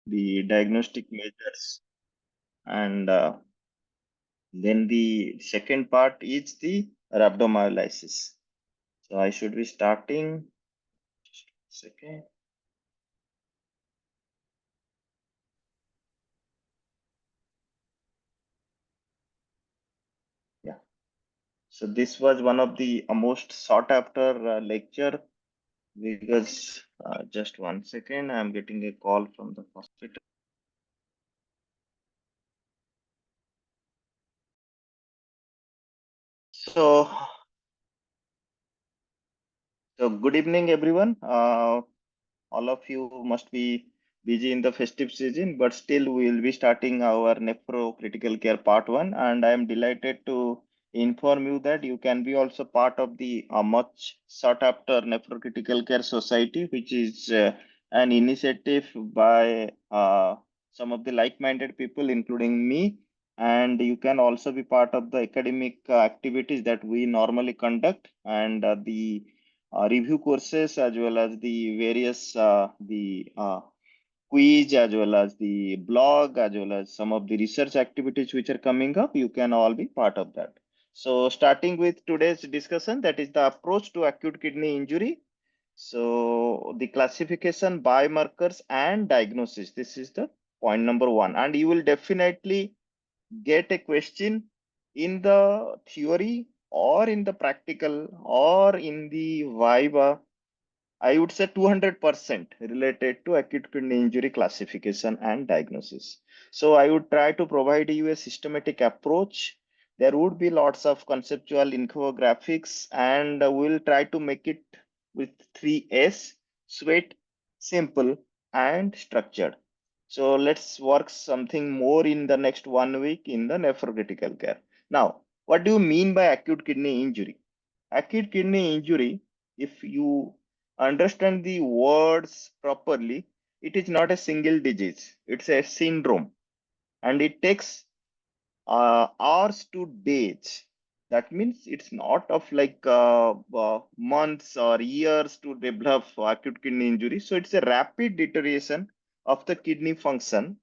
the diagnostic measures, and then the second part is the rhabdomyolysis. So I should be starting. Just a second. Yeah. So this was one of the most sought after lecture because just 1 second, I'm getting a call from the hospital. So, good evening, everyone. All of you must be busy in the festive season, but still we will be starting our nephro critical care part one. And I am delighted to inform you that you can be also part of the much sought after nephro critical care society, which is an initiative by some of the like-minded people, including me. And you can also be part of the academic activities that we normally conduct, and the review courses, as well as the various quiz, as well as the blog, as well as some of the research activities which are coming up. You can all be part of that. So starting with today's discussion, that is the approach to acute kidney injury. So the classification, biomarkers, and diagnosis, this is the point number one. And you will definitely get a question in the theory or in the practical or in the viva. I would say 200% related to acute kidney injury classification and diagnosis. So I would try to provide you a systematic approach. There would be lots of conceptual infographics, and we'll try to make it with 3S: sweet, simple, and structured. So let's work something more in the next 1 week in the nephrocritical care. Now, what do you mean by acute kidney injury? Acute kidney injury, if you understand the words properly, it is not a single disease, it's a syndrome, and it takes hours to days. That means it's not of like months or years to develop acute kidney injury. So it's a rapid deterioration of the kidney function,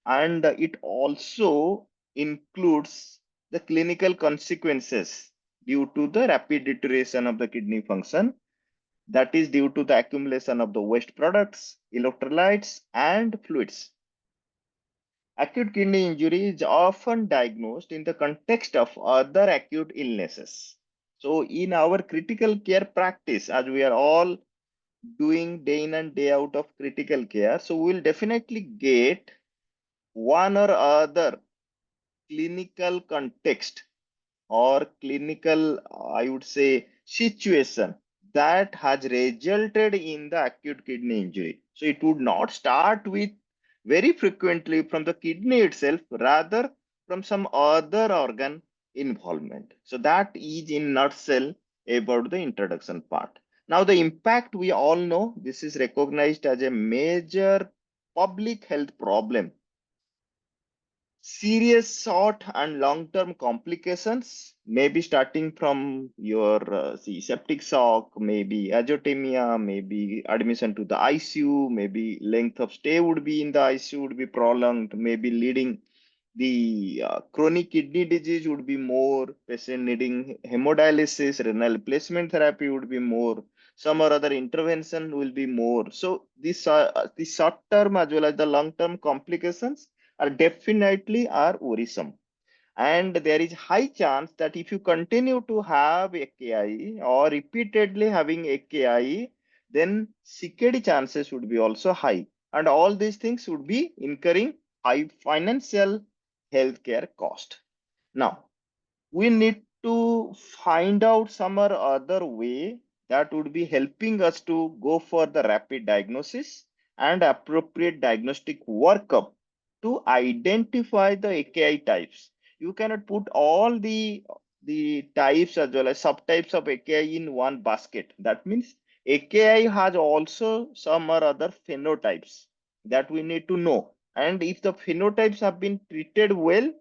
and it also includes the clinical consequences due to the rapid deterioration of the kidney function, that is due to the accumulation of the waste products, electrolytes, and fluids. Acute kidney injury is often diagnosed in the context of other acute illnesses. So in our critical care practice, as we are all doing day in and day out of critical care, so we'll definitely get one or other clinical context or clinical, I would say, situation that has resulted in the acute kidney injury. So it would not start with very frequently from the kidney itself, rather from some other organ involvement. So that is in nutshell about the introduction part. Now the impact, we all know this is recognized as a major public health problem. Serious short and long-term complications, maybe starting from your septic shock, maybe azotemia, maybe admission to the ICU, maybe length of stay would be in the ICU would be prolonged, maybe leading the chronic kidney disease would be more, patient needing hemodialysis, renal replacement therapy would be more, some or other intervention will be more. So these are the short term as well as the long term complications are definitely are worrisome. And there is high chance that if you continue to have AKI or repeatedly having AKI, then CKD chances would be also high. And all these things would be incurring high financial healthcare cost. Now, we need to find out some or other way that would be helping us to go for the rapid diagnosis and appropriate diagnostic workup to identify the AKI types. You cannot put all the types as well as subtypes of AKI in one basket. That means AKI has also some or other phenotypes that we need to know. And if the phenotypes have been treated well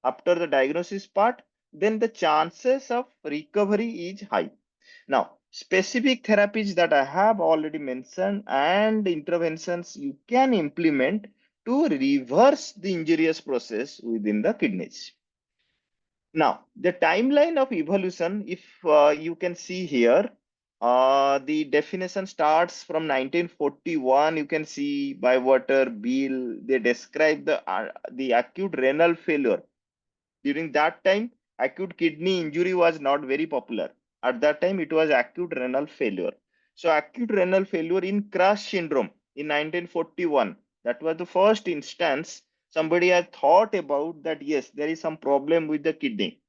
after the diagnosis part, then the chances of recovery is high. Now, specific therapies that I have already mentioned and interventions you can implement to reverse the injurious process within the kidneys. Now, the timeline of evolution, if you can see here, the definition starts from 1941. You can see by Water, Bill, they describe the acute renal failure. During that time, acute kidney injury was not very popular. At that time, it was acute renal failure. So acute renal failure in crash syndrome in 1941, that was the first instance somebody had thought about that, yes, there is some problem with the kidney.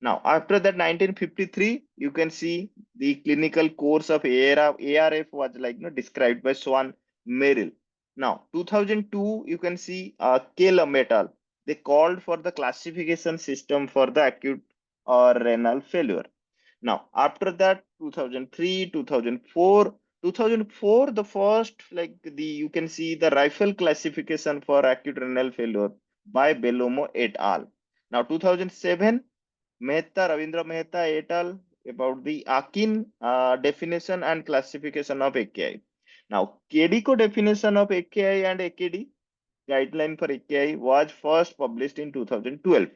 Now, after that 1953, you can see the clinical course of ARF was like described by Swan Merrill. Now, 2002, you can see Kellam et al. They called for the classification system for the acute or renal failure. Now, after that, 2003, 2004, the first you can see the rifle classification for acute renal failure by Bellomo et al. Now, 2007. Mehta, Ravindra Mehta et al. About the Akin definition and classification of AKI. Now, KDCO definition of AKI and AKD guideline for AKI was first published in 2012.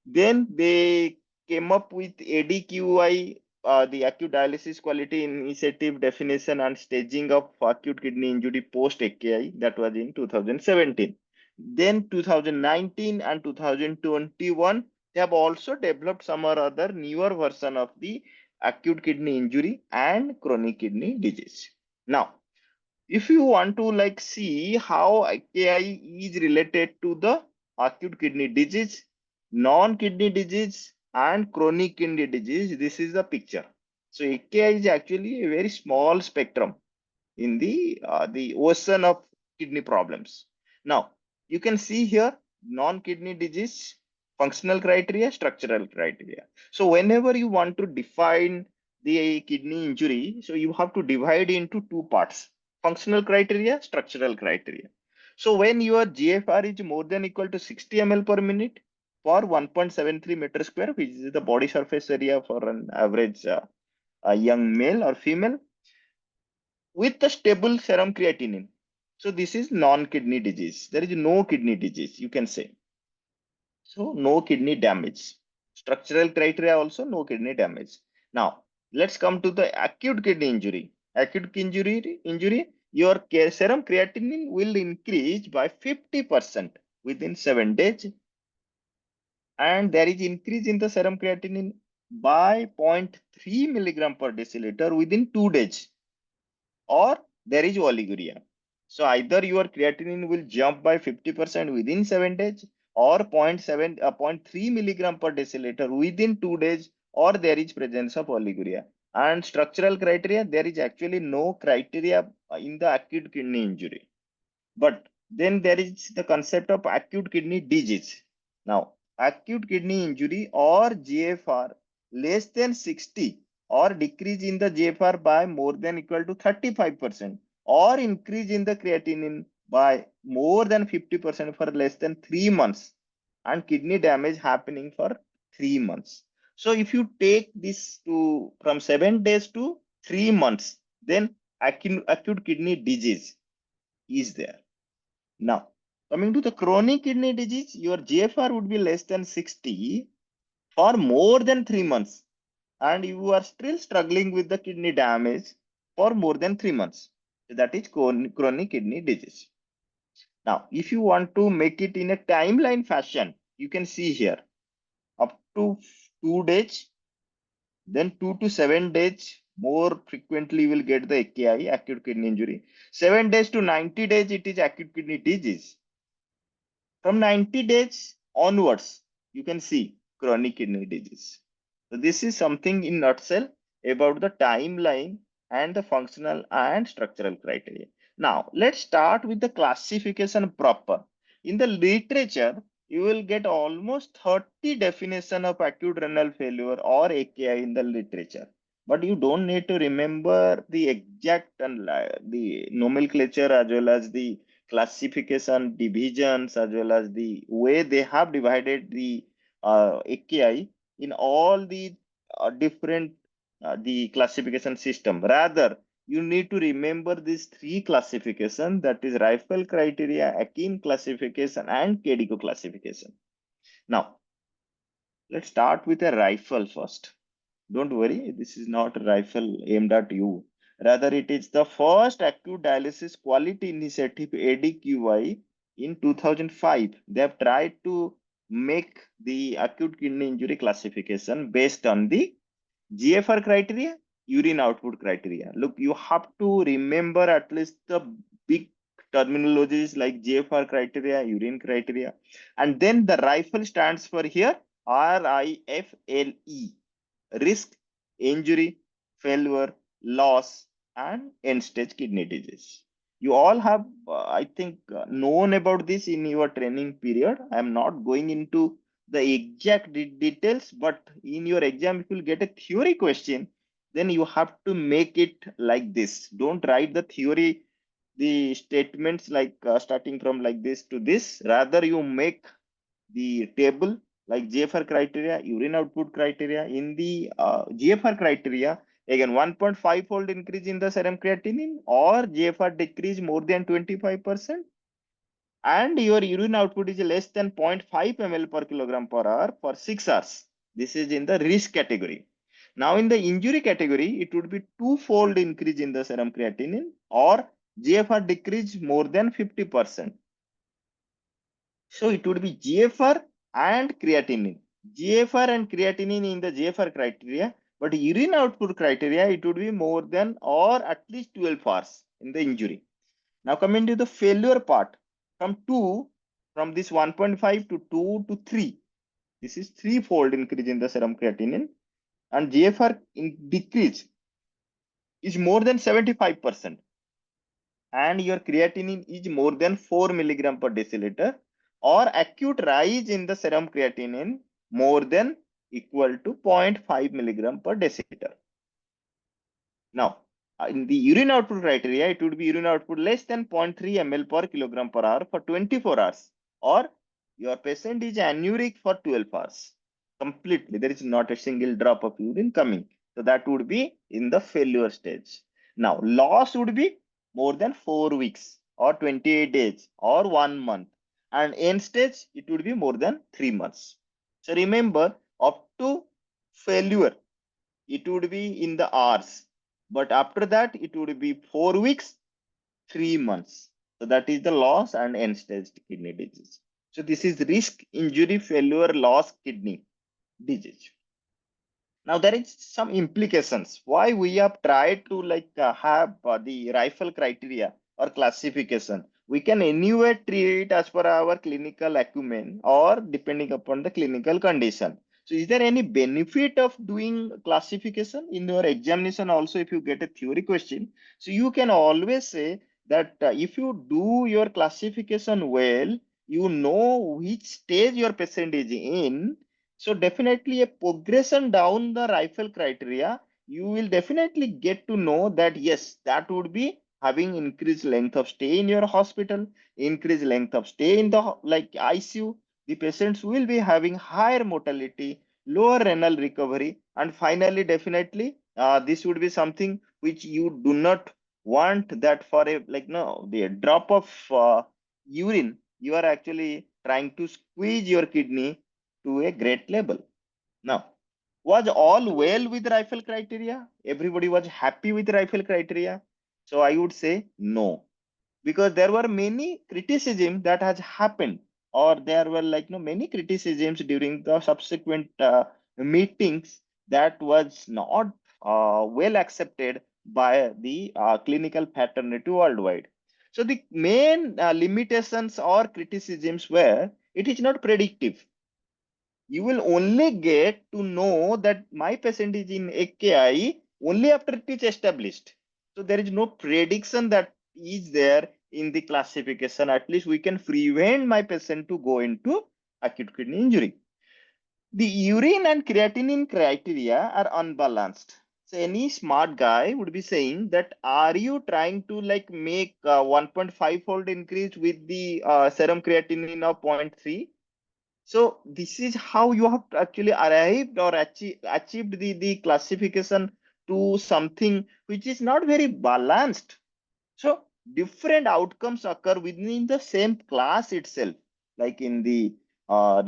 Then they came up with ADQI, the acute dialysis quality initiative definition and staging of acute kidney injury post AKI, that was in 2017. Then 2019 and 2021, they have also developed some or other newer version of the acute kidney injury and chronic kidney disease. Now, if you want to see how AKI is related to the acute kidney disease, non-kidney disease and chronic kidney disease, this is the picture. So AKI is actually a very small spectrum in the ocean of kidney problems. Now, you can see here non-kidney disease, functional criteria, structural criteria. So whenever you want to define the kidney injury, so you have to divide into two parts: functional criteria, structural criteria. So when your GFR is more than equal to 60 ml per minute for 1.73 meter square, which is the body surface area for an average a young male or female, with the stable serum creatinine. So this is non-kidney disease. There is no kidney disease, you can say. So no kidney damage. Structural criteria also no kidney damage. Now let's come to the acute kidney injury. Acute injury, your serum creatinine will increase by 50% within 7 days, and there is increase in the serum creatinine by 0.3 milligram per deciliter within 2 days, or there is oliguria. So either your creatinine will jump by 50% within 7 days, or 0.3 milligram per deciliter within 2 days, or there is presence of oliguria. And structural criteria, there is actually no criteria in the acute kidney injury. But then there is the concept of acute kidney disease. Now, acute kidney injury or GFR less than 60, or decrease in the GFR by more than equal to 35%, or increase in the creatinine by more than 50% for less than 3 months, and kidney damage happening for 3 months. So if you take this to from 7 days to 3 months, then acute kidney disease is there. Now, coming to the chronic kidney disease, your GFR would be less than 60 for more than 3 months, and you are still struggling with the kidney damage for more than 3 months. So that is chronic kidney disease. Now, if you want to make it in a timeline fashion, you can see here up to 2 days, then 2 to 7 days more frequently you will get the AKI, acute kidney injury. 7 days to 90 days, it is acute kidney disease. From 90 days onwards, you can see chronic kidney disease. So this is something in nutshell about the timeline and the functional and structural criteria. Now, let's start with the classification proper. In the literature, you will get almost 30 definition of acute renal failure or AKI in the literature. But you don't need to remember the exact and the nomenclature as well as the classification divisions, as well as the way they have divided the AKI in all the different the classification system. Rather, you need to remember these three classification, that is rifle criteria, Akin classification, and KDCO classification. Now, let's start with a rifle first. Don't worry, this is not a rifle aimed at you. Rather, it is the first acute dialysis quality initiative ADQI in 2005. They have tried to make the acute kidney injury classification based on the GFR criteria, urine output criteria. Look, you have to remember at least the big terminologies like GFR criteria, urine criteria, and then the rifle stands for here RIFLE: risk, injury, failure, loss, and end-stage kidney disease. You all have, I think, known about this in your training period. I am not going into the exact details, but in your exam, if you get a theory question, then you have to make it like this. Don't write the theory, the statements like starting from like this to this. Rather, you make the table like GFR criteria, urine output criteria. In the GFR criteria, again 1.5 fold increase in the serum creatinine or GFR decrease more than 25%, and your urine output is less than 0.5 ml per kilogram per hour for 6 hours. This is in the risk category. Now in the injury category, it would be two-fold increase in the serum creatinine or GFR decrease more than 50%. So it would be GFR and creatinine. GFR and creatinine in the GFR criteria, but urine output criteria, it would be more than or at least 12 hours in the injury. Now coming to the failure part, from 2, from this 1.5 to 2 to 3. This is threefold increase in the serum creatinine, and GFR in decrease is more than 75%. And your creatinine is more than 4 milligram per deciliter, or acute rise in the serum creatinine more than equal to 0.5 milligram per deciliter. Now, in the urine output criteria, it would be urine output less than 0.3 ml per kilogram per hour for 24 hours, or your patient is anuric for 12 hours. Completely, there is not a single drop of urine coming. So that would be in the failure stage. Now, loss would be more than 4 weeks or 28 days or 1 month. And end stage, it would be more than 3 months. So remember, up to failure, it would be in the hours. But after that, it would be 4 weeks, 3 months. So that is the loss and end stage kidney disease. So this is risk, injury, failure, loss, kidney disease. Now there is some implications why we have tried to have the rifle criteria or classification. We can anyway treat it as per our clinical acumen or depending upon the clinical condition. So is there any benefit of doing classification in your examination also if you get a theory question? So you can always say that if you do your classification well, you know which stage your patient is in. So definitely a progression down the rifle criteria, you will definitely get to know that yes, that would be having increased length of stay in your hospital, increased length of stay in the ICU. The patients will be having higher mortality, lower renal recovery, and finally, definitely, this would be something which you do not want that for a no, the drop of urine, you are actually trying to squeeze your kidney to a great level. Now, was all well with rifle criteria? Everybody was happy with rifle criteria? So I would say no, because there were many criticism that has happened, or there were many criticisms during the subsequent meetings that was not well accepted by the clinical fraternity worldwide. So the main limitations or criticisms were it is not predictive. You will only get to know that my patient is in AKI only after it is established. So there is no prediction that is there in the classification. At least we can prevent my patient to go into acute kidney injury. The urine and creatinine criteria are unbalanced. So any smart guy would be saying that are you trying to make 1.5 fold increase with the serum creatinine of 0.3? So this is how you have actually arrived or achieved the classification to something which is not very balanced. So different outcomes occur within the same class itself, like in the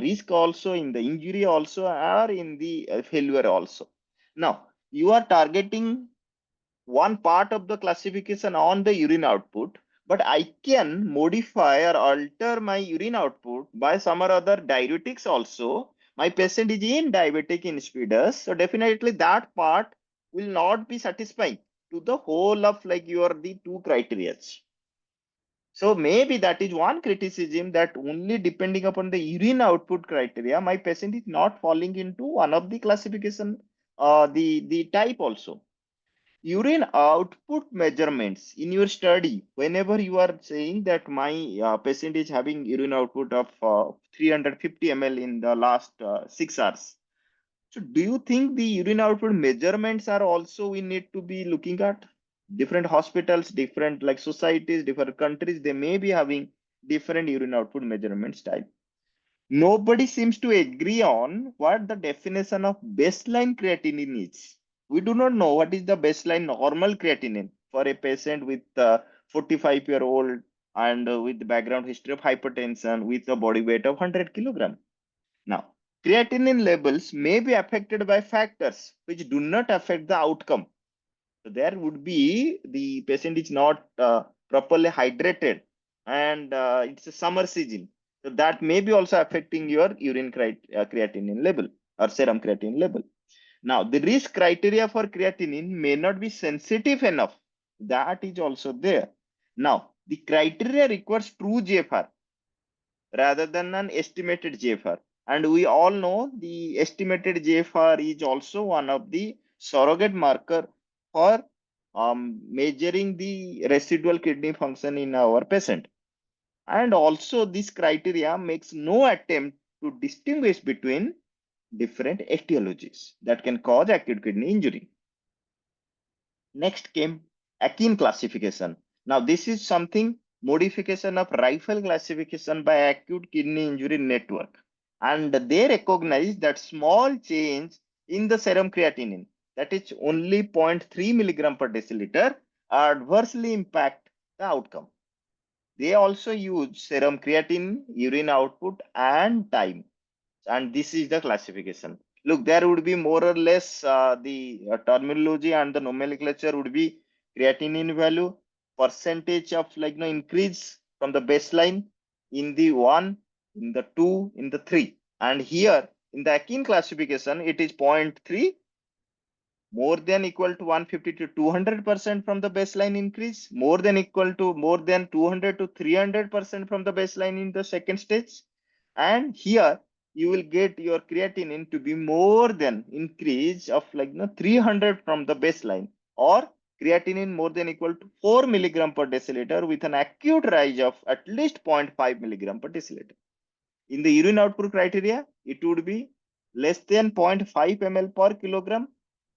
risk also, in the injury also, or in the failure also. Now, you are targeting one part of the classification on the urine output, but I can modify or alter my urine output by some or other diuretics also. My patient is in diabetic insipidus, so definitely that part will not be satisfying to the whole of like your the two criteria. So maybe that is one criticism, that only depending upon the urine output criteria, my patient is not falling into one of the classification, the type also. Urine output measurements in your study, whenever you are saying that my patient is having urine output of 350 ml in the last 6 hours. So do you think the urine output measurements are also we need to be looking at? Different hospitals, different like societies, different countries, they may be having different urine output measurements type. Nobody seems to agree on what the definition of baseline creatinine is. We do not know what is the baseline normal creatinine for a patient with 45-year-old and with background history of hypertension with a body weight of 100 kilogram. Now, creatinine levels may be affected by factors which do not affect the outcome. So there would be the patient is not properly hydrated, and it's a summer season. So that may be also affecting your urine creatinine level or serum creatinine level. Now, the risk criteria for creatinine may not be sensitive enough. That is also there. Now, the criteria requires true GFR rather than an estimated GFR. And we all know the estimated GFR is also one of the surrogate marker for measuring the residual kidney function in our patient. And also this criteria makes no attempt to distinguish between different etiologies that can cause acute kidney injury. Next came Akin classification. Now this is something modification of rifle classification by acute kidney injury network. And they recognize that small change in the serum creatinine, that is only 0.3 milligram per deciliter, adversely impact the outcome. They also use serum creatinine, urine output, and time, and this is the classification. Look, there would be more or less the terminology and the nomenclature would be creatinine value, percentage of like no increase from the baseline in the 1, in the 2, in the 3. And here in the Akin classification, it is 0.3, more than equal to 150 to 200% from the baseline increase, more than equal to more than 200 to 300% from the baseline in the second stage. And here you will get your creatinine to be more than increase of like 300 from the baseline, or creatinine more than equal to 4 milligram per deciliter with an acute rise of at least 0.5 milligram per deciliter. In the urine output criteria, it would be less than 0.5 ml per kilogram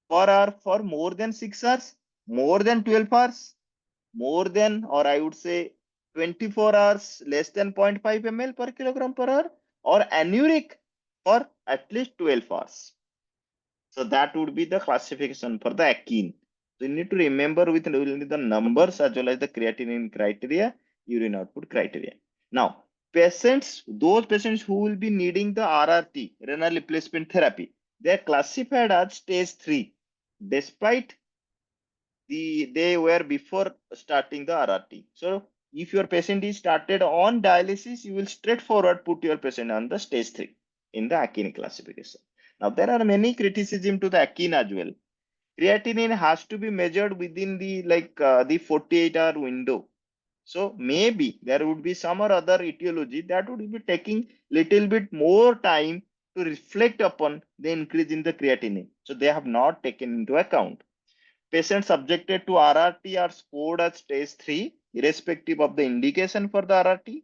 per hour for more than 6 hours, more than 12 hours, more than, or I would say 24 hours, less than 0.5 ml per kilogram per hour, or anuric for at least 12 hours. So that would be the classification for the Akin. So you need to remember with the numbers as well as the creatinine criteria, urine output criteria. Now, those patients who will be needing the RRT, renal replacement therapy, they are classified as stage 3, despite they were before starting the RRT. So if your patient is started on dialysis, you will straightforward put your patient on the stage 3 in the Akin classification. Now there are many criticism to the Akin as well. Creatinine has to be measured within the the 48-hour window. So maybe there would be some or other etiology that would be taking little bit more time to reflect upon the increase in the creatinine. So they have not taken into account. Patients subjected to RRT are scored as stage 3, irrespective of the indication for the RRT.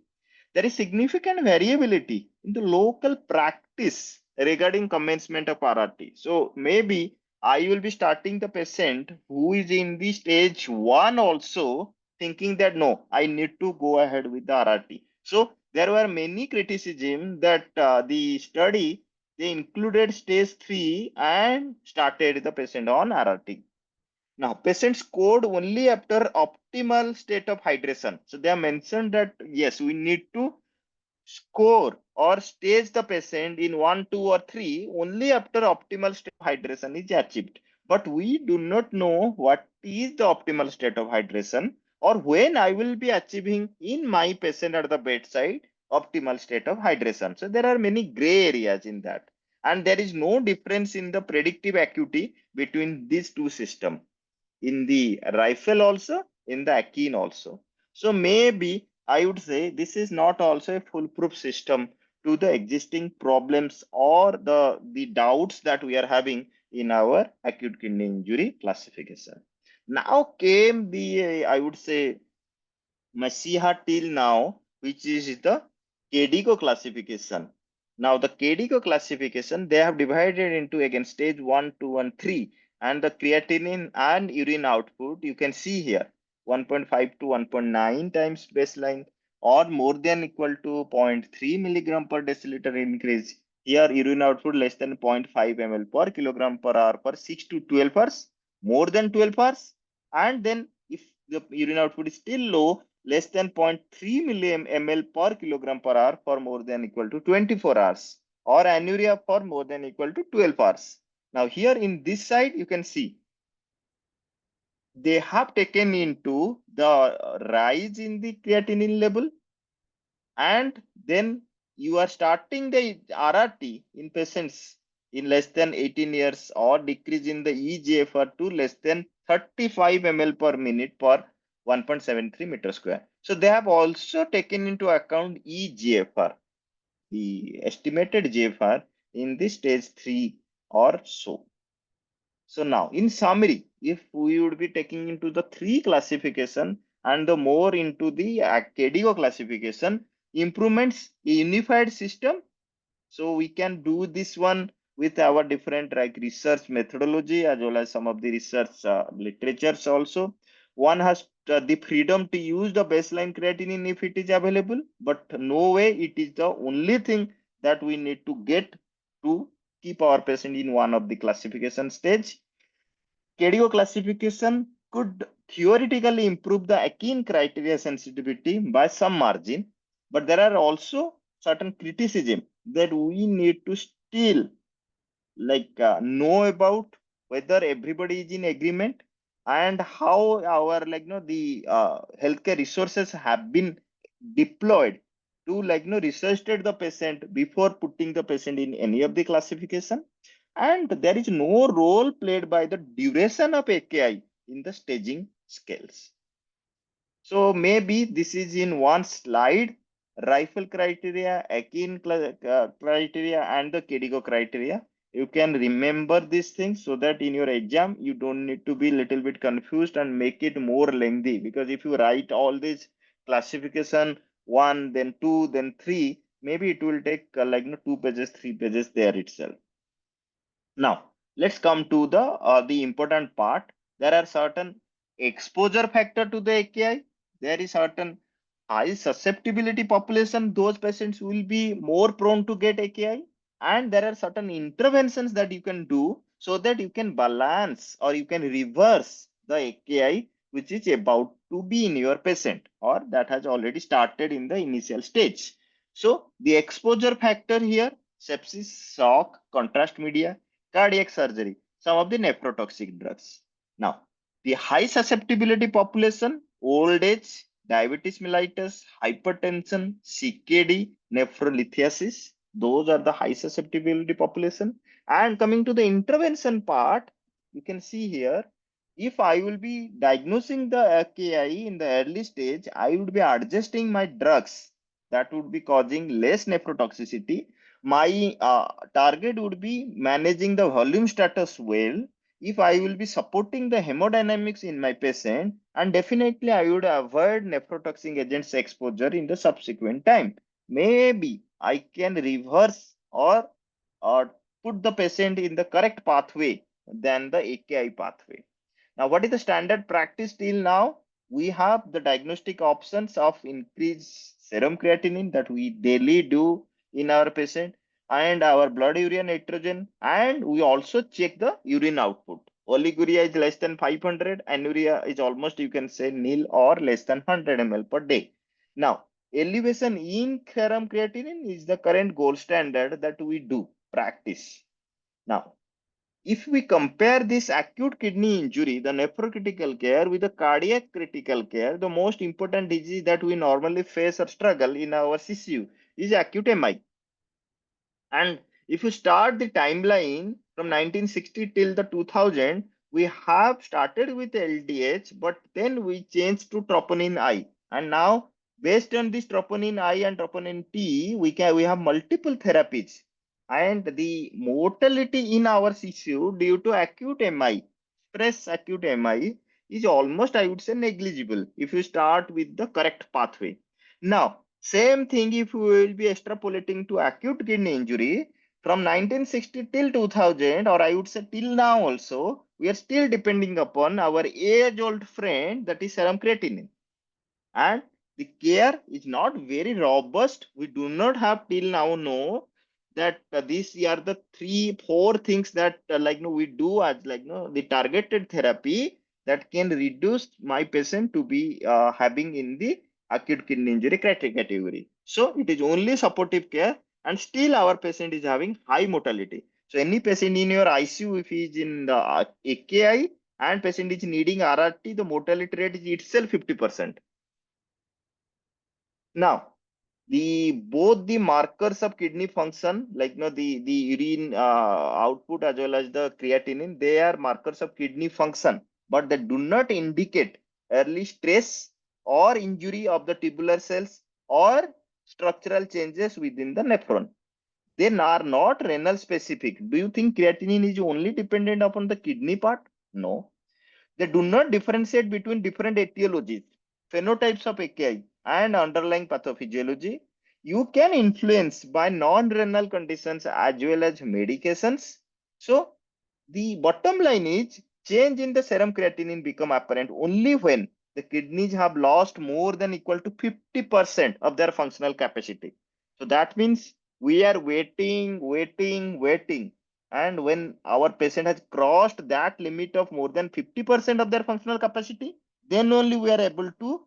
There is significant variability in the local practice regarding commencement of RRT. So maybe I will be starting the patient who is in the stage 1 also, thinking that no, I need to go ahead with the RRT. So there were many criticism that the study, they included stage 3 and started the patient on RRT. Now, patients scored only after optimal state of hydration. So they have mentioned that yes, we need to score or stage the patient in 1, 2, or 3 only after optimal state of hydration is achieved. But we do not know what is the optimal state of hydration or when I will be achieving in my patient at the bedside optimal state of hydration. So there are many gray areas in that. And there is no difference in the predictive acuity between these two systems in the rifle also, in the Akin also. So maybe I would say this is not also a foolproof system to the existing problems or the doubts that we are having in our acute kidney injury classification. Now came the, I would say, Masiha till now, which is the KDIGO classification. Now the KDIGO classification, they have divided into again stage 1, 2, and 3. And the creatinine and urine output, you can see here 1.5 to 1.9 times baseline or more than equal to zero point 0.3 milligram per deciliter increase. Here urine output less than 0.5 ml per kilogram per hour for 6 to 12 hours, more than 12 hours. And then if the urine output is still low, less than 0.3 ml per kilogram per hour for more than equal to 24 hours or anuria for more than equal to 12 hours. Now here in this side, you can see they have taken into the rise in the creatinine level and then you are starting the RRT in patients in less than 18 years or decrease in the eGFR to less than 35 ml per minute per 1.73 meter square. So they have also taken into account eGFR, the estimated GFR in the stage 3 or so. So now, in summary, if we would be taking into the 3 classification and the more into the KDO classification, improvements a unified system. So we can do this one with our different like research methodology as well as some of the research literatures also. One has the freedom to use the baseline creatinine if it is available, but no way it is the only thing that we need to get to keep our patient in one of the classification stage. KDO classification could theoretically improve the Akin criteria sensitivity by some margin, but there are also certain criticism that we need to still know about whether everybody is in agreement and how our the healthcare resources have been deployed to researched the patient before putting the patient in any of the classification, and there is no role played by the duration of AKI in the staging scales. So maybe this is in one slide, rifle criteria, Akin criteria, and the KDIGO criteria. You can remember these things so that in your exam, you don't need to be a little bit confused and make it more lengthy. Because if you write all this classification 1, then 2, then 3, maybe it will take 2 pages, 3 pages there itself. Now, let's come to the important part. There are certain exposure factor to the AKI. There is certain high susceptibility population. Those patients will be more prone to get AKI. And there are certain interventions that you can do so that you can balance or you can reverse the AKI which is about to be in your patient or that has already started in the initial stage. So the exposure factor here, sepsis, shock, contrast media, cardiac surgery, some of the nephrotoxic drugs. Now, the high susceptibility population, old age, diabetes mellitus, hypertension, CKD, nephrolithiasis, those are the high susceptibility population. And coming to the intervention part, you can see here, if I will be diagnosing the AKI in the early stage, I would be adjusting my drugs that would be causing less nephrotoxicity. My target would be managing the volume status well. If I will be supporting the hemodynamics in my patient, and definitely I would avoid nephrotoxic agents exposure in the subsequent time. Maybe I can reverse or put the patient in the correct pathway than the AKI pathway. Now, what is the standard practice till now? We have the diagnostic options of increased serum creatinine that we daily do in our patient and our blood urea nitrogen, and we also check the urine output Oliguria is less than 500. Anuria is almost, you can say, nil or less than 100 ml per day. Now, elevation in serum creatinine is the current gold standard that we do practice. Now, if we compare this acute kidney injury, the nephrocritical care, with the cardiac critical care, the most important disease that we normally face or struggle in our CCU is acute MI. And if you start the timeline from 1960 till the 2000, we have started with LDH, but then we changed to troponin I. And now, based on this troponin I and troponin T, we have multiple therapies. And the mortality in our CCU due to acute MI, stress acute MI, is almost, I would say, negligible if you start with the correct pathway. Now, same thing if we will be extrapolating to acute kidney injury from 1960 till 2000, or I would say till now also, we are still depending upon our age-old friend, that is serum creatinine. And the care is not very robust. We do not have till now know that these are the 3 4 things that we do as the targeted therapy that can reduce my patient to be having in the acute kidney injury category. So it is only supportive care, and still our patient is having high mortality. So any patient in your ICU, if he is in the AKI and patient is needing RRT, the mortality rate is itself 50%. Now, the both the markers of kidney function, the urine output as well as the creatinine, they are markers of kidney function, but they do not indicate early stress or injury of the tubular cells or structural changes within the nephron. They are not renal specific. Do you think creatinine is only dependent upon the kidney part? No. They do not differentiate between different etiologies, phenotypes of AKI, and underlying pathophysiology. You can influence by non-renal conditions as well as medications. So the bottom line is change in the serum creatinine become apparent only when the kidneys have lost more than equal to 50% of their functional capacity. So that means we are waiting. And when our patient has crossed that limit of more than 50% of their functional capacity, then only we are able to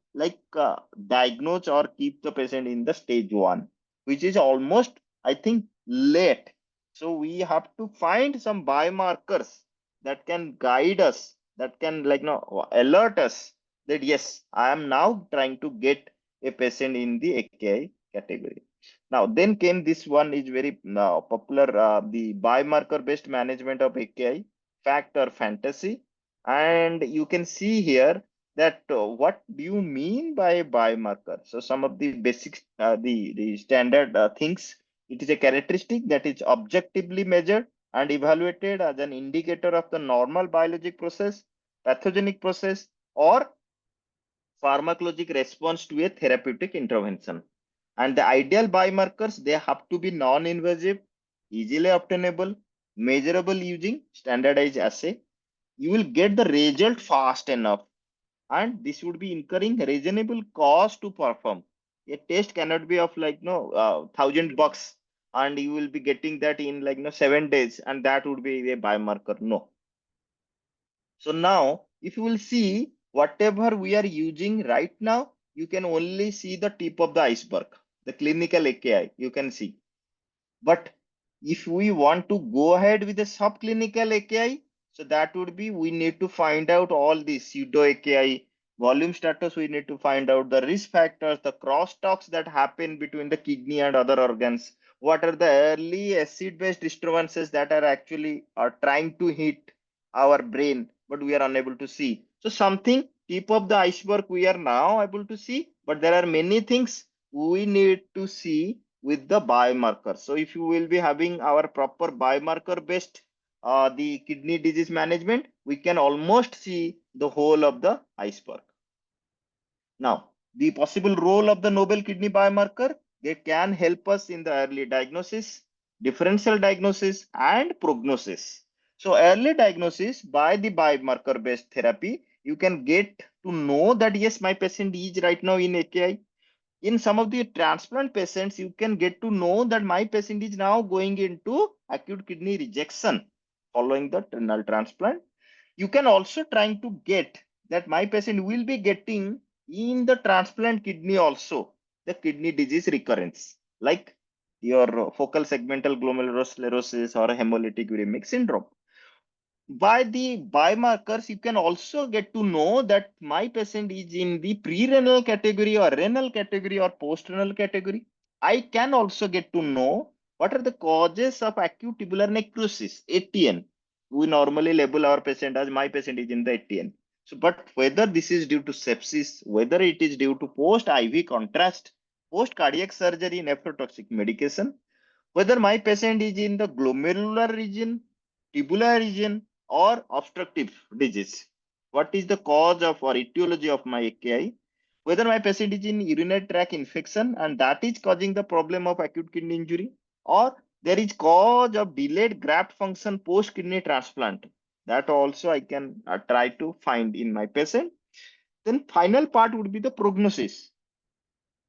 diagnose or keep the patient in the stage 1, which is almost, I think, late. So we have to find some biomarkers that can guide us, that can alert us that yes, I am now trying to get a patient in the AKI category. Now, then came this one is very popular, the biomarker based management of AKI, fact or fantasy. And you can see here that what do you mean by a biomarker? So some of the basics, the standard things. It is a characteristic that is objectively measured and evaluated as an indicator of the normal biologic process, pathogenic process, or pharmacologic response to a therapeutic intervention. And the ideal biomarkers, they have to be non-invasive, easily obtainable, measurable using standardized assay. You will get the result fast enough, and this would be incurring reasonable cost to perform. A test cannot be of $1,000 and you will be getting that in 7 days, and that would be a biomarker. No. So now, if you will see whatever we are using right now, you can only see the tip of the iceberg, the clinical AKI, you can see. But if we want to go ahead with the subclinical AKI, so that would be, we need to find out all the pseudo AKI, volume status, we need to find out the risk factors, the crosstalks that happen between the kidney and other organs. What are the early acid-based disturbances that are trying to hit our brain, but we are unable to see. So something tip of the iceberg we are now able to see, but there are many things we need to see with the biomarker. So if you will be having our proper biomarker based the kidney disease management, we can almost see the whole of the iceberg. Now, the possible role of the novel kidney biomarker, they can help us in the early diagnosis, differential diagnosis, and prognosis. So early diagnosis by the biomarker based therapy, you can get to know that yes, my patient is right now in AKI. In some of the transplant patients, you can get to know that my patient is now going into acute kidney rejection following the renal transplant. You can also trying to get that my patient will be getting in the transplant kidney also the kidney disease recurrence, like your focal segmental glomerulosclerosis or hemolytic uremic syndrome. By the biomarkers, you can also get to know that my patient is in the pre-renal category or renal category or post-renal category. I can also get to know what are the causes of acute tubular necrosis, ATN. We normally label our patient as my patient is in the ATN. So, but whether this is due to sepsis, whether it is due to post-IV contrast, post-cardiac surgery, nephrotoxic medication, whether my patient is in the glomerular region, tubular region, or obstructive disease. What is the cause of or etiology of my AKI? Whether my patient is in urinary tract infection and that is causing the problem of acute kidney injury, or there is cause of delayed graft function post kidney transplant. That also I can try to find in my patient. Then final part would be the prognosis.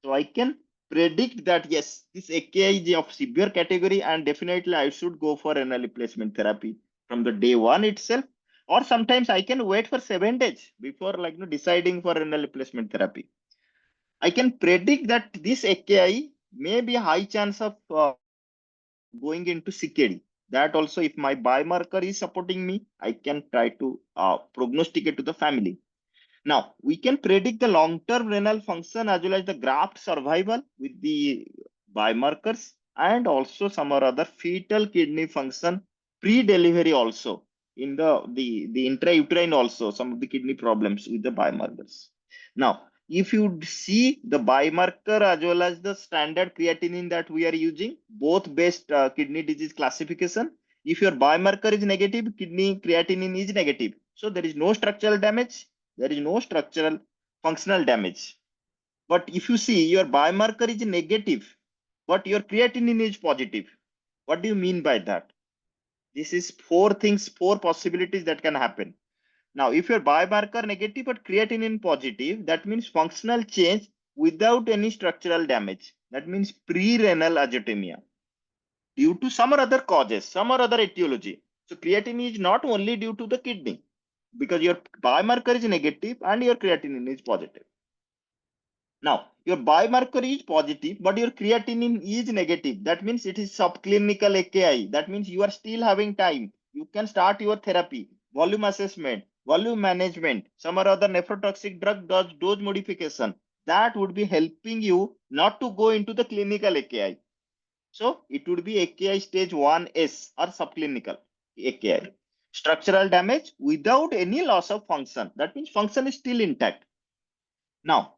So I can predict that yes, this AKI is of severe category and definitely I should go for renal replacement therapy from the day one itself. Or sometimes I can wait for 7 days before deciding for renal replacement therapy. I can predict that this AKI may be a high chance of going into CKD. That also, if my biomarker is supporting me, I can try to prognosticate to the family. Now, we can predict the long-term renal function as well as the graft survival with the biomarkers and also some or other fetal kidney function pre-delivery also in the intrauterine also some of the kidney problems with the biomarkers. Now, if you see the biomarker as well as the standard creatinine that we are using, both based kidney disease classification, if your biomarker is negative, kidney creatinine is negative. So there is no structural damage, there is no structural functional damage. But if you see your biomarker is negative, but your creatinine is positive, what do you mean by that? This is four things, four possibilities that can happen. Now, if your biomarker negative but creatinine positive, that means functional change without any structural damage. That means pre-renal azotemia due to some or other causes, some or other etiology. So creatinine is not only due to the kidney because your biomarker is negative and your creatinine is positive. Now, your biomarker is positive, but your creatinine is negative. That means it is subclinical AKI. That means you are still having time. You can start your therapy, volume assessment, volume management, some or other nephrotoxic drug dose modification. That would be helping you not to go into the clinical AKI. So it would be AKI stage 1S or subclinical AKI. Structural damage without any loss of function. That means function is still intact. Now,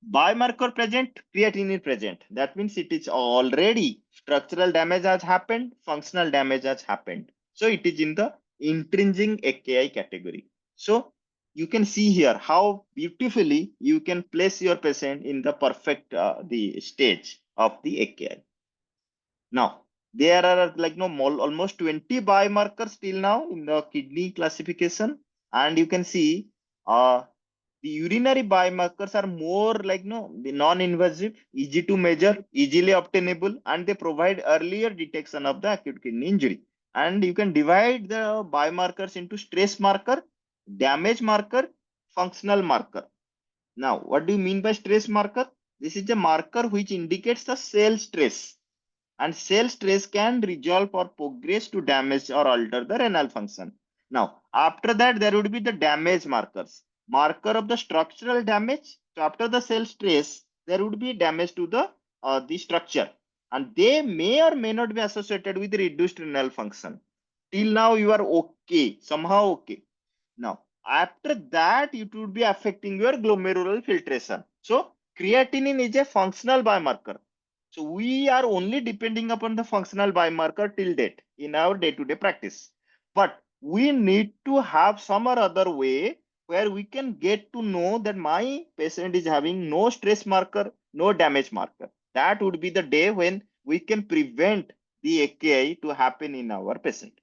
biomarker present, creatinine present. That means it is already structural damage has happened, functional damage has happened. So it is in the intrinsic AKI category. So you can see here how beautifully you can place your patient in the perfect the stage of the AKI. Now, there are almost 20 biomarkers till now in the kidney classification, and you can see the urinary biomarkers are more the non-invasive, easy to measure, easily obtainable, and they provide earlier detection of the acute kidney injury. And you can divide the biomarkers into stress marker, damage marker, functional marker. Now, what do you mean by stress marker? This is a marker which indicates the cell stress, and cell stress can resolve or progress to damage or alter the renal function. Now, after that, there would be the damage markers, marker of the structural damage. So after the cell stress, there would be damage to the structure, and they may or may not be associated with reduced renal function. Till now, you are okay, somehow okay. Now, after that, it would be affecting your glomerular filtration. So creatinine is a functional biomarker. So we are only depending upon the functional biomarker till date in our day-to-day practice. But we need to have some or other way where we can get to know that my patient is having no stress marker, no damage marker. That would be the day when we can prevent the AKI to happen in our patient.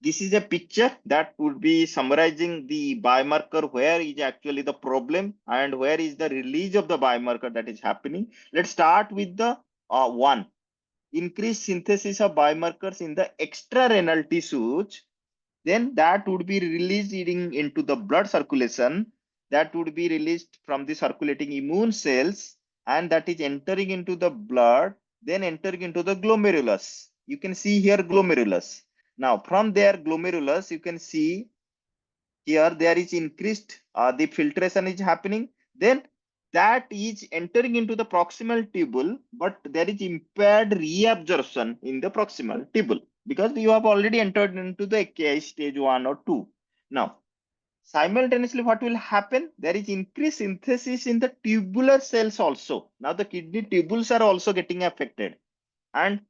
This is a picture that would be summarizing the biomarker, where is actually the problem and where is the release of the biomarker that is happening. Let's start with the increased synthesis of biomarkers in the extrarenal tissues then that would be released into the blood circulation. That would be released from the circulating immune cells, and that is entering into the blood, then entering into the glomerulus. You can see here glomerulus. Now from there glomerulus, you can see here there is increased the filtration is happening, then that is entering into the proximal tubule, but there is impaired reabsorption in the proximal tubule because you have already entered into the AKI stage 1 or 2. Now simultaneously what will happen, there is increased synthesis in the tubular cells also. Now the kidney tubules are also getting affected, and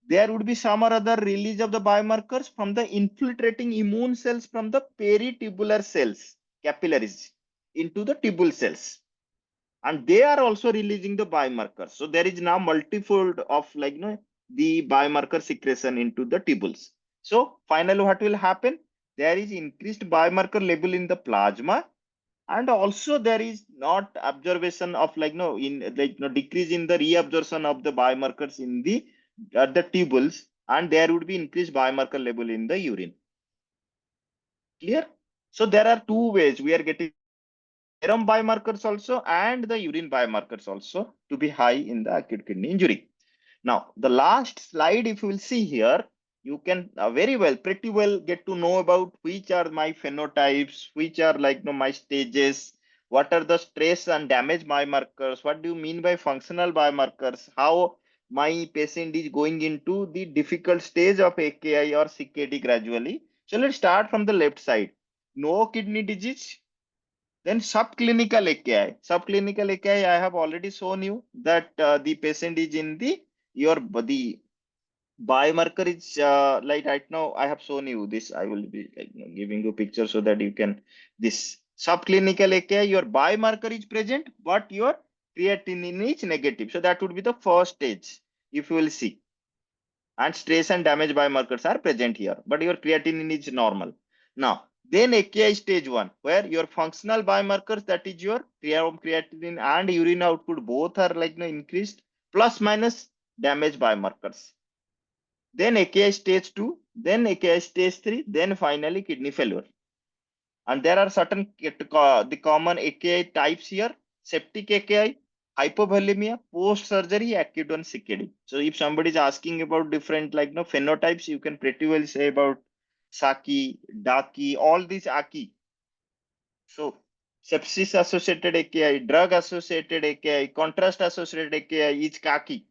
there would be some or other release of the biomarkers from the infiltrating immune cells from the peritubular cells, capillaries, into the tubule cells. And they are also releasing the biomarkers. So there is now multifold of the biomarker secretion into the tubules. So finally, what will happen? There is increased biomarker level in the plasma, and also there is not observation of decrease in the reabsorption of the biomarkers in the tubules, and there would be increased biomarker level in the urine. Clear? So there are two ways we are getting serum biomarkers also and the urine biomarkers also to be high in the acute kidney injury. Now, the last slide, if you will see here, you can pretty well get to know about which are my phenotypes, which are my stages, what are the stress and damage biomarkers, what do you mean by functional biomarkers, how my patient is going into the difficult stage of AKI or CKD gradually. So let's start from the left side. No kidney disease, then subclinical AKI. Subclinical AKI, I have already shown you that the patient is in your body biomarker is like right now I have shown you this. I will be giving you a picture so that you can this subclinical AKI, your biomarker is present, but your creatinine is negative. So that would be the first stage, if you will see, and stress and damage biomarkers are present here, but your creatinine is normal. Now, then AKI stage 1, where your functional biomarkers, that is your creatinine and urine output, both are increased, plus minus damage biomarkers. Then AKI stage 2, then AKI stage 3, then finally kidney failure. And there are certain the common AKI types here: septic AKI, hypovolemia, post-surgery, acute and CKD. So if somebody is asking about different phenotypes, you can pretty well say about SACKI, DACI, all these AKI. So sepsis associated AKI, drug associated AKI, contrast associated AKI is CACKI.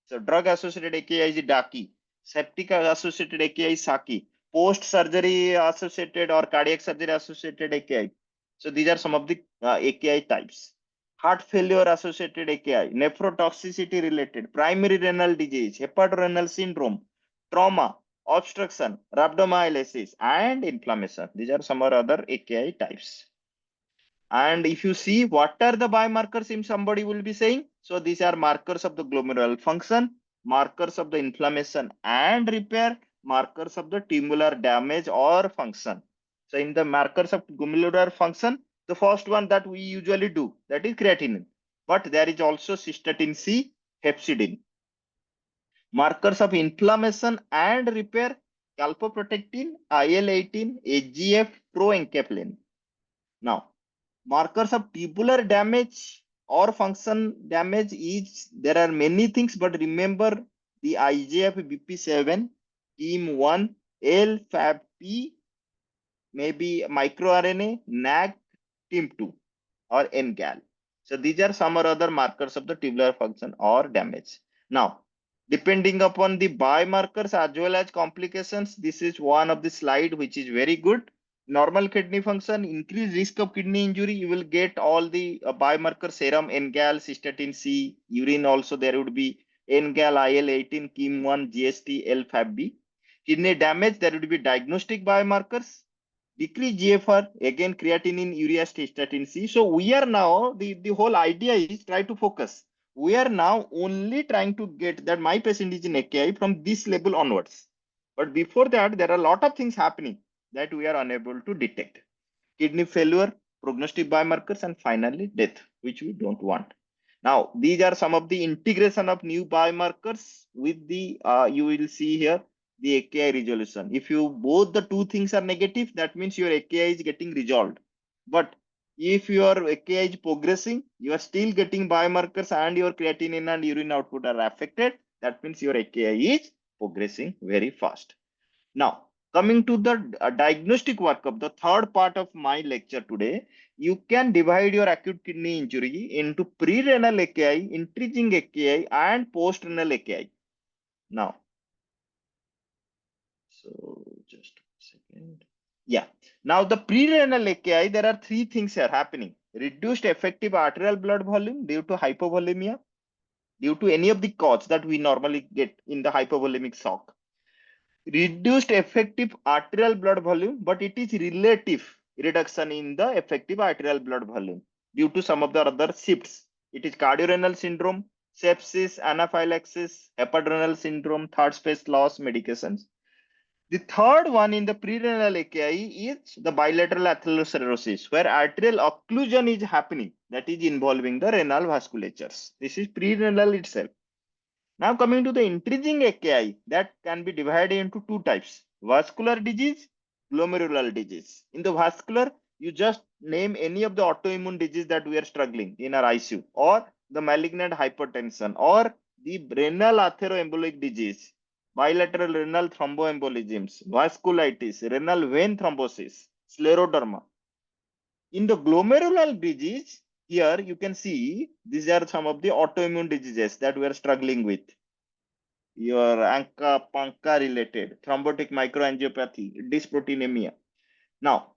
So drug associated AKI is DACI, septic associated AKI is SACKI, post surgery associated or cardiac surgery associated AKI. So these are some of the AKI types. Heart failure associated AKI, nephrotoxicity related, primary renal disease, hepatorenal syndrome, trauma, obstruction, rhabdomyolysis, and inflammation. These are some or other AKI types. And if you see what are the biomarkers, if somebody will be saying, so these are markers of the glomerular function, markers of the inflammation and repair, markers of the tubular damage or function. So in the markers of glomerular function, the first one that we usually do, that is creatinine, but there is also cystatin C, hepcidin. Markers of inflammation and repair, calprotectin, IL-18, AGF, proenkephalin. Now, markers of tubular damage or function damage is, there are many things, but remember the IGF BP7, TIM1, LFAB, maybe microRNA, NAG, TIM2 or NGAL. So these are some or other markers of the tubular function or damage. Now, depending upon the biomarkers as well as complications, this is one of the slide which is very good. Normal kidney function, increased risk of kidney injury, you will get all the biomarker serum, NGAL, cystatin C, urine also there would be NGAL, IL-18, KIM1, GST, LFAB. Kidney damage, there would be diagnostic biomarkers. Decrease GFR, again creatinine, urea, cystatin C. So we are now, the whole idea is try to focus. We are now only trying to get that my patient is in AKI from this level onwards. But before that, there are a lot of things happening that we are unable to detect. Kidney failure, prognostic biomarkers, and finally death, which we don't want. Now, these are some of the integration of new biomarkers with the, you will see here, the AKI resolution. If you both the two things are negative, that means your AKI is getting resolved. But if your AKI is progressing, you are still getting biomarkers and your creatinine and urine output are affected. That means your AKI is progressing very fast. Now, coming to the diagnostic workup, the third part of my lecture today, you can divide your acute kidney injury into pre-renal AKI, intriguing AKI, and post-renal AKI. Now, so just a second. Yeah. Now the pre-renal AKI, there are three things here happening. Reduced effective arterial blood volume due to hypovolemia, due to any of the cause that we normally get in the hypovolemic shock. Reduced effective arterial blood volume, but it is relative reduction in the effective arterial blood volume due to some of the other shifts. It is cardiorenal syndrome, sepsis, anaphylaxis, hepatrenal syndrome, third space loss, medications. The third one in the prerenal AKI is the bilateral atherosclerosis, where arterial occlusion is happening, that is involving the renal vasculatures. This is prerenal itself. Now coming to the intriguing AKI, that can be divided into two types: vascular disease, glomerular disease. In the vascular, you just name any of the autoimmune disease that we are struggling in our ICU, or the malignant hypertension, or the renal atheroembolic disease, bilateral renal thromboembolisms, vasculitis, renal vein thrombosis, scleroderma. In the glomerular disease, here you can see these are some of the autoimmune diseases that we are struggling with. Your ANCA-PANCA related, thrombotic microangiopathy, dysproteinemia. Now,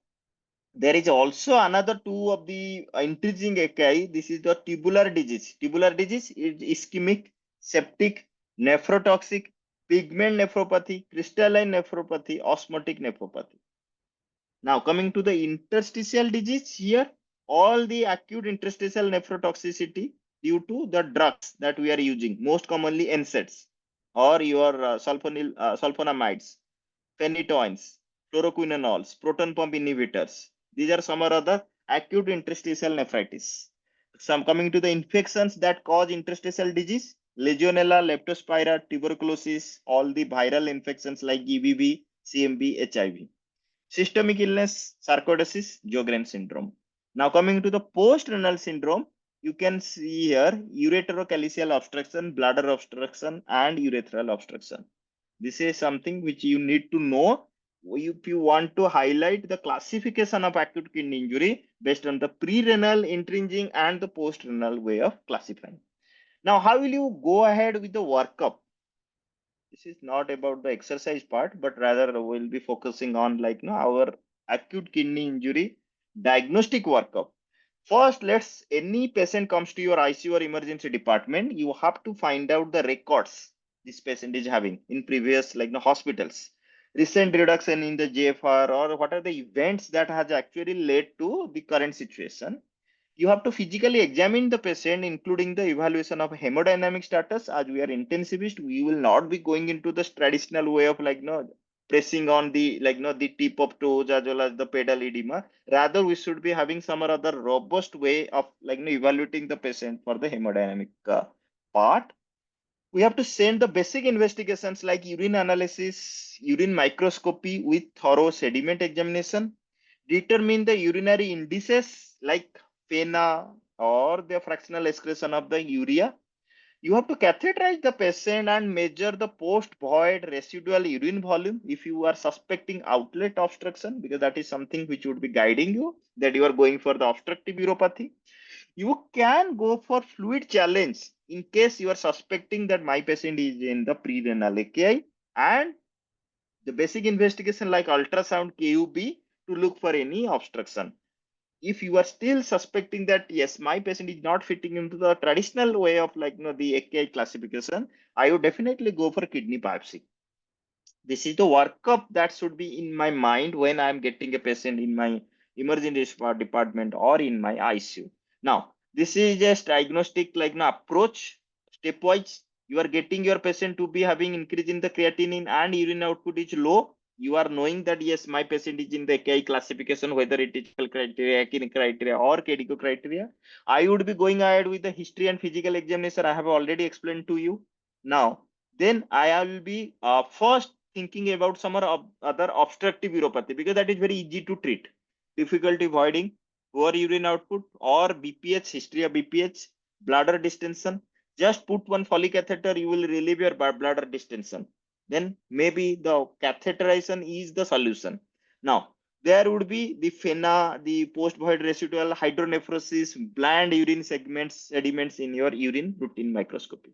there is also another two of the intriguing AKI. This is the tubular disease. Tubular disease is ischemic, septic, nephrotoxic, pigment nephropathy, crystalline nephropathy, osmotic nephropathy. Now coming to the interstitial disease, here all the acute interstitial nephrotoxicity due to the drugs that we are using, most commonly NSAIDs or your sulfonamides, phenytoins, fluoroquinones, proton pump inhibitors. These are some or other acute interstitial nephritis. Some coming to the infections that cause interstitial disease, Legionella, Leptospira, tuberculosis, all the viral infections like EBV, CMV, HIV. Systemic illness, sarcoidosis, Sjogren syndrome. Now coming to the post-renal syndrome, you can see here ureterocalicial obstruction, bladder obstruction, and urethral obstruction. This is something which you need to know if you want to highlight the classification of acute kidney injury based on the pre-renal, intriguing, and the post-renal way of classifying. Now, how will you go ahead with the workup? This is not about the exercise part, but rather we'll be focusing on our acute kidney injury diagnostic workup. First, let's any patient comes to your ICU or emergency department, you have to find out the records this patient is having in previous hospitals, recent reduction in the JFR, or what are the events that has actually led to the current situation. You have to physically examine the patient, including the evaluation of hemodynamic status. As we are intensivist, we will not be going into the traditional way of pressing on the the tip of toes as well as the pedal edema. Rather, we should be having some or other robust way of evaluating the patient for the hemodynamic part. We have to send the basic investigations like urine analysis, urine microscopy with thorough sediment examination, determine the urinary indices like FENA or the fractional excretion of the urea. You have to catheterize the patient and measure the post-void residual urine volume if you are suspecting outlet obstruction, because that is something which would be guiding you that you are going for the obstructive uropathy. You can go for fluid challenge in case you are suspecting that my patient is in the pre-renal AKI, and the basic investigation like ultrasound KUB to look for any obstruction. If you are still suspecting that yes, my patient is not fitting into the traditional way of the AKI classification, I would definitely go for kidney biopsy. This is the workup that should be in my mind when I'm getting a patient in my emergency department or in my ICU. Now, this is just diagnostic approach stepwise. You are getting your patient to be having increase in the creatinine and urine output is low. You are knowing that yes, my patient is in the AKI classification, whether it is criteria, AKI criteria, or KDIGO criteria. I would be going ahead with the history and physical examination I have already explained to you. Now, then I will be first thinking about some other obstructive uropathy, because that is very easy to treat. Difficulty voiding, poor urine output, or BPH, history of BPH, bladder distension. Just put one Foley catheter, you will relieve your bladder distension. Then maybe the catheterization is the solution. Now, there would be the FENA, the post-void residual hydronephrosis, bland urine segments, sediments in your urine routine microscopy.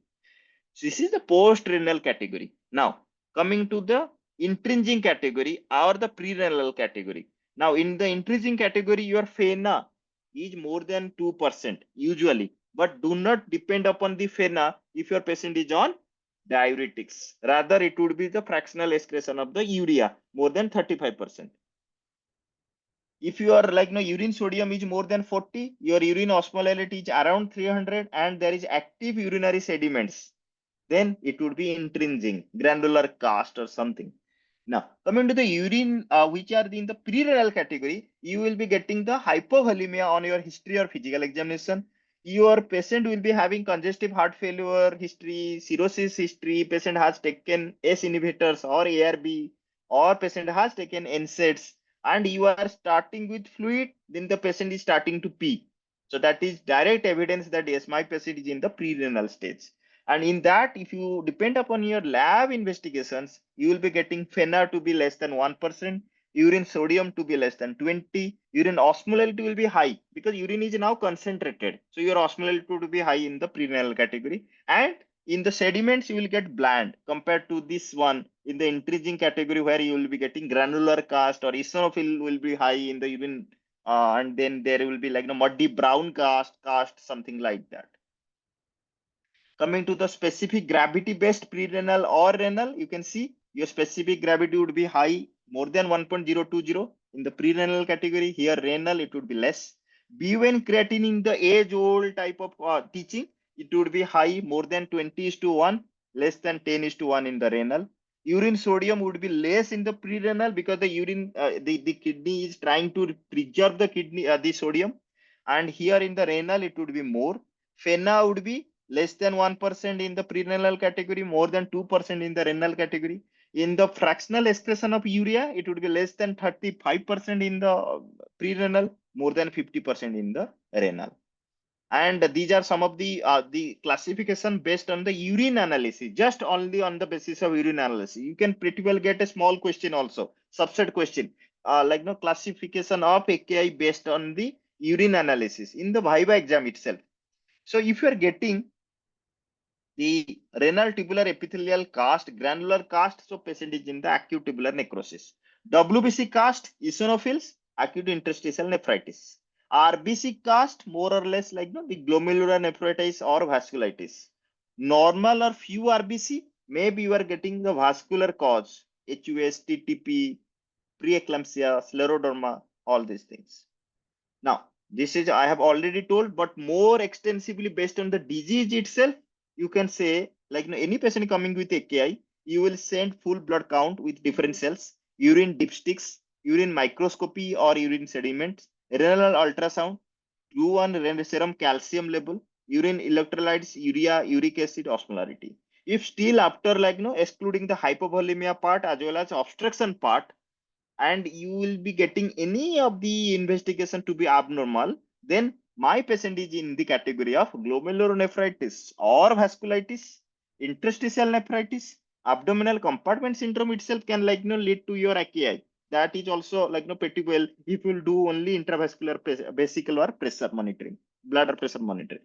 So this is the post-renal category. Now, coming to the intrinsic category or the pre-renal category. Now, in the intrinsic category, your FENA is more than 2% usually, but do not depend upon the FENA if your patient is on diuretics. Rather, it would be the fractional excretion of the urea more than 35%. If your urine sodium is more than 40, your urine osmolality is around 300, and there is active urinary sediments, then it would be intrinsic, granular cast or something. Now, coming to the urine, which are in the pre-renal category, you will be getting the hypovolemia on your history or physical examination. Your patient will be having congestive heart failure history, cirrhosis history, patient has taken ACE inhibitors or ARB, or patient has taken NSAIDs, and you are starting with fluid, then the patient is starting to pee. So that is direct evidence that yes, my patient is in the pre-renal stage. And in that, if you depend upon your lab investigations, you will be getting FENA to be less than 1%, urine sodium to be less than 20, urine osmolality will be high because urine is now concentrated. So your osmolality will be high in the prerenal category. And in the sediments, you will get bland compared to this one in the intrinsic category, where you will be getting granular cast or eosinophil will be high in the urine. And then there will be muddy brown cast, something like that. Coming to the specific gravity based pre-renal or renal, you can see your specific gravity would be high, more than 1.020 in the pre-renal category. Here renal, it would be less. BUN creatinine in the age old type of teaching, it would be high, more than 20:1, less than 10:1 in the renal. Urine sodium would be less in the pre-renal because the urine, the kidney is trying to preserve the kidney, the sodium. And here in the renal, it would be more. FENA would be less than 1% in the prerenal category, more than 2% in the renal category. In the fractional excretion of urea, it would be less than 35% in the prerenal, more than 50% in the renal. And these are some of the classification based on the urine analysis, just only on the basis of urine analysis. You can pretty well get a small question also, subset question, classification of AKI based on the urine analysis in the Viva exam itself. So if you are getting the renal tubular epithelial cast, granular cast, so patient is in the acute tubular necrosis. WBC cast, eosinophils, acute interstitial nephritis. RBC cast, more or less the glomerular nephritis or vasculitis. Normal or few RBC, maybe you are getting the vascular cause, HUS, TTP, preeclampsia, scleroderma, all these things. Now, this is I have already told, but more extensively based on the disease itself, you can say any patient coming with AKI, you will send full blood count with different cells, urine dipsticks, urine microscopy or urine sediments, renal ultrasound, Q1 serum calcium level, urine electrolytes, urea, uric acid, osmolarity. If still after excluding the hypovolemia part as well as obstruction part, and you will be getting any of the investigation to be abnormal, then my patient is in the category of glomerulonephritis or vasculitis, interstitial nephritis, abdominal compartment syndrome itself can lead to your AKI. That is also pretty well if you will do only intravascular vesicle or pressure monitoring, bladder pressure monitoring.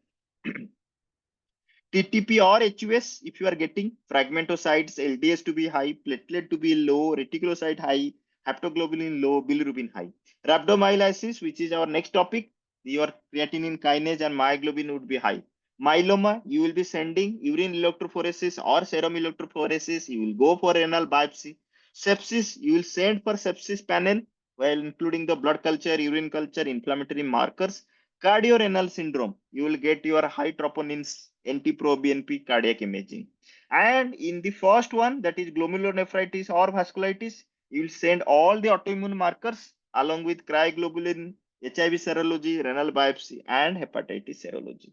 TTP or HUS, if you are getting fragmentocytes, LDS to be high, platelet to be low, reticulocyte high, haptoglobulin low, bilirubin high. Rhabdomyolysis, which is our next topic, your creatinine kinase and myoglobin would be high. Myeloma, you will be sending urine electrophoresis or serum electrophoresis. You will go for renal biopsy. Sepsis, you will send for sepsis panel, while including the blood culture, urine culture, inflammatory markers. Cardiorenal syndrome, you will get your high troponins, NT-proBNP cardiac imaging. And in the first one, that is glomerulonephritis or vasculitis, you will send all the autoimmune markers along with cryoglobulin, HIV serology, renal biopsy, and hepatitis serology.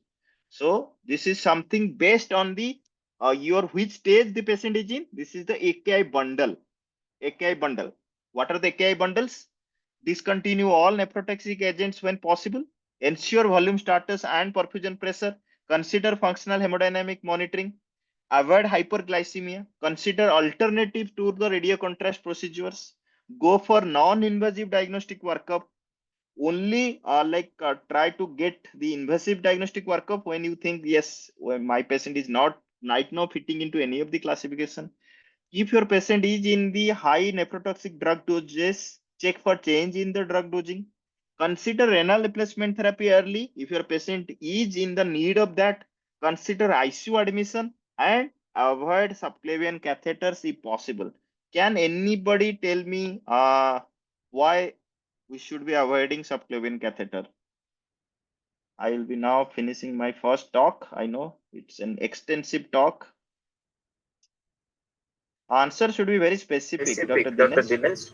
So this is something based on the your which stage the patient is in. This is the AKI bundle. AKI bundle. What are the AKI bundles? Discontinue all nephrotoxic agents when possible. Ensure volume status and perfusion pressure. Consider functional hemodynamic monitoring. Avoid hyperglycemia. Consider alternative to the radio contrast procedures. Go for non-invasive diagnostic workup. Only try to get the invasive diagnostic workup when you think, yes, well, my patient is not right now fitting into any of the classification. If your patient is in the high nephrotoxic drug doses, check for change in the drug dosing. Consider renal replacement therapy early. If your patient is in the need of that, consider ICU admission and avoid subclavian catheters if possible. Can anybody tell me why we should be avoiding subclavian catheter? I will be now finishing my first talk. I know it's an extensive talk. Answer should be very specific, Dr. Dinesh.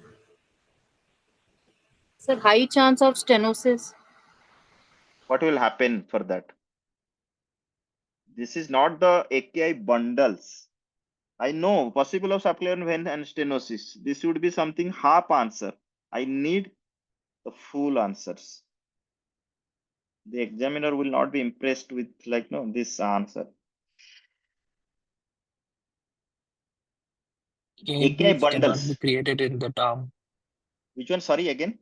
Sir, high chance of stenosis. What will happen for that? This is not the AKI bundles. I know possible of subclavian vein and stenosis. This would be something half answer. I need the full answers. The examiner will not be impressed with this answer. AKI ABF cannot be bundles. created in the term. Which one? Sorry, again.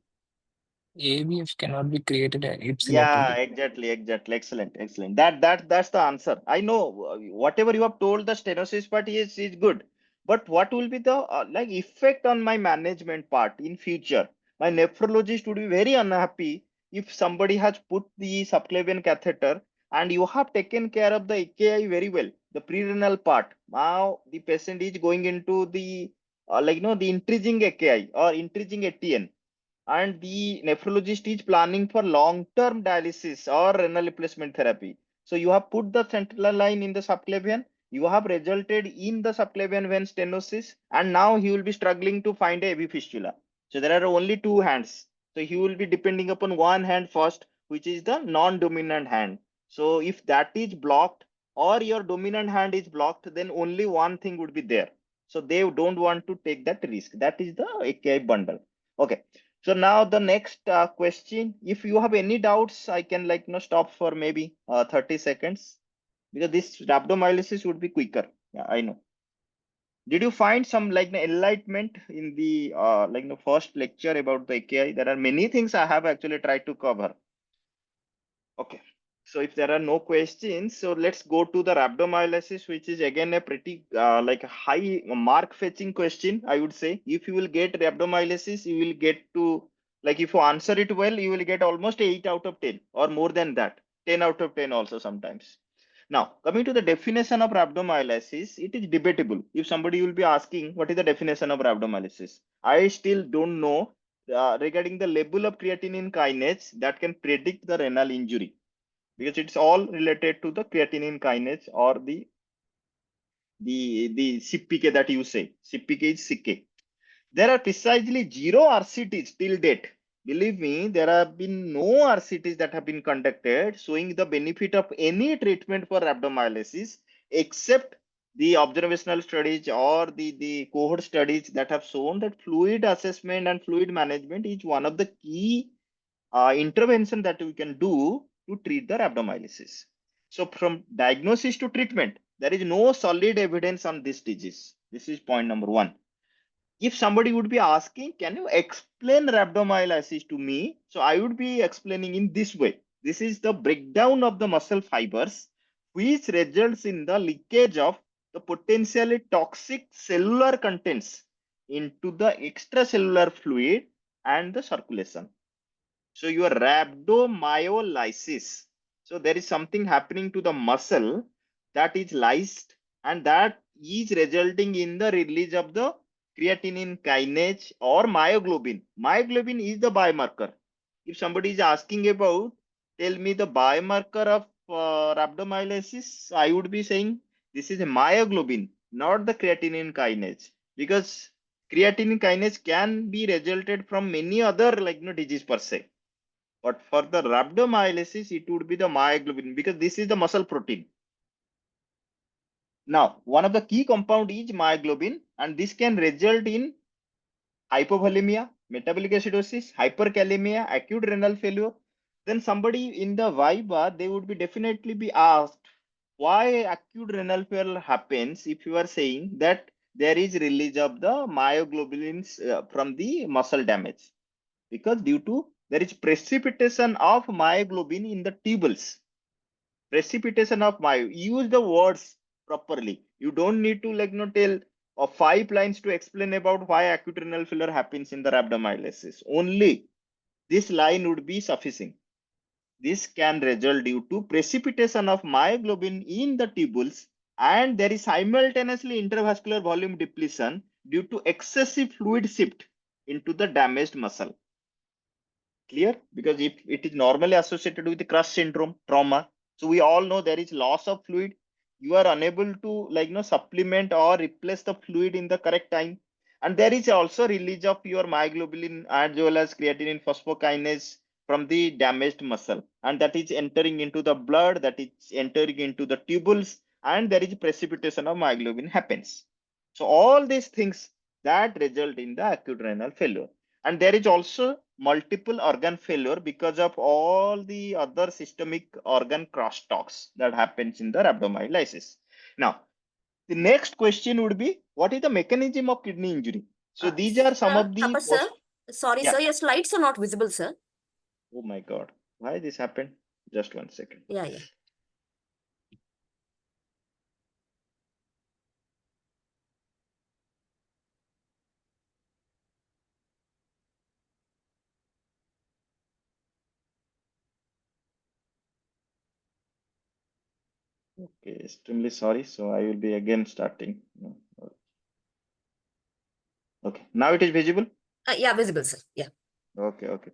ABF cannot be created Yeah, epileptically. exactly. Excellent. That's the answer. I know whatever you have told, the stenosis part is good, but what will be the effect on my management part in future? My nephrologist would be very unhappy if somebody has put the subclavian catheter and you have taken care of the AKI very well, the pre-renal part. Now the patient is going into the the increasing AKI or increasing ATN, and the nephrologist is planning for long-term dialysis or renal replacement therapy. So you have put the central line in the subclavian, you have resulted in the subclavian vein stenosis, and now he will be struggling to find a AV fistula. So there are only two hands. So he will be depending upon one hand first, which is the non-dominant hand. So if that is blocked or your dominant hand is blocked, then only one thing would be there. So they don't want to take that risk. That is the AKI bundle. Okay. So now the next question, if you have any doubts, I can stop for maybe 30 seconds because this rhabdomyolysis would be quicker. Yeah, I know. Did you find some enlightenment in the first lecture about the AKI? There are many things I have actually tried to cover. Okay. So if there are no questions, so let's go to the rhabdomyolysis, which is again a pretty high mark fetching question, I would say. If you will get rhabdomyolysis, you will get to if you answer it well, you will get almost 8 out of 10 or more than that, 10 out of 10 also sometimes. Now, coming to the definition of rhabdomyolysis, it is debatable. If somebody will be asking what is the definition of rhabdomyolysis, I still don't know regarding the level of creatinine kinase that can predict the renal injury, because it's all related to the creatinine kinase or the CPK that you say. CPK is CK. There are precisely 0 RCTs till date. Believe me, there have been no RCTs that have been conducted showing the benefit of any treatment for rhabdomyolysis except the observational studies or the cohort studies that have shown that fluid assessment and fluid management is one of the key intervention that we can do to treat the rhabdomyolysis. So from diagnosis to treatment, there is no solid evidence on this disease. This is point number one. If somebody would be asking, can you explain rhabdomyolysis to me? So I would be explaining in this way. This is the breakdown of the muscle fibers, which results in the leakage of the potentially toxic cellular contents into the extracellular fluid and the circulation. So your rhabdomyolysis. So there is something happening to the muscle that is lysed, and that is resulting in the release of the creatinine kinase or myoglobin. Myoglobin is the biomarker. If somebody is asking about, tell me the biomarker of rhabdomyolysis, I would be saying this is a myoglobin, not the creatinine kinase, because creatinine kinase can be resulted from many other disease per se. But for the rhabdomyolysis, it would be the myoglobin because this is the muscle protein. Now, one of the key compound is myoglobin, and this can result in hypovolemia, metabolic acidosis, hyperkalemia, acute renal failure, then somebody in the viva, they would be definitely be asked why acute renal failure happens if you are saying that there is release of the myoglobulins from the muscle damage, because due to there is precipitation of myoglobin in the tubules. Precipitation of myo, use the words properly. You don't need to tell 5 lines to explain about why acute renal failure happens in the rhabdomyolysis. Only this line would be sufficient. This can result due to precipitation of myoglobin in the tubules, and there is simultaneously intravascular volume depletion due to excessive fluid shift into the damaged muscle. Clear? Because if it is normally associated with the crush syndrome, trauma, so we all know there is loss of fluid. You are unable to supplement or replace the fluid in the correct time, and there is also release of your myoglobin as well as creatine phosphokinase from the damaged muscle, and that is entering into the blood, that is entering into the tubules, and there is precipitation of myoglobin happens. So all these things that result in the acute renal failure. And there is also multiple organ failure because of all the other systemic organ crosstalks that happens in the rhabdomyolysis. Now, the next question would be, what is the mechanism of kidney injury? So these are some Sir, of the sir, sorry, yeah. sir, your slides are not visible, sir. Oh my God, why this happened? Just 1 second. Yeah. Okay, extremely sorry. So I will be again starting. No. Okay, now it is visible. Yeah, visible, sir. Yeah. Okay.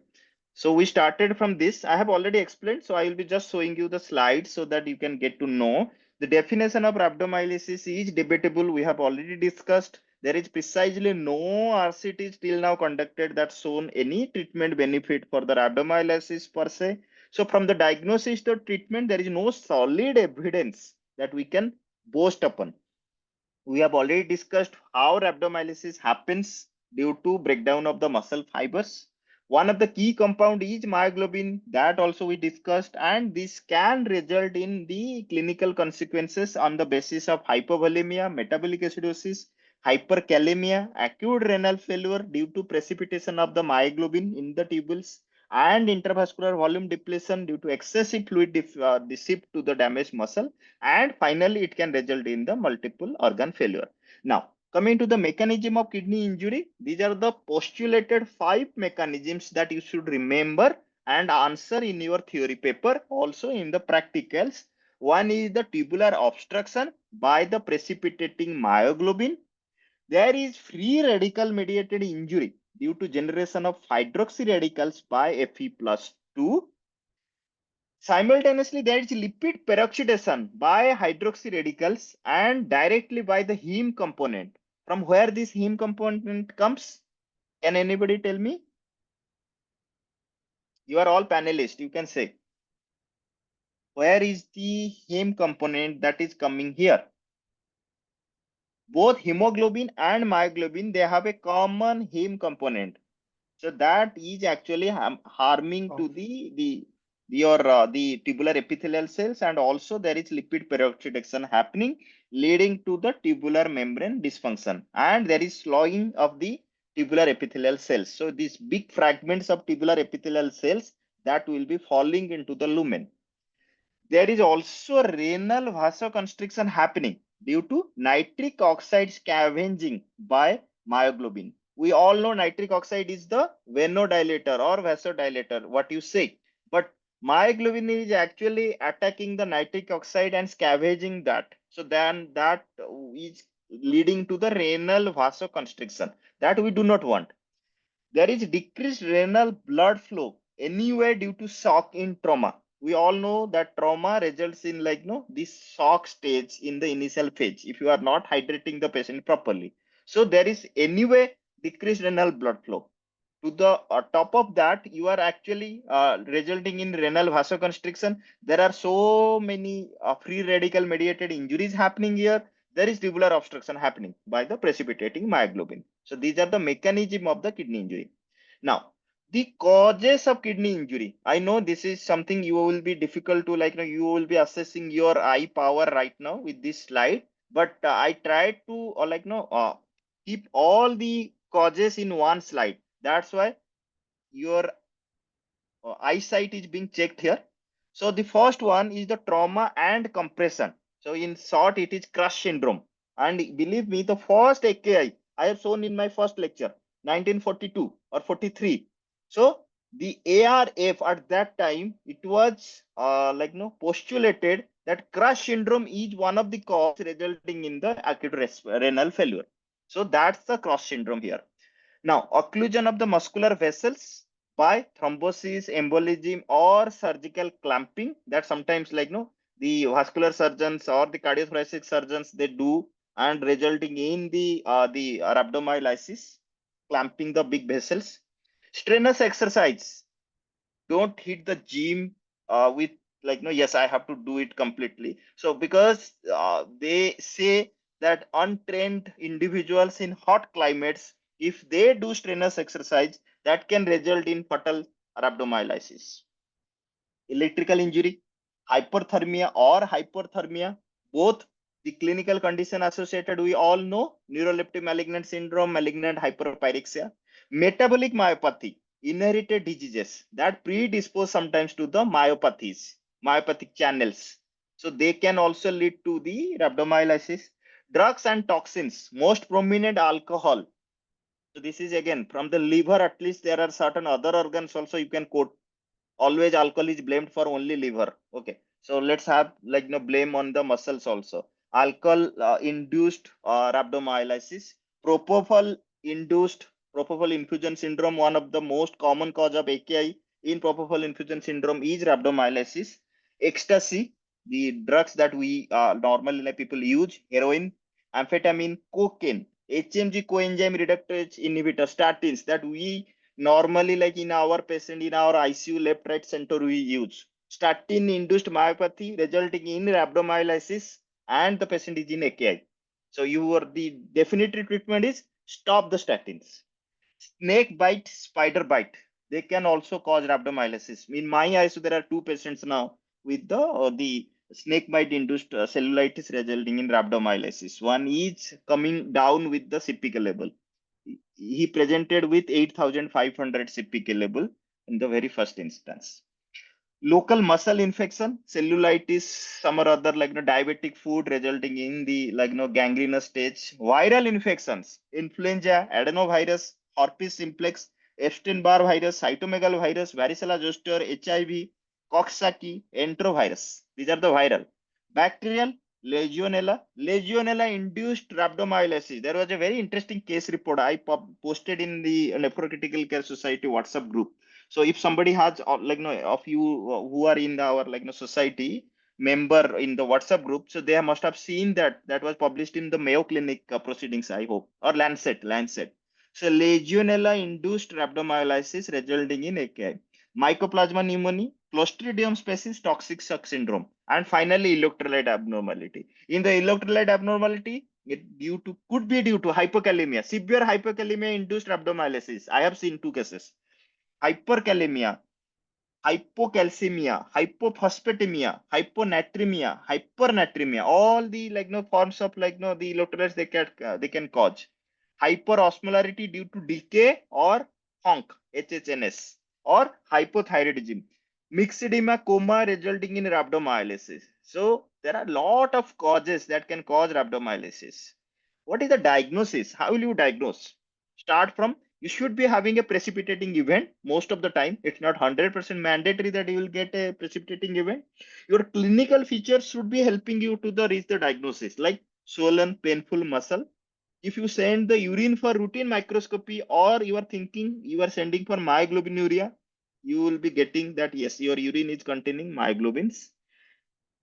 So we started from this. I have already explained. So I will be just showing you the slides so that you can get to know. The definition of rhabdomyolysis is debatable. We have already discussed. There is precisely no RCT till now conducted that shown any treatment benefit for the rhabdomyolysis per se. So from the diagnosis to treatment, there is no solid evidence that we can boast upon. We have already discussed how rhabdomyolysis happens due to breakdown of the muscle fibers. One of the key compound is myoglobin, that also we discussed, and this can result in the clinical consequences on the basis of hypovolemia, metabolic acidosis, hyperkalemia, acute renal failure due to precipitation of the myoglobin in the tubules, and intravascular volume depletion due to excessive fluid dissipate to the damaged muscle, and finally it can result in the multiple organ failure. Now coming to the mechanism of kidney injury, these are the postulated 5 mechanisms that you should remember and answer in your theory paper, also in the practicals. One is the tubular obstruction by the precipitating myoglobin. There is free radical mediated injury due to generation of hydroxy radicals by Fe+2. Simultaneously, there is lipid peroxidation by hydroxy radicals and directly by the heme component. From where this heme component comes? Can anybody tell me? You are all panelists. You can say. Where is the heme component that is coming here? Both hemoglobin and myoglobin, they have a common heme component. So that is actually harming to the tubular epithelial cells, and also there is lipid peroxidation happening, leading to the tubular membrane dysfunction, and there is slowing of the tubular epithelial cells. So these big fragments of tubular epithelial cells that will be falling into the lumen. There is also renal vasoconstriction happening due to nitric oxide scavenging by myoglobin. We all know nitric oxide is the venodilator or vasodilator, what you say. But myoglobin is actually attacking the nitric oxide and scavenging that. So then that is leading to the renal vasoconstriction that we do not want. There is decreased renal blood flow anywhere due to shock in trauma. We all know that trauma results in this shock stage in the initial phase if you are not hydrating the patient properly. So there is anyway decreased renal blood flow. To the top of that, you are actually resulting in renal vasoconstriction. There are so many free radical mediated injuries happening here. there is tubular obstruction happening by the precipitating myoglobin. So these are the mechanism of the kidney injury. Now, the causes of kidney injury. I know this is something you will be difficult to you will be assessing your eye power right now with this slide, but I tried to keep all the causes in one slide. That's why your eyesight is being checked here. So the first one is the trauma and compression. So in short, it is crush syndrome. And believe me, the first AKI I have shown in my first lecture, 1942 or 43. So the ARF at that time, it was postulated that crush syndrome is one of the cause resulting in the acute renal failure. So that's the crush syndrome here. Now, occlusion of the muscular vessels by thrombosis, embolism, or surgical clamping. That sometimes the vascular surgeons or the cardiothoracic surgeons they do, and resulting in the rhabdomyolysis, clamping the big vessels. Strenuous exercise. Don't hit the gym with yes, I have to do it completely. So because they say that untrained individuals in hot climates, if they do strenuous exercise, that can result in fatal rhabdomyolysis. Electrical injury, hyperthermia or hypothermia, both the clinical condition associated, we all know: neuroleptic malignant syndrome, malignant hyperpyrexia. Metabolic myopathy, inherited diseases that predispose sometimes to the myopathies, myopathic channels. So they can also lead to the rhabdomyolysis. Drugs and toxins, most prominent alcohol. So this is again from the liver. At least there are certain other organs also you can quote. Always alcohol is blamed for only liver. Okay, so let's have blame on the muscles also. Alcohol induced rhabdomyolysis. Propofol induced propofol infusion syndrome, one of the most common cause of AKI in propofol infusion syndrome is rhabdomyolysis. Ecstasy, the drugs that we normally people use: heroin, amphetamine, cocaine, HMG coenzyme reductase inhibitor, statins, that we normally in our patient in our ICU left, right, center we use. Statin induced myopathy resulting in rhabdomyolysis, and the patient is in AKI. So the definitive treatment is stop the statins. Snake bite, spider bite, they can also cause rhabdomyolysis. In my ICU there are two patients now with the snake bite induced cellulitis resulting in rhabdomyolysis. One is coming down with the CPK level. He presented with 8,500 CPK level in the very first instance. Local muscle infection, cellulitis, some or other diabetic food resulting in the gangrenous stage. Viral infections, influenza, adenovirus, herpes simplex, Epstein-Barr virus, cytomegalovirus, varicella zoster, HIV, Coxsackie, enterovirus. These are the viral. Bacterial, Legionella induced rhabdomyolysis. There was a very interesting case report I posted in the Nephrocritical Care Society WhatsApp group. So if somebody has of you who are in our society member in the WhatsApp group, so they must have seen that was published in the Mayo Clinic proceedings, I hope, or Lancet. So Legionella induced rhabdomyolysis resulting in AKI. Mycoplasma pneumoniae, Clostridium species toxic shock syndrome, and finally electrolyte abnormality. In the electrolyte abnormality, it could be due to hypokalemia, severe hypokalemia induced rhabdomyolysis. I have seen two cases. Hyperkalemia, hypocalcemia, hypophosphatemia, hyponatremia, hypernatremia, all the forms of the electrolytes they can cause. Hyperosmolarity due to decay or honk, HHNS, or hypothyroidism. Myxedema, coma resulting in rhabdomyolysis. So there are a lot of causes that can cause rhabdomyolysis. What is the diagnosis? How will you diagnose? Start from, you should be having a precipitating event. Most of the time it's not 100% mandatory that you will get a precipitating event. Your clinical features should be helping you to reach the diagnosis, like swollen painful muscle. If you send the urine for routine microscopy, or you are thinking you are sending for myoglobinuria, you will be getting that yes, your urine is containing myoglobins.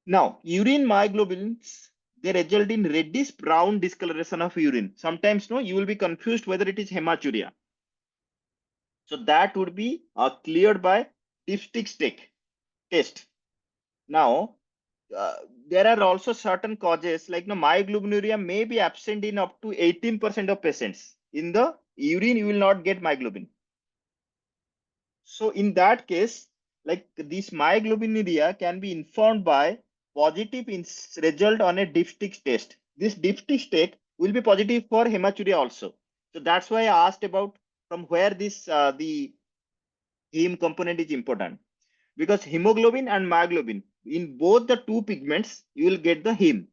Now, urine myoglobins, they result in reddish brown discoloration of urine. Sometimes you will be confused whether it is hematuria. So that would be cleared by dipstick test. Now, there are also certain causes like myoglobinuria may be absent in up to 18% of patients. In the urine, you will not get myoglobin. So in that case, like this myoglobinuria can be informed by positive result on a dipstick test. This dipstick test will be positive for hematuria also. So that's why I asked about from where this the heme component is important, because hemoglobin and myoglobin in both the two pigments you will get the heme,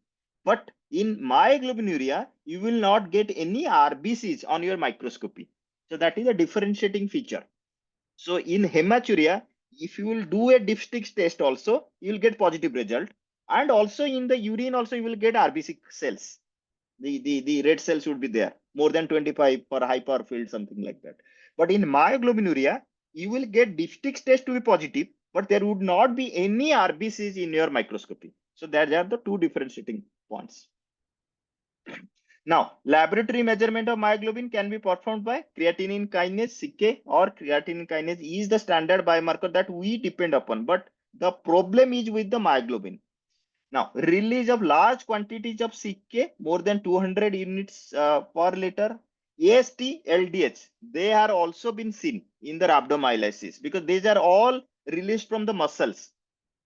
but in myoglobinuria you will not get any RBCs on your microscopy. So that is a differentiating feature. So in hematuria, if you will do a dipstick test also, you will get positive result. And also in the urine also you will get RBC cells. The red cells would be there, more than 25 for high power field, something like that. But in myoglobinuria, you will get dipstick test to be positive, but there would not be any RBCs in your microscopy. So that are the two differentiating points. Now, laboratory measurement of myoglobin can be performed by creatinine kinase, CK, or creatinine kinase is the standard biomarker that we depend upon. But the problem is with the myoglobin. Now, release of large quantities of CK, more than 200 units per liter, AST, LDH, they are also been seen in the rhabdomyolysis because these are all released from the muscles.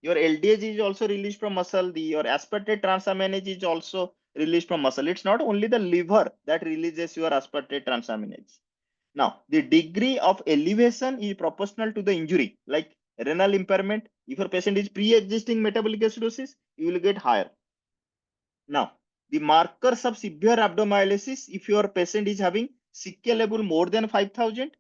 Your LDH is also released from muscle. Your aspartate transaminase is also released from muscle. It's not only the liver that releases your aspartate transaminase. Now, the degree of elevation is proportional to the injury, like renal impairment. If your patient is pre-existing metabolic acidosis, you will get higher. Now, the markers of severe rhabdomyolysis, if your patient is having CK level more than 5,000,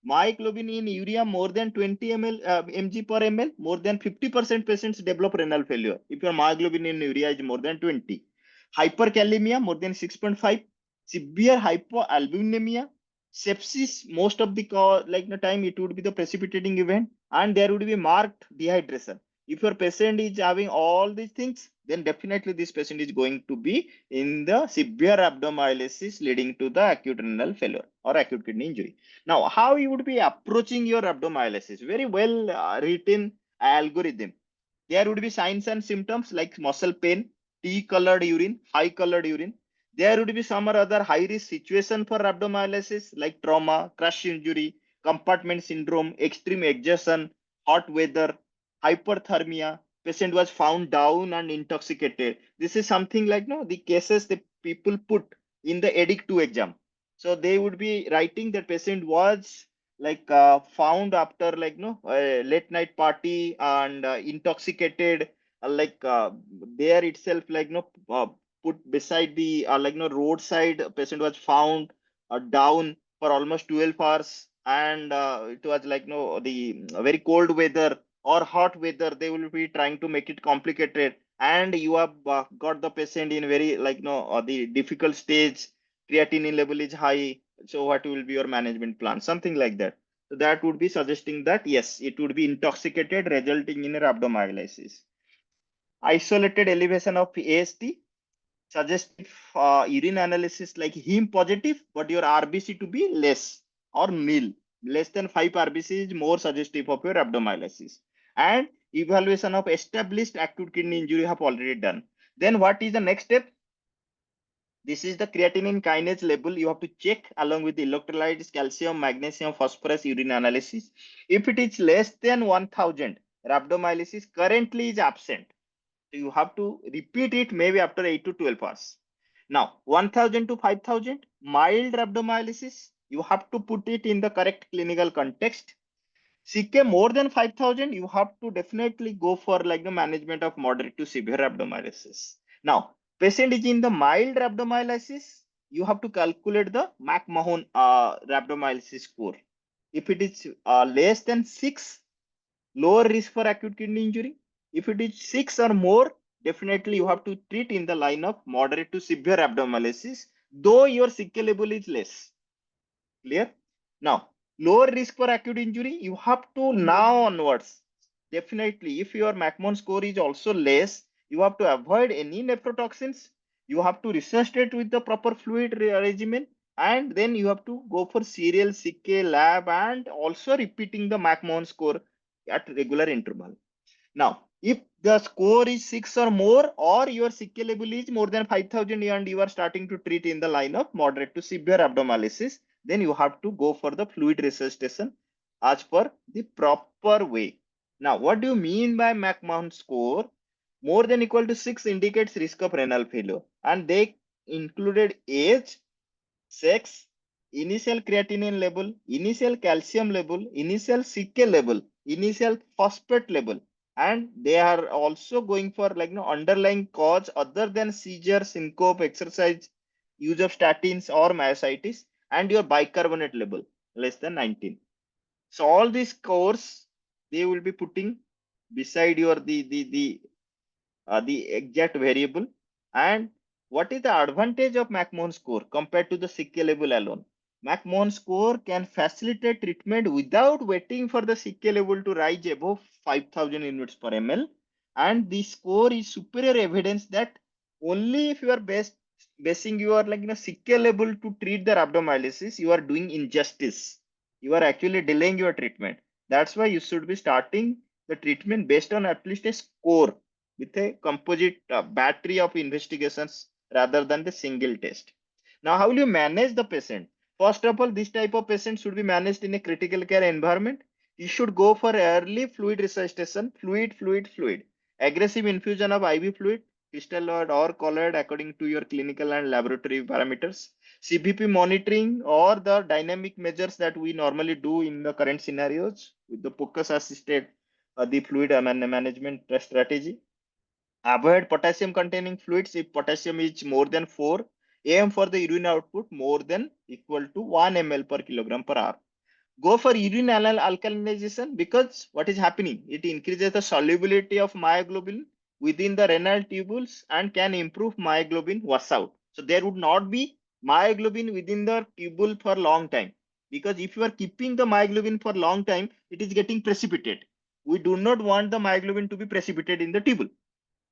myoglobin in urea more than 20 mg per ml, more than 50% patients develop renal failure. If your myoglobin in urea is more than 20, hyperkalemia more than 6.5, severe hypoalbuminemia, sepsis, most of the time it would be the precipitating event, and there would be marked dehydration. If your patient is having all these things, then definitely this patient is going to be in the severe rhabdomyolysis leading to the acute renal failure or acute kidney injury. Now, how you would be approaching your rhabdomyolysis? Very well written algorithm. There would be signs and symptoms like muscle pain, tea-colored urine, high-colored urine. There would be some or other high-risk situation for rhabdomyolysis like trauma, crush injury, compartment syndrome, extreme exertion, hot weather, hyperthermia, patient was found down and intoxicated. This is something like the cases that people put in the edict 2 exam. So they would be writing that patient was found after a late night party and intoxicated, there itself put beside the roadside. Patient was found down for almost 12 hours, and it was the very cold weather or hot weather. They will be trying to make it complicated, and you have got the patient in very the difficult stage. Creatinine level is high, so what will be your management plan? Something like that. So that would be suggesting that yes, it would be intoxicated, resulting in a rhabdomyolysis. Isolated elevation of AST suggests urine analysis like heme positive, but your RBC to be less or nil. Less than 5 RBC is more suggestive of your rhabdomyolysis. And evaluation of established acute kidney injury have already done. Then what is the next step? This is the creatinine kinase level. You have to check along with the electrolytes, calcium, magnesium, phosphorus, urine analysis. If it is less than 1000, rhabdomyolysis currently is absent. So you have to repeat it maybe after 8 to 12 hours. Now, 1000 to 5000, mild rhabdomyolysis, you have to put it in the correct clinical context. CK more than 5000, you have to definitely go for the management of moderate to severe rhabdomyolysis. Now, patient is in the mild rhabdomyolysis, you have to calculate the McMahon rhabdomyolysis score. If it is less than 6, lower risk for acute kidney injury. If it is 6 or more, definitely you have to treat in the line of moderate to severe rhabdomyolysis, though your CK level is less. Clear? Now, lower risk for acute injury, you have to now onwards. Definitely, if your McMahon score is also less, you have to avoid any nephrotoxins. You have to resuscitate with the proper fluid regimen, and then you have to go for serial CK lab and also repeating the McMahon score at regular interval. Now, If the score is 6 or more, or your CK level is more than 5,000 and you are starting to treat in the line of moderate to severe abdomyolysis, then you have to go for the fluid resuscitation as per the proper way. Now, what do you mean by McMahon score? More than equal to 6 indicates risk of renal failure, and they included age, sex, initial creatinine level, initial calcium level, initial CK level, initial phosphate level, and they are also going for like underlying cause other than seizure, syncope, exercise, use of statins or myositis, and your bicarbonate level less than 19. So all these scores they will be putting beside your the exact variable. And what is the advantage of McMahon score compared to the CK level alone? McMahon score can facilitate treatment without waiting for the CK level to rise above 5,000 units per ml. And the score is superior evidence that only if you are basing your CK level to treat the rhabdomyolysis, you are doing injustice. You are actually delaying your treatment. That's why you should be starting the treatment based on at least a score with a composite battery of investigations rather than the single test. Now, how will you manage the patient? First of all, this type of patient should be managed in a critical care environment. You should go for early fluid resuscitation, fluid. Aggressive infusion of IV fluid, crystalloid or colloid according to your clinical and laboratory parameters. CVP monitoring or the dynamic measures that we normally do in the current scenarios with the focus assisted the fluid management strategy. Avoid potassium containing fluids if potassium is more than 4. Aim for the urine output more than equal to 1 ml per kilogram per hour. Go for urine alkalinization because what is happening? It increases the solubility of myoglobin within the renal tubules and can improve myoglobin washout. So there would not be myoglobin within the tubule for long time, because if you are keeping the myoglobin for long time, it is getting precipitated. We do not want the myoglobin to be precipitated in the tubule,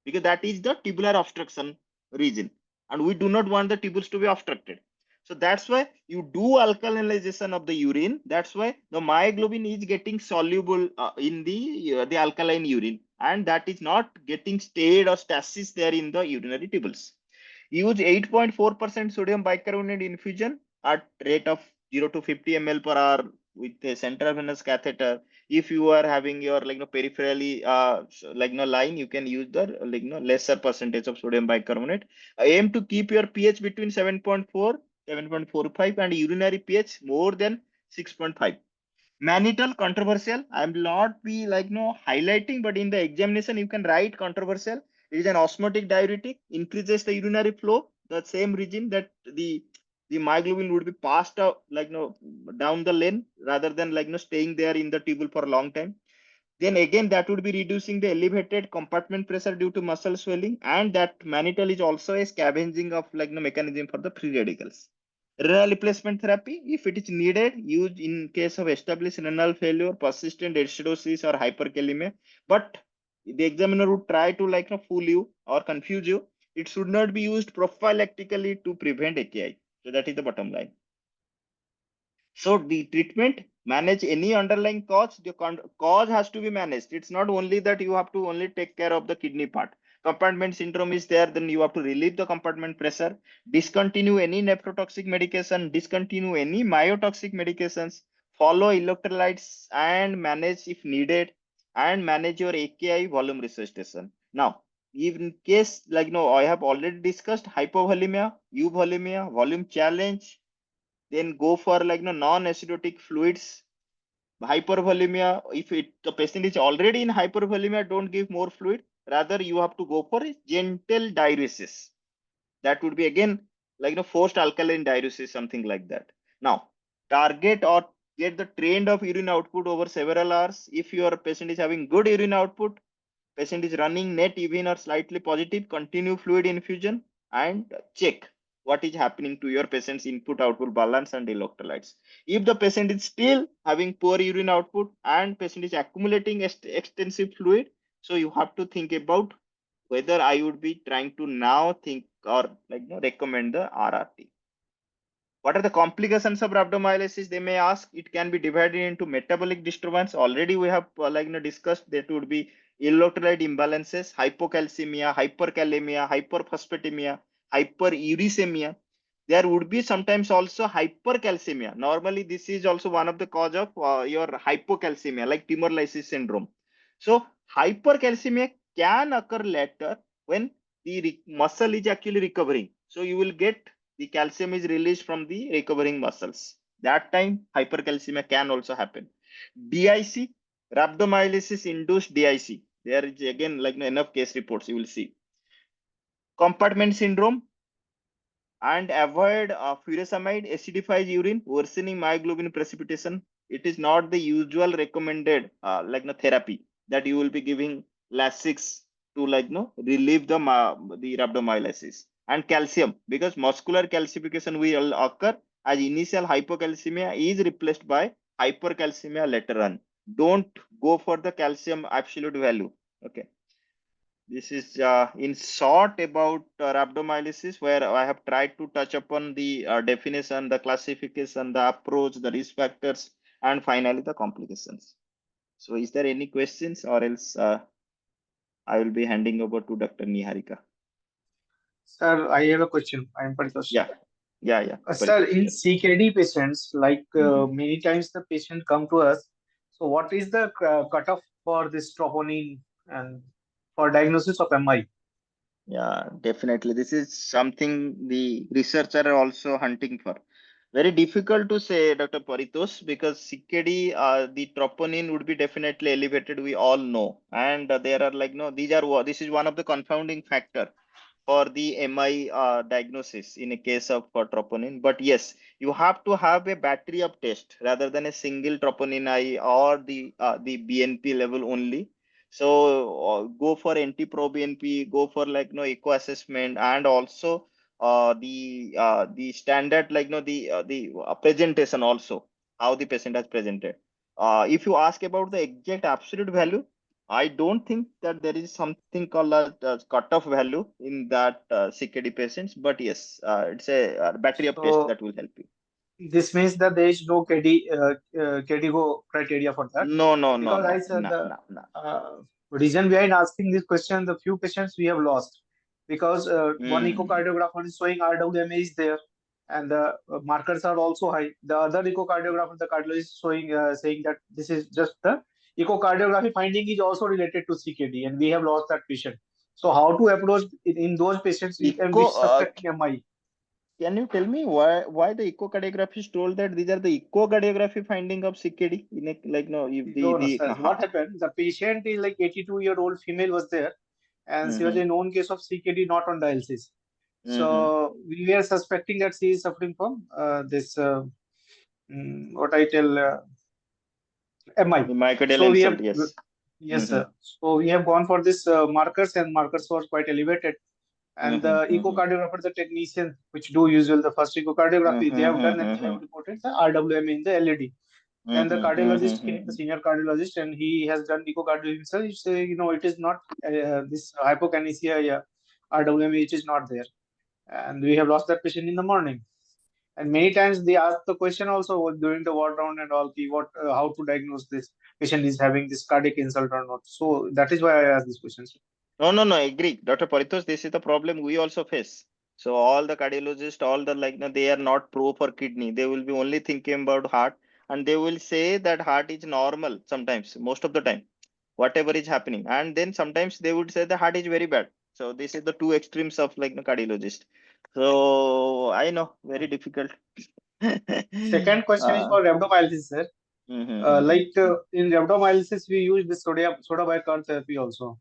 because that is the tubular obstruction region, and we do not want the tubules to be obstructed. So that's why you do alkalinization of the urine. That's why the myoglobin is getting soluble in the alkaline urine, and that is not getting stayed or stasis there in the urinary tubules. Use 8.4% sodium bicarbonate infusion at rate of 0 to 50 ml per hour with a central venous catheter. If you are having your peripherally line, you can use the lesser percentage of sodium bicarbonate. Aim to keep your pH between 7.4 7.45 and urinary pH more than 6.5. Mannitol controversial. I am not be highlighting, but in the examination you can write controversial. It is an osmotic diuretic, increases the urinary flow, the same region that the myoglobin would be passed out down the lane rather than staying there in the tubule for a long time. Then again, that would be reducing the elevated compartment pressure due to muscle swelling, and that mannitol is also a scavenging of mechanism for the free radicals. Renal replacement therapy, if it is needed, used in case of established renal failure, persistent acidosis or hyperkalemia. But the examiner would try to fool you or confuse you. It should not be used prophylactically to prevent AKI. So that is the bottom line. So the treatment, manage any underlying cause. The cause has to be managed. It's not only that you have to only take care of the kidney part. Compartment syndrome is there, then you have to relieve the compartment pressure, discontinue any nephrotoxic medication, discontinue any myotoxic medications, follow electrolytes and manage if needed, and manage your AKI volume resuscitation. Now, in case I have already discussed hypovolemia, euvolemia, volume challenge, then go for non-acidotic fluids. Hypervolemia, if the patient is already in hypervolemia, don't give more fluid. Rather, you have to go for a gentle diuresis. That would be again forced alkaline diuresis, something like that. Now, target or get the trend of urine output over several hours. If your patient is having good urine output, patient is running net even or slightly positive, continue fluid infusion and check what is happening to your patient's input output balance and electrolytes. If the patient is still having poor urine output and patient is accumulating extensive fluid, so you have to think about whether I would be trying to now think or recommend the RRT. What are the complications of rhabdomyolysis? They may ask. It can be divided into metabolic disturbance. Already we have discussed that would be electrolyte imbalances, hypocalcemia, hyperkalemia, hyperphosphatemia, hyperuricemia. There would be sometimes also hypercalcemia. Normally, this is also one of the cause of your hypocalcemia, like tumor lysis syndrome. So hypercalcemia can occur later when the muscle is actually recovering. So you will get the calcium is released from the recovering muscles. That time hypercalcemia can also happen. DIC, rhabdomyolysis induced DIC. There is again like enough case reports you will see. Compartment syndrome, and avoid furosemide acidifies urine, worsening myoglobin precipitation. It is not the usual recommended therapy that you will be giving Lasix to relieve the rhabdomyolysis. And calcium, because muscular calcification will occur as initial hypocalcemia is replaced by hypercalcemia later on. Don't go for the calcium absolute value. Okay. This is in short about rhabdomyolysis, where I have tried to touch upon the definition, the classification, the approach, the risk factors, and finally the complications. So is there any questions, or else I will be handing over to Dr. Niharika. Sir, I have a question. I am Paritosh. Yeah. Sir, in Paritosh, CKD patients, like Mhm. many times the patient come to us. So what is the cutoff for this troponin and for diagnosis of MI? Yeah, definitely. This is something the researcher are also hunting for. Very difficult to say, Dr. Paritosh, because CKD, the troponin would be definitely elevated. We all know, and there are this is one of the confounding factor for the MI diagnosis in a case of troponin. But yes, you have to have a battery of test rather than a single troponin I or the BNP level only. So go for NT-proBNP, go for echo assessment, and also the standard the presentation also, how the patient has presented. If you ask about the exact absolute value, I don't think that there is something called a cutoff value in that CKD patients, but yes, it's a battery of tests So that will help you. this means that there is no KDIGO criteria for that. Because I said the No. reason behind asking this question, the few patients we have lost because one echocardiographer is showing RWMA is there and the markers are also high. The other echocardiographer, the cardiologist is showing saying that this is just the echocardiography finding is also related to CKD and we have lost that patient. So how to approach in those patients and Echo, which suspecting MI? can you tell me why the echocardiography told that these are the echocardiography finding of CKD in a, no if No, no, the sir. What happened? The patient is like 82-year-old female was there, and she was a known case of CKD, not on dialysis. So we were suspecting that she is suffering from this what I tell MI. the myocardial So we have insult, yes. yes, sir. So we have gone for this markers, and markers was quite elevated. And the echocardiographer, the technician, which do usual the first echocardiography, they have done and they have reported the RWMA in the LED. Then the cardiologist came, the senior cardiologist, and he has done echocardiography himself. He say, it is not this hypokinesia, yeah, RWMA, it is not there. And we have lost that patient in the morning. And many times they ask the question also during the ward round and all, how to diagnose this patient is having this cardiac insult or not. So that is why I asked this question. No, I agree. Dr. Paritosh, this is the problem we also face. So all the cardiologists, all the they are not pro for kidney. They will be only thinking about heart, and they will say that heart is normal sometimes, most of the time, whatever is happening. And then sometimes they would say the heart is very bad. So this is the two extremes of cardiologist. So I know, very difficult. Second question is for rhabdomyolysis, sir. In rhabdomyolysis, we use this soda bicarb therapy also.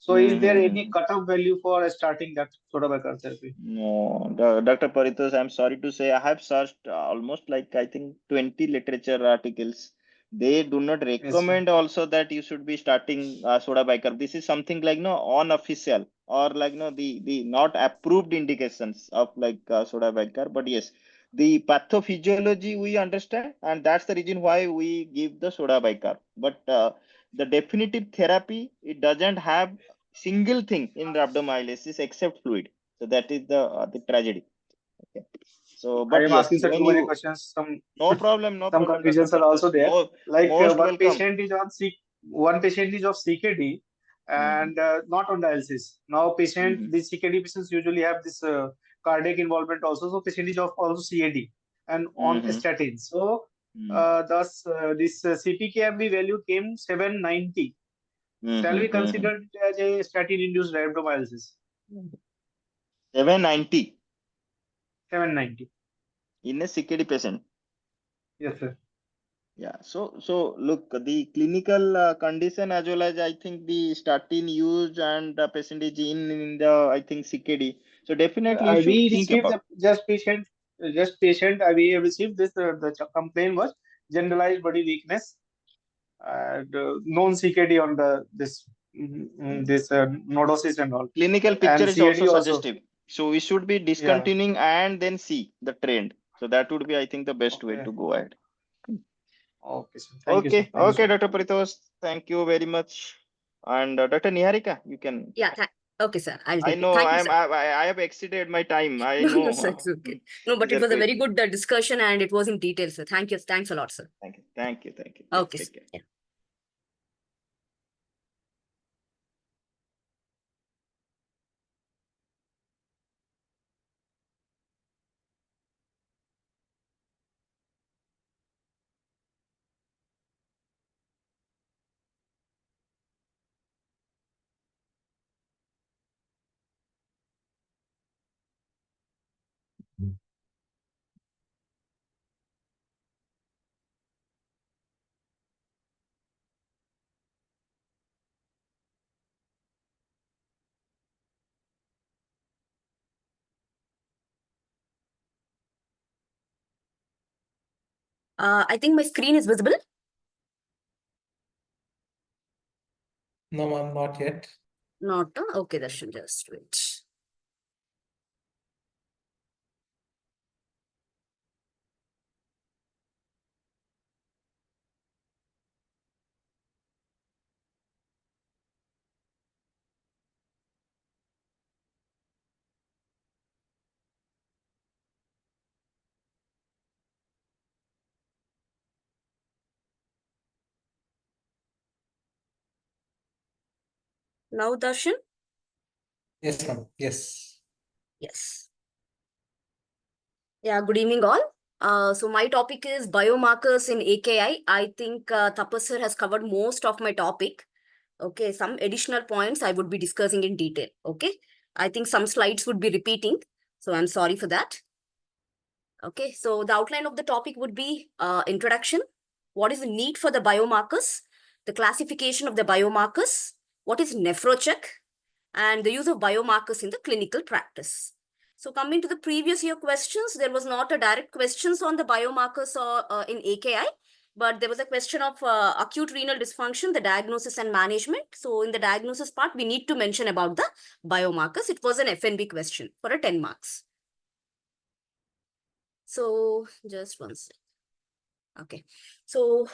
So is there any cutoff value for starting that soda bicarb therapy? No, Dr. Paritosh, I'm sorry to say, I have searched almost I think 20 literature articles. They do not recommend also that you should be starting soda bicarb. This is something no unofficial or no the not approved indications of soda bicarb. But yes, the pathophysiology we understand, and that's the reason why we give the soda bicarb. But the definitive therapy, it doesn't have single thing in rhabdomyolysis except fluid. So that is the tragedy. Okay. So, I but am yes, asking sir when too many you questions. no problem, Some Dr. confusions are Paritosh. also there. Like Most welcome. one patient is of CKD, and not on dialysis. Now, these CKD patients usually have this cardiac involvement also. So, patient is of also CAD and on statins. So, thus this CPKMB value came 790. Shall we consider it as a statin-induced rhabdomyolysis? 790 790. in a CKD patient. Yes, sir. Yeah. So look, the clinical condition as well as I think the statin used and the patient is in the I think CKD. So definitely you should We think received about. just patient. We received this. The complaint was generalized body weakness and known CKD on this nodosis and all, Clinical picture and is also CAD also. suggestive. So we should be Yeah. discontinuing and then see the trend. So that would be, I think, the best way Okay. to go ahead. Okay, sir. Thank you, sir. Okay, Thank you okay, so much. Dr. Paritosh, thank you very much. And Dr. Niharika, you can. Yeah, okay, sir. I'll I take it. know Thank you, sir. I have exceeded my time. I No, know. no, sir, it's okay. No, but These it are was a quick. very good discussion and it was in detail, sir. Thank you. Thanks a lot, sir. Thank you. Thank you. Thank you. Please Okay, take sir. care. Yeah. I think my screen is visible. No, ma'am, not yet. Not, okay, Darshan, just wait. Now, Darshan? Yes, ma'am. Yes. Yes. Yeah, good evening all. So my topic is biomarkers in AKI. I think Tapas sir has covered most of my topic. Okay, some additional points I would be discussing in detail. Okay, I think some slides would be repeating. So I'm sorry for that. Okay, so the outline of the topic would be introduction. What is the need for the biomarkers? The classification of the biomarkers. What is nephrocheck? And the use of biomarkers in the clinical practice. So coming to the previous year questions, there was not a direct questions on the biomarkers or in AKI, but there was a question of acute renal dysfunction, the diagnosis and management. So in the diagnosis part, we need to mention about the biomarkers. It was an FNB question for a 10 marks. So just one second. Okay. So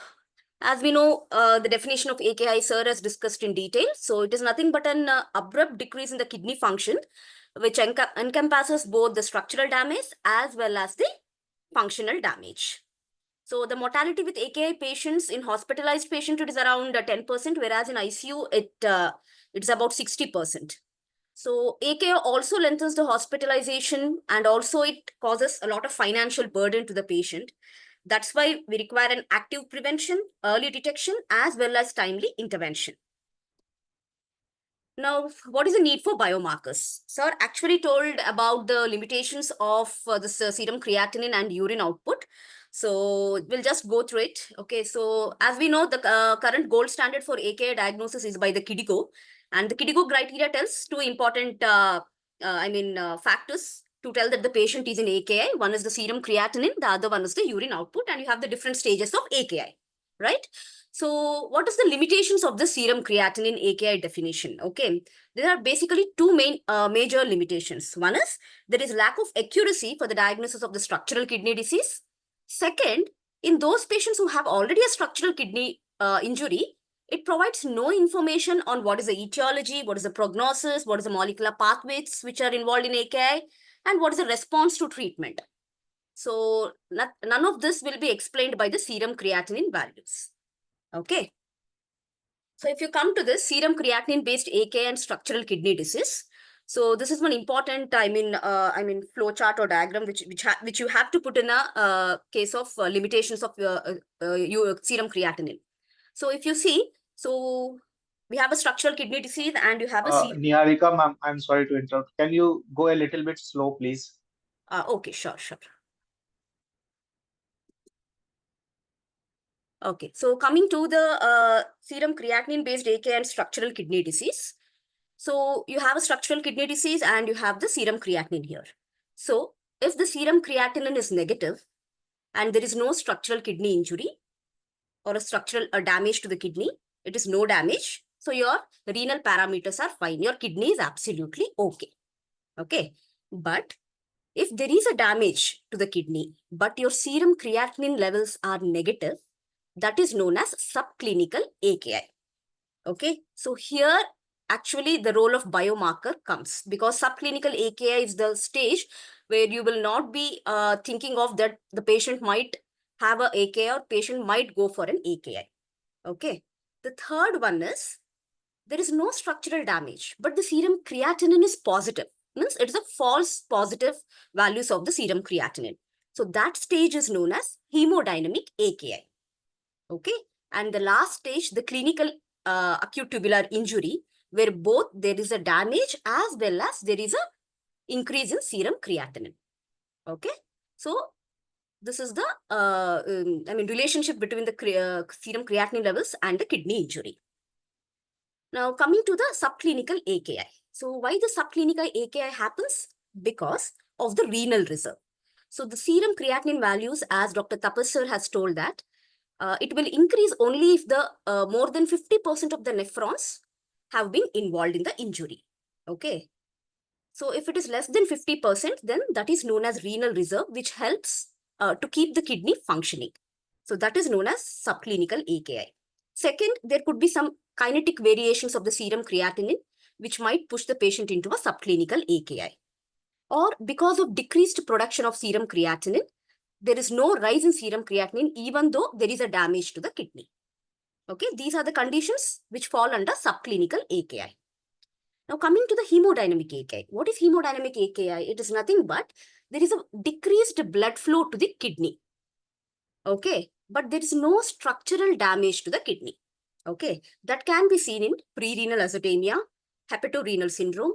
as we know, the definition of AKI, sir has discussed in detail. So it is nothing but an abrupt decrease in the kidney function, which encompasses both the structural damage as well as the functional damage. So the mortality with AKI patients in hospitalized patient, it is around 10%, whereas in ICU, it's about 60%. So AKI also lengthens the hospitalization and also it causes a lot of financial burden to the patient. That's why we require an active prevention, early detection, as well as timely intervention. Now, what is the need for biomarkers? Sir actually told about the limitations of this serum creatinine and urine output. So we'll just go through it. Okay, so as we know, the current gold standard for AKI diagnosis is by the KDIGO. And the KDIGO criteria tells two important factors to tell that the patient is in AKI. One is the serum creatinine, the other one is the urine output, and you have the different stages of AKI, right? So what is the limitations of the serum creatinine AKI definition? Okay, there are basically two major limitations. One is there is lack of accuracy for the diagnosis of the structural kidney disease. Second, in those patients who have already a structural kidney injury, it provides no information on what is the etiology, what is the prognosis, what is the molecular pathways which are involved in AKI, and what is the response to treatment. So none of this will be explained by the serum creatinine values. Okay. So if you come to this serum creatinine-based AKI and structural kidney disease, so this is one important, flow chart or diagram which you have to put in a case of limitations of your serum creatinine. So if you see, so we have a structural kidney disease and you have a Niharika, ma'am, I'm sorry to interrupt. Can you go a little bit slow, please? Okay, sure. Okay, so coming to the serum creatinine-based AKI and structural kidney disease. So you have a structural kidney disease and you have the serum creatinine here. So if the serum creatinine is negative and there is no structural kidney injury or a structural damage to the kidney, it is no damage. So your renal parameters are fine. Your kidney is absolutely okay. Okay. But if there is a damage to the kidney, but your serum creatinine levels are negative, that is known as subclinical AKI. Okay. So here, actually, the role of biomarker comes because subclinical AKI is the stage where you will not be thinking of that the patient might have a AKI or patient might go for an AKI. Okay. The third one is there is no structural damage, but the serum creatinine is positive. Means it is a false positive values of the serum creatinine. So that stage is known as hemodynamic AKI. Okay. And the last stage, the clinical acute tubular injury, where both there is a damage as well as there is a increase in serum creatinine. Okay. So this is the relationship between the serum creatinine levels and the kidney injury. Now coming to the subclinical AKI. So why the subclinical AKI happens? Because of the renal reserve. So the serum creatinine values, as Dr. Tapas sir has told that, it will increase only if the more than 50% of the nephrons have been involved in the injury. Okay. So if it is less than 50%, then that is known as renal reserve, which helps to keep the kidney functioning. So that is known as subclinical AKI. Second, there could be some kinetic variations of the serum creatinine, which might push the patient into a subclinical AKI. Or because of decreased production of serum creatinine, there is no rise in serum creatinine even though there is a damage to the kidney. Okay, these are the conditions which fall under subclinical AKI. Now coming to the hemodynamic AKI. What is hemodynamic AKI? It is nothing but there is a decreased blood flow to the kidney. Okay, but there is no structural damage to the kidney. Okay, that can be seen in pre-renal azotemia, hepatorenal syndrome,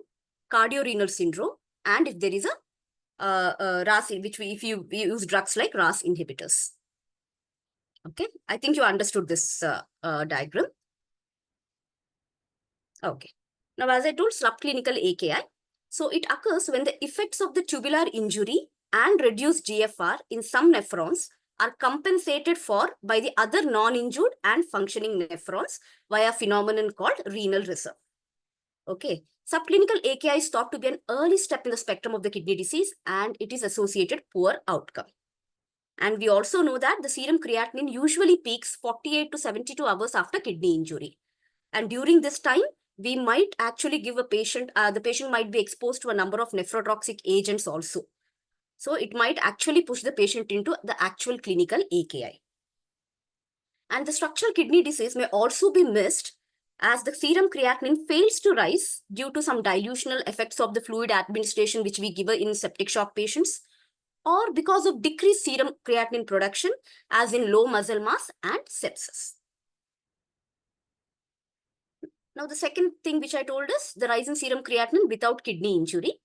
cardiorenal syndrome, and if there is a RAS, if you use drugs like RAS inhibitors. Okay, I think you understood this diagram. Okay, now as I told, subclinical AKI. So it occurs when the effects of the tubular injury and reduced GFR in some nephrons are compensated for by the other non-injured and functioning nephrons via a phenomenon called renal reserve. Okay, subclinical AKI is thought to be an early step in the spectrum of the kidney disease and it is associated poor outcome. And we also know that the serum creatinine usually peaks 48 to 72 hours after kidney injury. And during this time, we might actually give a patient, the patient might be exposed to a number of nephrotoxic agents also. So it might actually push the patient into the actual clinical AKI. And the structural kidney disease may also be missed as the serum creatinine fails to rise due to some dilutional effects of the fluid administration which we give in septic shock patients, or because of decreased serum creatinine production as in low muscle mass and sepsis. Now the second thing which I told is the rise in serum creatinine without kidney injury.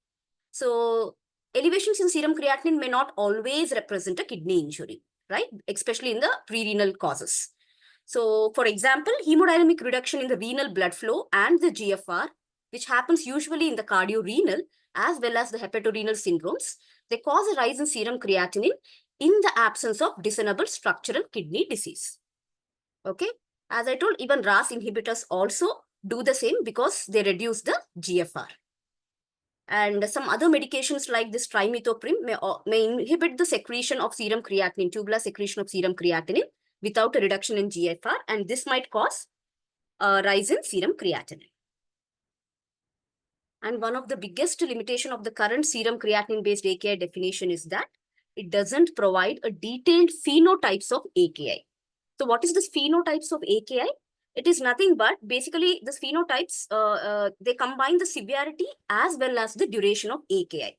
So elevations in serum creatinine may not always represent a kidney injury, right? Especially in the pre-renal causes. So for example, hemodynamic reduction in the renal blood flow and the GFR, which happens usually in the cardiorenal as well as the hepatorenal syndromes, they cause a rise in serum creatinine in the absence of discernible structural kidney disease. Okay, as I told, even RAS inhibitors also do the same because they reduce the GFR. And some other medications like this trimethoprim may inhibit the secretion of serum creatinine, tubular secretion of serum creatinine without a reduction in GFR, and this might cause a rise in serum creatinine. And one of the biggest limitation of the current serum creatinine-based AKI definition is that it doesn't provide a detailed phenotypes of AKI. So what is this phenotypes of AKI? It is nothing but basically the phenotypes, they combine the severity as well as the duration of AKI.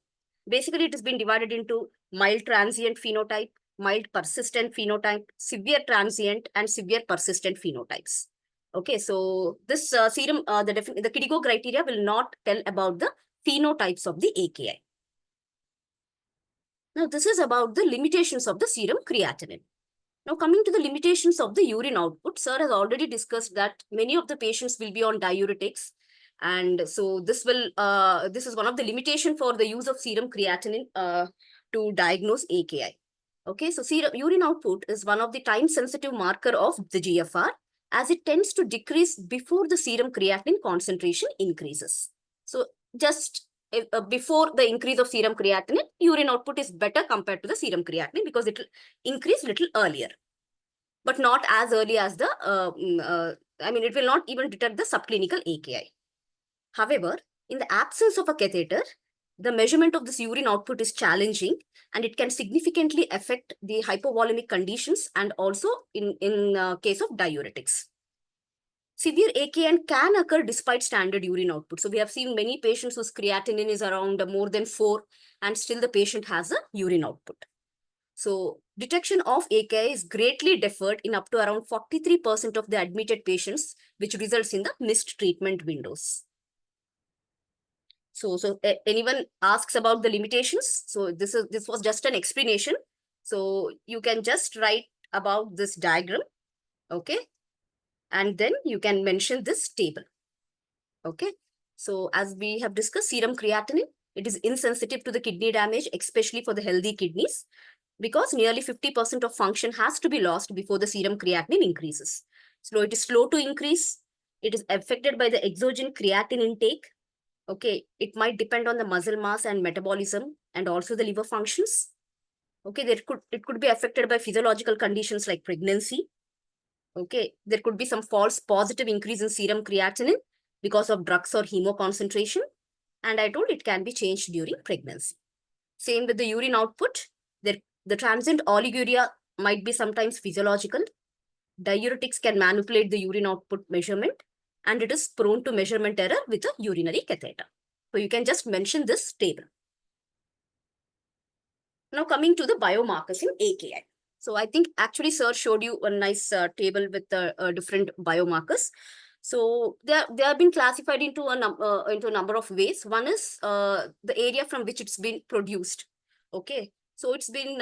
Basically, it has been divided into mild transient phenotype, mild persistent phenotype, severe transient, and severe persistent phenotypes. Okay, so this serum, the KDIGO criteria will not tell about the phenotypes of the AKI. Now, this is about the limitations of the serum creatinine. Now, coming to the limitations of the urine output, sir has already discussed that many of the patients will be on diuretics. And so this is one of the limitation for the use of serum creatinine to diagnose AKI. Okay, so urine output is one of the time-sensitive marker of the GFR, as it tends to decrease before the serum creatinine concentration increases. So just before the increase of serum creatinine, urine output is better compared to the serum creatinine because it will increase little earlier, but not as early as the, it will not even detect the subclinical AKI. However, in the absence of a catheter, the measurement of this urine output is challenging, and it can significantly affect the hypovolemic conditions and also in case of diuretics. Severe AKI can occur despite standard urine output. So we have seen many patients whose creatinine is around more than 4, and still the patient has a urine output. So detection of AKI is greatly deferred in up to around 43% of the admitted patients, which results in the missed treatment windows. So anyone asks about the limitations? So this was just an explanation. So you can just write about this diagram, okay? And then you can mention this table, okay? So as we have discussed, serum creatinine, it is insensitive to the kidney damage, especially for the healthy kidneys, because nearly 50% of function has to be lost before the serum creatinine increases. So it is slow to increase. It is affected by the exogenous creatinine intake. Okay, it might depend on the muscle mass and metabolism and also the liver functions. Okay, it could be affected by physiological conditions like pregnancy. Okay, there could be some false positive increase in serum creatinine because of drugs or hemo concentration. And I told it can be changed during pregnancy. Same with the urine output. The transient oliguria might be sometimes physiological. Diuretics can manipulate the urine output measurement, and it is prone to measurement error with a urinary catheter. So you can just mention this table. Now coming to the biomarkers in AKI. So I think actually sir showed you a nice table with different biomarkers. So they have been classified into a number of ways. One is the area from which it's been produced. Okay. So it's been,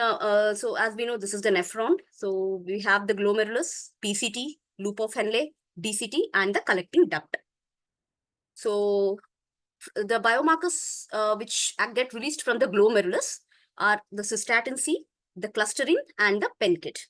so as we know, this is the nephron. So we have the glomerulus, PCT, loop of Henle, DCT, and the collecting duct. So the biomarkers which get released from the glomerulus are the cystatin C, the clusterin, and the penkit.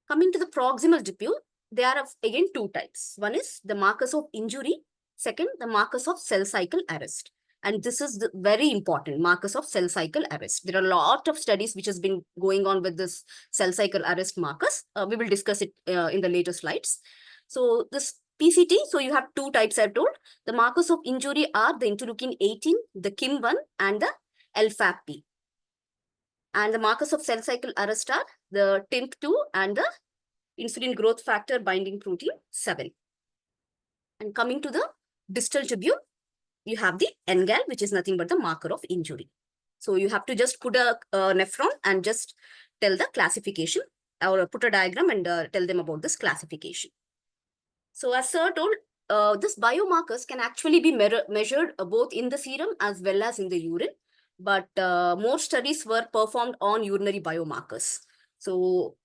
Coming to the proximal tubule, there are again two types. One is the markers of injury. Second, the markers of cell cycle arrest. And this is the very important markers of cell cycle arrest. There are a lot of studies which has been going on with this cell cycle arrest markers. We will discuss it in the later slides. So this PCT, so you have two types I told. The markers of injury are the interleukin 18, the KIM1, and the LFAP. And the markers of cell cycle arrest are the TIMP2 and the insulin growth factor binding protein 7. And coming to the distal tubule, you have the NGAL, which is nothing but the marker of injury. So you have to just put a nephron and just tell the classification, or put a diagram and tell them about this classification. So as sir told, this biomarkers can actually be measured both in the serum as well as in the urine. But more studies were performed on urinary biomarkers. So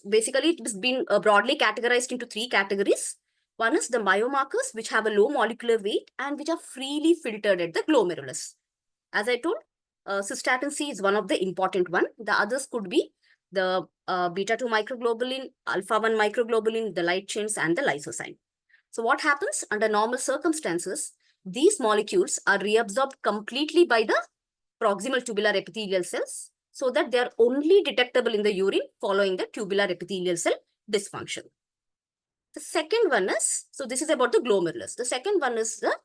basically it has been broadly categorized into 3 categories. One is the biomarkers which have a low molecular weight and which are freely filtered at the glomerulus. As I told, cystatin C is one of the important one. The others could be the beta-2 microglobulin, alpha-1 microglobulin, the light chains, and the lysozyme. So what happens under normal circumstances, these molecules are reabsorbed completely by the proximal tubular epithelial cells, so that they are only detectable in the urine following the tubular epithelial cell dysfunction. The second one is, so this is about the glomerulus. The second one is the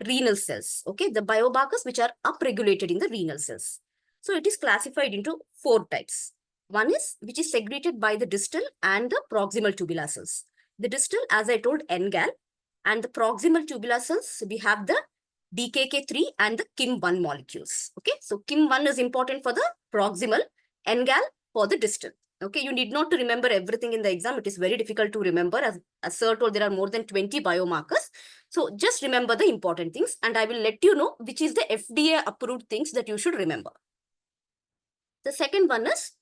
renal cells, okay, the biomarkers which are upregulated in the renal cells. So it is classified into 4 types. One is which is segregated by the distal and the proximal tubular cells. The distal, as I told, NGAL, and the proximal tubular cells, we have the DKK3 and the KIM1 molecules. Okay, so KIM1 is important for the proximal, NGAL for the distal. Okay, you need not to remember everything in the exam. It is very difficult to remember. As sir told, there are more than 20 biomarkers. So just remember the important things, and I will let you know which is the FDA approved things that you should remember. The second one is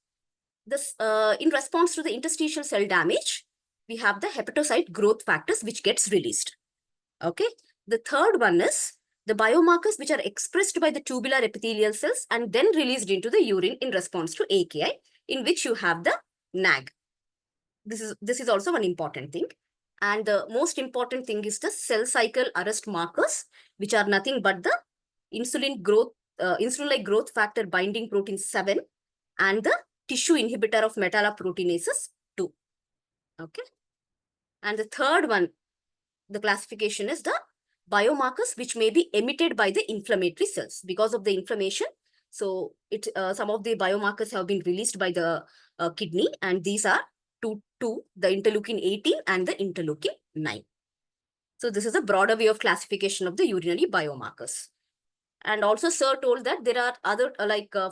this, in response to the interstitial cell damage, we have the hepatocyte growth factors which gets released. Okay. The third one is the biomarkers which are expressed by the tubular epithelial cells and then released into the urine in response to AKI, in which you have the NAG. This is also one important thing. And the most important thing is the cell cycle arrest markers, which are nothing but the insulin-like growth factor binding protein 7 and the tissue inhibitor of metalloproteinases 2. Okay. And the third one, the classification is the biomarkers which may be emitted by the inflammatory cells because of the inflammation. So some of the biomarkers have been released by the kidney, and these are two, the interleukin 18 and the interleukin 9. So this is a broader way of classification of the urinary biomarkers. And also sir told that there are other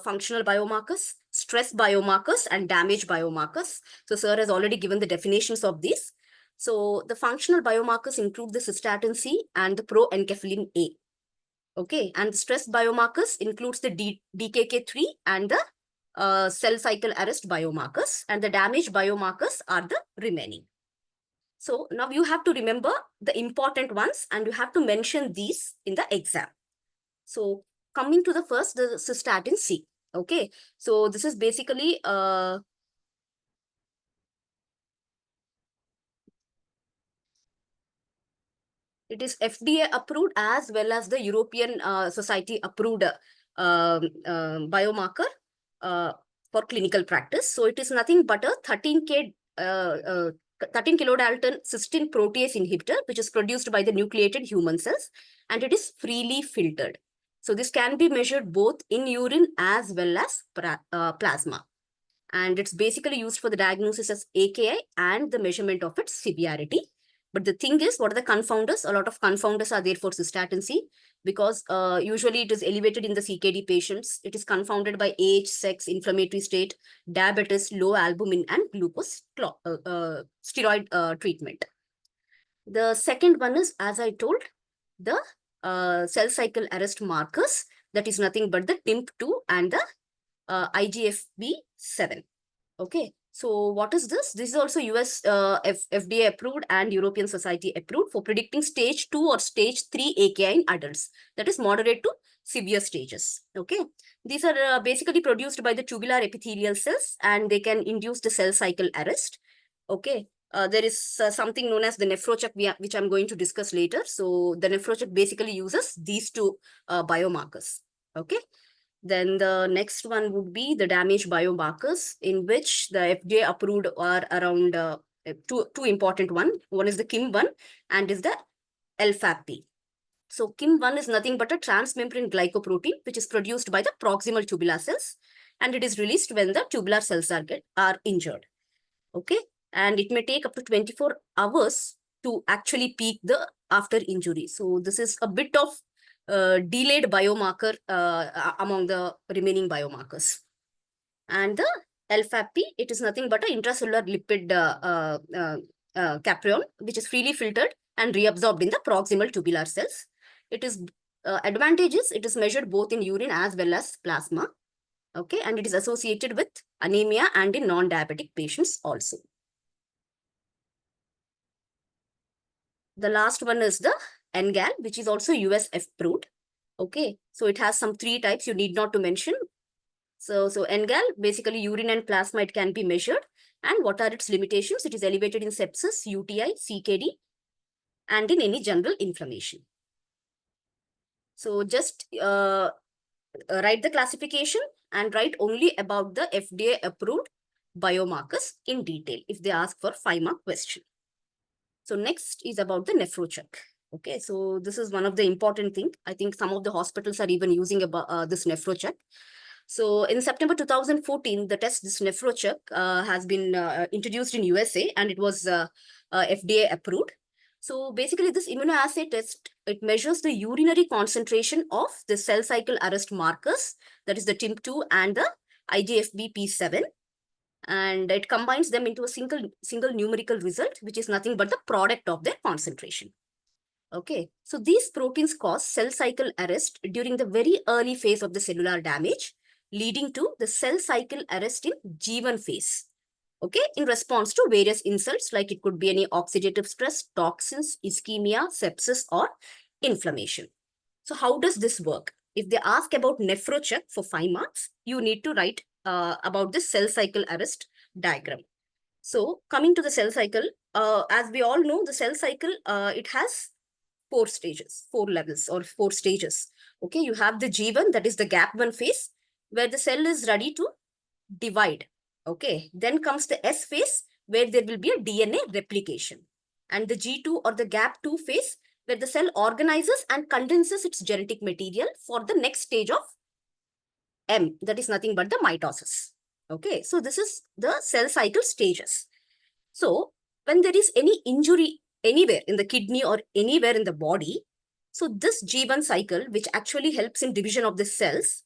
functional biomarkers, stress biomarkers and damage biomarkers. So sir has already given the definitions of these. So the functional biomarkers include the cystatin C and the proenkephalin A. Okay, and the stress biomarkers includes the DKK3 and the cell cycle arrest biomarkers, and the damage biomarkers are the remaining. So now you have to remember the important ones and you have to mention these in the exam. So coming to the first, the cystatin C. Okay, so this is basically it is FDA approved as well as the European Society approved biomarker for clinical practice. So it is nothing but a 13 kilodalton cysteine protease inhibitor, which is produced by the nucleated human cells, and it is freely filtered. So this can be measured both in urine as well as plasma. And it's basically used for the diagnosis as AKI and the measurement of its severity. But the thing is, what are the confounders? A lot of confounders are there for cystatin C because usually it is elevated in the CKD patients. It is confounded by age, sex, inflammatory state, diabetes, low albumin, and glucose steroid treatment. The second one is, as I told, the cell cycle arrest markers. That is nothing but the TIMP2 and the IGFB7. Okay. So what is this? This is also US FDA approved and European Society approved for predicting stage 2 or stage 3 AKI in adults. That is moderate to severe stages. Okay. These are basically produced by the tubular epithelial cells and they can induce the cell cycle arrest. Okay. There is something known as the nephrocheck, which I'm going to discuss later. So the nephrocheck basically uses these two biomarkers. Okay. Then the next one would be the damage biomarkers, in which the FDA approved are around two important one. One is the KIM1 and is the LFAP. So KIM1 is nothing but a transmembrane glycoprotein, which is produced by the proximal tubular cells, and it is released when the tubular cells are injured. Okay, and it may take up to 24 hours to actually peak the after injury. So this is a bit of delayed biomarker among the remaining biomarkers. And the LFAP, it is nothing but an intracellular lipid cation, which is freely filtered and reabsorbed in the proximal tubular cells. It is advantages, it is measured both in urine as well as plasma. Okay, and it is associated with anemia and in non-diabetic patients also. The last one is the NGAL, which is also US approved. Okay, so it has some 3 types you need not to mention. So NGAL, basically urine and plasma, it can be measured. And what are its limitations? It is elevated in sepsis, UTI, CKD, and in any general inflammation. So just write the classification and write only about the FDA approved biomarkers in detail if they ask for 5-mark question. So next is about the nephrocheck. Okay, so this is one of the important things. I think some of the hospitals are even using this nephrocheck. So in September 2014, the test, this NephroCheck, has been introduced in USA, and it was FDA approved. So basically this immunoassay test, it measures the urinary concentration of the cell cycle arrest markers, that is the TIMP2 and the IGFBP7. And it combines them into a single numerical result, which is nothing but the product of their concentration. Okay, so these proteins cause cell cycle arrest during the very early phase of the cellular damage, leading to the cell cycle arrest in G1 phase. Okay, in response to various insults, like it could be any oxidative stress, toxins, ischemia, sepsis, or inflammation. So how does this work? If they ask about NephroCheck for 5 marks, you need to write about this cell cycle arrest diagram. So coming to the cell cycle, as we all know, the cell cycle, it has 4 stages, 4 levels or 4 stages. Okay, you have the G1, that is the gap 1 phase, where the cell is ready to divide. Okay, then comes the S phase, where there will be a DNA replication. And the G2 or the gap 2 phase, where the cell organizes and condenses its genetic material for the next stage of M, that is nothing but the mitosis. Okay, so this is the cell cycle stages. So when there is any injury anywhere in the kidney or anywhere in the body, so this G1 cycle, which actually helps in division of the cells,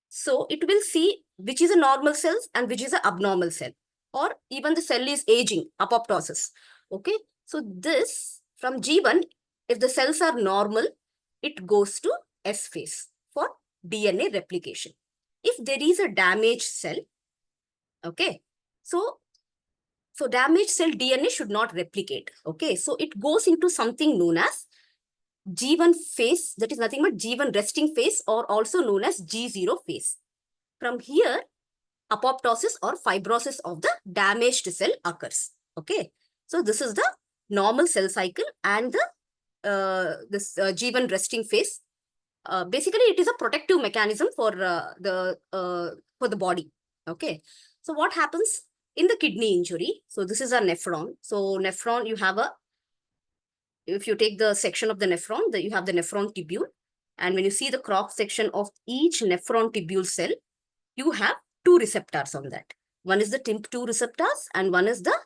so it will see which is a normal cell and which is an abnormal cell, or even the cell is aging, apoptosis. Okay, so this from G1, if the cells are normal, it goes to S phase for DNA replication. If there is a damaged cell, okay, so damaged cell DNA should not replicate. Okay, so it goes into something known as G1 phase, that is nothing but G1 resting phase, or also known as G0 phase. From here, apoptosis or fibrosis of the damaged cell occurs. Okay, so this is the normal cell cycle and the G1 resting phase. Basically, it is a protective mechanism for the body. Okay, so what happens in the kidney injury? So this is a nephron. So nephron, you have a, if you take the section of the nephron, you have the nephron tubule. And when you see the cross section of each nephron tubule cell, you have 2 receptors on that. One is the TIMP2 receptors and one is the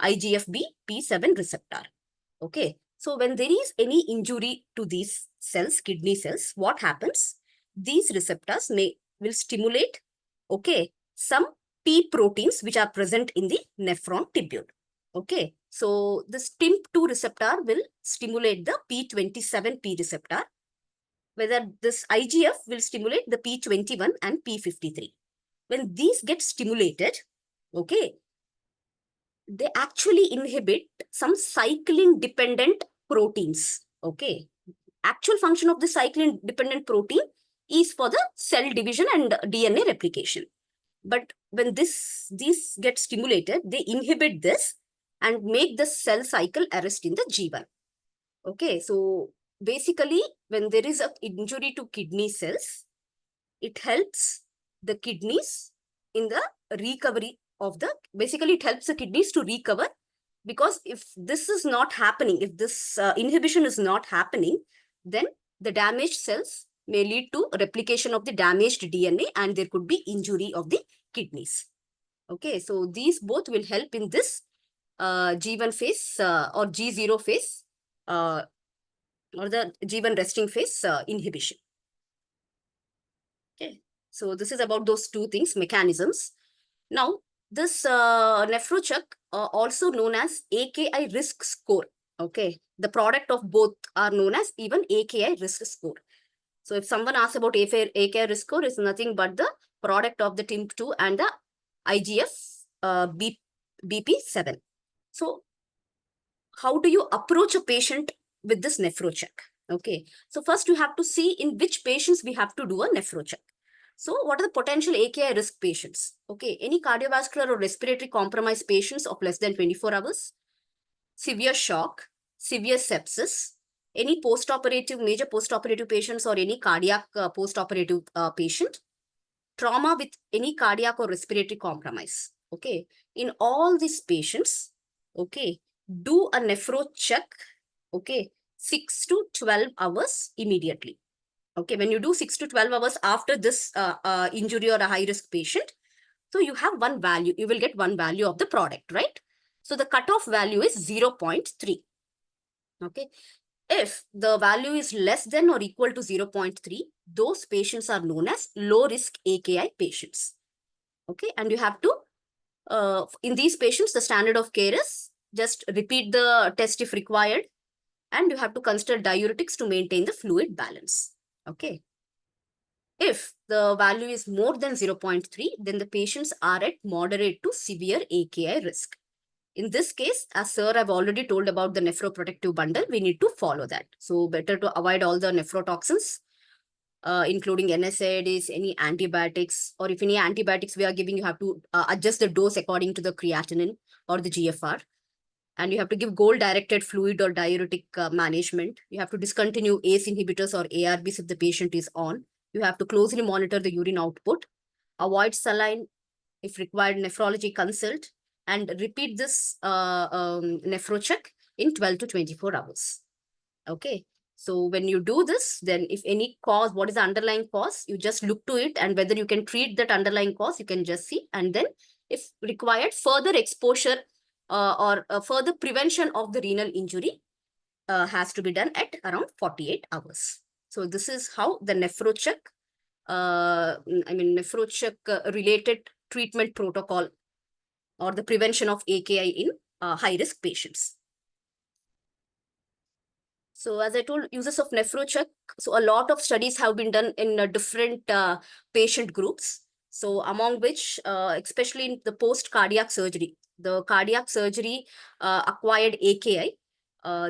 IGFB-P7 receptor. Okay, so when there is any injury to these cells, kidney cells, what happens? These receptors will stimulate, okay, some P proteins which are present in the nephron tubule. Okay, so this TIMP2 receptor will stimulate the P27P receptor, whether this IGF will stimulate the P21 and P53. When these get stimulated, okay, they actually inhibit some cyclin-dependent proteins. Okay, actual function of the cyclin-dependent protein is for the cell division and DNA replication. But when these get stimulated, they inhibit this and make the cell cycle arrest in the G1. Okay, so basically, when there is an injury to kidney cells, it helps the kidneys in the recovery of the, basically it helps the kidneys to recover, because if this is not happening, if this inhibition is not happening, then the damaged cells may lead to replication of the damaged DNA and there could be injury of the kidneys. Okay, so these both will help in this G1 phase or G0 phase or the G1 resting phase inhibition. Okay, so this is about those 2 things, mechanisms. Now, this NephroCheck, also known as AKI risk score. Okay, the product of both are known as even AKI risk score. So if someone asks about AKI risk score, is nothing but the product of the TIMP2 and the IGF BP7. So how do you approach a patient with this NephroCheck? Okay, so first you have to see in which patients we have to do a NephroCheck. So what are the potential AKI risk patients? Okay, any cardiovascular or respiratory compromised patients of less than 24 hours, severe shock, severe sepsis, any post-operative, major post-operative patients or any cardiac post-operative patient, trauma with any cardiac or respiratory compromise. Okay, in all these patients, okay, do a NephroCheck, okay, 6 to 12 hours immediately. Okay, when you do 6 to 12 hours after this injury or a high risk patient, so you have one value, you will get one value of the product, right? So the cutoff value is 0.3. Okay. If the value is less than or equal to 0.3, those patients are known as low risk AKI patients. Okay. And you have to, in these patients, the standard of care is just repeat the test if required, and you have to consider diuretics to maintain the fluid balance. Okay. If the value is more than 0.3, then the patients are at moderate to severe AKI risk. In this case, as sir I've already told about the nephroprotective bundle, we need to follow that. So better to avoid all the nephrotoxins, including NSAIDs, any antibiotics, or if any antibiotics we are giving, you have to adjust the dose according to the creatinine or the GFR. And you have to give goal-directed fluid or diuretic management. You have to discontinue ACE inhibitors or ARBs if the patient is on. You have to closely monitor the urine output. Avoid saline. If required, nephrology consult. And repeat this nephro check in 12 to 24 hours. Okay. So when you do this, then if any cause, what is the underlying cause, you just look to it, and whether you can treat that underlying cause, you can just see. And then if required, further exposure or further prevention of the renal injury has to be done at around 48 hours. So this is how the nephro check, nephro check related treatment protocol or the prevention of AKI in high-risk patients. So as I told, uses of nephro check. So a lot of studies have been done in different patient groups. So among which, especially in the post-cardiac surgery, the cardiac surgery acquired AKI,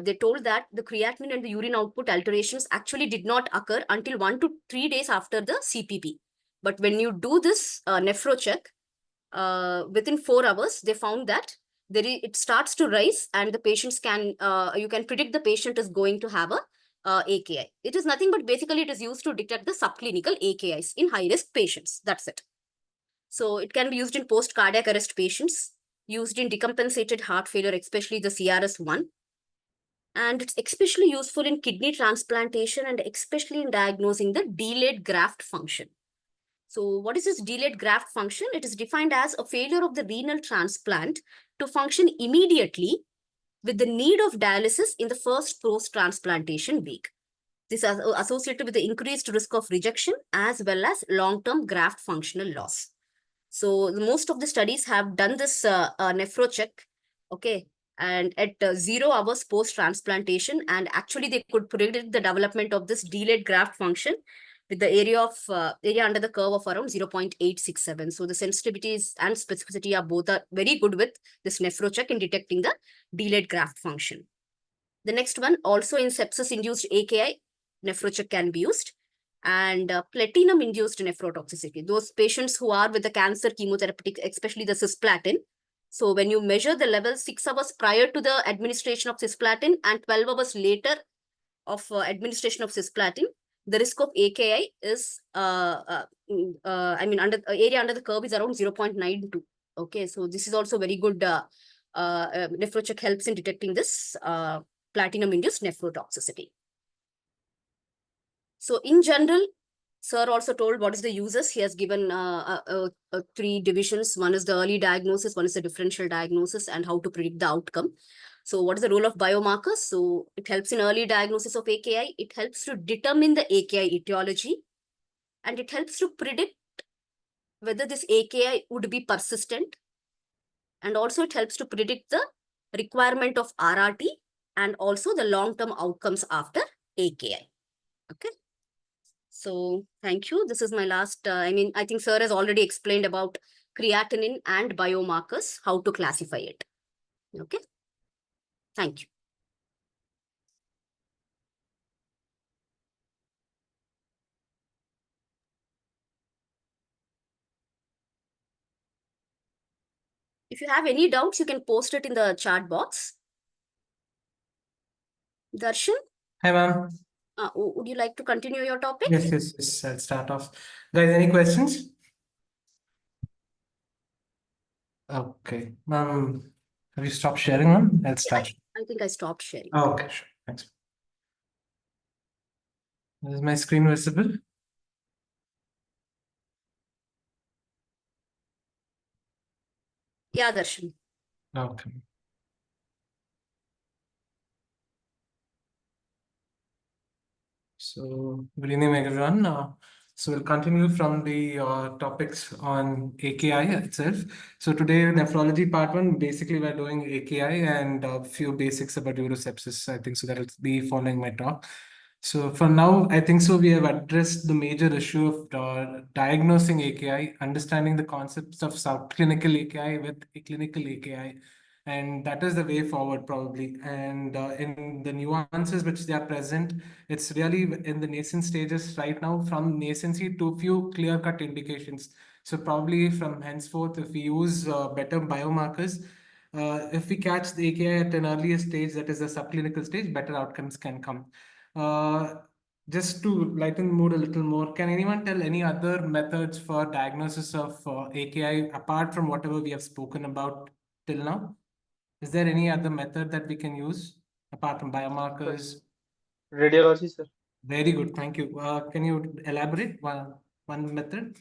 they told that the creatinine and the urine output alterations actually did not occur until 1 to 3 days after the CPP. But when you do this nephro check, within 4 hours, they found that it starts to rise, and the patients can, you can predict the patient is going to have a AKI. It is nothing but basically it is used to detect the subclinical AKIs in high-risk patients. That's it. So it can be used in post-cardiac arrest patients, used in decompensated heart failure, especially the CRS1. And it's especially useful in kidney transplantation and especially in diagnosing the delayed graft function. So what is this delayed graft function? It is defined as a failure of the renal transplant to function immediately with the need of dialysis in the first post-transplantation week. This is associated with the increased risk of rejection as well as long-term graft functional loss. So most of the studies have done this nephro check, okay, and at 0 hours post-transplantation, and actually they could predict the development of this delayed graft function with the area under the curve of around 0.867. So the sensitivities and specificity are both very good with this nephro check in detecting the delayed graft function. The next one, also in sepsis-induced AKI, nephro check can be used. And platinum-induced nephrotoxicity, those patients who are with the cancer chemotherapeutic, especially the cisplatin. So when you measure the level 6 hours prior to the administration of cisplatin and 12 hours later of administration of cisplatin, the risk of AKI is, area under the curve is around 0.92. Okay, so this is also very good. Nephro check helps in detecting this platinum-induced nephrotoxicity. So in general, sir also told what is the uses. He has given 3 divisions. One is the early diagnosis, one is the differential diagnosis, and how to predict the outcome. So what is the role of biomarkers? So it helps in early diagnosis of AKI. It helps to determine the AKI etiology, and it helps to predict whether this AKI would be persistent. And also it helps to predict the requirement of RRT and also the long-term outcomes after AKI. Okay. So thank you. This is my last, I think sir has already explained about creatinine and biomarkers, how to classify it. Okay. Thank you. If you have any doubts, you can post it in the chat box. Darshan? Hi, ma'am. Would you like to continue your topic? Yes. I'll start off. Guys, any questions? Okay. Ma'am, have you stopped sharing, ma'am? I'll start. I think I stopped sharing. Oh, okay, sure. Thanks. Is my screen visible? Yeah, Darshan. Okay. So, good evening, everyone. So, we'll continue from the topics on AKI itself. So, today, nephrology part one, basically, we're doing AKI and a few basics about urosepsis. I think so that'll be following my talk. So, for now, I think so we have addressed the major issue of diagnosing AKI, understanding the concepts of subclinical AKI with clinical AKI, and that is the way forward probably. And in the nuances which they are present, it's really in the nascent stages right now, from nascency to few clear-cut indications. So probably from henceforth, if we use better biomarkers, if we catch the AKI at an earlier stage, that is the subclinical stage, better outcomes can come. Just to lighten the mood a little more, can anyone tell any other methods for diagnosis of AKI apart from whatever we have spoken about till now? Is there any other method that we can use apart from biomarkers? Radiology, sir. Very good, thank you. Can you elaborate one method?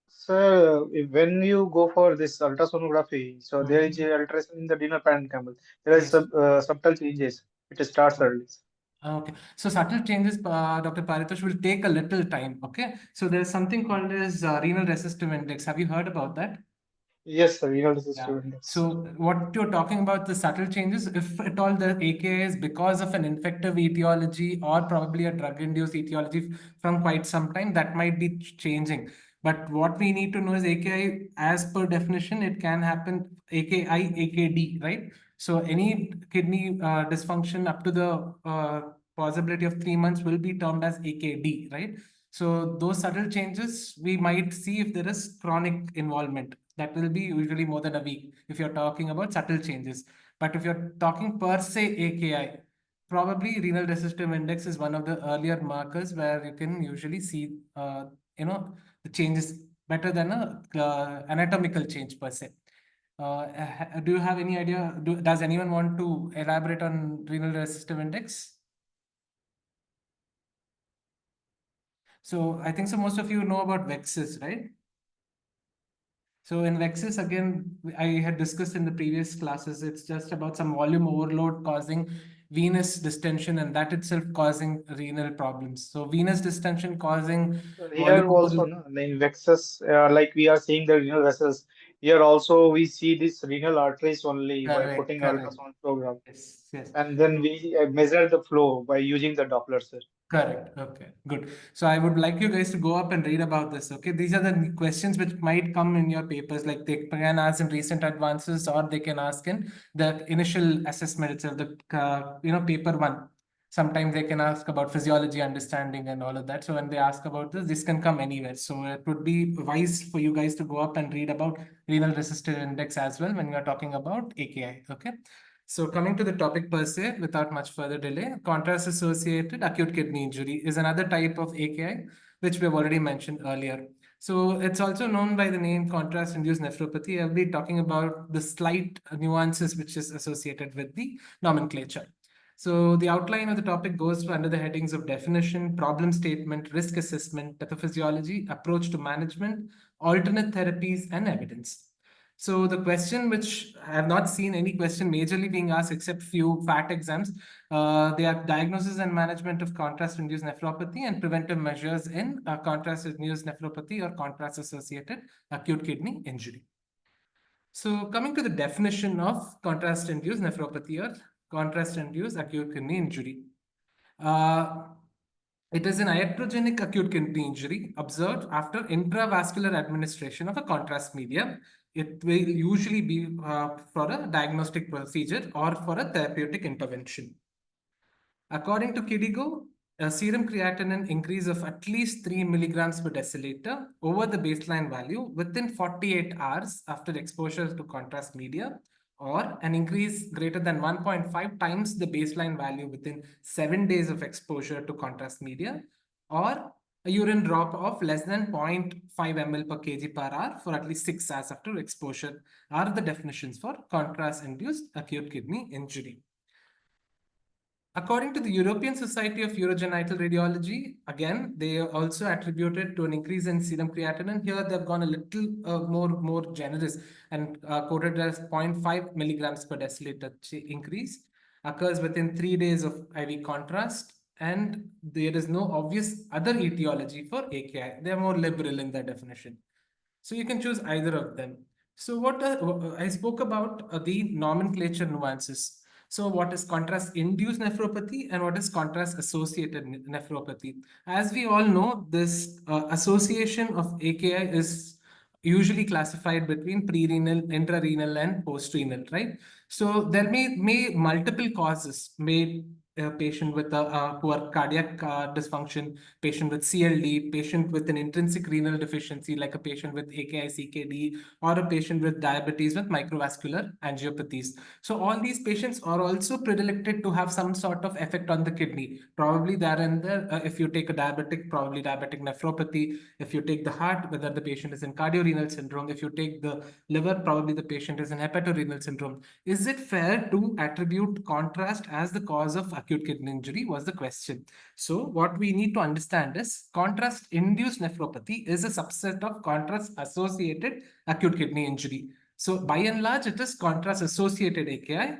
Sir, when you go for this ultrasonography, so there is a alteration in the renal parenchyma. There is Yes. subtle changes. It starts early. Okay, so subtle changes, Dr. Paritosh, will take a little time. Okay, so there's something called as renal resistive index. Have you heard about that? Yes, sir. Renal Yeah. resistive index. So what you're talking about, the subtle changes, if at all the AKI is because of an infective etiology or probably a drug-induced etiology from quite some time, that might be changing. But what we need to know is AKI, as per definition, it can happen AKI, AKD, right? So any kidney dysfunction up to the possibility of 3 months will be termed as AKD, right? So those subtle changes, we might see if there is chronic involvement. That will be usually more than a week if you're talking about subtle changes. But if you're talking per se AKI, probably renal resistive index is one of the earlier markers where you can usually see, the changes better than a anatomical change per se. Do you have any idea? Does anyone want to elaborate on renal resistive index? So I think so most of you know about VEXs, right? So in VEXs, again, I had discussed in the previous classes, it's just about some volume overload causing venous distension, and that itself causing renal problems. So venous distension causing Here volume also, overload. no, in vexus, like we are seeing the renal vessels. Here also, we see this renal arteries only by Correct, putting correct. ultrasound program, Yes, yes. and then we measure the flow by using the Doppler, sir. Correct. Okay, good. So I would like you guys to go up and read about this. Okay, these are the questions which might come in your papers, like they can ask in recent advances, or they can ask in the initial assessment itself, the paper one. Sometimes they can ask about physiology understanding and all of that. So when they ask about this can come anywhere. So it would be wise for you guys to go up and read about renal resistive index as well when you are talking about AKI. Okay. So coming to the topic per se, without much further delay, contrast-associated acute kidney injury is another type of AKI, which we have already mentioned earlier. So it's also known by the name contrast-induced nephropathy. I'll be talking about the slight nuances which is associated with the nomenclature. So the outline of the topic goes under the headings of definition, problem statement, risk assessment, pathophysiology, approach to management, alternate therapies, and evidence. So the question, which I have not seen any question majorly being asked except few FAT exams, they are diagnosis and management of contrast-induced nephropathy and preventive measures in contrast-induced nephropathy or contrast-associated acute kidney injury. So coming to the definition of contrast-induced nephropathy or contrast-induced acute kidney injury. It is an iatrogenic acute kidney injury observed after intravascular administration of a contrast medium. It will usually be for a diagnostic procedure or for a therapeutic intervention. According to KDIGO, a serum creatinine increase of at least 3 milligrams per deciliter over the baseline value within 48 hours after exposure to contrast media, or an increase greater than 1.5 times the baseline value within 7 days of exposure to contrast media, or a urine drop of less than 0.5 ml per kg per hour for at least 6 hours after exposure are the definitions for contrast-induced acute kidney injury. According to the European Society of Urogenital Radiology, again, they also attributed to an increase in serum creatinine. Here, they've gone a little more generous and quoted as 0.5 milligrams per deciliter increase, occurs within 3 days of IV contrast, and there is no obvious other etiology for AKI. They are more liberal in their definition. So you can choose either of them. So what I spoke about the nomenclature nuances. So what is contrast-induced nephropathy and what is contrast-associated nephropathy? As we all know, this association of AKI is usually classified between pre-renal, intrarenal, and post-renal, right? So there may multiple causes, may a patient with a poor cardiac dysfunction, patient with CLD, patient with an intrinsic renal deficiency, like a patient with AKI, CKD, or a patient with diabetes with microvascular angiopathies. So all these patients are also predilected to have some sort of effect on the kidney. Probably there and there, if you take a diabetic, probably diabetic nephropathy. If you take the heart, whether the patient is in cardiorenal syndrome. If you take the liver, probably the patient is in hepatorenal syndrome. Is it fair to attribute contrast as the cause of acute kidney injury was the question. So what we need to understand is contrast-induced nephropathy is a subset of contrast-associated acute kidney injury. So by and large, it is contrast-associated AKI,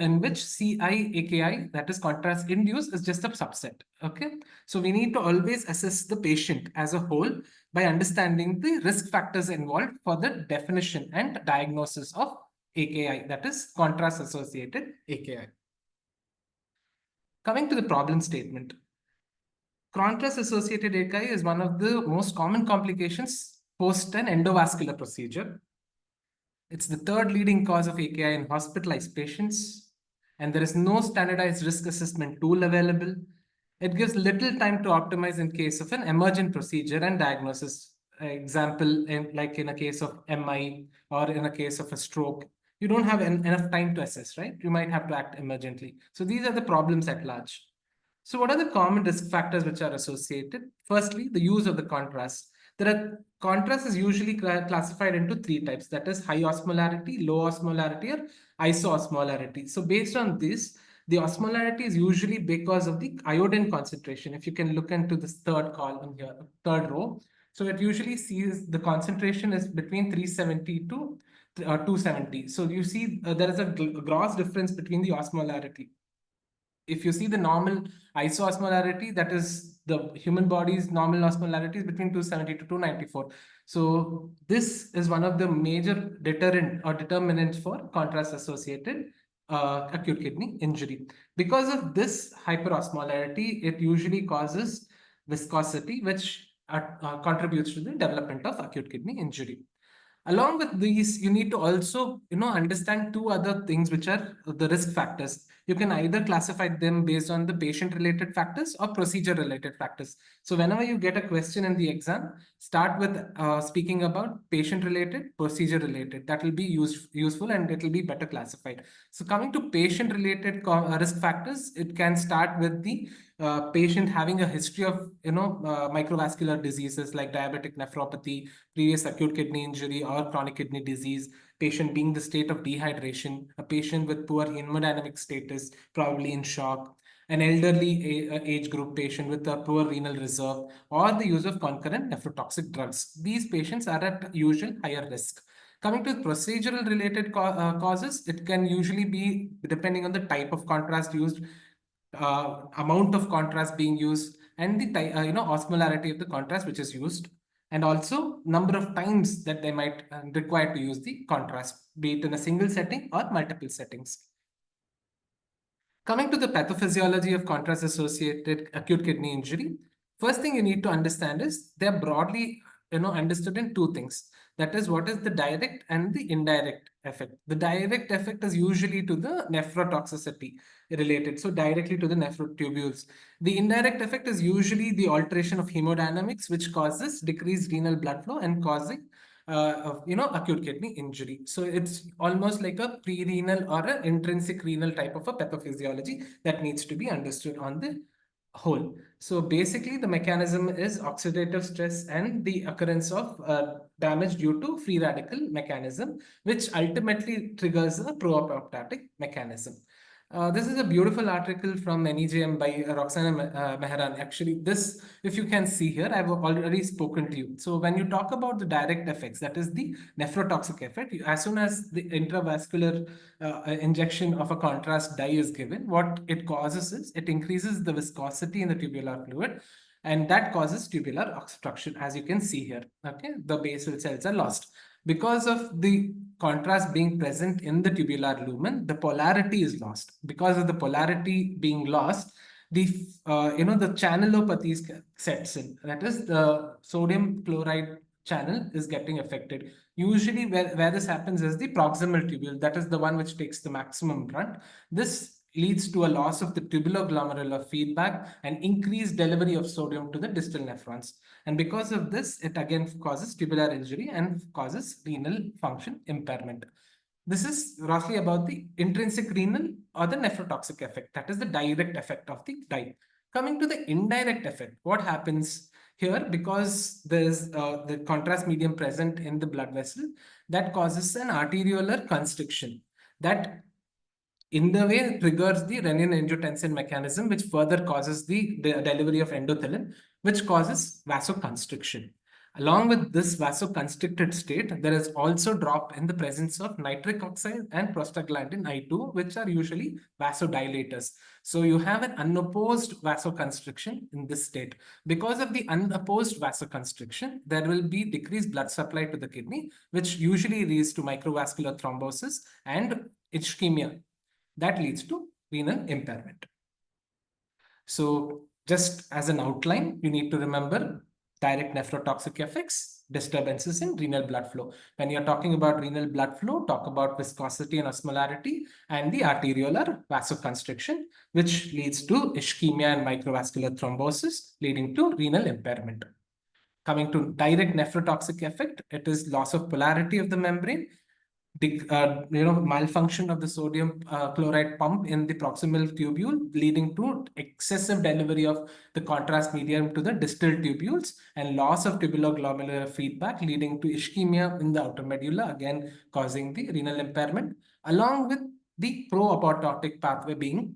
in which CI-AKI, that is contrast-induced, is just a subset. Okay, so we need to always assess the patient as a whole by understanding the risk factors involved for the definition and diagnosis of AKI, that is contrast-associated AKI. Coming to the problem statement, contrast-associated AKI is one of the most common complications post an endovascular procedure. It's the third leading cause of AKI in hospitalized patients, and there is no standardized risk assessment tool available. It gives little time to optimize in case of an emergent procedure and diagnosis. Example, like in a case of MI or in a case of a stroke, you don't have enough time to assess, right? You might have to act emergently. So these are the problems at large. So what are the common risk factors which are associated? Firstly, the use of the contrast. Contrast is usually classified into 3 types, that is high osmolarity, low osmolarity, or isoosmolarity. So based on this, the osmolarity is usually because of the iodine concentration. If you can look into this third column here, third row. So it usually sees the concentration is between 370 to 270. So you see there is a gross difference between the osmolarity. If you see the normal isoosmolarity, that is the human body's normal osmolarity is between 270 to 294. So this is one of the major deterrent or determinants for contrast-associated acute kidney injury. Because of this hyperosmolarity, it usually causes viscosity, which contributes to the development of acute kidney injury. Along with these, you need to also, understand 2 other things, which are the risk factors. You can either classify them based on the patient-related factors or procedure-related factors. So whenever you get a question in the exam, start with speaking about patient-related, procedure-related. That will be useful and it will be better classified. So coming to patient-related risk factors, it can start with the patient having a history of, microvascular diseases like diabetic nephropathy, previous acute kidney injury, or chronic kidney disease, patient being the state of dehydration, a patient with poor hemodynamic status, probably in shock, an elderly age group patient with a poor renal reserve, or the use of concurrent nephrotoxic drugs. These patients are at usual higher risk. Coming to procedural related causes, it can usually be depending on the type of contrast used, amount of contrast being used, and the osmolarity of the contrast which is used, and also number of times that they might require to use the contrast, be it in a single setting or multiple settings. Coming to the pathophysiology of contrast-associated acute kidney injury, first thing you need to understand is they're broadly understood in 2 things. That is, what is the direct and the indirect effect. The direct effect is usually to the nephrotoxicity related, so directly to the nephrotubules. The indirect effect is usually the alteration of hemodynamics, which causes decreased renal blood flow and causing acute kidney injury. So it's almost like a pre-renal or an intrinsic renal type of a pathophysiology that needs to be understood on the whole. So basically the mechanism is oxidative stress and the occurrence of damage due to free radical mechanism, which ultimately triggers a pro-apoptotic mechanism. This is a beautiful article from NEJM by Roxana Mehran. Actually, this, if you can see here, I've already spoken to you. So when you talk about the direct effects, that is the nephrotoxic effect, as soon as the intravascular injection of a contrast dye is given, what it causes is it increases the viscosity in the tubular fluid, and that causes tubular obstruction, as you can see here. Okay, the basal cells are lost. Because of the contrast being present in the tubular lumen, the polarity is lost. Because of the polarity being lost, the the channelopathies sets in. That is, the sodium chloride channel is getting affected. Usually where this happens is the proximal tubule, that is the one which takes the maximum brunt. This leads to a loss of the tubuloglomerular feedback and increased delivery of sodium to the distal nephrons. And because of this, it again causes tubular injury and causes renal function impairment. This is roughly about the intrinsic renal or the nephrotoxic effect. That is the direct effect of the dye. Coming to the indirect effect, what happens here, because there's the contrast medium present in the blood vessel, that causes an arteriolar constriction. That in the way triggers the renin-angiotensin mechanism, which further causes the delivery of endothelin, which causes vasoconstriction. Along with this vasoconstricted state, there is also drop in the presence of nitric oxide and prostaglandin I2, which are usually vasodilators. So you have an unopposed vasoconstriction in this state. Because of the unopposed vasoconstriction, there will be decreased blood supply to the kidney, which usually leads to microvascular thrombosis and ischemia. That leads to renal impairment. So just as an outline, you need to remember direct nephrotoxic effects, disturbances in renal blood flow. When you're talking about renal blood flow, talk about viscosity and osmolarity and the arteriolar vasoconstriction, which leads to ischemia and microvascular thrombosis, leading to renal impairment. Coming to direct nephrotoxic effect, it is loss of polarity of the membrane, malfunction of the sodium chloride pump in the proximal tubule, leading to excessive delivery of the contrast medium to the distal tubules and loss of tubuloglomerular feedback, leading to ischemia in the outer medulla, again causing the renal impairment, along with the pro-apoptotic pathway being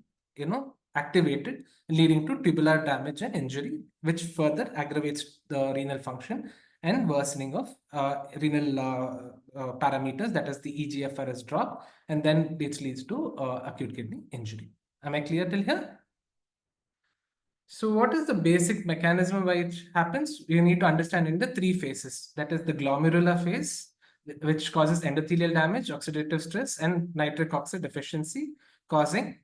activated, leading to tubular damage and injury, which further aggravates the renal function and worsening of renal parameters, that is the eGFR is drop, and then it leads to acute kidney injury. Am I clear till here? So what is the basic mechanism by which happens? You need to understand in the three phases. That is the glomerular phase, which causes endothelial damage, oxidative stress, and nitric oxide deficiency, causing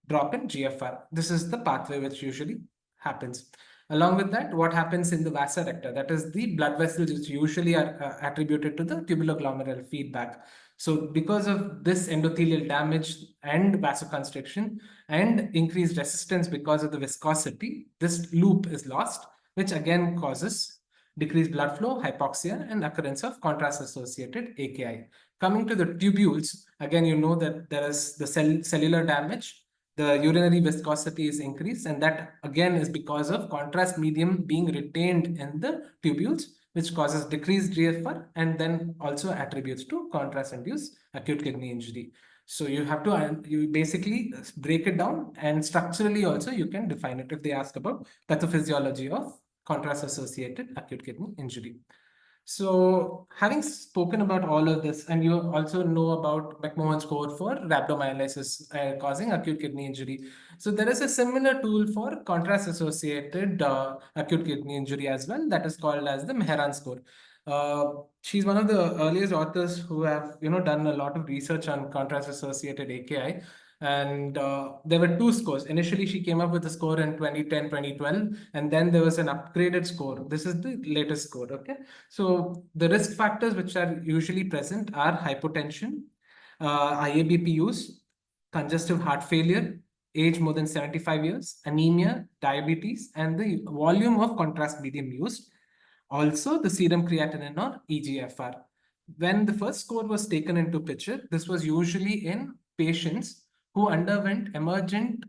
drop in GFR. This is the pathway which usually happens. Along with that, what happens in the vasa recta? That is the blood vessels which usually are attributed to the tubuloglomerular feedback. So because of this endothelial damage and vasoconstriction and increased resistance because of the viscosity, this loop is lost, which again causes decreased blood flow, hypoxia, and occurrence of contrast-associated AKI. Coming to the tubules, again, you know that there is the cellular damage, the urinary viscosity is increased, and that again is because of contrast medium being retained in the tubules, which causes decreased GFR and then also attributes to contrast-induced acute kidney injury. So you have to you basically break it down, and structurally also you can define it if they ask about pathophysiology of contrast-associated acute kidney injury. So having spoken about all of this, and you also know about McMahon score for rhabdomyolysis causing acute kidney injury. So there is a similar tool for contrast-associated acute kidney injury as well, that is called as the Mehran score. She's one of the earliest authors who have done a lot of research on contrast-associated AKI. And there were two scores. Initially, she came up with a score in 2010, 2012, and then there was an upgraded score. This is the latest score, okay? So the risk factors which are usually present are hypotension, IABP use, congestive heart failure, age more than 75 years, anemia, diabetes, and the volume of contrast medium used. Also, the serum creatinine or eGFR. When the first score was taken into picture, this was usually in patients who underwent emergent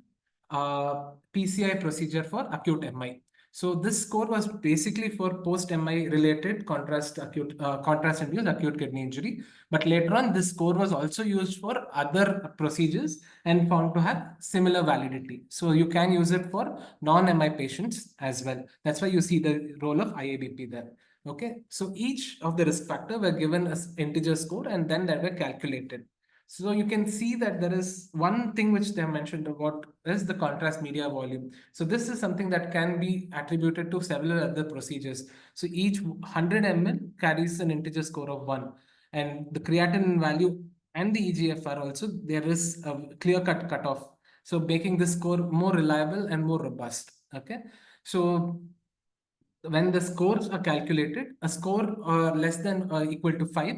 PCI procedure for acute MI. So this score was basically for post-MI related contrast-induced acute kidney injury. But later on, this score was also used for other procedures and found to have similar validity. So you can use it for non-MI patients as well. That's why you see the role of IABP there. Okay, so each of the risk factor were given as integer score and then that were calculated. So you can see that there is one thing which they have mentioned about is the contrast media volume. So this is something that can be attributed to several other procedures. So each 100 ml carries an integer score of 1. And the creatinine value and the EGFR also, there is a clear-cut cutoff. So making this score more reliable and more robust. Okay. So when the scores are calculated, a score less than or equal to 5,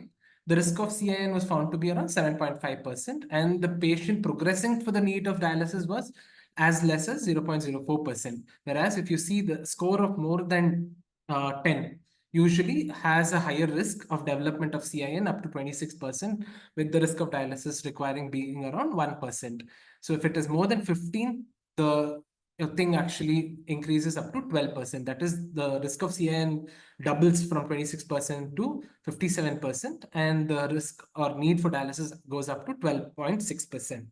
the risk of CIN was found to be around 7.5%, and the patient progressing for the need of dialysis was as less as 0.04%. Whereas if you see the score of more than 10, usually has a higher risk of development of CIN up to 26%, with the risk of dialysis requiring being around 1%. So if it is more than 15, the thing actually increases up to 12%. That is, the risk of CIN doubles from 26% to 57%, and the risk or need for dialysis goes up to 12.6%.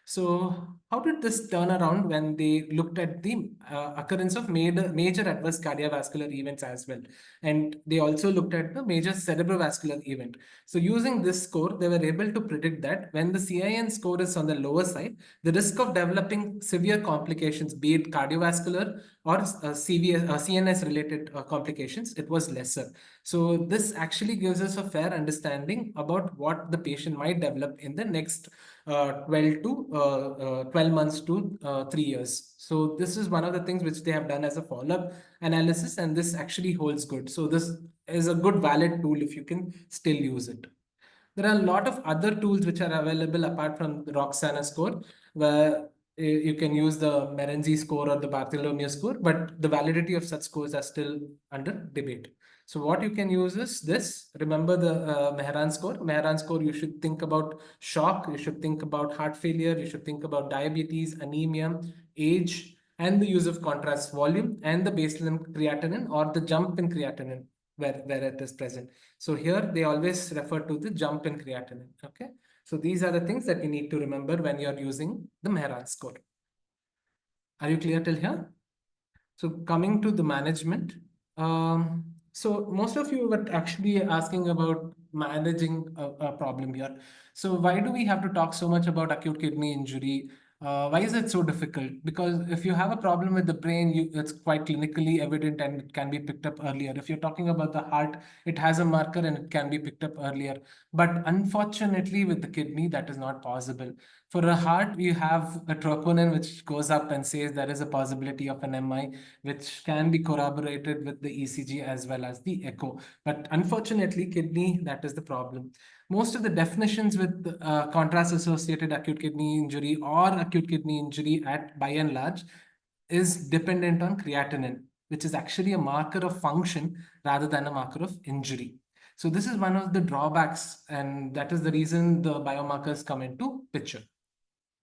So how did this turn around when they looked at the occurrence of major adverse cardiovascular events as well? And they also looked at the major cerebrovascular event. So using this score, they were able to predict that when the CIN score is on the lower side, the risk of developing severe complications, be it cardiovascular or CNS related complications, it was lesser. So this actually gives us a fair understanding about what the patient might develop in the next 12 months to 3 years. So this is one of the things which they have done as a follow-up analysis, and this actually holds good. So this is a good valid tool if you can still use it. There are a lot of other tools which are available apart from the Roxana score, where you can use the Merenzi score or the Bartholomew score, but the validity of such scores are still under debate. So what you can use is this. Remember the Mehran score. Mehran score, you should think about shock, you should think about heart failure, you should think about diabetes, anemia, age, and the use of contrast volume and the baseline creatinine or the jump in creatinine where it is present. So here they always refer to the jump in creatinine. Okay. So these are the things that you need to remember when you're using the Mehran score. Are you clear till here? So coming to the management. So most of you were actually asking about managing a problem here. So why do we have to talk so much about acute kidney injury? Why is it so difficult? Because if you have a problem with the brain, it's quite clinically evident and it can be picked up earlier. If you're talking about the heart, it has a marker and it can be picked up earlier. But unfortunately, with the kidney, that is not possible. For a heart, we have a troponin which goes up and says there is a possibility of an MI, which can be corroborated with the ECG as well as the echo. But unfortunately, kidney, that is the problem. Most of the definitions with contrast-associated acute kidney injury or acute kidney injury by and large is dependent on creatinine, which is actually a marker of function rather than a marker of injury. So this is one of the drawbacks, and that is the reason the biomarkers come into picture.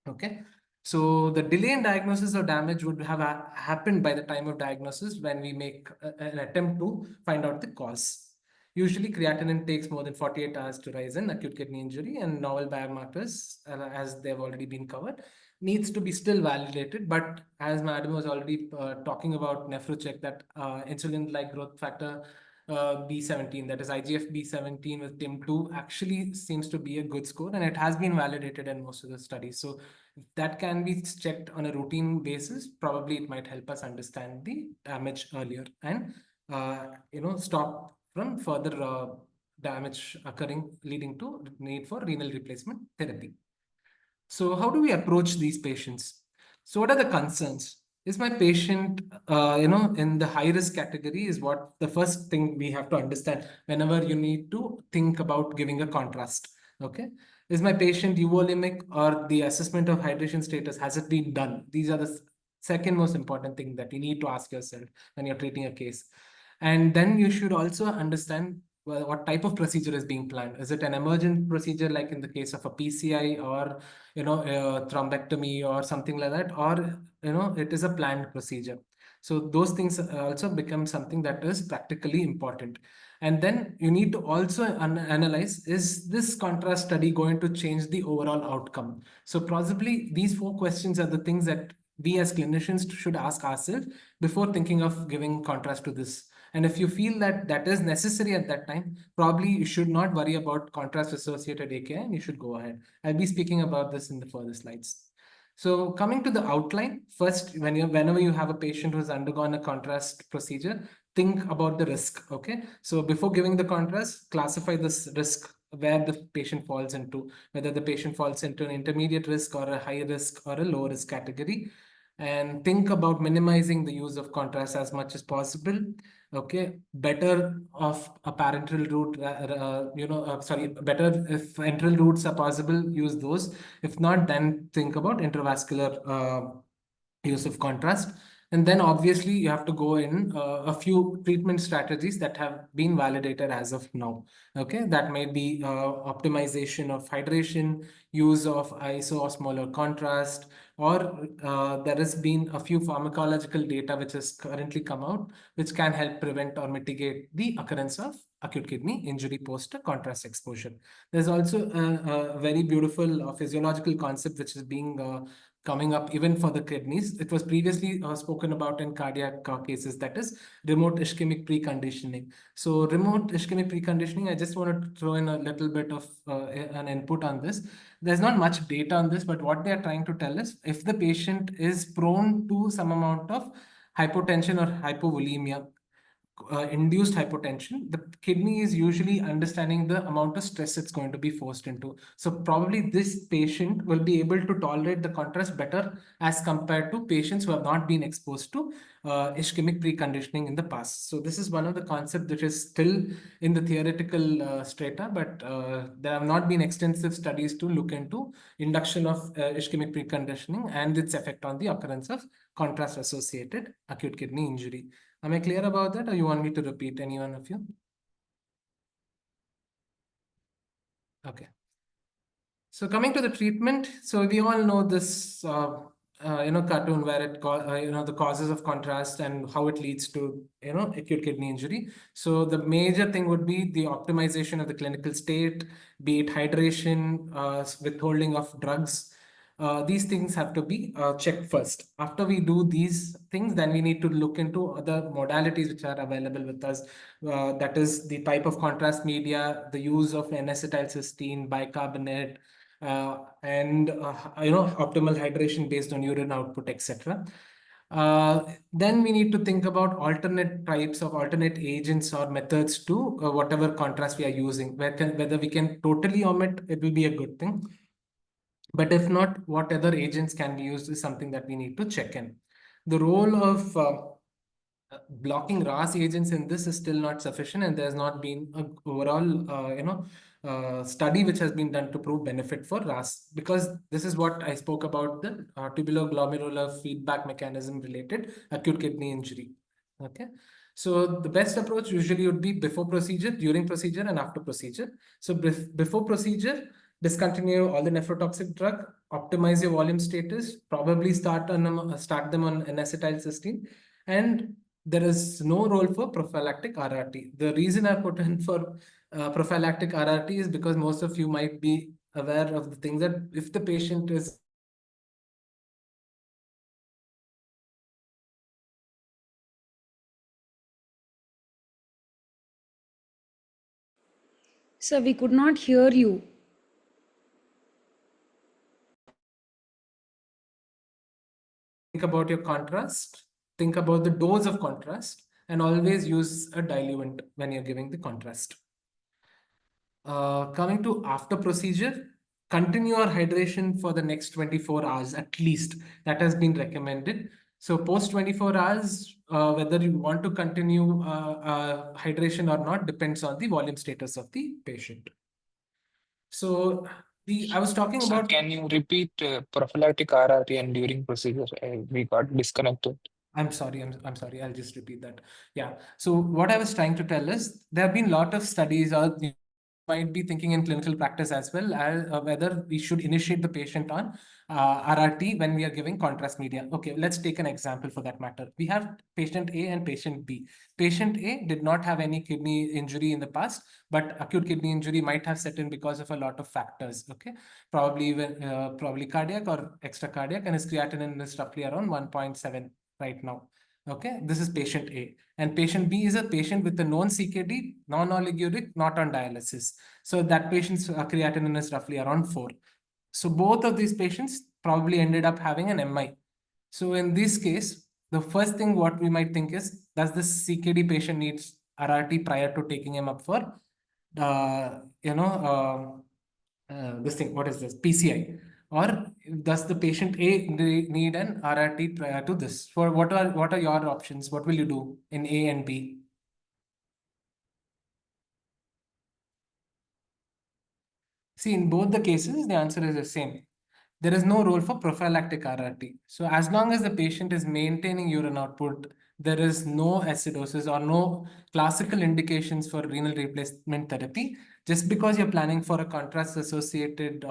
Okay. So the delay in diagnosis or damage would have happened by the time of diagnosis when we make an attempt to find out the cause. Usually creatinine takes more than 48 hours to rise in acute kidney injury, and novel biomarkers, as they've already been covered, needs to be still validated. But as Madam was already talking about NephroCheck, that insulin-like growth factor B17, that is IGF B17 with TIM2, actually seems to be a good score, and it has been validated in most of the studies. So if that can be checked on a routine basis, probably it might help us understand the damage earlier and stop from further damage occurring, leading to need for renal replacement therapy. So how do we approach these patients? So what are the concerns? Is my patient, in the high risk category is what the first thing we have to understand whenever you need to think about giving a contrast. Okay. Is my patient euvolemic, or the assessment of hydration status, has it been done? These are the second most important thing that you need to ask yourself when you're treating a case. And then you should also understand what type of procedure is being planned. Is it an emergent procedure like in the case of a PCI or thrombectomy or something like that, or it is a planned procedure? So those things also become something that is practically important. And then you need to also analyze, is this contrast study going to change the overall outcome? So possibly these 4 questions are the things that we as clinicians should ask ourselves before thinking of giving contrast to this. And if you feel that that is necessary at that time, probably you should not worry about contrast associated AKI and you should go ahead. I'll be speaking about this in the further slides. So coming to the outline, first, whenever you have a patient who's undergone a contrast procedure, think about the risk, okay? So before giving the contrast, classify this risk where the patient falls into, whether the patient falls into an intermediate risk or a high risk or a low risk category. And think about minimizing the use of contrast as much as possible. Okay, better of a parenteral route, better if enteral routes are possible, use those. If not, then think about intravascular use of contrast. And then obviously you have to go in a few treatment strategies that have been validated as of now. Okay, that may be optimization of hydration, use of isoosmolar contrast, or there has been a few pharmacological data which has currently come out, which can help prevent or mitigate the occurrence of acute kidney injury post contrast exposure. There's also a very beautiful physiological concept which is being coming up even for the kidneys. It was previously spoken about in cardiac cases, that is remote ischemic preconditioning. So remote ischemic preconditioning, I just want to throw in a little bit of an input on this. There's not much data on this, but what they're trying to tell us, if the patient is prone to some amount of hypotension or hypovolemia, induced hypotension, the kidney is usually understanding the amount of stress it's going to be forced into. So probably this patient will be able to tolerate the contrast better as compared to patients who have not been exposed to ischemic preconditioning in the past. So this is one of the concepts which is still in the theoretical strata, but there have not been extensive studies to look into induction of ischemic preconditioning and its effect on the occurrence of contrast associated acute kidney injury. Am I clear about that, or you want me to repeat, any one of you? Okay. So coming to the treatment, so we all know this, cartoon where it, the causes of contrast and how it leads to, acute kidney injury. So the major thing would be the optimization of the clinical state, be it hydration, withholding of drugs. These things have to be checked first. After we do these things, then we need to look into other modalities which are available with us. That is the type of contrast media, the use of N-acetylcysteine, bicarbonate, and optimal hydration based on urine output, etc. Then we need to think about alternate agents or methods to whatever contrast we are using. Whether we can totally omit, it will be a good thing. But if not, what other agents can be used is something that we need to check in. The role of blocking RAS agents in this is still not sufficient, and there's not been an overall, study which has been done to prove benefit for RAS, because this is what I spoke about, the tubuloglomerular feedback mechanism related acute kidney injury. Okay. So the best approach usually would be before procedure, during procedure, and after procedure. So before procedure, discontinue all the nephrotoxic drug, optimize your volume status, probably start them on N-acetylcysteine, and there is no role for prophylactic RRT. The reason I put in for prophylactic RRT is because most of you might be aware of the thing that if the patient is Sir, we could not hear you. think about your contrast, think about the dose of contrast, and always use a diluent when you're giving the contrast. Coming to after procedure, continue your hydration for the next 24 hours at least. That has been recommended. So post 24 hours, whether you want to continue hydration or not depends on the volume status of the patient. So I was talking Sir, about. can you repeat prophylactic RRT and during procedure? We got disconnected. I'm sorry. I'll just repeat that. Yeah. So what I was trying to tell is there have been a lot of studies might be thinking in clinical practice as well as whether we should initiate the patient on RRT when we are giving contrast media. Okay, let's take an example for that matter. We have patient A and patient B. Patient A did not have any kidney injury in the past, but acute kidney injury might have set in because of a lot of factors. Okay, probably even probably cardiac or extra cardiac, and his creatinine is roughly around 1.7 right now. Okay, this is patient A. And patient B is a patient with a known CKD, non-oliguric, not on dialysis. So that patient's creatinine is roughly around 4. So both of these patients probably ended up having an MI. So in this case, the first thing what we might think is, does this CKD patient needs RRT prior to taking him up for, this thing, what is this, PCI? Or does the patient A need an RRT prior to this? For what are your options? What will you do in A and B? See, in both the cases, the answer is the same. There is no role for prophylactic RRT. So as long as the patient is maintaining urine output, there is no acidosis or no classical indications for renal replacement therapy. Just because you're planning for a contrast-associated,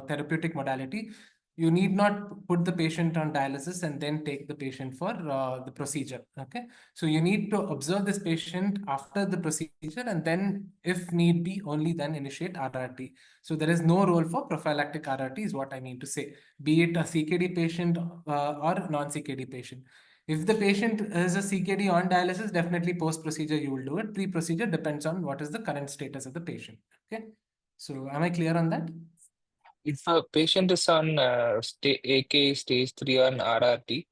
therapeutic modality, you need not put the patient on dialysis and then take the patient for the procedure. Okay, so you need to observe this patient after the procedure and then, if need be, only then initiate RRT. So there is no role for prophylactic RRT is what I mean to say, be it a CKD patient or non-CKD patient. If the patient is a CKD on dialysis, definitely post-procedure you will do it. Pre-procedure depends on what is the current status of the patient. Okay, so am I clear on that? If a patient is on AK stage 3 on RRT,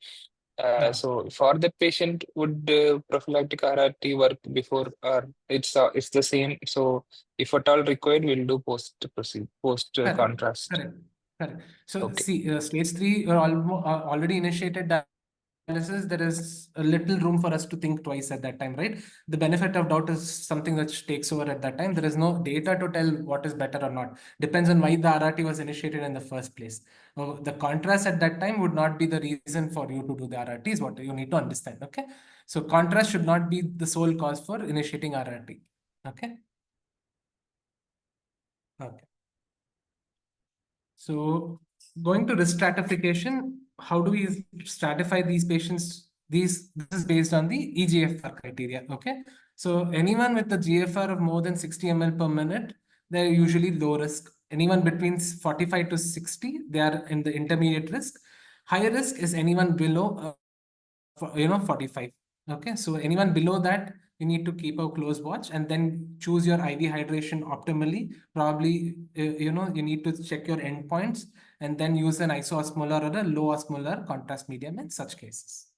Yeah. so for that patient, would prophylactic RRT work before, or it's the same? So if at all required, we'll do post Correct. contrast. Correct. So Okay. see, stage 3 or already initiated dialysis, there is a little room for us to think twice at that time, right? The benefit of doubt is something that takes over at that time. There is no data to tell what is better or not. Depends on why the RRT was initiated in the first place. The contrast at that time would not be the reason for you to do the RRT, is what you need to understand. Okay, so contrast should not be the sole cause for initiating RRT. Okay. Okay. So going to risk stratification, how do we stratify these patients? This is based on the eGFR criteria. Okay, so anyone with the GFR of more than 60 ml per minute, they're usually low risk. Anyone between 45 to 60, they are in the intermediate risk. Higher risk is anyone below 45. Okay, so anyone below that, you need to keep a close watch and then choose your IV hydration optimally. Probably, you need to check your endpoints and then use an isoosmolar or a low osmolar contrast medium in such cases.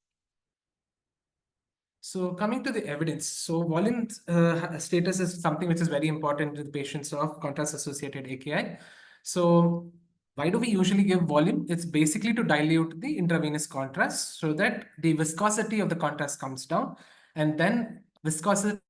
So coming to the evidence, so volume status is something which is very important to the patients of contrast-associated AKI. So why do we usually give volume? It's basically to dilute the intravenous contrast so that the viscosity of the contrast comes down, and then viscosity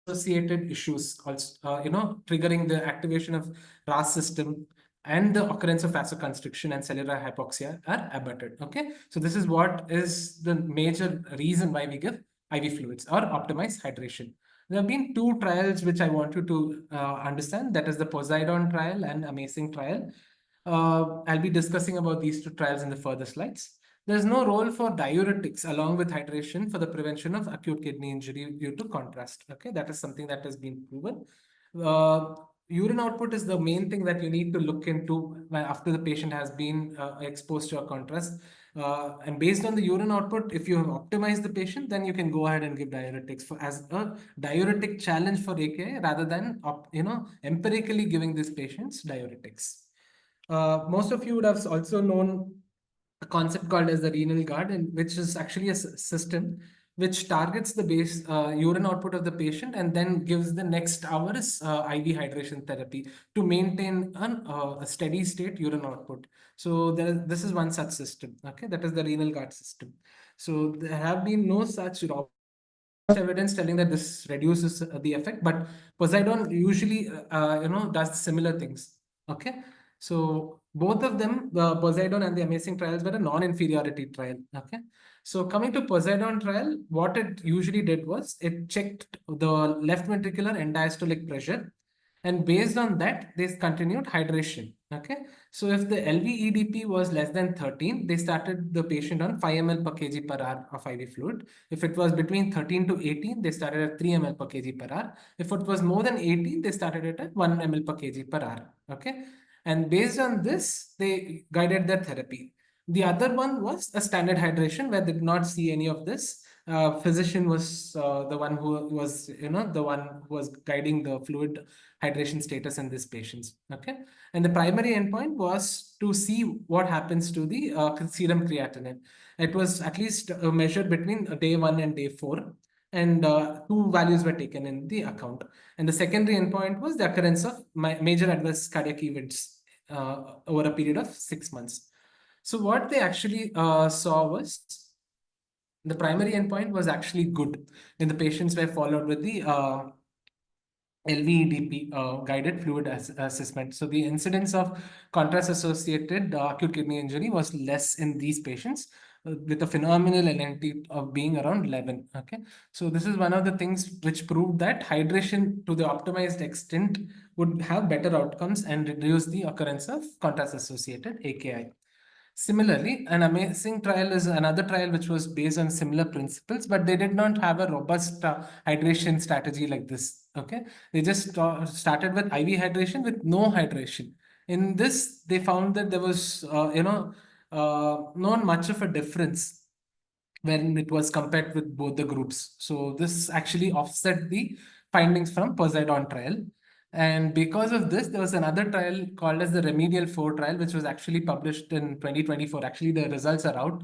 associated issues also, triggering the activation of RAS system and the occurrence of vasoconstriction and cellular hypoxia are abated. Okay, so this is what is the major reason why we give IV fluids or optimize hydration. There have been 2 trials which I want you to understand. That is the Poseidon trial and Amazing trial. I'll be discussing about these 2 trials in the further slides. There's no role for diuretics along with hydration for the prevention of acute kidney injury due to contrast. Okay, that is something that has been proven. Urine output is the main thing that you need to look into after the patient has been exposed to a contrast. And based on the urine output, if you have optimized the patient, then you can go ahead and give diuretics as a diuretic challenge for AKI rather than empirically giving these patients diuretics. Most of you would have also known a concept called as the renal guard, which is actually a system which targets the base urine output of the patient and then gives the next hour's IV hydration therapy to maintain a steady state urine output. So this is one such system. Okay, that is the renal guard system. So there have been no such evidence telling that this reduces the effect, but Poseidon usually does similar things. Okay, So both of them, the Poseidon and the Amazing trials, were a non-inferiority trial. Okay. So coming to Poseidon trial, what it usually did was it checked the left ventricular end diastolic pressure, and based on that, they continued hydration. Okay. So if the LVEDP was less than 13, they started the patient on 5 ml per kg per hour of IV fluid. If it was between 13 to 18, they started at 3 ml per kg per hour. If it was more than 18, they started it at 1 ml per kg per hour. Okay. And based on this, they guided their therapy. The other one was a standard hydration where they did not see any of this. Physician was the one who was, the one who was guiding the fluid hydration status in these patients. Okay. And the primary endpoint was to see what happens to the serum creatinine. It was at least measured between day 1 and day 4. And 2 values were taken in the account. And the secondary endpoint was the occurrence of major adverse cardiac events over a period of 6 months. So what they actually saw was the primary endpoint was actually good when the patients were followed with the LVEDP guided fluid assessment. So the incidence of contrast-associated acute kidney injury was less in these patients with a phenomenal LNT of being around 11. Okay, so this is one of the things which proved that hydration to the optimized extent would have better outcomes and reduce the occurrence of contrast-associated AKI. Similarly, an Amazing trial is another trial which was based on similar principles, but they did not have a robust hydration strategy like this. Okay, they just started with IV hydration with no hydration. In this, they found that there was, not much of a difference when it was compared with both the groups. So this actually offset the findings from Poseidon trial. And because of this, there was another trial called as the Remedial 4 trial, which was actually published in 2024. Actually, the results are out.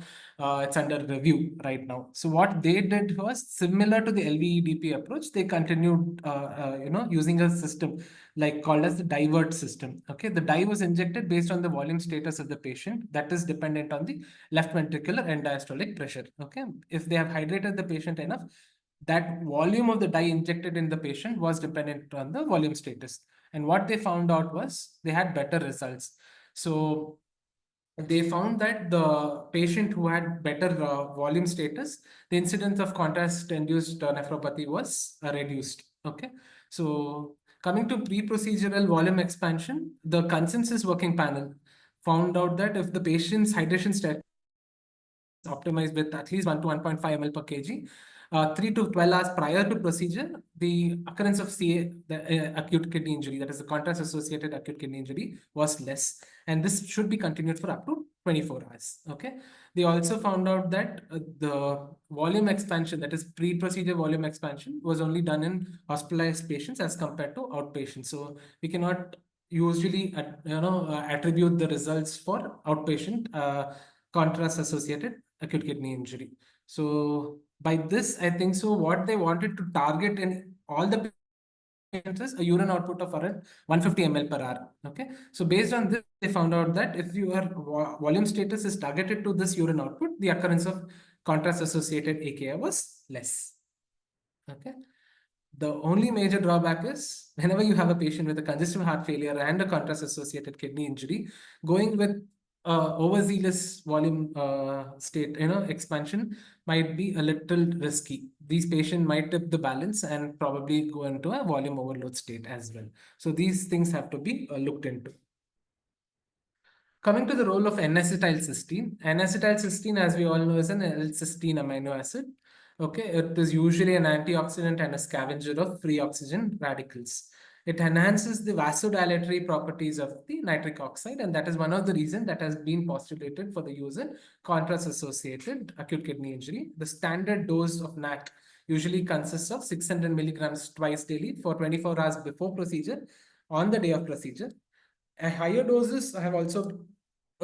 It's under review right now. So what they did was similar to the LVEDP approach. They continued, using a system like called as the divert system. Okay, the dye was injected based on the volume status of the patient that is dependent on the left ventricular end diastolic pressure. Okay, if they have hydrated the patient enough, that volume of the dye injected in the patient was dependent on the volume status. And what they found out was they had better results. So they found that the patient who had better volume status, the incidence of contrast-induced nephropathy was reduced. Okay, so coming to pre-procedural volume expansion, the consensus working panel found out that if the patient's hydration status is optimized with at least 1 to 1.5 ml per kg, 3 to 12 hours prior to procedure, the occurrence of CA, the acute kidney injury, that is the contrast-associated acute kidney injury, was less. And this should be continued for up to 24 hours. Okay. They also found out that the volume expansion, that is pre-procedure volume expansion, was only done in hospitalized patients as compared to outpatients. So we cannot usually, attribute the results for outpatient contrast-associated acute kidney injury. So by this, I think so what they wanted to target in all the patients is a urine output of around 150 ml per hour. Okay. So based on this, they found out that if your volume status is targeted to this urine output, the occurrence of contrast-associated AKI was less. Okay. The only major drawback is whenever you have a patient with a congestive heart failure and a contrast-associated kidney injury, going with overzealous volume state, expansion might be a little risky. These patients might tip the balance and probably go into a volume overload state as well. So these things have to be looked into. Coming to the role of N-acetylcysteine. N-acetylcysteine, as we all know, is an L-cysteine amino acid. Okay, it is usually an antioxidant and a scavenger of free oxygen radicals. It enhances the vasodilatory properties of the nitric oxide, and that is one of the reasons that has been postulated for the use in contrast-associated acute kidney injury. The standard dose of NAC usually consists of 600 milligrams twice daily for 24 hours before procedure, on the day of procedure. Higher doses have also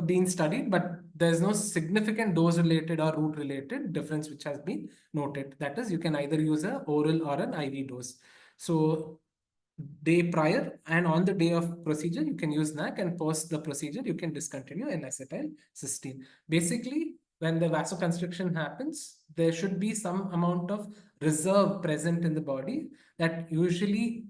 been studied, but there's no significant dose-related or route-related difference which has been noted. That is, you can either use an oral or an IV dose. So day prior and on the day of procedure, you can use NAC, and post the procedure, you can discontinue N-acetylcysteine. Basically, when the vasoconstriction happens, there should be some amount of reserve present in the body that usually,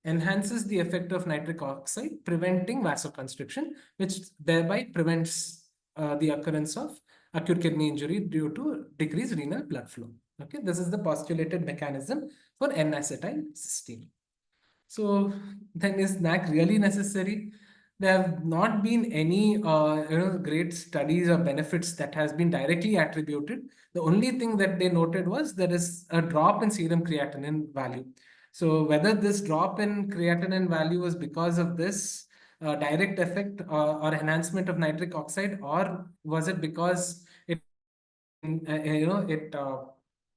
enhances the effect of nitric oxide, preventing vasoconstriction, which thereby prevents the occurrence of acute kidney injury due to decreased renal blood flow. Okay, this is the postulated mechanism for N-acetylcysteine. So then is NAC really necessary? There have not been any great studies or benefits that has been directly attributed. The only thing that they noted was there is a drop in serum creatinine value. So whether this drop in creatinine value was because of this direct effect or enhancement of nitric oxide, or was it because it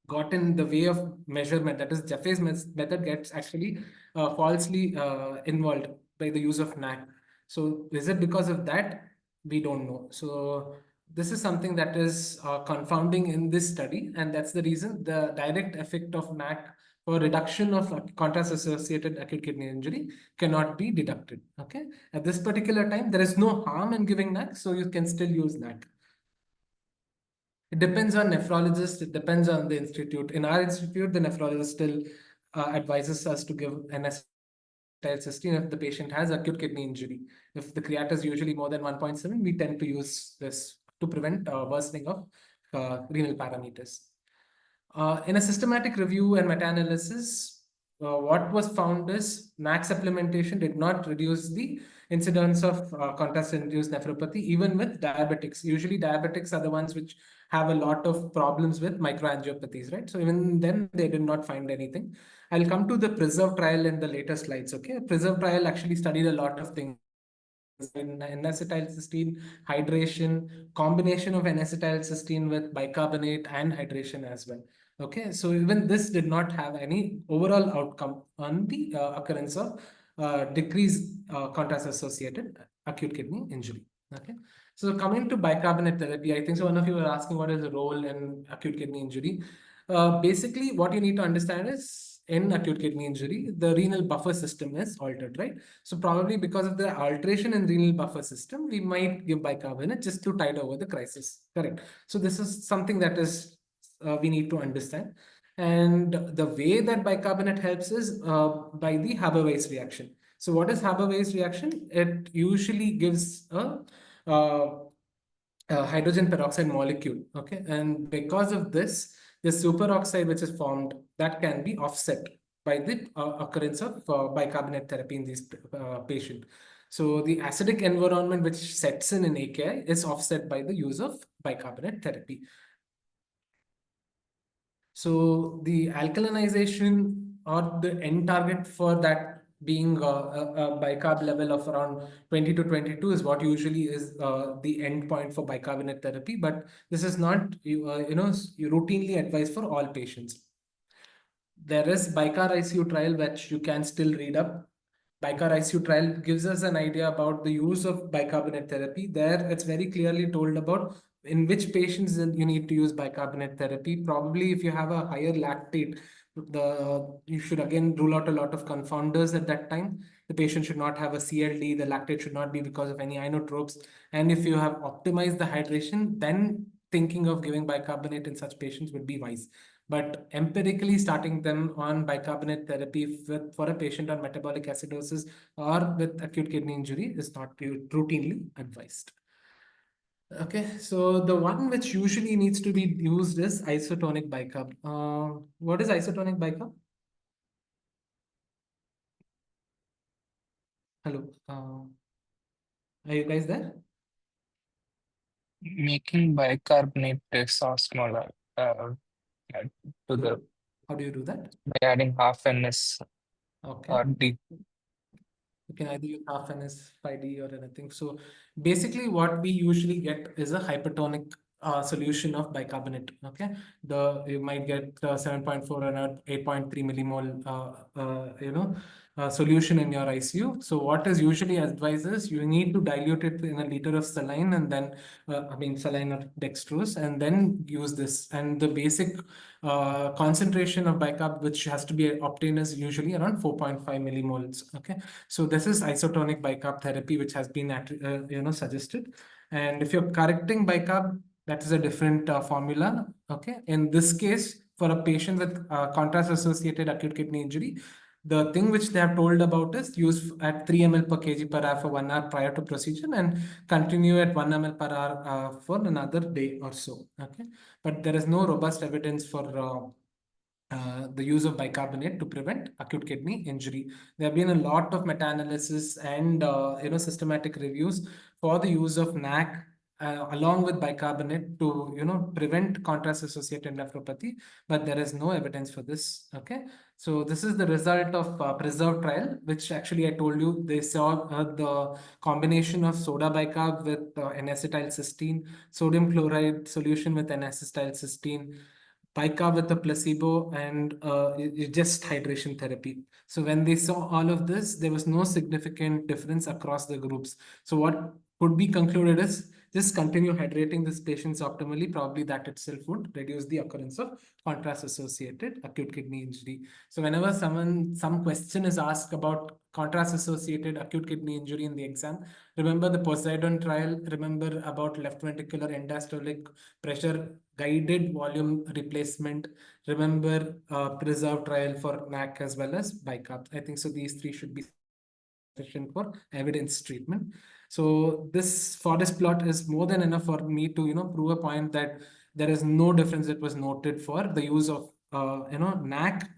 got in the way of measurement, that is Jaffe's method gets actually falsely involved by the use of NAC. So is it because of that? We don't know. So this is something that is confounding in this study, and that's the reason the direct effect of NAC for reduction of contrast-associated acute kidney injury cannot be deducted. Okay, at this particular time, there is no harm in giving NAC, so you can still use NAC. It depends on nephrologist. It depends on the institute. In our institute, the nephrologist still advises us to give N-acetylcysteine if the patient has acute kidney injury. If the creat is usually more than 1.7, we tend to use this to prevent worsening of renal parameters. In a systematic review and meta-analysis, what was found is NAC supplementation did not reduce the incidence of contrast-induced nephropathy, even with diabetics. Usually diabetics are the ones which have a lot of problems with microangiopathies, right? So even then they did not find anything. I'll come to the PRESERVE trial in the later slides, okay? PRESERVE trial actually studied a lot of things. N-acetylcysteine, hydration, combination of N-acetylcysteine with bicarbonate and hydration as well. Okay, so even this did not have any overall outcome on the occurrence of decreased contrast-associated acute kidney injury. Okay, so coming to bicarbonate therapy, I think so one of you were asking what is the role in acute kidney injury. Basically, what you need to understand is in acute kidney injury, the renal buffer system is altered, right? So probably because of the alteration in renal buffer system, we might give bicarbonate just to tide over the crisis, correct? So this is something that is we need to understand. And the way that bicarbonate helps is by the Haber-Weiss reaction. So what is Haber-Weiss reaction? It usually gives a hydrogen peroxide molecule, okay? And because of this, the superoxide which is formed, that can be offset by the occurrence of bicarbonate therapy in these patient. So the acidic environment which sets in AKI is offset by the use of bicarbonate therapy. So the alkalinization or the end target for that being a bicarb level of around 20 to 22 is what usually is the end point for bicarbonate therapy, but this is not routinely advised for all patients. There is BICAR ICU trial which you can still read up. BICAR ICU trial gives us an idea about the use of bicarbonate therapy. There it's very clearly told about in which patients you need to use bicarbonate therapy. Probably if you have a higher lactate, you should again rule out a lot of confounders at that time. The patient should not have a CLD, the lactate should not be because of any inotropes. And if you have optimized the hydration, then thinking of giving bicarbonate in such patients would be wise. But empirically starting them on bicarbonate therapy for a patient on metabolic acidosis or with acute kidney injury is not routinely advised. Okay, so the one which usually needs to be used is isotonic bicarb. What is isotonic bicarb? Hello, are you guys there? Making bicarbonate sauce smaller to the How do you do that? by adding half NS Okay. or D. You can either use half NS, 5D or anything. So basically what we usually get is a hypertonic solution of bicarbonate. Okay, you might get 7.4 or 8.3 millimole solution in your ICU. So what is usually advised is you need to dilute it in a liter of saline and then saline or dextrose and then use this. And the basic concentration of bicarb which has to be obtained is usually around 4.5 millimoles. Okay, so this is isotonic bicarb therapy which has been suggested. And if you're correcting bicarb, that is a different formula. Okay, in this case, for a patient with contrast-associated acute kidney injury, The thing which they have told about is use at 3 ml per kg per hour for 1 hour prior to procedure and continue at 1 ml per hour for another day or so. Okay, but there is no robust evidence for the use of bicarbonate to prevent acute kidney injury. There have been a lot of meta-analysis and systematic reviews for the use of NAC along with bicarbonate to prevent contrast-associated nephropathy, but there is no evidence for this. Okay, so this is the result of PRESERVE trial, which actually I told you they saw the combination of soda bicarb with N-acetylcysteine, sodium chloride solution with N-acetylcysteine, bicarb with a placebo, and just hydration therapy. So when they saw all of this, there was no significant difference across the groups. So what could be concluded is just continue hydrating these patients optimally. Probably that itself would reduce the occurrence of contrast-associated acute kidney injury. So whenever some question is asked about contrast-associated acute kidney injury in the exam, remember the Poseidon trial, remember about left ventricular end-diastolic pressure guided volume replacement, remember PRESERVE trial for NAC as well as bicarb. I think so these three should be sufficient for evidence treatment. So this forest plot is more than enough for me to prove a point that there is no difference that was noted for the use of NAC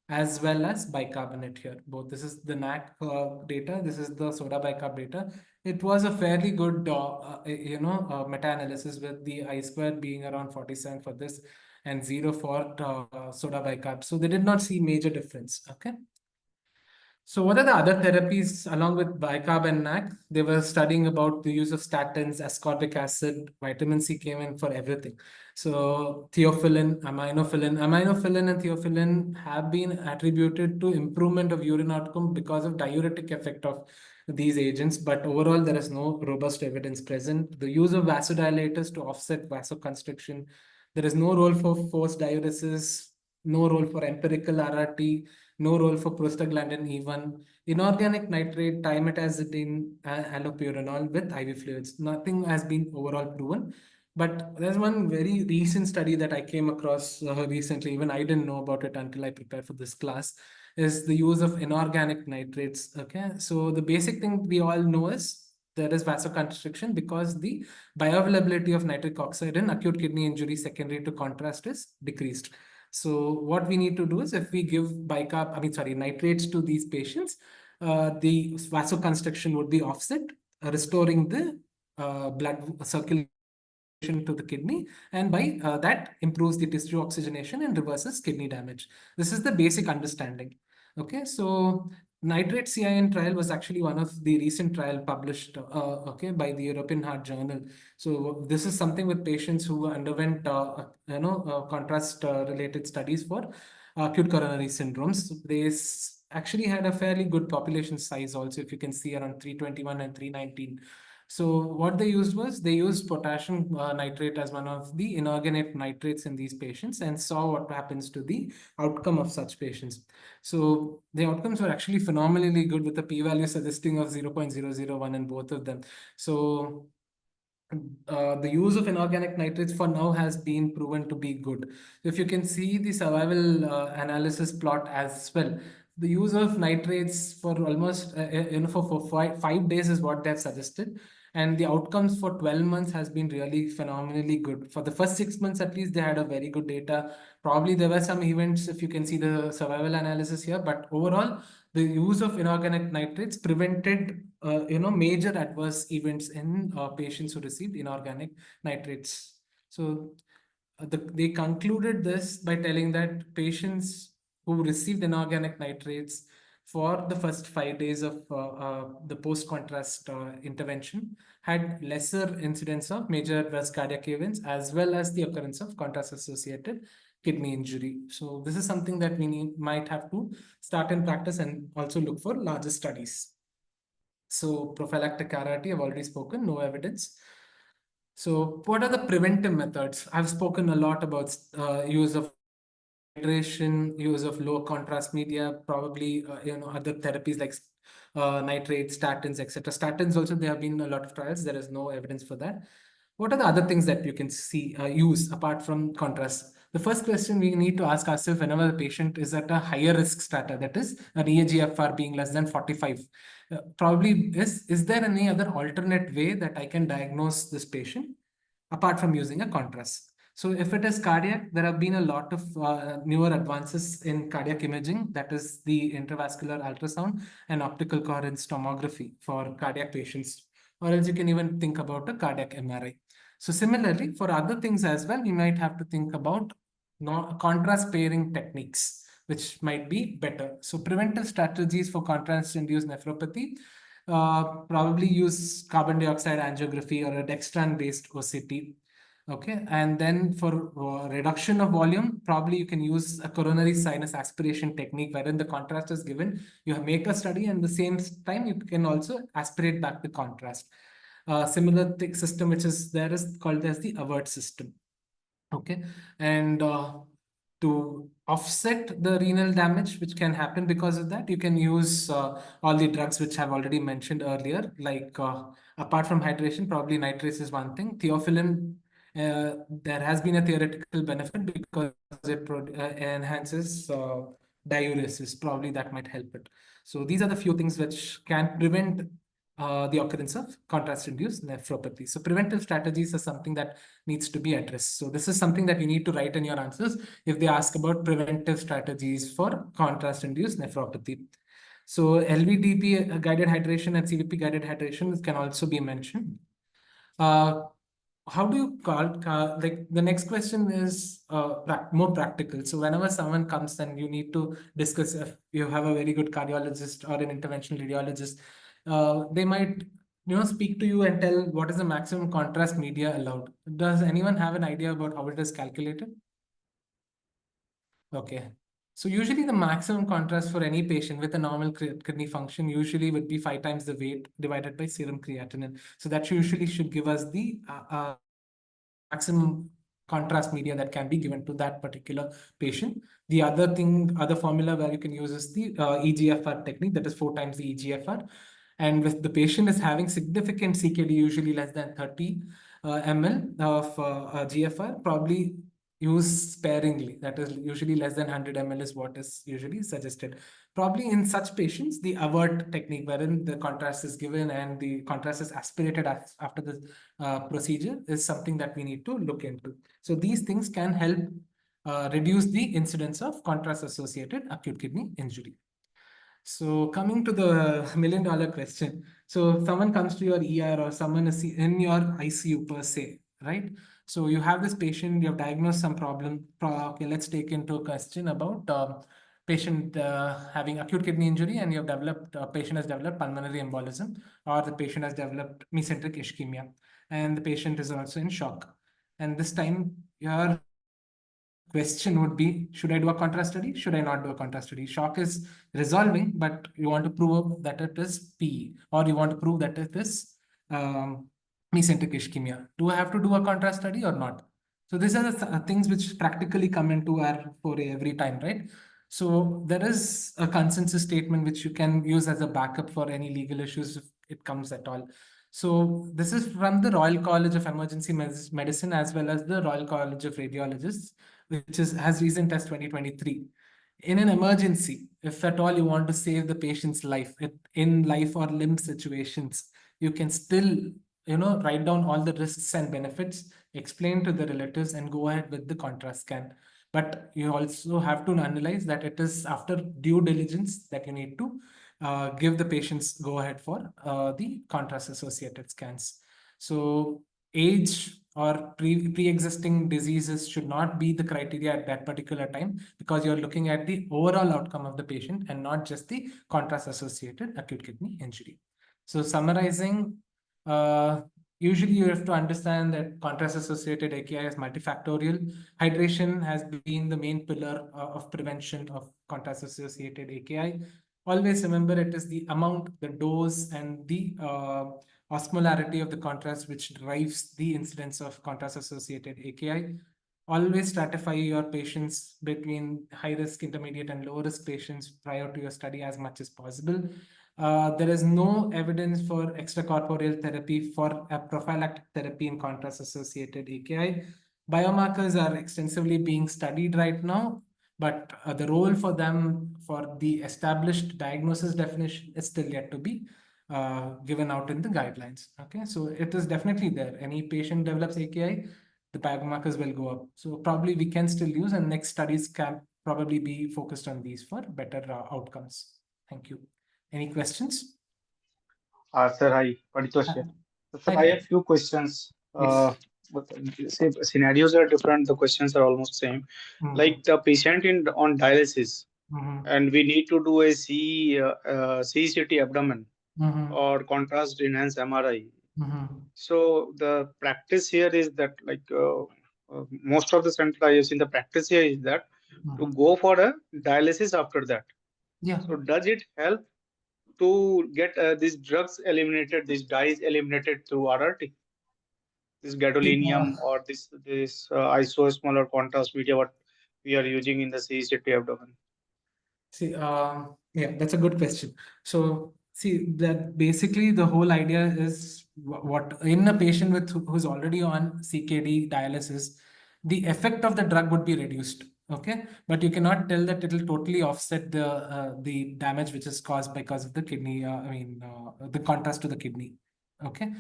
as well as bicarbonate here. Both this is the NAC data, this is the soda bicarb data. It was a fairly good meta-analysis with the I-square being around 47 for this and 0 for soda bicarb. So they did not see major difference. Okay. So what are the other therapies along with bicarb and NAC? They were studying about the use of statins, ascorbic acid, vitamin C came in for everything. So theophylline, aminophylline and theophylline have been attributed to improvement of urine outcome because of diuretic effect of these agents, but overall there is no robust evidence present. The use of vasodilators to offset vasoconstriction. There is no role for forced diuresis, no role for empirical RRT, no role for prostaglandin E1, inorganic nitrate, timetazidine, allopurinol with IV fluids. Nothing has been overall proven. But there's one very recent study that I came across recently, even I didn't know about it until I prepared for this class, is the use of inorganic nitrates. Okay, so the basic thing we all know is there is vasoconstriction because the bioavailability of nitric oxide in acute kidney injury secondary to contrast is decreased. So what we need to do is if we give nitrates to these patients, the vasoconstriction would be offset, restoring the blood circulation to the kidney, and by that improves the tissue oxygenation and reverses kidney damage. This is the basic understanding. Okay, so nitrate CIN trial was actually one of the recent trial published by the European Heart Journal. So this is something with patients who underwent contrast related studies for acute coronary syndromes. They actually had a fairly good population size also, if you can see around 321 and 319. So what they used was they used potassium nitrate as one of the inorganic nitrates in these patients and saw what happens to the outcome of such patients. So the outcomes were actually phenomenally good with a p-value suggesting of 0.001 in both of them. So the use of inorganic nitrates for now has been proven to be good. If you can see the survival analysis plot as well, the use of nitrates for almost for 5 days is what they've suggested, and the outcomes for 12 months has been really phenomenally good. For the first 6 months at least, they had a very good data. Probably there were some events, if you can see the survival analysis here, but overall the use of inorganic nitrates prevented major adverse events in patients who received inorganic nitrates. So they concluded this by telling that patients who received inorganic nitrates for the first 5 days of the post-contrast intervention had lesser incidence of major adverse cardiac events as well as the occurrence of contrast-associated kidney injury. So this is something that we might have to start in practice and also look for larger studies. So prophylactic RRT, I've already spoken, no evidence. So what are the preventive methods? I've spoken a lot about use of hydration, use of low contrast media, probably other therapies like nitrates, statins, etc. Statins also, there have been a lot of trials. There is no evidence for that. What are the other things that you can see use apart from contrast? The first question we need to ask ourselves whenever the patient is at a higher risk strata, that is an EAGFR being less than 45, probably is there any other alternate way that I can diagnose this patient apart from using a contrast? So if it is cardiac, there have been a lot of newer advances in cardiac imaging, that is the intravascular ultrasound and optical coherence tomography for cardiac patients, or else you can even think about a cardiac MRI. So similarly, for other things as well, we might have to think about contrast pairing techniques, which might be better. So preventive strategies for contrast-induced nephropathy, probably use carbon dioxide angiography or a dextran-based OCT. Okay, and then for reduction of volume, probably you can use a coronary sinus aspiration technique wherein the contrast is given. You make a study and the same time you can also aspirate back the contrast. Similar system which is there is called as the AVERT system. Okay, and to offset the renal damage which can happen because of that, you can use all the drugs which I've already mentioned earlier, like apart from hydration, probably nitrates is one thing. Theophylline, there has been a theoretical benefit because it enhances diuresis, probably that might help it. So these are the few things which can prevent the occurrence of contrast-induced nephropathy. So preventive strategies are something that needs to be addressed. So this is something that you need to write in your answers if they ask about preventive strategies for contrast-induced nephropathy. So LVDP guided hydration and CVP guided hydration can also be mentioned. How do you call, like the next question is more practical. So whenever someone comes and you need to discuss, if you have a very good cardiologist or an interventional radiologist, they might speak to you and tell what is the maximum contrast media allowed. Does anyone have an idea about how it is calculated? Okay. So usually the maximum contrast for any patient with a normal kidney function usually would be 5 times the weight divided by serum creatinine. So that usually should give us the maximum contrast media that can be given to that particular patient. The other formula where you can use is the EGFR technique, that is 4 times the EGFR. And with the patient is having significant CKD, usually less than 30 ml of GFR, probably use sparingly. That is usually less than 100 ml is what is usually suggested. Probably in such patients, the AVERT technique, wherein the contrast is given and the contrast is aspirated after the procedure, is something that we need to look into. So these things can help reduce the incidence of contrast-associated acute kidney injury. So coming to the million-dollar question. So if someone comes to your ER or someone is in your ICU per se, right? So you have this patient, you have diagnosed some problem. Okay, let's take into question about patient having acute kidney injury, and you have developed, patient has developed pulmonary embolism, or the patient has developed mesenteric ischemia, and the patient is also in shock. And this time your question would be, should I do a contrast study? Should I not do a contrast study? Shock is resolving, but you want to prove that it is PE, or you want to prove that it is mesenteric ischemia. Do I have to do a contrast study or not? So these are the things which practically come into our foray every time, right? So there is a consensus statement which you can use as a backup for any legal issues if it comes at all. So this is from the Royal College of Emergency Medicine as well as the Royal College of Radiologists, which has recent as 2023. In an emergency, if at all you want to save the patient's life, in life or limb situations, you can still write down all the risks and benefits, explain to the relatives, and go ahead with the contrast scan. But you also have to analyze that it is after due diligence that you need to give the patients go ahead for the contrast associated scans. So age or pre-existing diseases should not be the criteria at that particular time, because you're looking at the overall outcome of the patient and not just the contrast associated acute kidney injury. So summarizing, usually you have to understand that contrast-associated AKI is multifactorial. Hydration has been the main pillar of prevention of contrast-associated AKI. Always remember it is the amount, the dose, and the osmolarity of the contrast which drives the incidence of contrast-associated AKI. Always stratify your patients between high-risk, intermediate, and low-risk patients prior to your study as much as possible. There is no evidence for extracorporeal therapy for a prophylactic therapy in contrast-associated AKI. Biomarkers are extensively being studied right now, but the role for them for the established diagnosis definition is still yet to be given out in the guidelines. Okay, so it is definitely there. Any patient develops AKI, the biomarkers will go up. So probably we can still use, and next studies can probably be focused on these for better outcomes. Thank you. Any questions? Sir, hi, Paritosh here. Sir, Hi, I have few questions. Yes. But say scenarios are different. The questions are almost same. Like the patient on dialysis, and we need to do a CCT abdomen or contrast enhanced MRI. So the practice here is that most of the center I have seen, the practice here is that to go for a dialysis after that. Yeah. So does it help to get these drugs eliminated, these dyes eliminated through RRT? This gadolinium or this isosmol or contrast media what we are using in the CCT abdomen? See, yeah, that's a good question. So, see, that basically the whole idea is what in a patient with who's already on CKD dialysis, the effect of the drug would be reduced. Okay, but you cannot tell that it will totally offset the damage which is caused because of the kidney. The contrast to the kidney. Okay,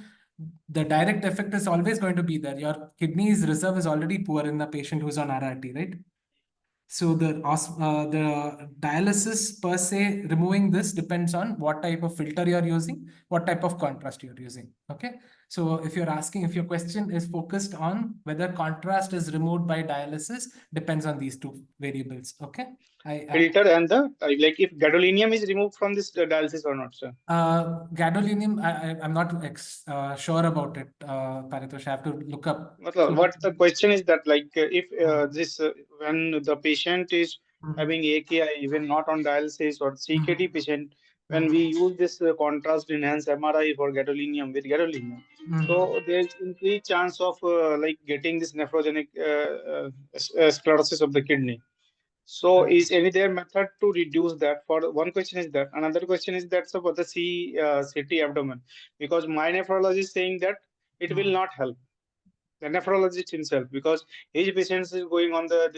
the direct effect is always going to be there. Your kidney's reserve is already poor in the patient who's on RRT, right? So the dialysis per se, removing this depends on what type of filter you're using, what type of contrast you're using. Okay. So if you're asking, if your question is focused on whether contrast is removed by dialysis, depends on these two variables. Okay. Filter and the like if gadolinium is removed from this dialysis or not, sir? Gadolinium, I'm not sure about it, Paritosh. I have to look up. What the question is that if when the patient is having AKI, even not on dialysis or CKD patient, when we use this contrast enhanced MRI for gadolinium with gadolinium, so there's increased chance of getting this nephrogenic sclerosis of the kidney. So is any there method to reduce that? For one question is that. Another question is that for the CT abdomen, because my nephrologist is saying that it will not help. The nephrologist himself, because his patients is going on the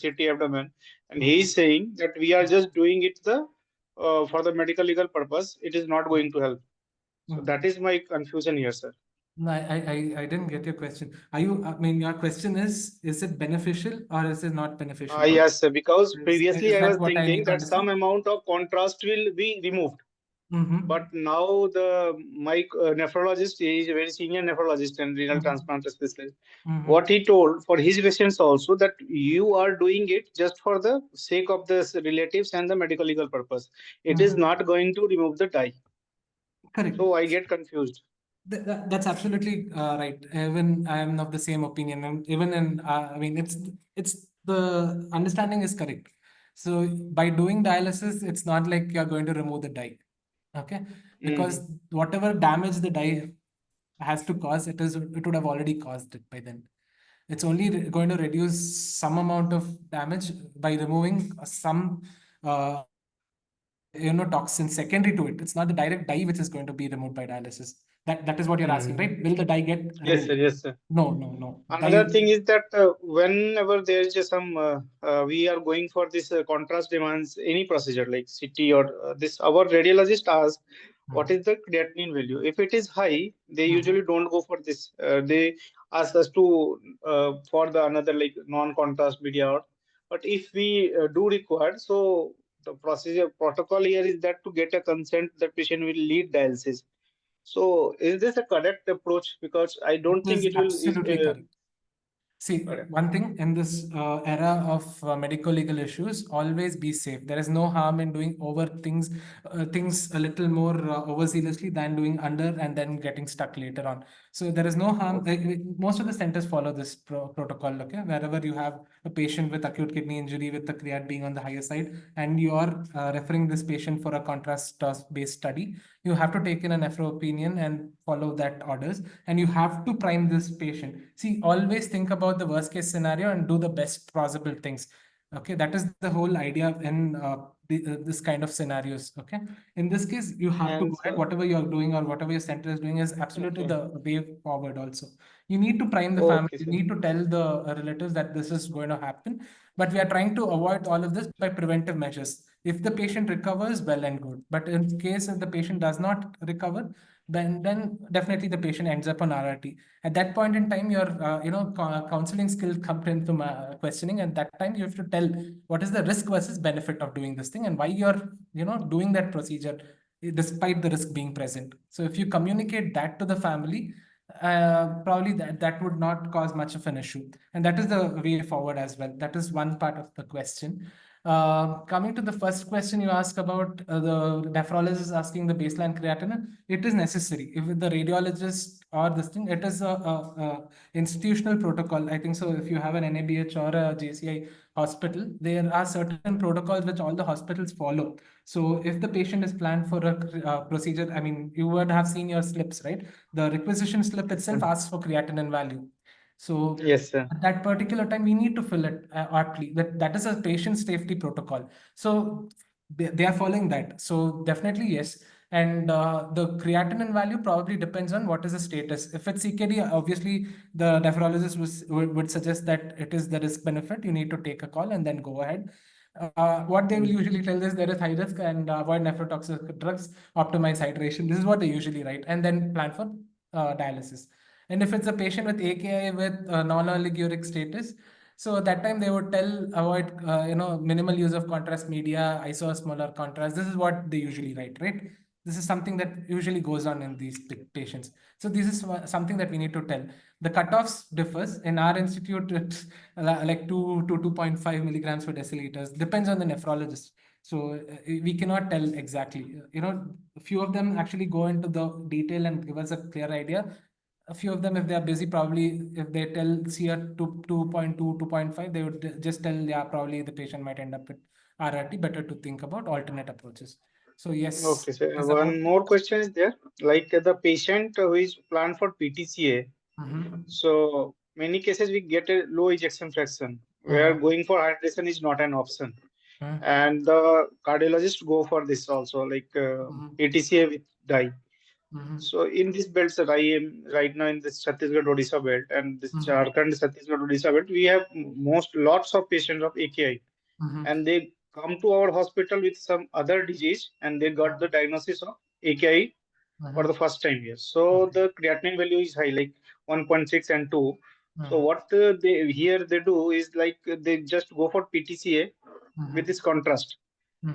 CT abdomen, and he is saying that we are just doing it for the medical legal purpose. It is not going to help. So that is my confusion here, sir. No, I didn't get your question. Your question is it beneficial or is it not beneficial? Yes, sir, because previously is I that was what I thinking need to that some understand? amount of contrast will be removed. But now my nephrologist is a very senior nephrologist and renal transplant specialist. What he told for his patients also that you are doing it just for the sake of the relatives and the medical legal purpose. It is not going to remove the dye. Correct. So I get confused. That's absolutely right. Even I am of the same opinion. And even in, it's the understanding is correct. So by doing dialysis, it's not like you're going to remove the dye. Okay, because whatever damage the dye has to cause, it would have already caused it by then. It's only going to reduce some amount of damage by removing some toxin secondary to it. It's not the direct dye which is going to be removed by dialysis. That is what you're asking, right? Will the dye get removed? Yes, sir. Yes, sir. No. Another thing is that whenever there is we are going for this contrast demands any procedure like CT or this, our radiologist asks what is the creatinine value. If it is high, they usually don't go for this. They ask us to for the another like non-contrast media. But if we do require, so the procedure protocol here is that to get a consent, the patient will lead dialysis. So is this a correct approach? Because I don't think it will. Absolutely correct. See, one thing in this era of medical legal issues, always be safe. There is no harm in doing things a little more overzealously than doing under and then getting stuck later on. So there is no harm. Most of the centers follow this protocol. Okay, wherever you have a patient with acute kidney injury with the creat being on the higher side, and you are referring this patient for a contrast-based study, you have to take in a nephro opinion and follow that orders, and you have to prime this patient. See, always think about the worst case scenario and do the best possible things. Okay, that is the whole idea in this kind of scenarios. Okay, in this case, you have to And go ahead. Whatever you are doing or whatever your center is doing is absolutely okay. the way forward. Also, you need to prime the family. Okay, You sir. need to tell the relatives that this is going to happen. But we are trying to avoid all of this by preventive measures. If the patient recovers, well and good. But in case if the patient does not recover, then definitely the patient ends up on RRT. At that point in time, your counseling skills come into questioning. At that time, you have to tell what is the risk versus benefit of doing this thing and why you're doing that procedure despite the risk being present. So if you communicate that to the family, probably that would not cause much of an issue, and that is the way forward as well. That is one part of the question. Coming to the first question you asked about the nephrologist asking the baseline creatinine, it is necessary. If the radiologist or this thing, it is a institutional protocol. I think so. If you have an NABH or a JCI hospital, there are certain protocols which all the hospitals follow. So if the patient is planned for a procedure, I mean, you would have seen your slips, right? The requisition slip itself asks for creatinine value. So Yes, sir. at that particular time, we need to fill it aptly. That is a patient safety protocol. So they are following that. So definitely yes. And the creatinine value probably depends on what is the status. If it's CKD, obviously the nephrologist would suggest that it is the risk benefit. You need to take a call and then go ahead. What they will usually tell is there is high risk and avoid nephrotoxic drugs, optimize hydration. This is what they usually write, and then plan for dialysis. And if it's a patient with AKI with non-oliguric status, so at that time they would tell avoid minimal use of contrast media, isosmolar contrast. This is what they usually write, right? This is something that usually goes on in these patients. So this is something that we need to tell. The cutoffs differs. In our institute, it's like 2 to 2.5 milligrams per deciliters. Depends on the nephrologist. So we cannot tell exactly. A few of them actually go into the detail and give us a clear idea. A few of them, if they are busy, probably if they tell see a 2.2, 2.5, they would just tell, yeah, probably the patient might end up with RRT. Better to think about alternate approaches. So yes. Okay, so one more question is there. Like the patient who is planned for PTCA, so many cases we get a low ejection fraction where going for hydration is not an option. And the cardiologist go for this also, like PTCA with dye. So in this belt, sir, I am right now in this Chhattisgarh Odisha belt and this Jharkhand Chhattisgarh Odisha belt. We have lots of patients of AKI, and they come to our hospital with some other disease, and they got the diagnosis of AKI for the first time here. So the creatinine value is high, like 1.6 and 2. So what they do is like they just go for PTCA with this contrast.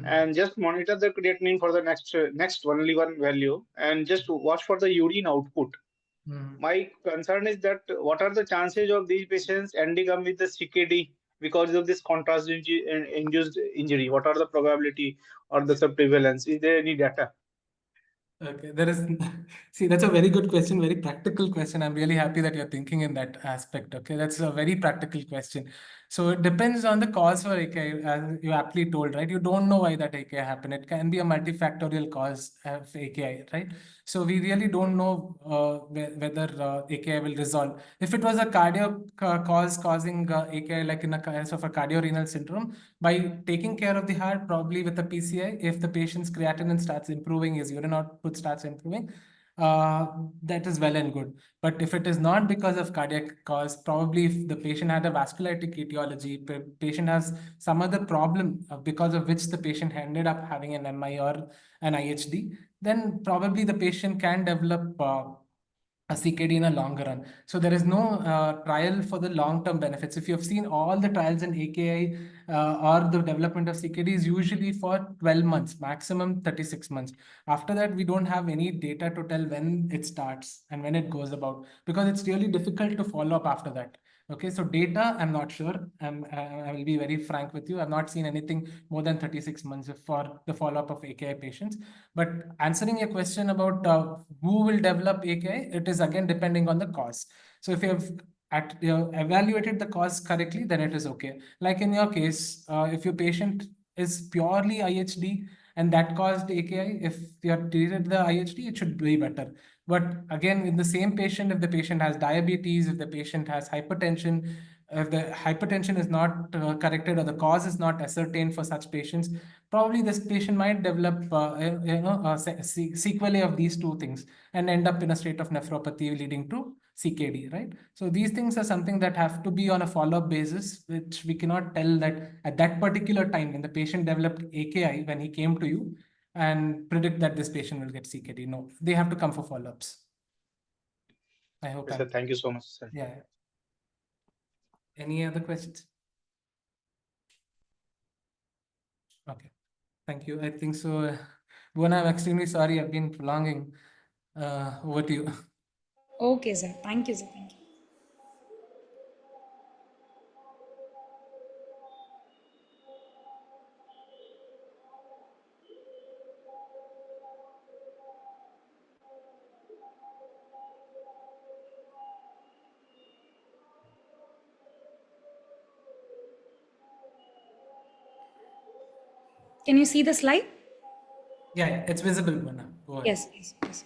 And just monitor the creatinine for the next only one value, and just watch for the urine output. My concern is that what are the chances of these patients ending up with the CKD because of this contrast induced injury? What are the probability or the prevalence? Is there any data? Okay, there is. See, that's a very good question, very practical question. I'm really happy that you're thinking in that aspect. Okay, that's a very practical question. So it depends on the cause for AKI, as you aptly told, right? You don't know why that AKI happened. It can be a multifactorial cause of AKI, right? So we really don't know whether AKI will resolve. If it was a cardiac cause causing AKI, like in a case of a cardiorenal syndrome, by taking care of the heart, probably with a PCI, if the patient's creatinine starts improving, his urine output starts improving, that is well and good. But if it is not because of cardiac cause, probably if the patient had a vasculitic etiology, patient has some other problem because of which the patient ended up having an MI or an IHD, then probably the patient can develop a CKD in a longer run. So there is no trial for the long-term benefits. If you have seen all the trials in AKI or the development of CKD is usually for 12 months, maximum 36 months. After that, we don't have any data to tell when it starts and when it goes about, because it's really difficult to follow up after that. Okay, so data, I'm not sure. I will be very frank with you. I've not seen anything more than 36 months for the follow-up of AKI patients. But answering your question about who will develop AKI, it is again depending on the cause. So if you have evaluated the cause correctly, then it is okay. Like in your case, if your patient is purely IHD and that caused AKI, if you have treated the IHD, it should be better. But again, in the same patient, if the patient has diabetes, if the patient has hypertension, if the hypertension is not corrected or the cause is not ascertained for such patients, probably this patient might develop, sequelae of these two things and end up in a state of nephropathy leading to CKD, right? So these things are something that have to be on a follow-up basis, which we cannot tell that at that particular time when the patient developed AKI, when he came to you, and predict that this patient will get CKD. No, they have to come for follow-ups. I hope. Yes, sir. Thank you so much, sir. Yeah. Any other questions? Okay, thank you. I think so. Bhuvan, I'm extremely sorry I've been prolonging. Over to you. Okay, sir. Thank you, sir. Thank you. Can you see the slide? Yeah, it's visible, Bhuvan. Go ahead. Yes, yes.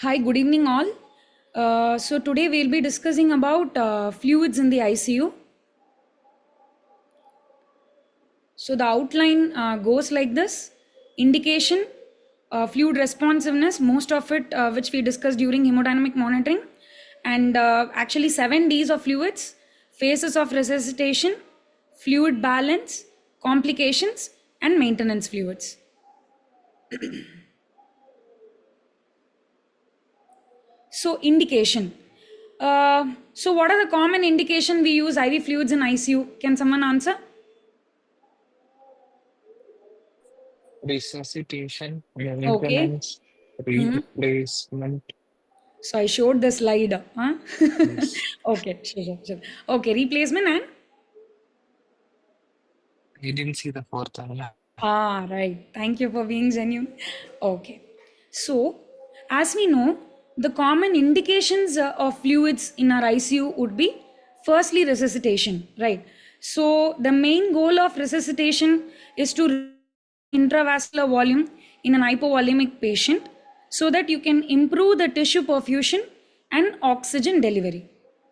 Hi, good evening all. So today we'll be discussing about fluids in the ICU. So the outline goes like this. Indication, fluid responsiveness, most of it which we discussed during hemodynamic monitoring, and actually 7 Ds of fluids, phases of resuscitation, fluid balance, complications, and maintenance fluids. So indication. So what are the common indication we use IV fluids in ICU? Can someone answer? Resuscitation, Okay. maintenance, replacement. So I showed the slide. Huh? Yes. Okay, sure. Okay, replacement and? I didn't see the fourth one. Yeah. Ah, right. Thank you for being genuine. Okay. So, as we know, the common indications of fluids in our ICU would be firstly resuscitation, right? So, the main goal of resuscitation is to reduce intravascular volume in an hypovolemic patient so that you can improve the tissue perfusion and oxygen delivery,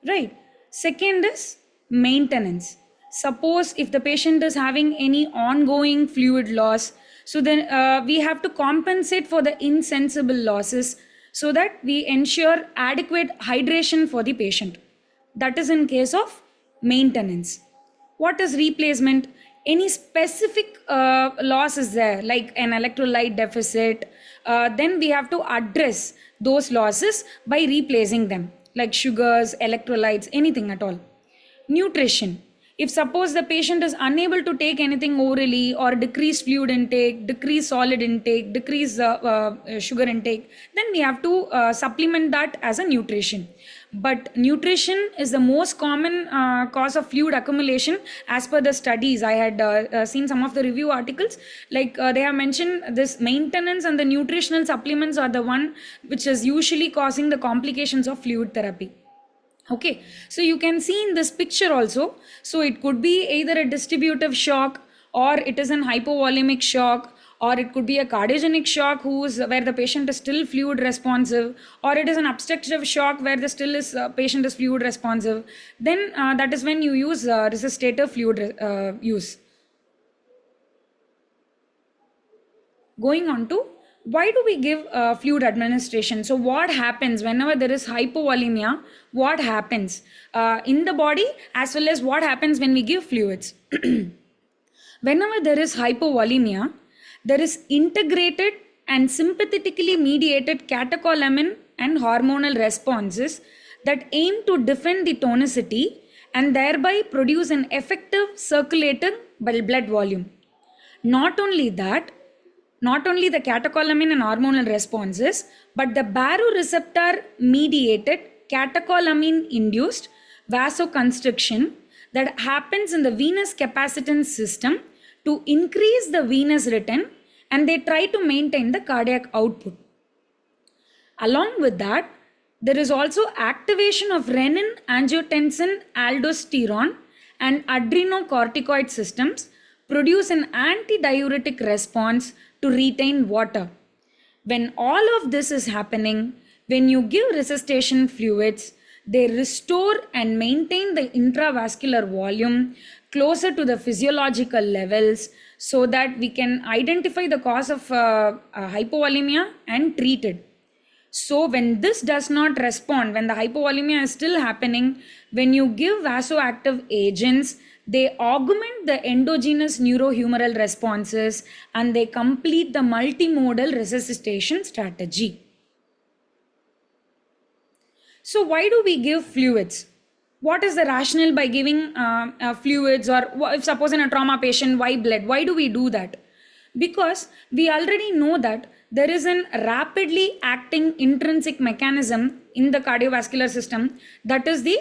right? Second is maintenance. Suppose if the patient is having any ongoing fluid loss, so then we have to compensate for the insensible losses so that we ensure adequate hydration for the patient. That is in case of maintenance. What is replacement? Any specific loss is there, like an electrolyte deficit, then we have to address those losses by replacing them, like sugars, electrolytes, anything at all. Nutrition. If suppose the patient is unable to take anything orally, or decrease fluid intake, decrease solid intake, decrease sugar intake, then we have to supplement that as a nutrition. But nutrition is the most common cause of fluid accumulation as per the studies. I had seen some of the review articles, like they have mentioned this maintenance and the nutritional supplements are the one which is usually causing the complications of fluid therapy. Okay, so you can see in this picture also, so it could be either a distributive shock, or it is an hypovolemic shock, or it could be a cardiogenic shock where the patient is still fluid responsive, or it is an obstructive shock where the patient is fluid responsive. Then that is when you use resuscitator fluid use. Going on to why do we give fluid administration? So what happens whenever there is hypovolemia? What happens in the body, as well as what happens when we give fluids? Whenever there is hypovolemia, there is integrated and sympathetically mediated catecholamine and hormonal responses that aim to defend the tonicity and thereby produce an effective circulating blood volume. Not only the catecholamine and hormonal responses, but the baroreceptor mediated catecholamine induced vasoconstriction that happens in the venous capacitance system to increase the venous return, and they try to maintain the cardiac output. Along with that, there is also activation of renin, angiotensin, aldosterone, and adrenocorticoid systems produce an antidiuretic response to retain water. When all of this is happening, when you give resuscitation fluids, They restore and maintain the intravascular volume closer to the physiological levels so that we can identify the cause of hypovolemia and treat it. So when this does not respond, when the hypovolemia is still happening, when you give vasoactive agents, they augment the endogenous neurohumoral responses and they complete the multimodal resuscitation strategy. So why do we give fluids? What is the rationale by giving fluids, or if suppose in a trauma patient, why blood? Why do we do that? Because we already know that there is a rapidly acting intrinsic mechanism in the cardiovascular system, that is the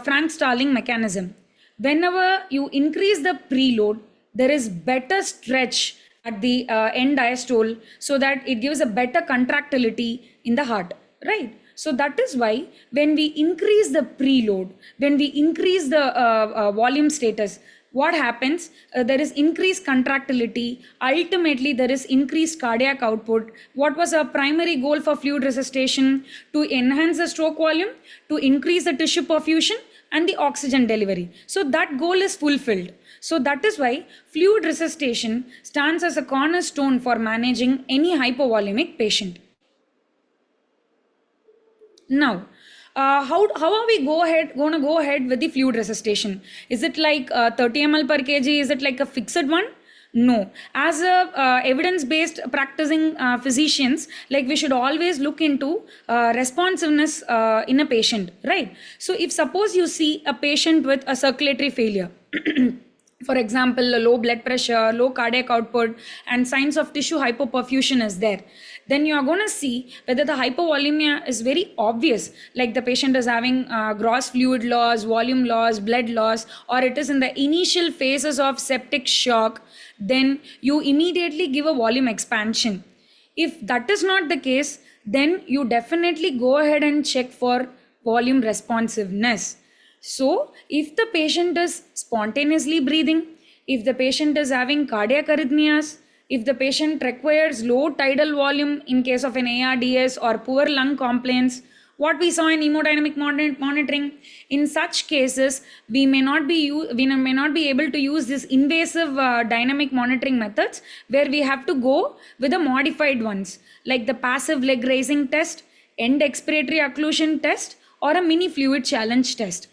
Frank-Starling mechanism. Whenever you increase the preload, there is better stretch at the end diastole so that it gives a better contractility in the heart, right? So that is why when we increase the preload, when we increase the volume status, what happens? There is increased contractility. Ultimately, there is increased cardiac output. What was our primary goal for fluid resuscitation? To enhance the stroke volume, to increase the tissue perfusion and the oxygen delivery. So that goal is fulfilled. So that is why fluid resuscitation stands as a cornerstone for managing any hypovolemic patient. Now, how are we going to go ahead with the fluid resuscitation? Is it like 30 ml per kg? Is it like a fixed one? No. As a evidence-based practicing physicians, like we should always look into responsiveness in a patient, right? So if suppose you see a patient with a circulatory failure, for example, low blood pressure, low cardiac output, and signs of tissue hypoperfusion is there, then you are going to see whether the hypovolemia is very obvious, like the patient is having gross fluid loss, volume loss, blood loss, or it is in the initial phases of septic shock, then you immediately give a volume expansion. If that is not the case, then you definitely go ahead and check for volume responsiveness. So if the patient is spontaneously breathing, if the patient is having cardiac arrhythmias, if the patient requires low tidal volume in case of an ARDS or poor lung compliance, what we saw in hemodynamic monitoring, in such cases, we may not be able to use this invasive dynamic monitoring methods, where we have to go with the modified ones, like the passive leg raising test, end expiratory occlusion test, or a mini fluid challenge test.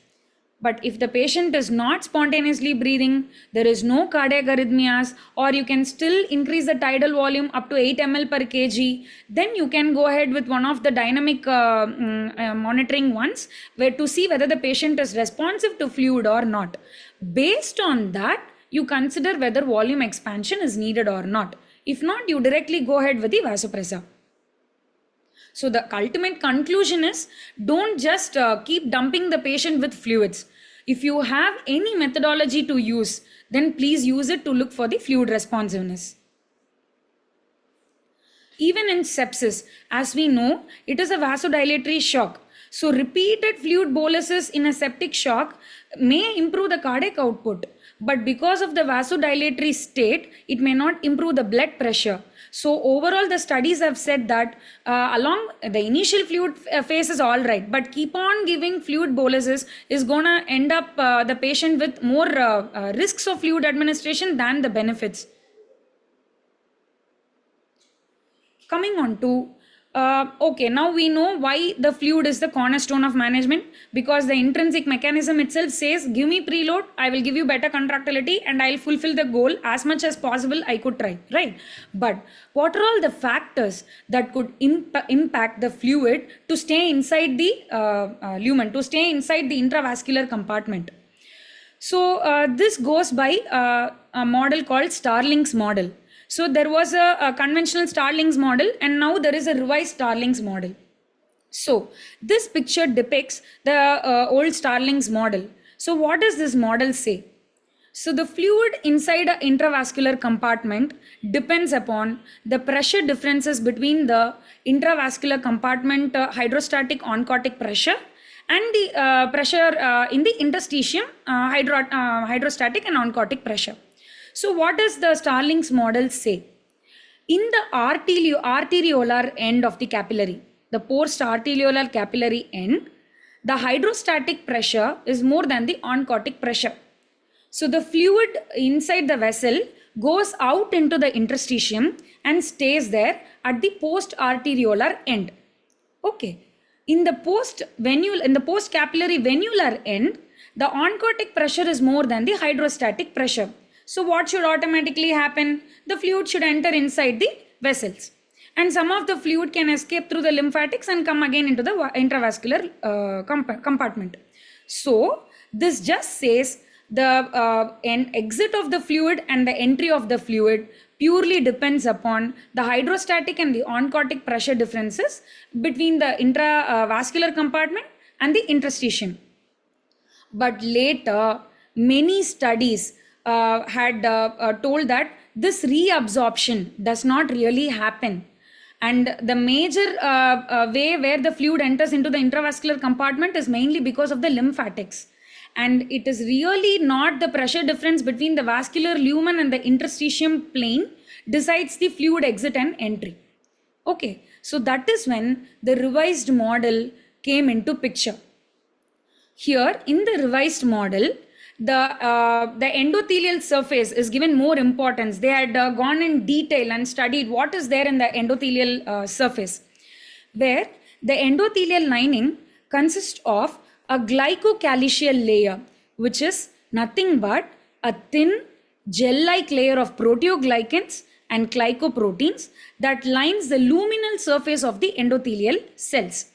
But if the patient is not spontaneously breathing, there is no cardiac arrhythmias, or you can still increase the tidal volume up to 8 ml per kg, then you can go ahead with one of the dynamic monitoring ones, where to see whether the patient is responsive to fluid or not. Based on that, you consider whether volume expansion is needed or not. If not, you directly go ahead with the vasopressor. So the ultimate conclusion is, don't just keep dumping the patient with fluids. If you have any methodology to use, then please use it to look for the fluid responsiveness. Even in sepsis, as we know, it is a vasodilatory shock. So repeated fluid boluses in a septic shock may improve the cardiac output, but because of the vasodilatory state, it may not improve the blood pressure. So overall, the studies have said that along the initial fluid phase is all right, but keep on giving fluid boluses is going to end up the patient with more risks of fluid administration than the benefits. Coming on to, okay, now we know why the fluid is the cornerstone of management, because the intrinsic mechanism itself says, give me preload, I will give you better contractility and I'll fulfill the goal as much as possible I could try, right? But what are all the factors that could impact the fluid to stay inside the lumen, to stay inside the intravascular compartment? So this goes by a model called Starling's model. So there was a conventional Starling's model, and now there is a revised Starling's model. So this picture depicts the old Starling's model. So what does this model say? So the fluid inside an intravascular compartment depends upon the pressure differences between the intravascular compartment hydrostatic oncotic pressure and the pressure in the interstitium hydrostatic and oncotic pressure. So what does the Starling's model say? In the arteriolar end of the capillary, the post-arteriolar capillary end, the hydrostatic pressure is more than the oncotic pressure. So the fluid inside the vessel goes out into the interstitium and stays there at the post-arteriolar end. Okay. In the post-capillary venular end, the oncotic pressure is more than the hydrostatic pressure. So what should automatically happen? The fluid should enter inside the vessels. And some of the fluid can escape through the lymphatics and come again into the intravascular compartment. So this just says the exit of the fluid and the entry of the fluid purely depends upon the hydrostatic and the oncotic pressure differences between the intravascular compartment and the interstitium. But later, many studies had told that this reabsorption does not really happen. And the major way where the fluid enters into the intravascular compartment is mainly because of the lymphatics. And it is really not the pressure difference between the vascular lumen and the interstitium plane decides the fluid exit and entry. Okay, so that is when the revised model came into picture. Here in the revised model, the endothelial surface is given more importance. They had gone in detail and studied what is there in the endothelial surface, where the endothelial lining consists of a glycocalycial layer, which is nothing but a thin gel-like layer of proteoglycans and glycoproteins that lines the luminal surface of the endothelial cells.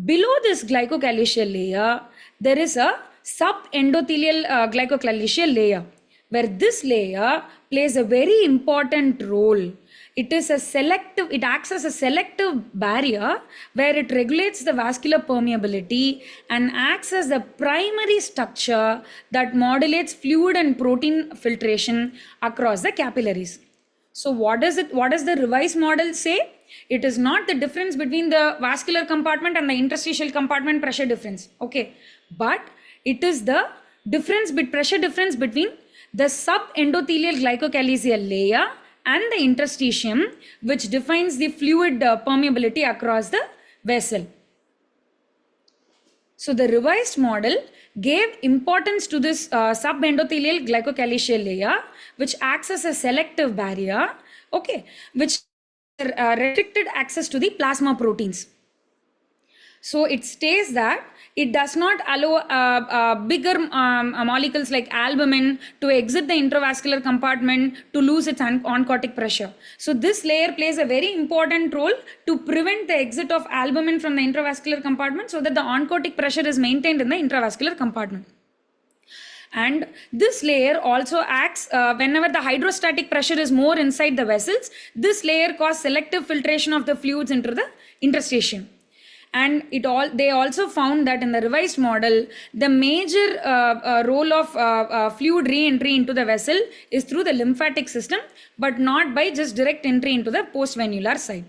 Below this glycocalycial layer, there is a subendothelial glycocalycial layer, where this layer plays a very important role. It acts as a selective barrier where it regulates the vascular permeability and acts as the primary structure that modulates fluid and protein filtration across the capillaries. So what does the revised model say? It is not the difference between the vascular compartment and the interstitial compartment pressure difference. Okay, but it is the pressure difference between the subendothelial glycocalycial layer and the interstitium, which defines the fluid permeability across the vessel. So the revised model gave importance to this subendothelial glycocalycial layer, which acts as a selective barrier, okay, which restricted access to the plasma proteins. So it states that it does not allow bigger molecules like albumin to exit the intravascular compartment to lose its oncotic pressure. So this layer plays a very important role to prevent the exit of albumin from the intravascular compartment so that the oncotic pressure is maintained in the intravascular compartment. And this layer also acts whenever the hydrostatic pressure is more inside the vessels. This layer causes selective filtration of the fluids into the interstitium. And they also found that in the revised model, the major role of fluid re-entry into the vessel is through the lymphatic system, but not by just direct entry into the post-venular side.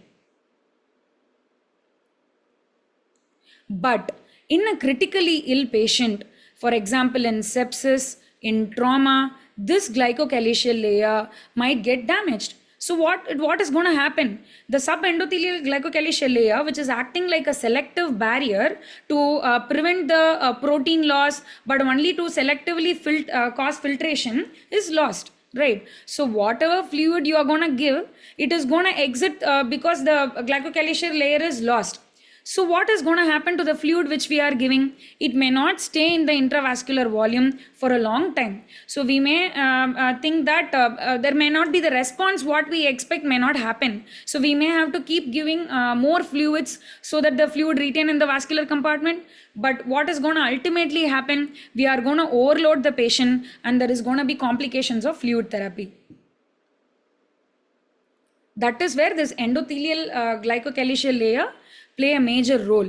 But in a critically ill patient, for example in sepsis, in trauma, this glycocalycial layer might get damaged. So what is going to happen? The subendothelial glycocalycial layer, which is acting like a selective barrier to prevent the protein loss, but only to selectively cause filtration, is lost, right? So whatever fluid you are going to give, it is going to exit because the glycocalycial layer is lost. So what is going to happen to the fluid which we are giving? It may not stay in the intravascular volume for a long time. So we may think that there may not be the response what we expect may not happen. So we may have to keep giving more fluids so that the fluid retain in the vascular compartment. But what is going to ultimately happen? We are going to overload the patient and there is going to be complications of fluid therapy. That is where this endothelial glycocalycial layer play a major role.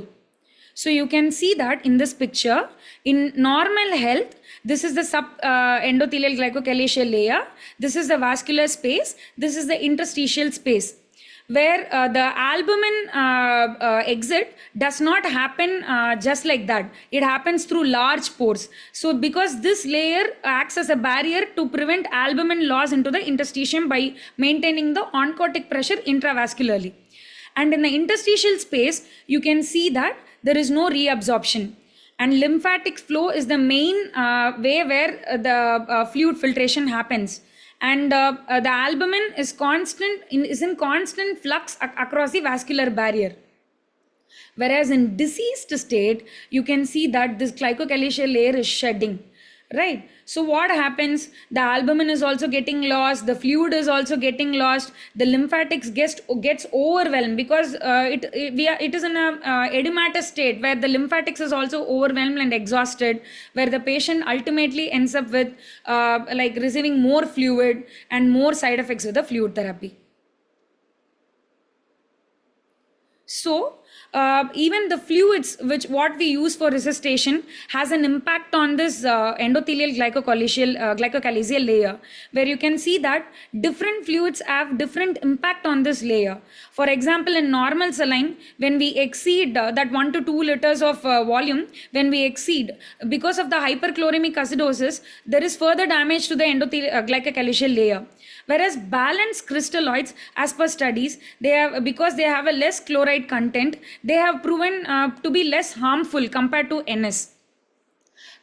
So you can see that in this picture, in normal health, this is the subendothelial glycocalycial layer, this is the vascular space, this is the interstitial space, where the albumin exit does not happen just like that. It happens through large pores. So because this layer acts as a barrier to prevent albumin loss into the interstitium by maintaining the oncotic pressure intravascularly. And in the interstitial space, you can see that there is no reabsorption. And lymphatic flow is the main way where the fluid filtration happens. And the albumin is in constant flux across the vascular barrier. Whereas in diseased state, you can see that this glycocalycial layer is shedding, right? So what happens? The albumin is also getting lost, the fluid is also getting lost, the lymphatics gets overwhelmed because it is in a edematous state where the lymphatics is also overwhelmed and exhausted, where the patient ultimately ends up with like receiving more fluid and more side effects with the fluid therapy. So even the fluids what we use for resuscitation has an impact on this endothelial glycocalycial layer, where you can see that different fluids have different impact on this layer. For example, in normal saline, when we exceed that 1 to 2 liters of volume, when we exceed, because of the hyperchloremic acidosis, there is further damage to the endothelial glycocalycial layer. Whereas balanced crystalloids, as per studies, because they have a less chloride content, they have proven to be less harmful compared to NS.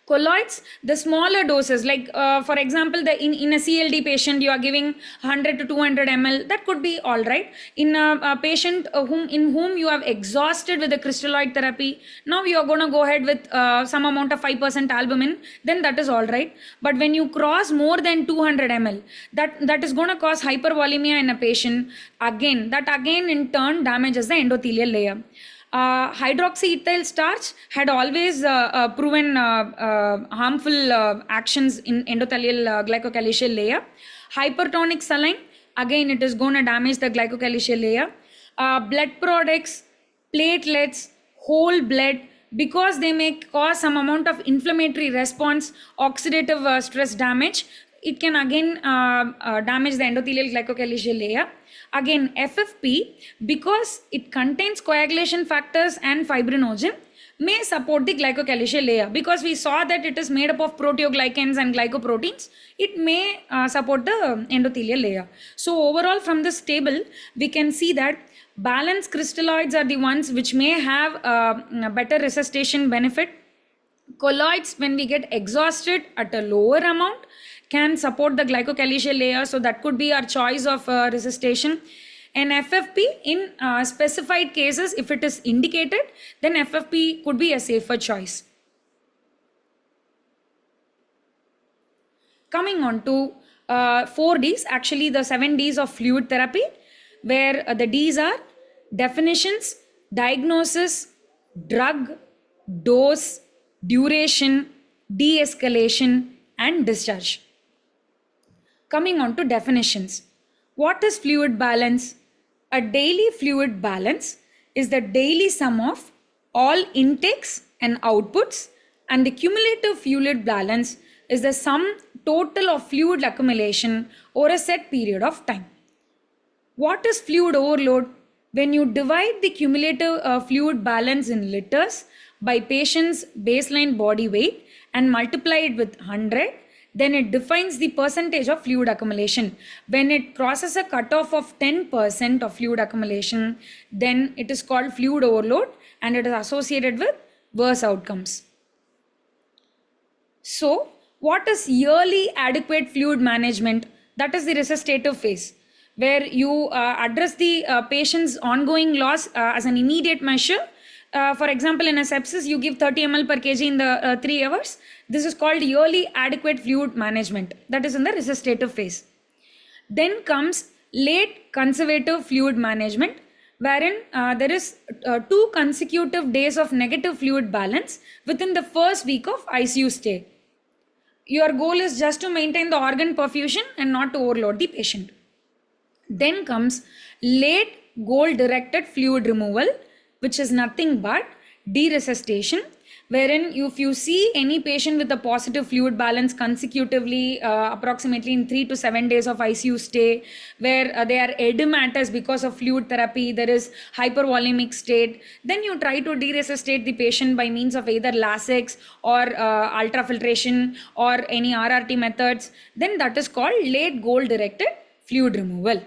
Colloids, the smaller doses, like for example, in a CLD patient, you are giving 100 to 200 ml, that could be all right. In a patient in whom you have exhausted with the crystalloid therapy, now you are going to go ahead with some amount of 5% albumin, then that is all right. But when you cross more than 200 ml, that is going to cause hypervolemia in a patient. That again in turn damages the endothelial layer. Hydroxyethyl starch had always proven harmful actions in endothelial glycocalycial layer. Hypertonic saline, again it is going to damage the glycocalycial layer. Blood products, platelets, whole blood, because they may cause some amount of inflammatory response, oxidative stress damage, it can again damage the endothelial glycocalycial layer. Again, FFP, because it contains coagulation factors and fibrinogen, may support the glycocalycial layer. Because we saw that it is made up of proteoglycans and glycoproteins, it may support the endothelial layer. So overall, from this table, we can see that balanced crystalloids are the ones which may have a better resuscitation benefit. Colloids, when we get exhausted at a lower amount, can support the glycocalycial layer, so that could be our choice of resuscitation. And FFP, in specified cases, if it is indicated, then FFP could be a safer choice. Coming on to 4 Ds, actually the 7 Ds of fluid therapy, where the Ds are definitions, diagnosis, drug, dose, duration, de-escalation, and discharge. Coming on to definitions. What is fluid balance? A daily fluid balance is the daily sum of all intakes and outputs, and the cumulative fluid balance is the sum total of fluid accumulation over a set period of time. What is fluid overload? When you divide the cumulative fluid balance in liters by patient's baseline body weight and multiply it with 100, then it defines the percentage of fluid accumulation. When it crosses a cutoff of 10% of fluid accumulation, then it is called fluid overload and it is associated with worse outcomes. So, what is yearly adequate fluid management? That is the resuscitative phase, where you address the patient's ongoing loss as an immediate measure. For example, in a sepsis, you give 30 ml per kg in the 3 hours. This is called yearly adequate fluid management. That is in the resuscitative phase. Then comes late conservative fluid management, wherein there is 2 consecutive days of negative fluid balance within the first week of ICU stay. Your goal is just to maintain the organ perfusion and not to overload the patient. Then comes late goal-directed fluid removal, which is nothing but de-resuscitation, wherein if you see any patient with a positive fluid balance consecutively, approximately in 3 to 7 days of ICU stay, where they are edematous because of fluid therapy, there is hypervolemic state, then you try to de-resuscitate the patient by means of either Lasix or ultrafiltration or any RRT methods, then that is called late goal-directed fluid removal.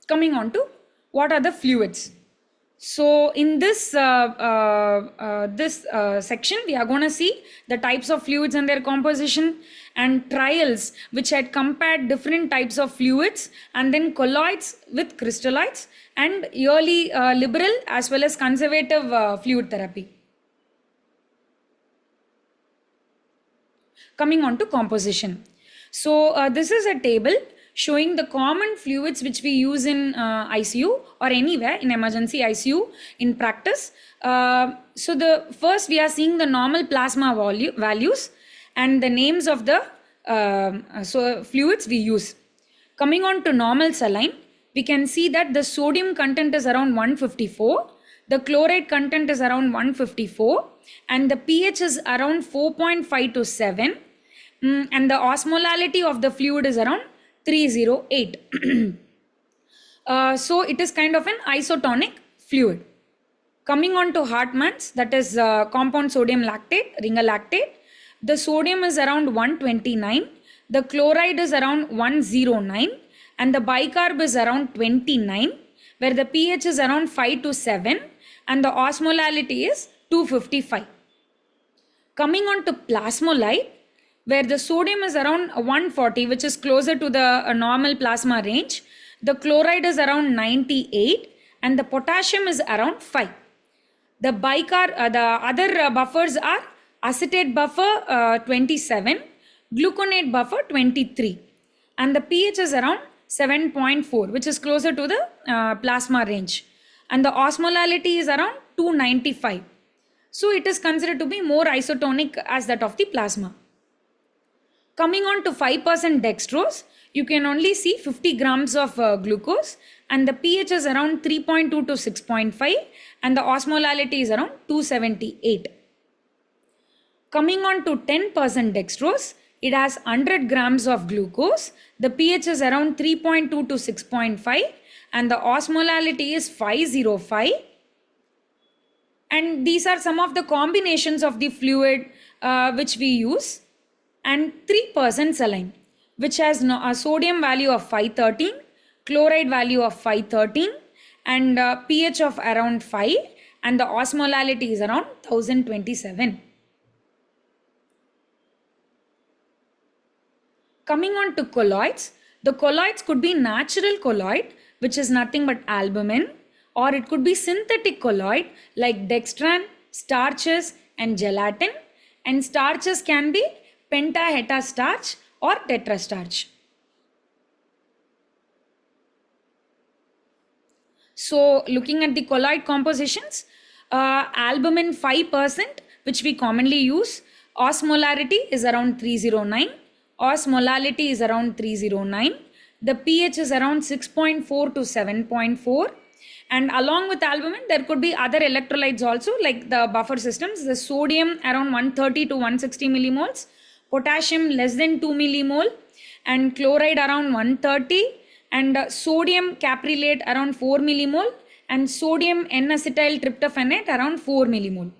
Coming on to what are the fluids. So in this section, we are going to see the types of fluids and their composition, and trials which had compared different types of fluids, and then colloids with crystalloids, and early liberal as well as conservative fluid therapy. Coming on to composition. So this is a table showing the common fluids which we use in ICU or anywhere in emergency ICU in practice. So the first we are seeing the normal plasma values and the names of the fluids we use. Coming on to normal saline, we can see that the sodium content is around 154, the chloride content is around 154, and the pH is around 4.5 to 7, and the osmolality of the fluid is around 308. So it is kind of an isotonic fluid. Coming on to Hartmann's, that is compound sodium lactate, ringer lactate. The sodium is around 129, the chloride is around 109, and the bicarb is around 29, where the pH is around 5 to 7, and the osmolality is 255. Coming on to plasmolite, where the sodium is around 140, which is closer to the normal plasma range. The chloride is around 98, and the potassium is around 5. The the other buffers are acetate buffer 27, gluconate buffer 23, and the pH is around 7.4, which is closer to the plasma range, and the osmolality is around 295. So it is considered to be more isotonic as that of the plasma. Coming on to 5% dextrose, you can only see 50 grams of glucose, and the pH is around 3.2 to 6.5, and the osmolality is around 278. Coming on to 10% dextrose, it has 100 grams of glucose, the pH is around 3.2 to 6.5, and the osmolality is 505. And these are some of the combinations of the fluid which we use. And 3% saline, which has a sodium value of 513, chloride value of 513, and pH of around 5, and the osmolality is around 1027. Coming on to colloids, the colloids could be natural colloid, which is nothing but albumin, or it could be synthetic colloid like dextran, starches, and gelatin, and starches can be pentaheta-starch or tetrastarch. So looking at the colloid compositions, albumin 5%, which we commonly use, osmolarity is around 309, osmolality is around 309, the pH is around 6.4 to 7.4, and along with albumin there could be other electrolytes also, like the buffer systems, the sodium around 130 to 160 millimoles, potassium less than 2 millimole, and chloride around 130, and sodium caprylate around 4 millimole, and sodium N-acetyl tryptophanate around 4 millimole.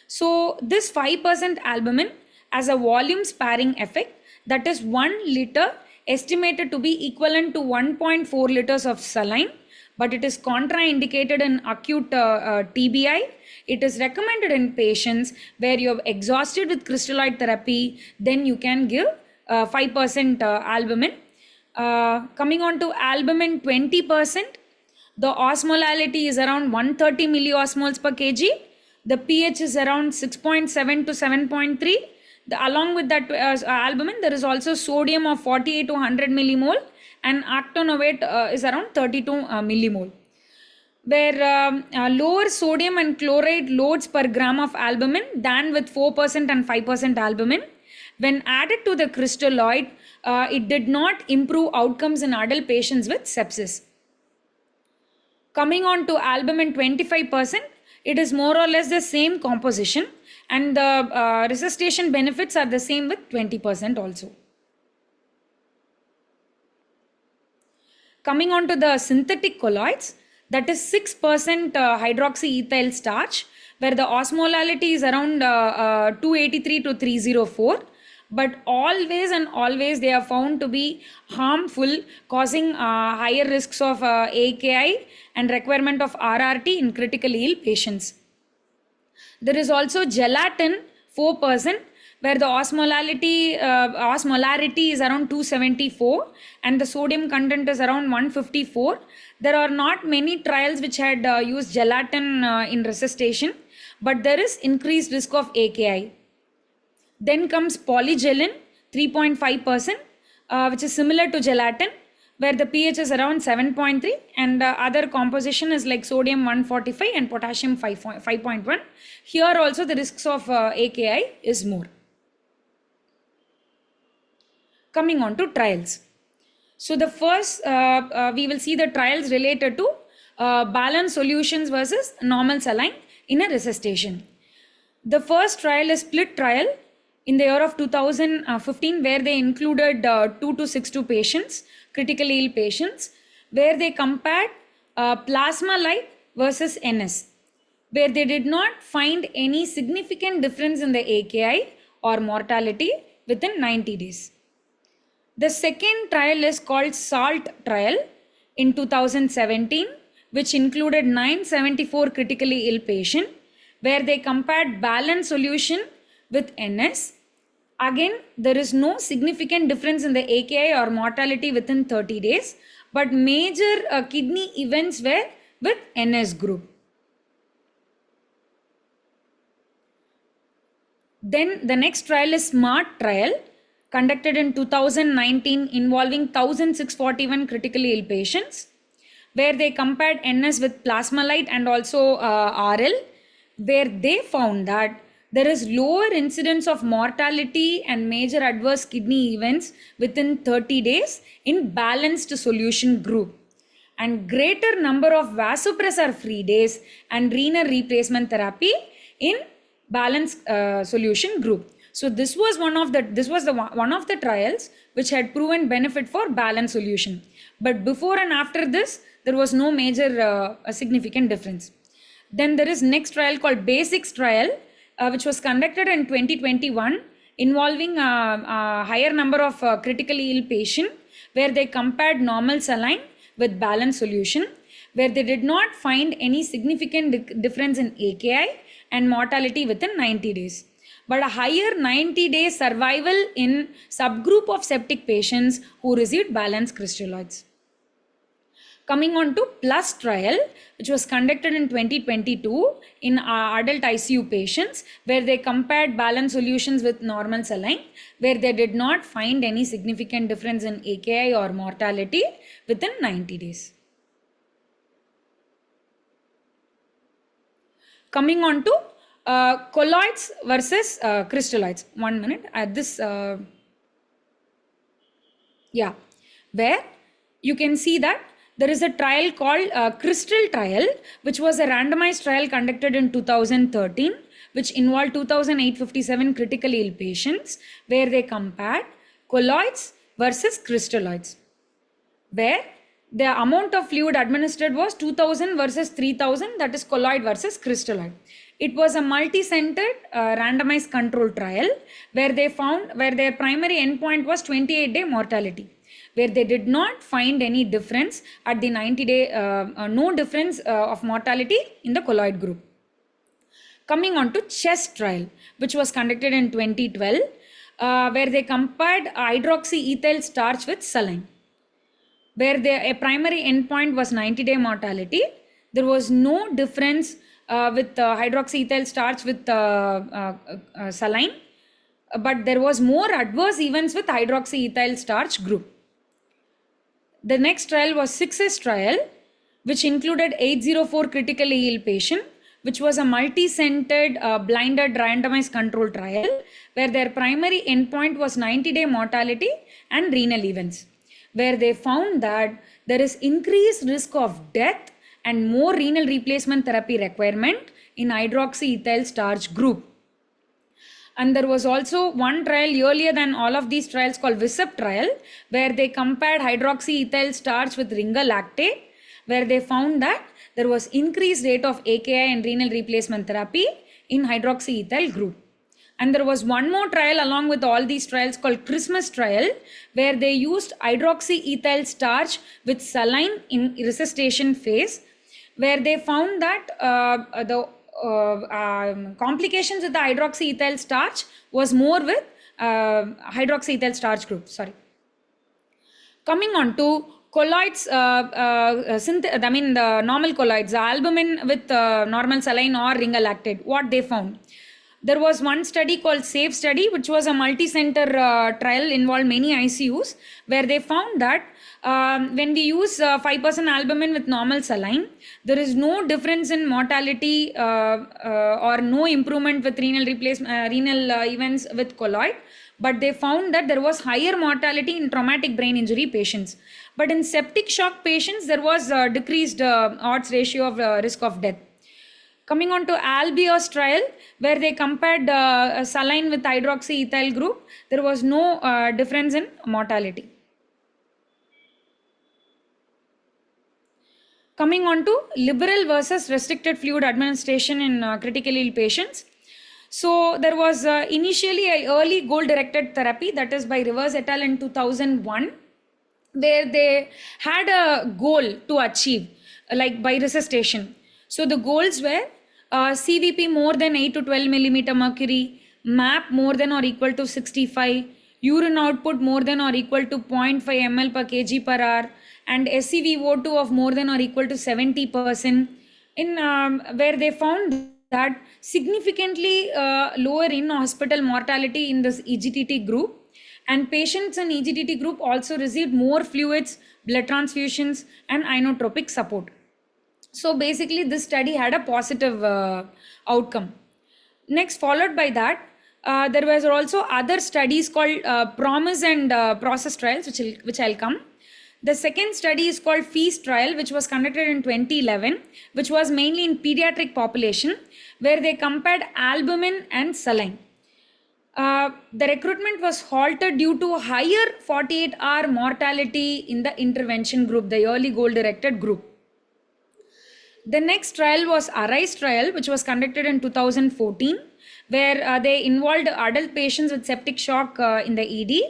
So this 5% albumin has a volume sparing effect, that is 1 liter estimated to be equivalent to 1.4 liters of saline, but it is contraindicated in acute TBI. It is recommended in patients where you have exhausted with crystalloid therapy, then you can give 5% albumin. Coming on to albumin 20%, the osmolality is around 130 milliosmoles per kg. The pH is around 6.7 to 7.3. Along with that albumin, there is also sodium of 48 to 100 millimole, and octanoate is around 32 millimole. Where lower sodium and chloride loads per gram of albumin than with 4% and 5% albumin. When added to the crystalloid, it did not improve outcomes in adult patients with sepsis. Coming on to albumin 25%, it is more or less the same composition, and the resuscitation benefits are the same with 20% also. Coming on to the synthetic colloids, that is 6% hydroxyethyl starch, where the osmolality is around 283 to 304, but always and always they are found to be harmful, causing higher risks of AKI and requirement of RRT in critically ill patients. There is also gelatin 4%, where the osmolarity is around 274 and the sodium content is around 154. There are not many trials which had used gelatin in resuscitation, but there is increased risk of AKI. Then comes polygelatin 3.5%, which is similar to gelatin, where the pH is around 7.3 and other composition is like sodium 145 and potassium 5.1. Here also the risks of AKI is more. Coming on to trials. So the first, we will see the trials related to balanced solutions versus normal saline in a resuscitation. The first trial is split trial in the year of 2015, where they included 2 to 62 patients, critically ill patients, where they compared plasma light versus NS, where they did not find any significant difference in the AKI or mortality within 90 days. The second trial is called SALT trial in 2017, which included 974 critically ill patients, where they compared balanced solution with NS. Again, there is no significant difference in the AKI or mortality within 30 days, but major kidney events were with NS group. Then the next trial is SMART trial, conducted in 2019, involving 1,641 critically ill patients, where they compared NS with plasma light and also RL, where they found that there is lower incidence of mortality and major adverse kidney events within 30 days in balanced solution group, and greater number of vasopressor free days and renal replacement therapy in balanced solution group. So this was one of the trials which had proven benefit for balanced solution. But before and after this, there was no major significant difference. Then there is next trial called BASICS trial, which was conducted in 2021, involving a higher number of critically ill patients, where they compared normal saline with balanced solution, where they did not find any significant difference in AKI and mortality within 90 days. But a higher 90-day survival in subgroup of septic patients who received balanced crystalloids. Coming on to PLUS trial, which was conducted in 2022 in adult ICU patients, where they compared balanced solutions with normal saline, where they did not find any significant difference in AKI or mortality within 90 days. Coming on to colloids versus crystalloids. 1 minute at this, where you can see that there is a trial called Crystal trial, which was a randomized trial conducted in 2013, which involved 2,857 critically ill patients, where they compared colloids versus crystalloids, where the amount of fluid administered was 2,000 versus 3,000, that is colloid versus crystalloid. It was a multi-centered randomized control trial, where they found, where their primary endpoint was 28-day mortality, where they did not find any difference at the 90-day, no difference of mortality in the colloid group. Coming on to CHEST trial, which was conducted in 2012, where they compared hydroxyethyl starch with saline, where a primary endpoint was 90-day mortality. There was no difference with hydroxyethyl starch with saline, but there was more adverse events with hydroxyethyl starch group. The next trial was SUCCESS trial, which included 804 critically ill patients, which was a multi-centered blinded randomized control trial, where their primary endpoint was 90-day mortality and renal events, where they found that there is increased risk of death and more renal replacement therapy requirement in hydroxyethyl starch group. And there was also one trial earlier than all of these trials called VISUP trial, where they compared hydroxyethyl starch with ringer lactate, where they found that there was increased rate of AKI and renal replacement therapy in hydroxyethyl group. And there was one more trial along with all these trials called Christmas trial, where they used hydroxyethyl starch with saline in resuscitation phase, where they found that the complications with the hydroxyethyl starch was more with hydroxyethyl starch group. Coming on to colloids, the normal colloids, the albumin with normal saline or ringer lactate, what they found. There was one study called SAFE study, which was a multi-center trial, involved many ICUs, where they found that when we use 5% albumin with normal saline, there is no difference in mortality or no improvement with renal events with colloid. But they found that there was higher mortality in traumatic brain injury patients. But in septic shock patients, there was a decreased odds ratio of risk of death. Coming on to Albios trial, where they compared saline with hydroxyethyl group, there was no difference in mortality. Coming on to liberal versus restricted fluid administration in critically ill patients. So there was initially an early goal-directed therapy, that is by Rivers et al. In 2001, where they had a goal to achieve, like by resuscitation. So the goals were CVP more than 8 to 12 millimeter mercury, MAP more than or equal to 65, urine output more than or equal to 0.5 ml per kg per hour, and SCVO2 of more than or equal to 70%, in where they found that significantly lower in-hospital mortality in this EGTT group, and patients in EGTT group also received more fluids, blood transfusions, and inotropic support. So basically this study had a positive outcome. Next, followed by that, there was also other studies called PROMISE and process trials, which I'll come. The second study is called FEAST trial, which was conducted in 2011, which was mainly in pediatric population, where they compared albumin and saline. The recruitment was halted due to higher 48-hour mortality in the intervention group, the early goal-directed group. The next trial was ARISE trial, which was conducted in 2014, where they involved adult patients with septic shock in the ED,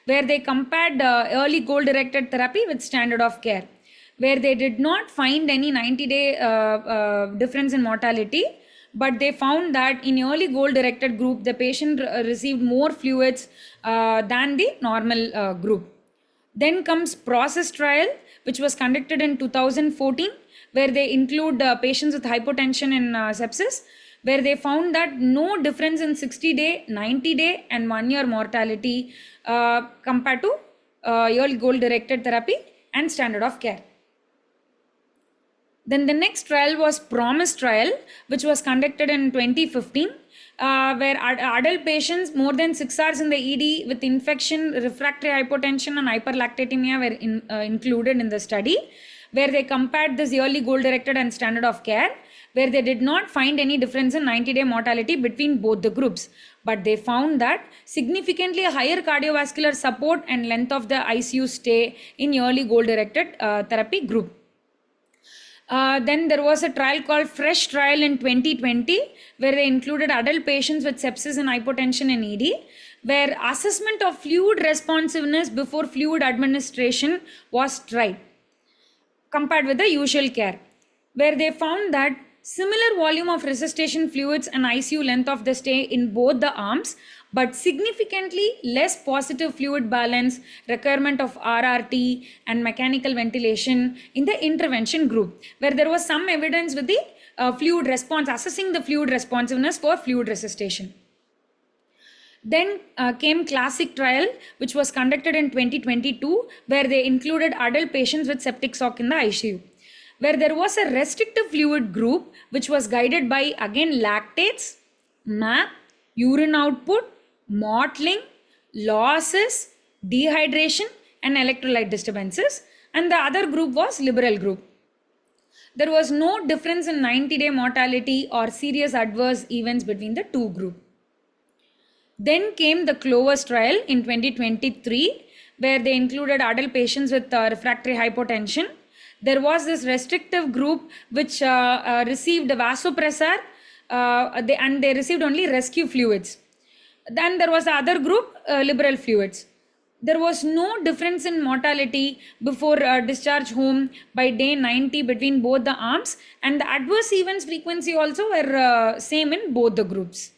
where they compared early goal-directed therapy with standard of care, where they did not find any 90-day difference in mortality, but they found that in early goal-directed group, the patient received more fluids than the normal group. Then comes process trial, which was conducted in 2014, where they include patients with hypotension and sepsis, where they found that no difference in 60-day, 90-day and 1-year mortality compared to early goal-directed therapy and standard of care. Then the next trial was PROMISE trial, which was conducted in 2015, where adult patients more than 6 hours in the ED with infection, refractory hypotension and hyperlactatemia were included in the study, where they compared this early goal-directed and standard of care, where they did not find any difference in 90-day mortality between both the groups. But they found that significantly higher cardiovascular support and length of the ICU stay in early goal-directed therapy group. Then there was a trial called FRESH trial in 2020, where they included adult patients with sepsis and hypotension in ED, where assessment of fluid responsiveness before fluid administration was tried, compared with the usual care, where they found that similar volume of resuscitation fluids and ICU length of the stay in both the arms, but significantly less positive fluid balance, requirement of RRT and mechanical ventilation in the intervention group, where there was some evidence with the fluid response, assessing the fluid responsiveness for fluid resuscitation. Then came CLASSIC trial, which was conducted in 2022, where they included adult patients with septic shock in the ICU, where there was a restrictive fluid group, which was guided by again lactates, MAP, urine output, mottling, losses, dehydration and electrolyte disturbances, and the other group was liberal group. There was no difference in 90-day mortality or serious adverse events between the two groups. Then came the CLOVERS trial in 2023, where they included adult patients with refractory hypotension. There was this restrictive group which received vasopressor and they received only rescue fluids. Then there was the other group, liberal fluids. There was no difference in mortality before discharge home by day 90 between both the arms, and the adverse events frequency also were same in both the groups.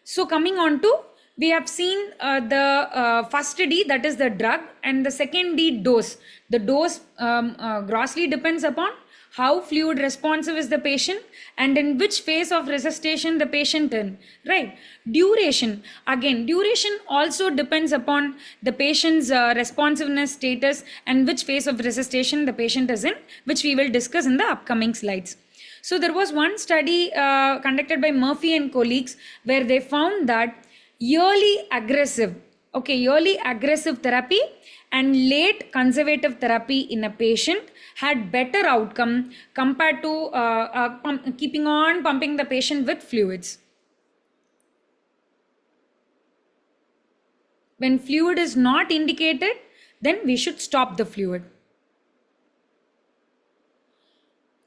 So coming on to, we have seen the first D, that is the drug, and the second D, dose. The dose grossly depends upon how fluid responsive is the patient and in which phase of resuscitation the patient in, right? Duration, again, duration also depends upon the patient's responsiveness status and which phase of resuscitation the patient is in, which we will discuss in the upcoming slides. So there was one study conducted by Murphy and colleagues where they found that early aggressive therapy and late conservative therapy in a patient had better outcome compared to keeping on pumping the patient with fluids. When fluid is not indicated, then we should stop the fluid.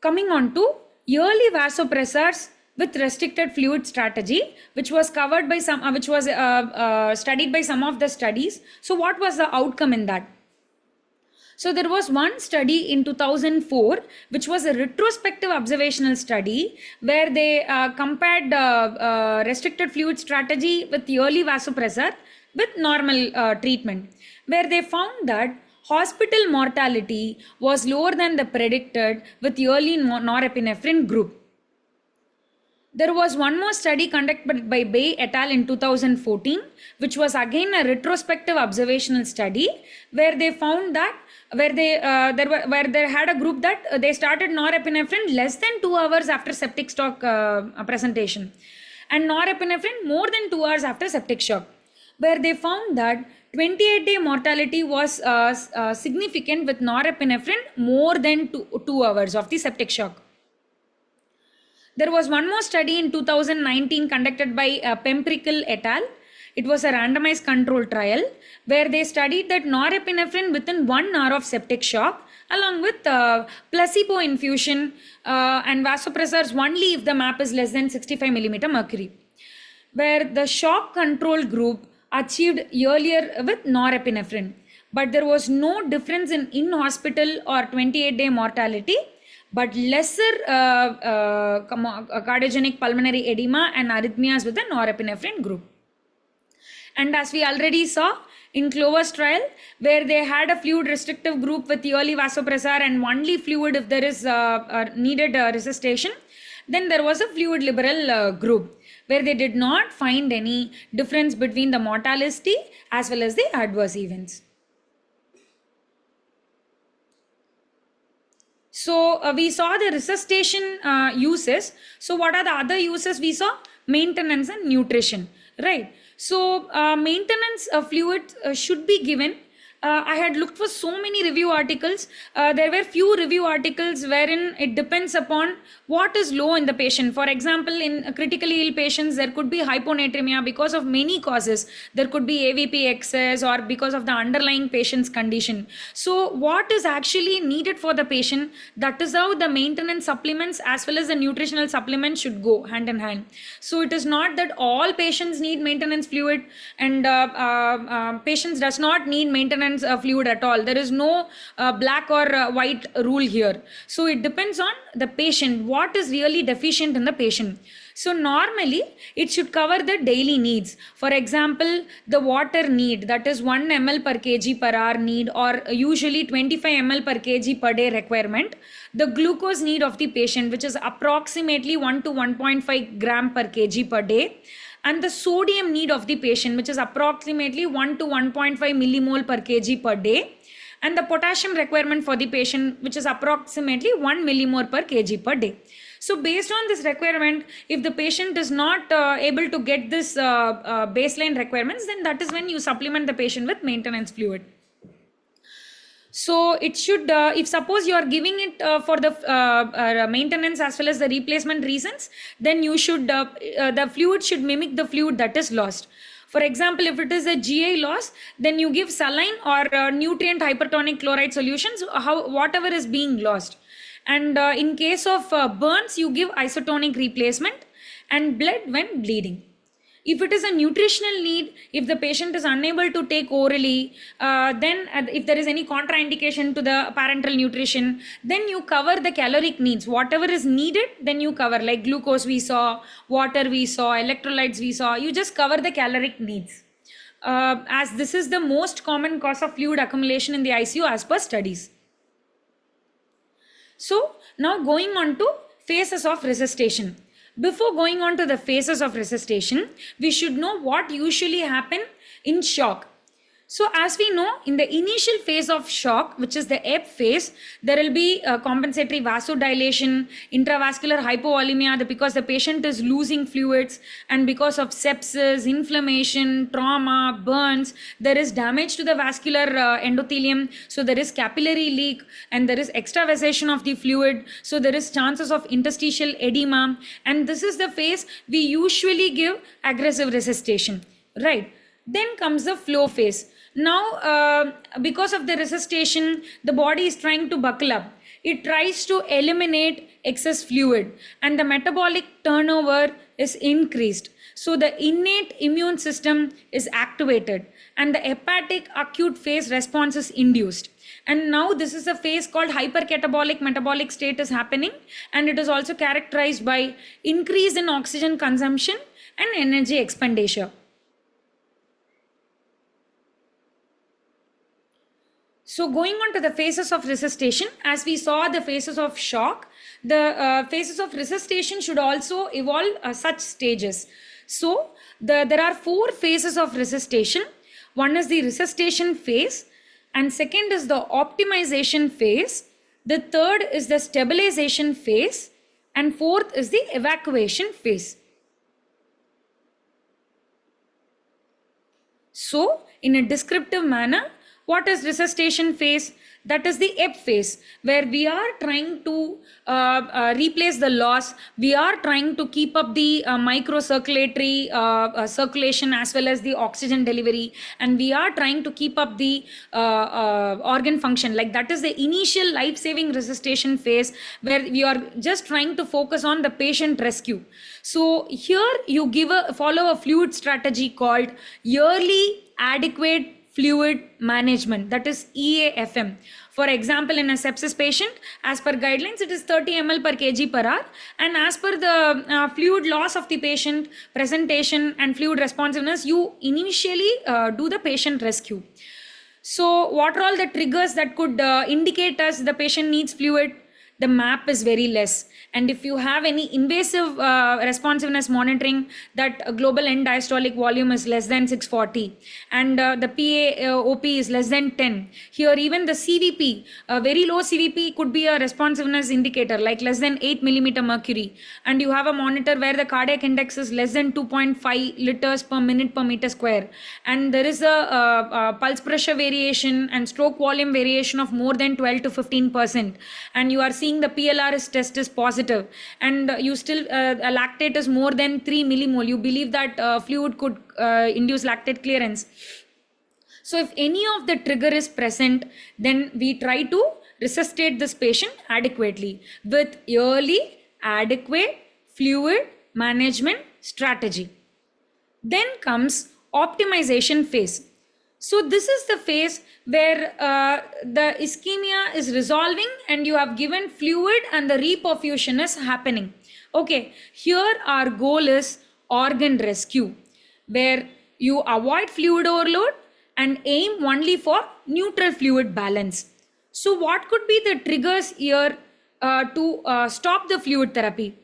Coming on to early vasopressors with restricted fluid strategy, which was covered by some, studied by some of the studies. So what was the outcome in that? So there was one study in 2004, which was a retrospective observational study where they compared restricted fluid strategy with the early vasopressor with normal treatment, where they found that hospital mortality was lower than the predicted with the early norepinephrine group. There was one more study conducted by Bay et al. In 2014, which was again a retrospective observational study where they found that where they had a group that they started norepinephrine less than 2 hours after septic shock presentation, and norepinephrine more than 2 hours after septic shock, where they found that 28-day mortality was significant with norepinephrine more than 2 hours of the septic shock. There was one more study in 2019 conducted by Pemprickle et al. It was a randomized control trial where they studied that norepinephrine within 1 hour of septic shock along with placebo infusion and vasopressors only if the MAP is less than 65 millimeter mercury, where the shock control group achieved earlier with norepinephrine, but there was no difference in in-hospital or 28-day mortality, but lesser cardiogenic pulmonary edema and arrhythmias with the norepinephrine group. And as we already saw in Clover's trial, where they had a fluid restrictive group with the early vasopressor and only fluid if there is needed resuscitation, then there was a fluid liberal group where they did not find any difference between the mortality as well as the adverse events. So we saw the resuscitation uses. So what are the other uses we saw? Maintenance and nutrition, right? So maintenance of fluid should be given. I had looked for so many review articles. There were few review articles wherein it depends upon what is low in the patient. For example, in critically ill patients, there could be hyponatremia because of many causes. There could be AVP excess or because of the underlying patient's condition. So what is actually needed for the patient, that is how the maintenance supplements as well as the nutritional supplements should go hand in hand. So it is not that all patients need maintenance fluid and patients does not need maintenance fluid at all. There is no black or white rule here. So it depends on the patient, what is really deficient in the patient. So normally it should cover the daily needs. For example, the water need, that is 1 ml per kg per hour need, or usually 25 ml per kg per day requirement. The glucose need of the patient, which is approximately 1 to 1.5 gram per kg per day. And the sodium need of the patient, which is approximately 1 to 1.5 millimole per kg per day, and the potassium requirement for the patient, which is approximately 1 millimole per kg per day. So based on this requirement, if the patient is not able to get this baseline requirements, then that is when you supplement the patient with maintenance fluid. So it should, if suppose you are giving it for the maintenance as well as the replacement reasons, then you should, the fluid should mimic the fluid that is lost. For example, if it is a GI loss, then you give saline or nutrient hypertonic chloride solutions, whatever is being lost. And in case of burns, you give isotonic replacement. and blood when bleeding. If it is a nutritional need, if the patient is unable to take orally, then if there is any contraindication to the parenteral nutrition, then you cover the caloric needs. Whatever is needed, then you cover, like glucose we saw, water we saw, electrolytes we saw. You just cover the caloric needs. As this is the most common cause of fluid accumulation in the ICU as per studies. So now going on to phases of resuscitation. Before going on to the phases of resuscitation, we should know what usually happen in shock. So as we know, in the initial phase of shock, which is the ebb phase, there will be compensatory vasodilation, intravascular hypovolemia, because the patient is losing fluids, and because of sepsis, inflammation, trauma, burns, there is damage to the vascular endothelium. So there is capillary leak and there is extravasation of the fluid. So there is chances of interstitial edema. And this is the phase we usually give aggressive resuscitation, right? Then comes the flow phase. Now, because of the resuscitation, the body is trying to buckle up. It tries to eliminate excess fluid and the metabolic turnover is increased. So the innate immune system is activated and the hepatic acute phase response is induced. And now this is a phase called hypercatabolic metabolic state is happening, and it is also characterized by increase in oxygen consumption and energy expenditure. So going on to the phases of resuscitation, as we saw the phases of shock, the phases of resuscitation should also evolve such stages. So there are 4 phases of resuscitation. One is the resuscitation phase, and second is the optimization phase. The third is the stabilization phase, and fourth is the evacuation phase. So in a descriptive manner, what is resuscitation phase? That is the ebb phase, where we are trying to replace the loss. We are trying to keep up the microcirculatory circulation as well as the oxygen delivery, and we are trying to keep up the organ function. Like that is the initial life-saving resuscitation phase, where we are just trying to focus on the patient rescue. So here you follow a fluid strategy called yearly adequate fluid management, that is EAFM. For example, in a sepsis patient, as per guidelines, it is 30 ml per kg per hour, and as per the fluid loss of the patient, presentation and fluid responsiveness, you initially do the patient rescue. So what are all the triggers that could indicate us the patient needs fluid? The MAP is very less. And if you have any invasive responsiveness monitoring, that global end diastolic volume is less than 640 and the PaOP is less than 10. Here even the CVP, very low CVP could be a responsiveness indicator, like less than 8 millimeter mercury. And you have a monitor where the cardiac index is less than 2.5 liters per minute per meter square. And there is a pulse pressure variation and stroke volume variation of more than 12 to 15%. And you are seeing the PLRS test is positive, and you still lactate is more than 3 millimole. You believe that fluid could induce lactate clearance. So if any of the trigger is present, then we try to resuscitate this patient adequately with yearly adequate fluid management strategy. Then comes optimization phase. So this is the phase where the ischemia is resolving and you have given fluid and the reperfusion is happening. Okay, here our goal is organ rescue, where you avoid fluid overload and aim only for neutral fluid balance. So what could be the triggers here to stop the fluid therapy?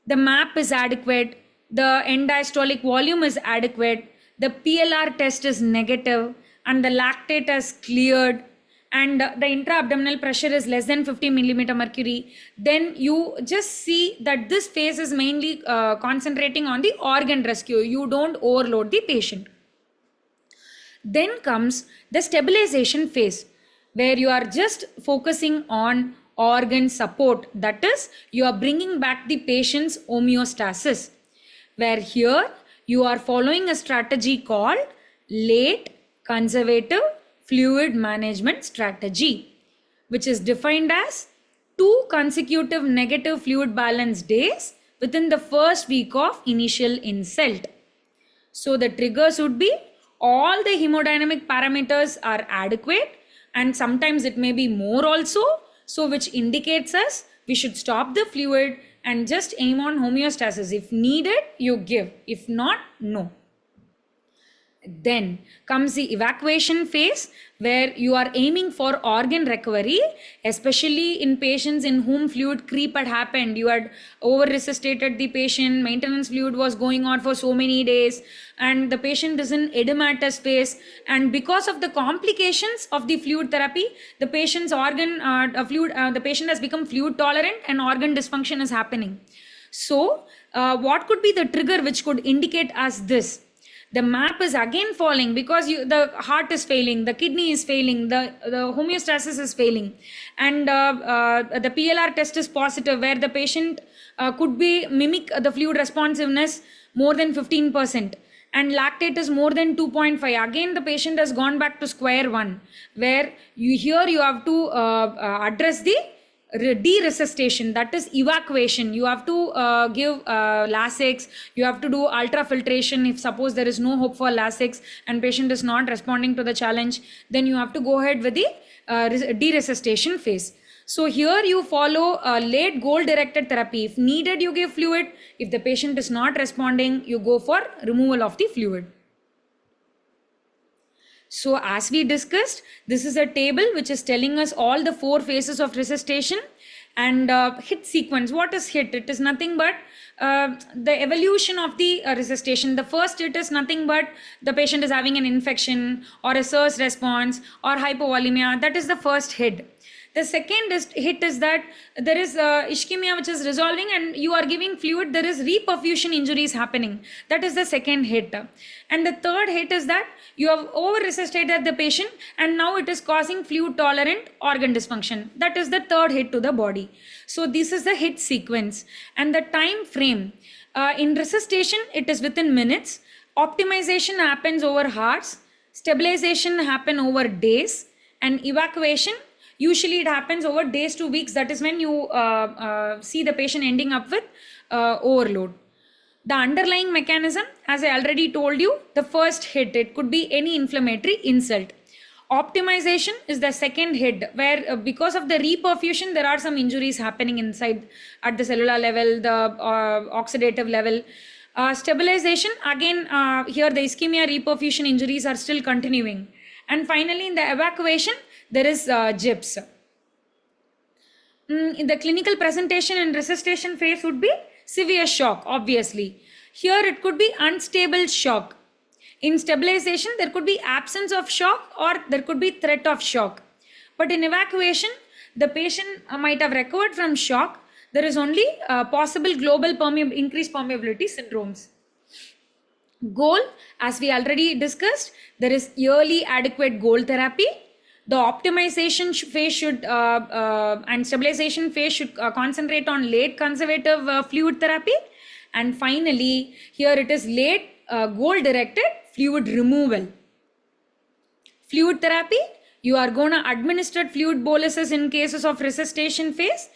The MAP is adequate, the end diastolic volume is adequate, the PLR test is negative, and the lactate has cleared, and the intra-abdominal pressure is less than 50 millimeter mercury, then you just see that this phase is mainly concentrating on the organ rescue. You don't overload the patient. Then comes the stabilization phase, where you are just focusing on organ support. That is, you are bringing back the patient's homeostasis, where here you are following a strategy called late conservative fluid management strategy, which is defined as 2 consecutive negative fluid balance days within the first week of initial insult. So the triggers would be all the hemodynamic parameters are adequate, and sometimes it may be more also, so which indicates us we should stop the fluid and just aim on homeostasis. If needed, you give. If not, no. Then comes the evacuation phase, where you are aiming for organ recovery, especially in patients in whom fluid creep had happened. You had over resuscitated the patient, maintenance fluid was going on for so many days, and the patient is in edematous phase, and because of the complications of the fluid therapy, the patient's the patient has become fluid tolerant and organ dysfunction is happening. So what could be the trigger which could indicate us this? The map is again falling because the heart is failing, the kidney is failing, the homeostasis is failing, and the PLR test is positive, where the patient could be mimic the fluid responsiveness more than 15%, and lactate is more than 2.5. Again, the patient has gone back to square one, where you have to address the deresuscitation, that is evacuation. You have to give Lasix, you have to do ultrafiltration. If suppose there is no hope for Lasix and patient is not responding to the challenge, then you have to go ahead with the deresuscitation phase. So here you follow a late goal directed therapy. If needed, you give fluid. If the patient is not responding, you go for removal of the fluid. So as we discussed, this is a table which is telling us all the 4 phases of resuscitation and hit sequence. What is hit? It is nothing but the evolution of the resuscitation. The first hit is nothing but the patient is having an infection or a SIRS response or hypovolemia. That is the first hit. The second hit is that there is ischemia which is resolving and you are giving fluid, there is reperfusion injuries happening. That is the second hit. And the third hit is that you have over-resuscitated the patient and now it is causing fluid tolerant organ dysfunction. That is the third hit to the body. So this is the hit sequence. And the time frame. In resuscitation, it is within minutes. Optimization happens over hours. Stabilization happen over days. And evacuation, usually it happens over days to weeks. That is when you see the patient ending up with overload. The underlying mechanism, as I already told you, the first hit, it could be any inflammatory insult. Optimization is the second hit, where because of the reperfusion, there are some injuries happening inside at the cellular level, the oxidative level. Stabilization, again, here the ischemia reperfusion injuries are still continuing. And finally, in the evacuation, there is GIPS. In the clinical presentation and resuscitation phase would be severe shock, obviously. Here it could be unstable shock. In stabilization, there could be absence of shock or there could be threat of shock. But in evacuation, the patient might have recovered from shock. There is only possible global increased permeability syndromes. Goal, as we already discussed, there is yearly adequate goal therapy. The optimization phase should and stabilization phase should concentrate on late conservative fluid therapy. And finally, here it is late goal directed fluid removal. Fluid therapy, you are going to administer fluid boluses in cases of resuscitation phase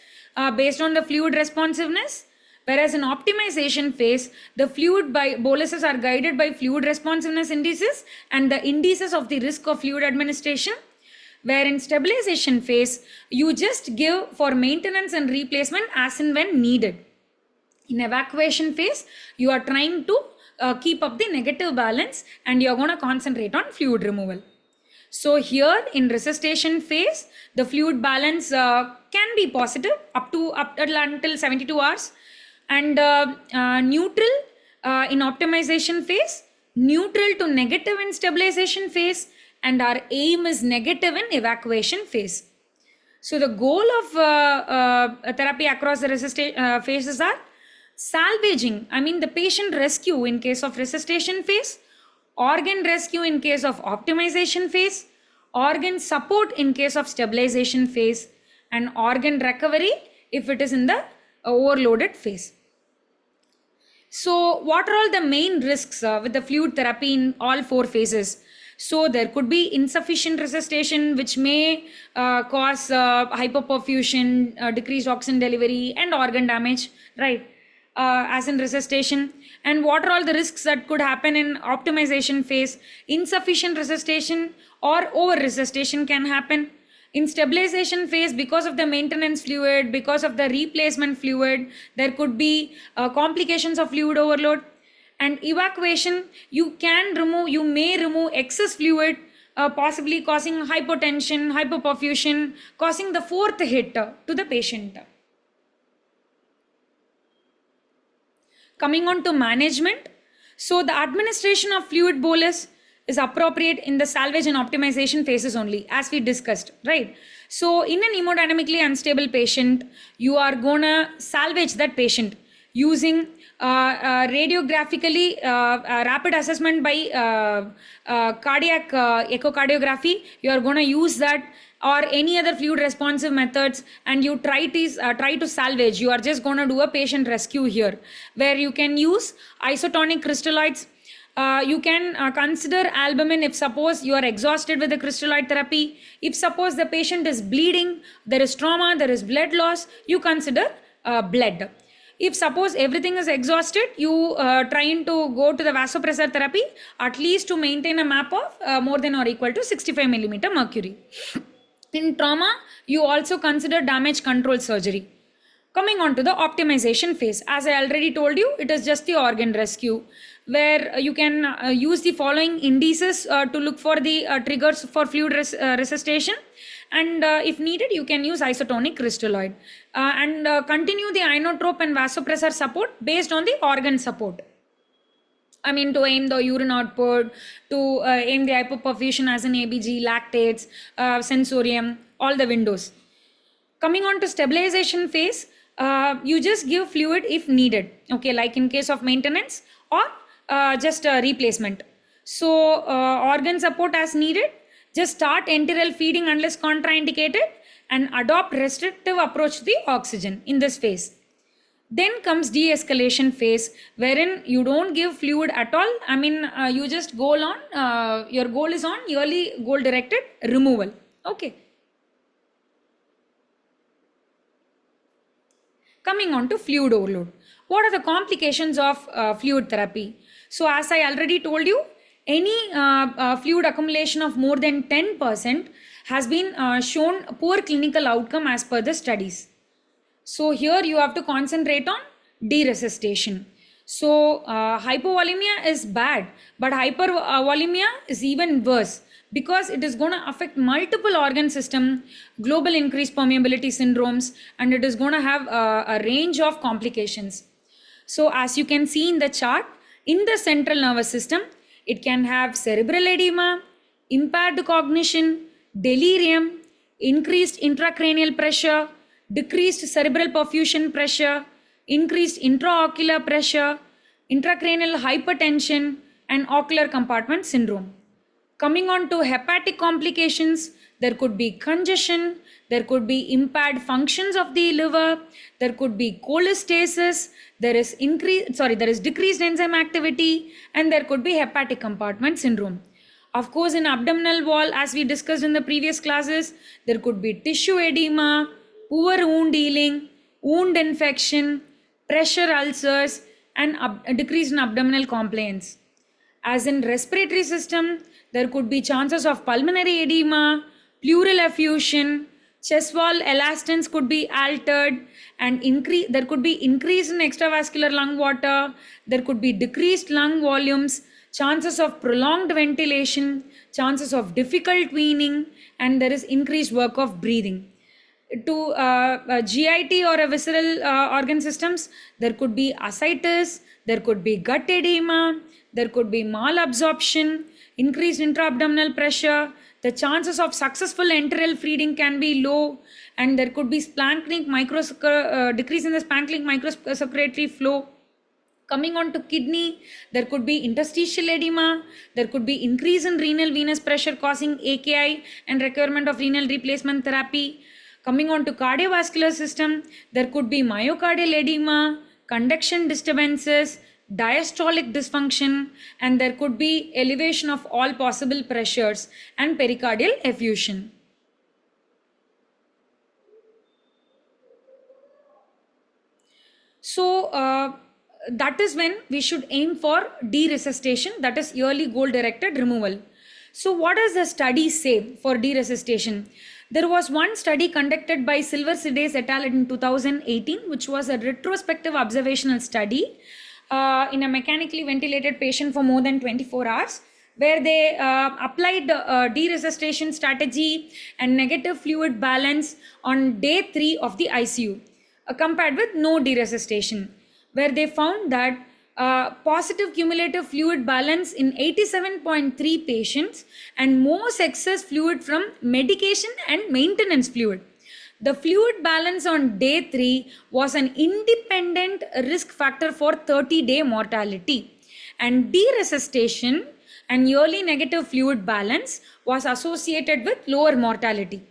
based on the fluid responsiveness. Whereas in optimization phase, the fluid boluses are guided by fluid responsiveness indices and the indices of the risk of fluid administration. Where in stabilization phase, you just give for maintenance and replacement as and when needed. In evacuation phase, you are trying to keep up the negative balance and you are going to concentrate on fluid removal. So here in resuscitation phase, the fluid balance can be positive up until 72 hours. And neutral in optimization phase, neutral to negative in stabilization phase, and our aim is negative in evacuation phase. So the goal of therapy across the phases are salvaging, the patient rescue in case of resuscitation phase, organ rescue in case of optimization phase, organ support in case of stabilization phase, and organ recovery if it is in the overloaded phase. So what are all the main risks with the fluid therapy in all 4 phases? So there could be insufficient resuscitation which may cause hypoperfusion, decreased oxygen delivery and organ damage, right? as in resuscitation, and what are all the risks that could happen in optimization phase. Insufficient resuscitation or over resuscitation can happen. In stabilization phase, because of the maintenance fluid, because of the replacement fluid, there could be complications of fluid overload. And evacuation, you may remove excess fluid, possibly causing hypotension, hypoperfusion, causing the fourth hit to the patient. Coming on to management, so the administration of fluid bolus is appropriate in the salvage and optimization phases only, as we discussed, right? So in an hemodynamically unstable patient, you are gonna salvage that patient using radiographically rapid assessment by cardiac echocardiography. You are gonna use that, or any other fluid responsive methods, and you try to salvage. You are just going to do a patient rescue here, where you can use isotonic crystalloids. You can consider albumin if suppose you are exhausted with the crystalloid therapy. If suppose the patient is bleeding, there is trauma, there is blood loss, you consider blood. If suppose everything is exhausted, you trying to go to the vasopressor therapy, at least to maintain a MAP of more than or equal to 65 millimeter mercury. In trauma, you also consider damage control surgery. Coming on to the optimization phase, as I already told you, it is just the organ rescue, where you can use the following indices to look for the triggers for fluid resuscitation, and if needed, you can use isotonic crystalloid and continue the inotrope and vasopressor support based on the organ support. I mean, to aim the urine output, to aim the hypoperfusion as in ABG, lactates, sensorium, all the windows. Coming on to stabilization phase, you just give fluid if needed, okay, like in case of maintenance or just replacement. So organ support as needed, just start enteral feeding unless contraindicated, and adopt restrictive approach to the oxygen in this phase. Then comes de-escalation phase, wherein you don't give fluid at all. I mean, you just go on, your goal is on yearly goal directed removal. Okay. Coming on to fluid overload. What are the complications of fluid therapy? So as I already told you, any fluid accumulation of more than 10% has been shown poor clinical outcome as per the studies. So here you have to concentrate on deresuscitation. So hypovolemia is bad, but hypervolemia is even worse, because it is going to affect multiple organ system, global increased permeability syndromes, and it is going to have a range of complications. So as you can see in the chart, in the central nervous system, it can have cerebral edema, impaired cognition, delirium, increased intracranial pressure, decreased cerebral perfusion pressure, increased intraocular pressure, intracranial hypertension, and ocular compartment syndrome. Coming on to hepatic complications, there could be congestion, there could be impaired functions of the liver, there could be cholestasis, there is decreased enzyme activity, and there could be hepatic compartment syndrome. Of course, in abdominal wall, as we discussed in the previous classes, there could be tissue edema, poor wound healing, wound infection, pressure ulcers, and a decrease in abdominal compliance. As in respiratory system, there could be chances of pulmonary edema, pleural effusion, chest wall elastance could be altered, and there could be increase in extravascular lung water, there could be decreased lung volumes, chances of prolonged ventilation, chances of difficult weaning, and there is increased work of breathing. To GIT or a visceral organ systems, there could be ascites, there could be gut edema, there could be malabsorption, increased intra-abdominal pressure, the chances of successful enteral feeding can be low, and there could be splanchnic decrease in the splanchnic microcirculatory flow. Coming on to kidney, there could be interstitial edema, there could be increase in renal venous pressure causing AKI and requirement of renal replacement therapy. Coming on to cardiovascular system, there could be myocardial edema, conduction disturbances, diastolic dysfunction, and there could be elevation of all possible pressures and pericardial effusion. So that is when we should aim for deresuscitation, that is early goal directed removal. So what does the study say for deresuscitation? There was one study conducted by Silversides et al. In 2018, which was a retrospective observational study in a mechanically ventilated patient for more than 24 hours, where they applied deresuscitation strategy and negative fluid balance on day 3 of the ICU, compared with no deresuscitation, where they found that positive cumulative fluid balance in 87.3 patients and most excess fluid from medication and maintenance fluid. The fluid balance on day 3 was an independent risk factor for 30-day mortality, and deresuscitation and yearly negative fluid balance was associated with lower mortality.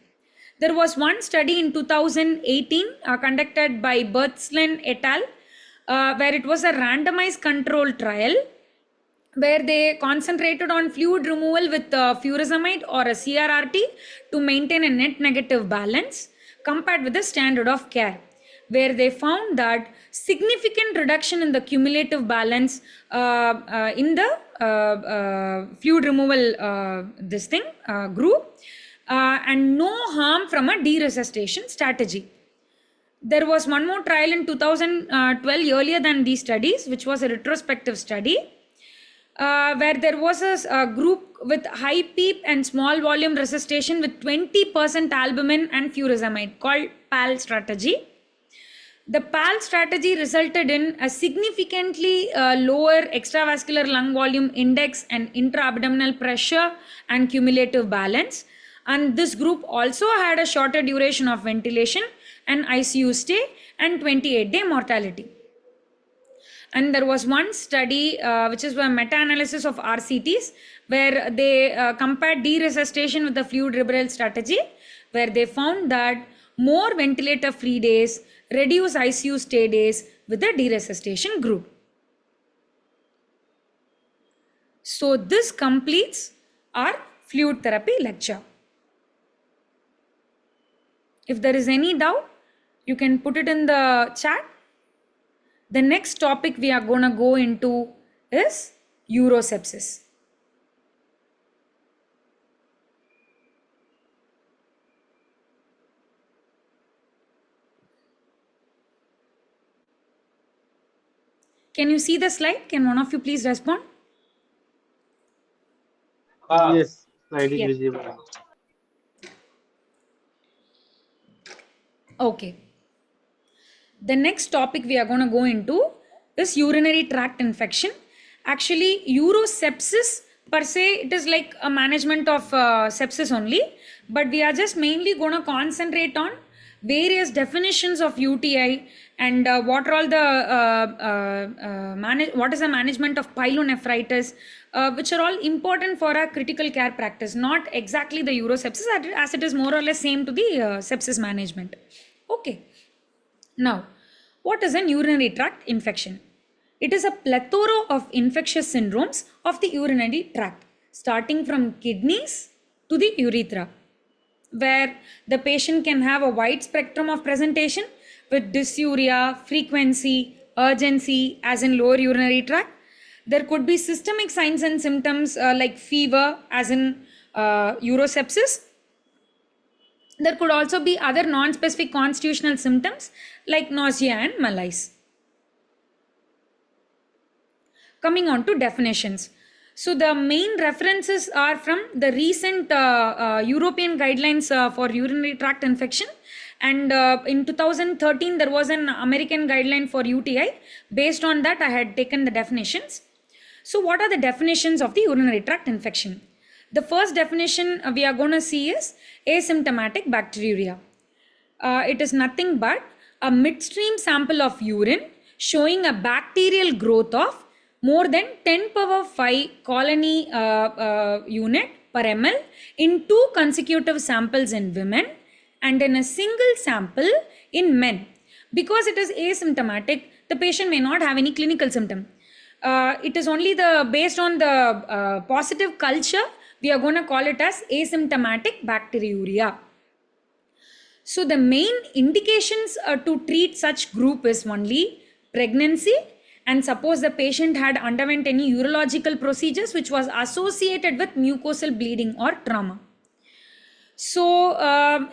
There was one study in 2018 conducted by Bertzlen et al. Where it was a randomized control trial where they concentrated on fluid removal with furosemide or a CRRT to maintain a net negative balance compared with the standard of care, where they found that significant reduction in the cumulative balance in the fluid removal group and no harm from a deresuscitation strategy. There was one more trial in 2012 earlier than these studies, which was a retrospective study where there was a group with high PEEP and small volume resuscitation with 20% albumin and furosemide called PAL strategy. The PAL strategy resulted in a significantly lower extravascular lung volume index and intra-abdominal pressure and cumulative balance. And this group also had a shorter duration of ventilation and ICU stay and 28-day mortality. And there was one study which is a meta-analysis of RCTs where they compared deresuscitation with the fluid removal strategy, where they found that more ventilator-free days reduce ICU stay days with the deresuscitation group. So this completes our fluid therapy lecture. If there is any doubt, you can put it in the chat. The next topic we are going to go into is urosepsis. Can you see the slide? Can one of you please respond? Yes, slide is Yeah. visible. Okay. The next topic we are going to go into is urinary tract infection. Actually, urosepsis per se, it is like a management of sepsis only, but we are just mainly going to concentrate on various definitions of UTI and what are all the what is the management of pyelonephritis, which are all important for our critical care practice, not exactly the urosepsis as it is more or less same to the sepsis management. Okay. Now, what is an urinary tract infection? It is a plethora of infectious syndromes of the urinary tract, starting from kidneys to the urethra, where the patient can have a wide spectrum of presentation with dysuria, frequency, urgency, as in lower urinary tract. There could be systemic signs and symptoms like fever, as in urosepsis. There could also be other non-specific constitutional symptoms like nausea and malaise. Coming on to definitions. So the main references are from the recent European guidelines for urinary tract infection, and in 2013 there was an American guideline for UTI. Based on that I had taken the definitions. So what are the definitions of the urinary tract infection? The first definition we are going to see is asymptomatic bacteriuria. It is nothing but a midstream sample of urine showing a bacterial growth of more than 10 power 5 colony unit per ml in 2 consecutive samples in women and in a single sample in men. Because it is asymptomatic, the patient may not have any clinical symptom. It is only based on the positive culture, we are going to call it as asymptomatic bacteriuria. So the main indications to treat such group is only pregnancy and suppose the patient had underwent any urological procedures which was associated with mucosal bleeding or trauma. So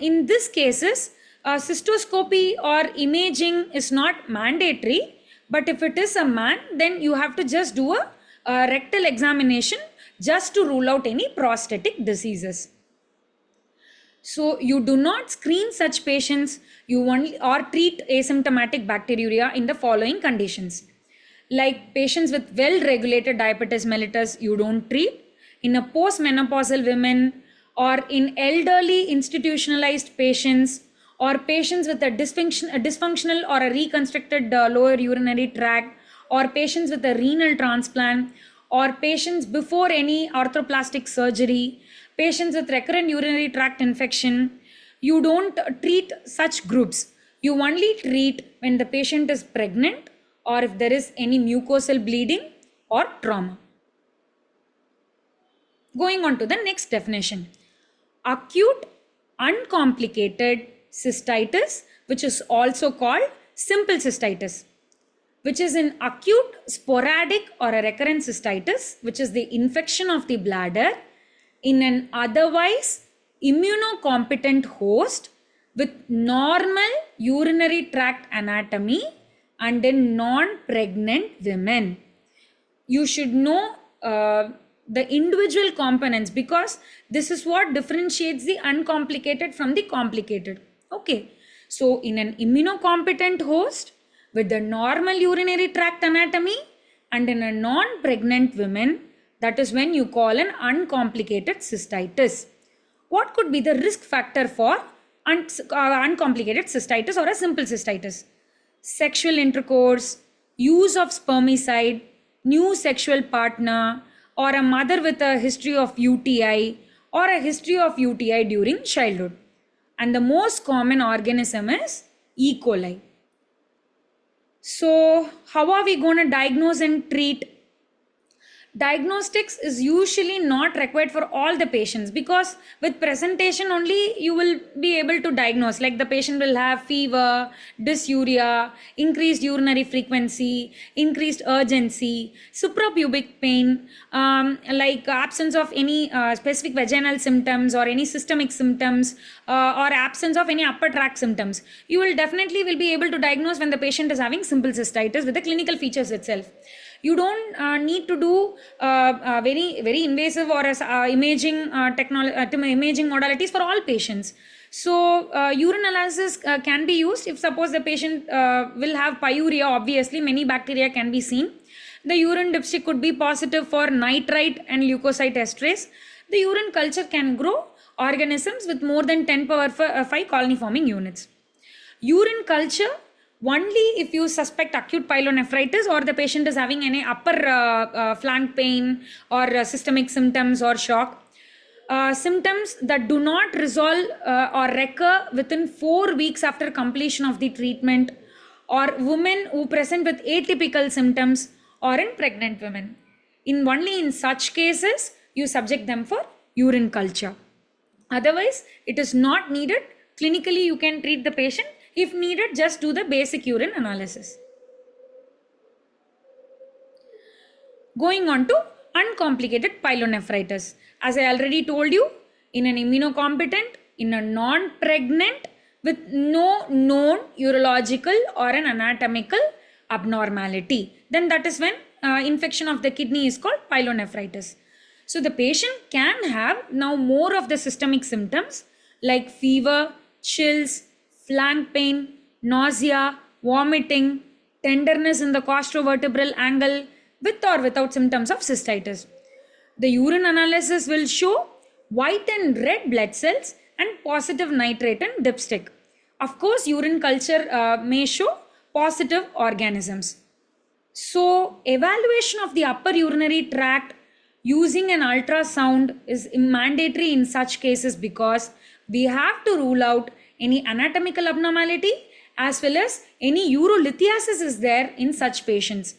in this cases, cystoscopy or imaging is not mandatory, but if it is a man, then you have to just do a rectal examination just to rule out any prostatic diseases. So you do not screen such patients, you only or treat asymptomatic bacteriuria in the following conditions. Like patients with well-regulated diabetes mellitus, you don't treat. In a postmenopausal women, or in elderly institutionalized patients, or patients with a dysfunctional or a reconstructed lower urinary tract, or patients with a renal transplant, or patients before any arthroplastic surgery, patients with recurrent urinary tract infection. You don't treat such groups. You only treat when the patient is pregnant or if there is any mucosal bleeding or trauma. Going on to the next definition. Acute uncomplicated cystitis, which is also called simple cystitis, which is an acute sporadic or a recurrent cystitis, which is the infection of the bladder in an otherwise immunocompetent host with normal urinary tract anatomy and in non-pregnant women. You should know the individual components, because this is what differentiates the uncomplicated from the complicated. Okay, so in an immunocompetent host with the normal urinary tract anatomy and in a non-pregnant woman, that is when you call an uncomplicated cystitis. What could be the risk factor for uncomplicated cystitis or a simple cystitis? Sexual intercourse, use of spermicide, new sexual partner, or a mother with a history of UTI or a history of UTI during childhood. And the most common organism is E. coli. So how are we going to diagnose and treat? Diagnostics is usually not required for all the patients, because with presentation only you will be able to diagnose, like the patient will have fever, dysuria, increased urinary frequency, increased urgency, suprapubic pain, like absence of any specific vaginal symptoms or any systemic symptoms, or absence of any upper tract symptoms. You will definitely be able to diagnose when the patient is having simple cystitis with the clinical features itself. You don't need to do very invasive or imaging imaging modalities for all patients. So urine analysis can be used if suppose the patient will have pyuria. Obviously many bacteria can be seen. The urine dipstick could be positive for nitrite and leukocyte esterase. The urine culture can grow organisms with more than 10 power 5 colony forming units. Urine culture only if you suspect acute pyelonephritis or the patient is having any upper flank pain or systemic symptoms or shock. Symptoms that do not resolve or recur within 4 weeks after completion of the treatment, or women who present with atypical symptoms, or in pregnant women. Only in such cases you subject them for urine culture. Otherwise it is not needed. Clinically you can treat the patient. If needed, just do the basic urine analysis. Going on to uncomplicated pyelonephritis. As I already told you, in an immunocompetent, in a non-pregnant, with no known urological or an anatomical abnormality, then that is when infection of the kidney is called pyelonephritis. So the patient can have now more of the systemic symptoms like fever, chills, flank pain, nausea, vomiting, tenderness in the costovertebral angle with or without symptoms of cystitis. The urine analysis will show white and red blood cells and positive nitrate and dipstick. Of course, urine culture may show positive organisms. So, evaluation of the upper urinary tract using an ultrasound is mandatory in such cases, because we have to rule out any anatomical abnormality as well as any urolithiasis is there in such patients.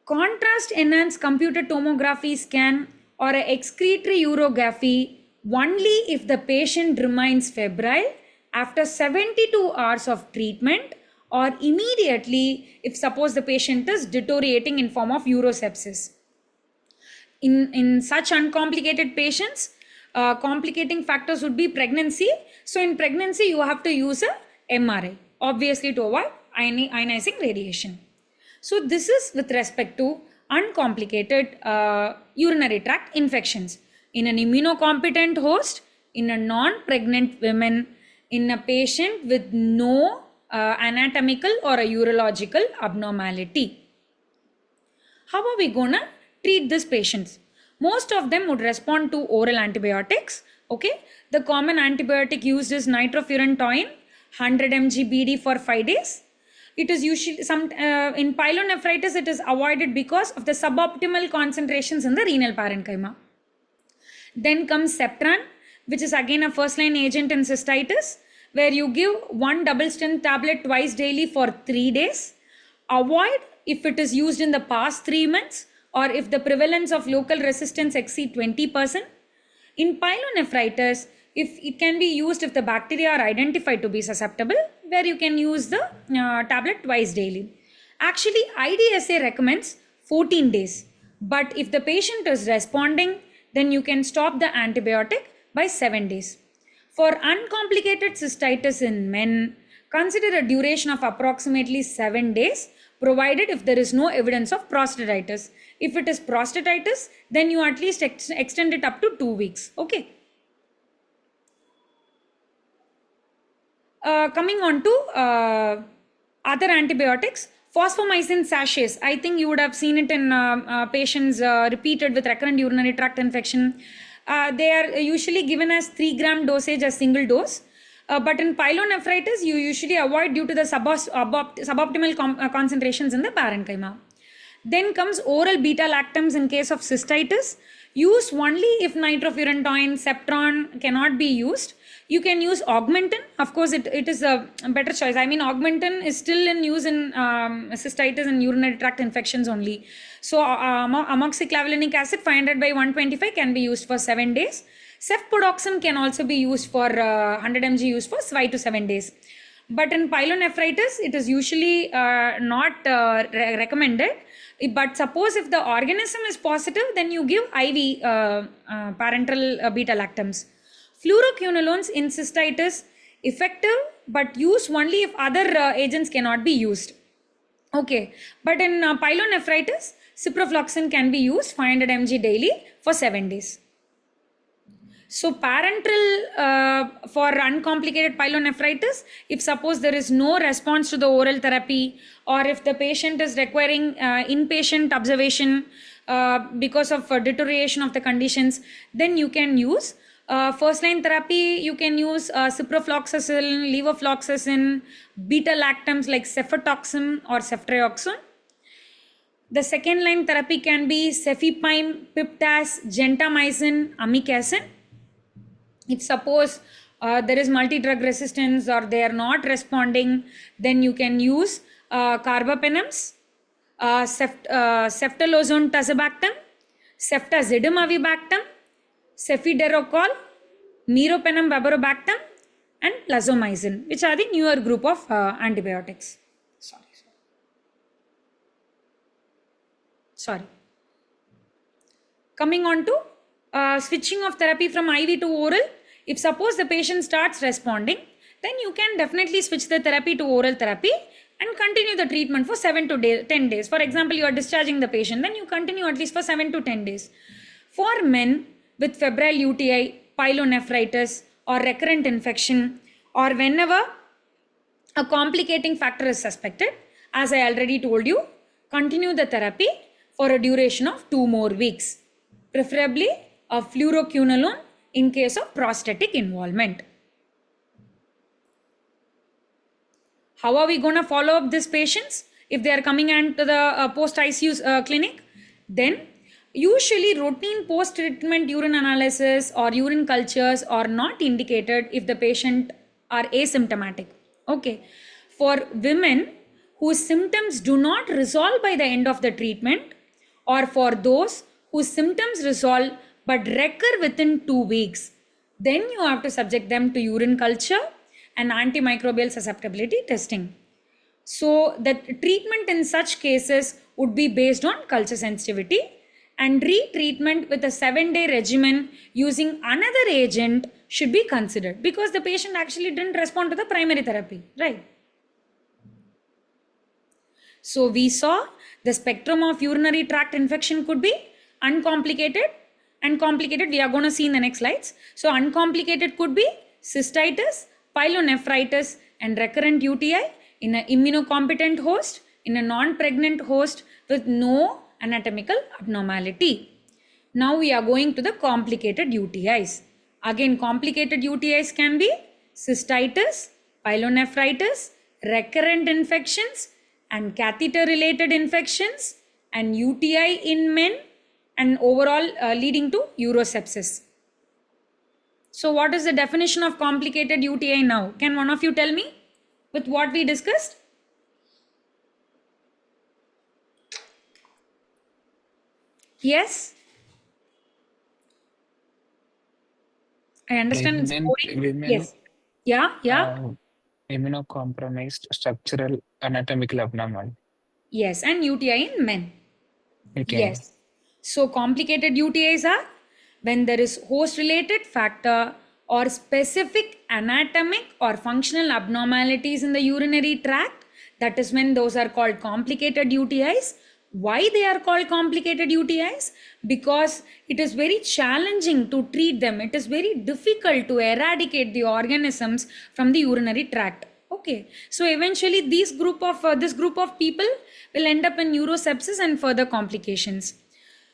Contrast enhanced computed tomography scan or a excretory urography only if the patient remains febrile after 72 hours of treatment or immediately if suppose the patient is deteriorating in form of urosepsis. In such uncomplicated patients, complicating factors would be pregnancy. So in pregnancy, you have to use a MRI, obviously to avoid ionizing radiation. So this is with respect to uncomplicated urinary tract infections. In an immunocompetent host, in a non-pregnant women, in a patient with no anatomical or a urological abnormality. How are we gonna treat these patients? Most of them would respond to oral antibiotics. Okay, the common antibiotic used is nitrofurantoin, 100 mg BD for 5 days. It is usually in pyelonephritis, it is avoided because of the suboptimal concentrations in the renal parenchyma. Then comes Septran, which is again a first line agent in cystitis, where you give one double strength tablet twice daily for 3 days. Avoid if it is used in the past 3 months or if the prevalence of local resistance exceeds 20%. In pyelonephritis, if it can be used if the bacteria are identified to be susceptible, where you can use the tablet twice daily. Actually, IDSA recommends 14 days. But if the patient is responding, then you can stop the antibiotic by 7 days. For uncomplicated cystitis in men, consider a duration of approximately 7 days, provided if there is no evidence of prostatitis. If it is prostatitis, then you at least extend it up to 2 weeks. Okay. Coming on to other antibiotics, fosfomycin sachets. I think you would have seen it in patients repeated with recurrent urinary tract infection. They are usually given as 3 gram dosage as single dose. But in pyelonephritis, you usually avoid due to the suboptimal concentrations in the parenchyma. Then comes oral beta-lactams in case of cystitis. Use only if nitrofurantoin, Septron cannot be used. You can use Augmentin. Of course, it is a better choice. I mean, Augmentin is still in use in cystitis and urinary tract infections only. So, amoxiclavulinic acid 500 by 125 can be used for 7 days. Cefpodoxime can also be used for 100 mg used for 5 to 7 days. But in pyelonephritis, it is usually not recommended. But suppose if the organism is positive, then you give IV parenteral beta-lactams. Fluoroquinolones in cystitis, effective, but used only if other agents cannot be used. Okay, but in pyelonephritis, ciprofloxacin can be used 500 mg daily for 7 days. So parenteral for uncomplicated pyelonephritis, if suppose there is no response to the oral therapy, or if the patient is requiring inpatient observation because of deterioration of the conditions, then you can use first line therapy. You can use ciprofloxacin, levofloxacin, beta-lactams like cefotoxim or ceftriaxone. The second line therapy can be cefepime, piptas, gentamicin, amikacin. If suppose there is multi-drug resistance or they are not responding, then you can use carbapenems, ceftolozane tazobactam, ceftazidime-avibactam, cefiderocol, meropenem vaporobactam, and plazomicin, which are the newer group of antibiotics. Sorry. Coming on to switching of therapy from IV to oral. If suppose the patient starts responding, then you can definitely switch the therapy to oral therapy and continue the treatment for 7 to 10 days. For example, you are discharging the patient, then you continue at least for 7 to 10 days. For men with febrile UTI, pyelonephritis, or recurrent infection, or whenever a complicating factor is suspected, as I already told you, continue the therapy for a duration of 2 more weeks, preferably a fluoroquinolone in case of prostatic involvement. How are we going to follow up these patients if they are coming into the post-ICU clinic? Then usually routine post-treatment urine analysis or urine cultures are not indicated if the patient are asymptomatic. Okay. For women whose symptoms do not resolve by the end of the treatment, or for those whose symptoms resolve but recur within 2 weeks, then you have to subject them to urine culture and antimicrobial susceptibility testing. So the treatment in such cases would be based on culture sensitivity, and retreatment with a 7-day regimen using another agent should be considered because the patient actually didn't respond to the primary therapy, right? So we saw the spectrum of urinary tract infection could be uncomplicated and complicated. We are going to see in the next slides. So uncomplicated could be cystitis, pyelonephritis, and recurrent UTI in an immunocompetent host, in a non-pregnant host with no anatomical abnormality. Now we are going to the complicated UTIs. Again, complicated UTIs can be cystitis, pyelonephritis, recurrent infections, and catheter-related infections, and UTI in men, and overall leading to urosepsis. So what is the definition of complicated UTI now? Can one of you tell me with what we discussed? Yes? I understand it's boring. Women, Yes. Yeah. immunocompromised structural anatomical abnormal. Yes, and UTI in men. Okay. Yes. So complicated UTIs are when there is host-related factor or specific anatomic or functional abnormalities in the urinary tract. That is when those are called complicated UTIs. Why they are called complicated UTIs? Because it is very challenging to treat them. It is very difficult to eradicate the organisms from the urinary tract. Okay, so eventually this group of people will end up in urosepsis and further complications.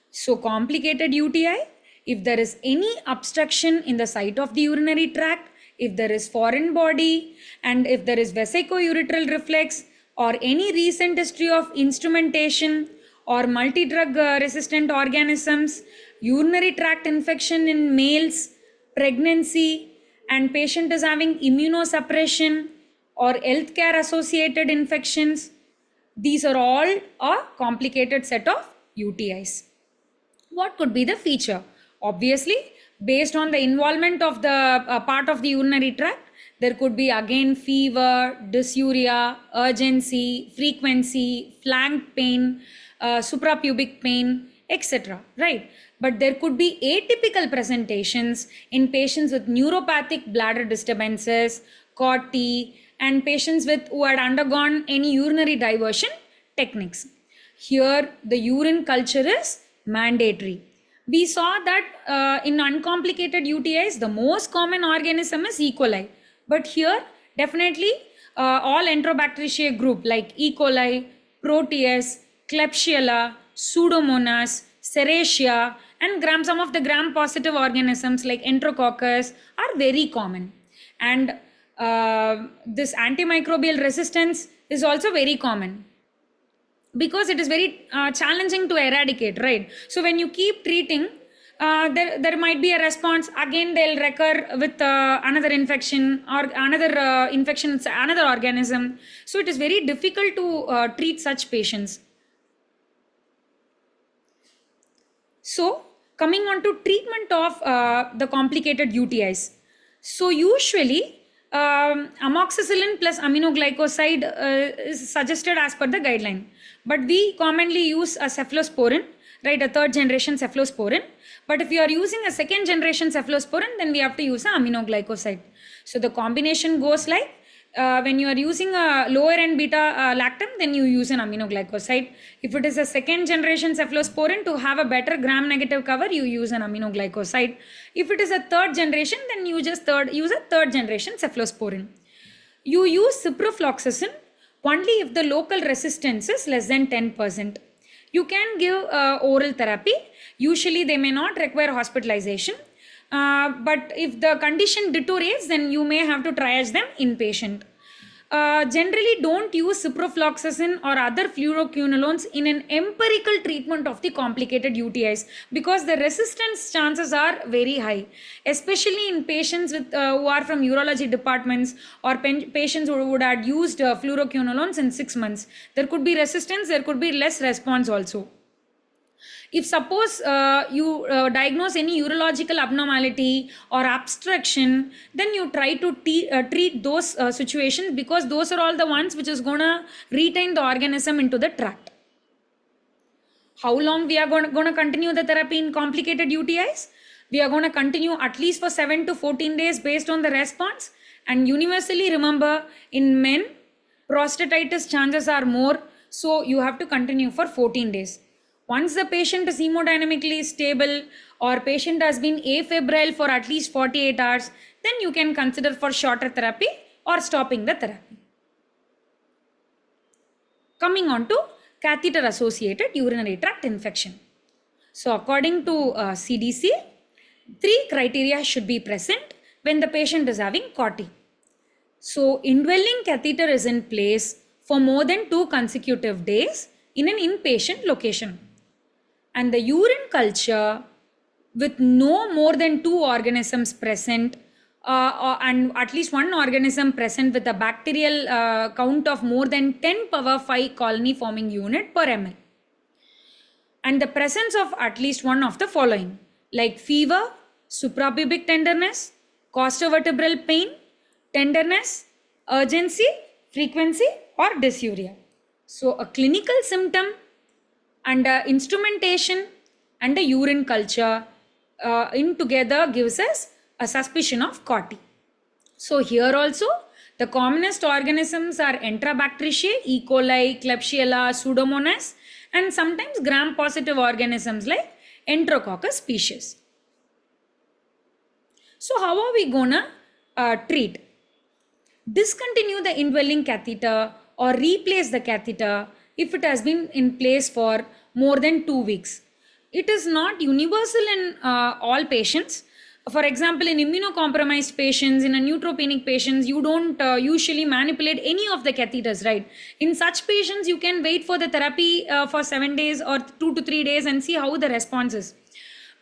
So complicated UTI, if there is any obstruction in the site of the urinary tract, if there is foreign body, and if there is vesico-uretral reflex or any recent history of instrumentation or multi-drug resistant organisms, urinary tract infection in males, pregnancy, and patient is having immunosuppression or healthcare associated infections, these are all a complicated set of UTIs. What could be the feature? Obviously, based on the involvement of the part of the urinary tract, there could be again fever, dysuria, urgency, frequency, flank pain, suprapubic pain, etc. Right? But there could be atypical presentations in patients with neuropathic bladder disturbances, COT, and patients who had undergone any urinary diversion techniques. Here, the urine culture is mandatory. We saw that in uncomplicated UTIs, the most common organism is E. coli. But here, definitely all Enterobacteriaceae group like E. coli, Proteus, Klebsiella, Pseudomonas, Serratia, and some of the gram-positive organisms like Enterococcus are very common. And this antimicrobial resistance is also very common because it is very challenging to eradicate, right? So when you keep treating, there might be a response. Again, they'll recur with another infection or another infection, it's another organism. So it is very difficult to treat such patients. So coming on to treatment of the complicated UTIs. So usually amoxicillin plus aminoglycoside is suggested as per the guideline. But we commonly use a cephalosporin, right, a third generation cephalosporin. But if you are using a second generation cephalosporin, then we have to use an aminoglycoside. So the combination goes like, when you are using a lower end beta lactam, then you use an aminoglycoside. If it is a second generation cephalosporin, to have a better gram negative cover, you use an aminoglycoside. If it is a third generation, then you just use a third generation cephalosporin. You use ciprofloxacin only if the local resistance is less than 10%. You can give oral therapy. Usually they may not require hospitalization. But if the condition deteriorates, then you may have to triage them inpatient. Generally don't use ciprofloxacin or other fluoroquinolones in an empirical treatment of the complicated UTIs because the resistance chances are very high, especially in patients with, who are from urology departments or patients who would have used fluoroquinolones in 6 months. There could be resistance, there could be less response also. If suppose you diagnose any urological abnormality or obstruction, then you try to treat those situations, because those are all the ones which is gonna retain the organism into the tract. How long we are going to continue the therapy in complicated UTIs? We are going to continue at least for 7 to 14 days based on the response. And universally remember, in men, prostatitis chances are more, so you have to continue for 14 days. Once the patient is hemodynamically stable or patient has been afebrile for at least 48 hours, then you can consider for shorter therapy or stopping the therapy. Coming on to catheter associated urinary tract infection. So according to CDC, 3 criteria should be present when the patient is having CACKI. So indwelling catheter is in place for more than 2 consecutive days in an inpatient location. And the urine culture with no more than 2 organisms present and at least 1 organism present with a bacterial count of more than 10 power 5 colony forming unit per ml. And the presence of at least one of the following, like fever, suprapubic tenderness, costovertebral pain, tenderness, urgency, frequency, or dysuria. So a clinical symptom and instrumentation and a urine culture in together gives us a suspicion of CACKI. So here also the commonest organisms are Enterobacteriaceae, E. coli, Klebsiella, Pseudomonas, and sometimes gram-positive organisms like Enterococcus species. So how are we gonna treat? Discontinue the indwelling catheter or replace the catheter if it has been in place for more than 2 weeks. It is not universal in all patients. For example, in immunocompromised patients, in a neutropenic patients, you don't usually manipulate any of the catheters, right? In such patients, you can wait for the therapy for 7 days or 2 to 3 days and see how the response is.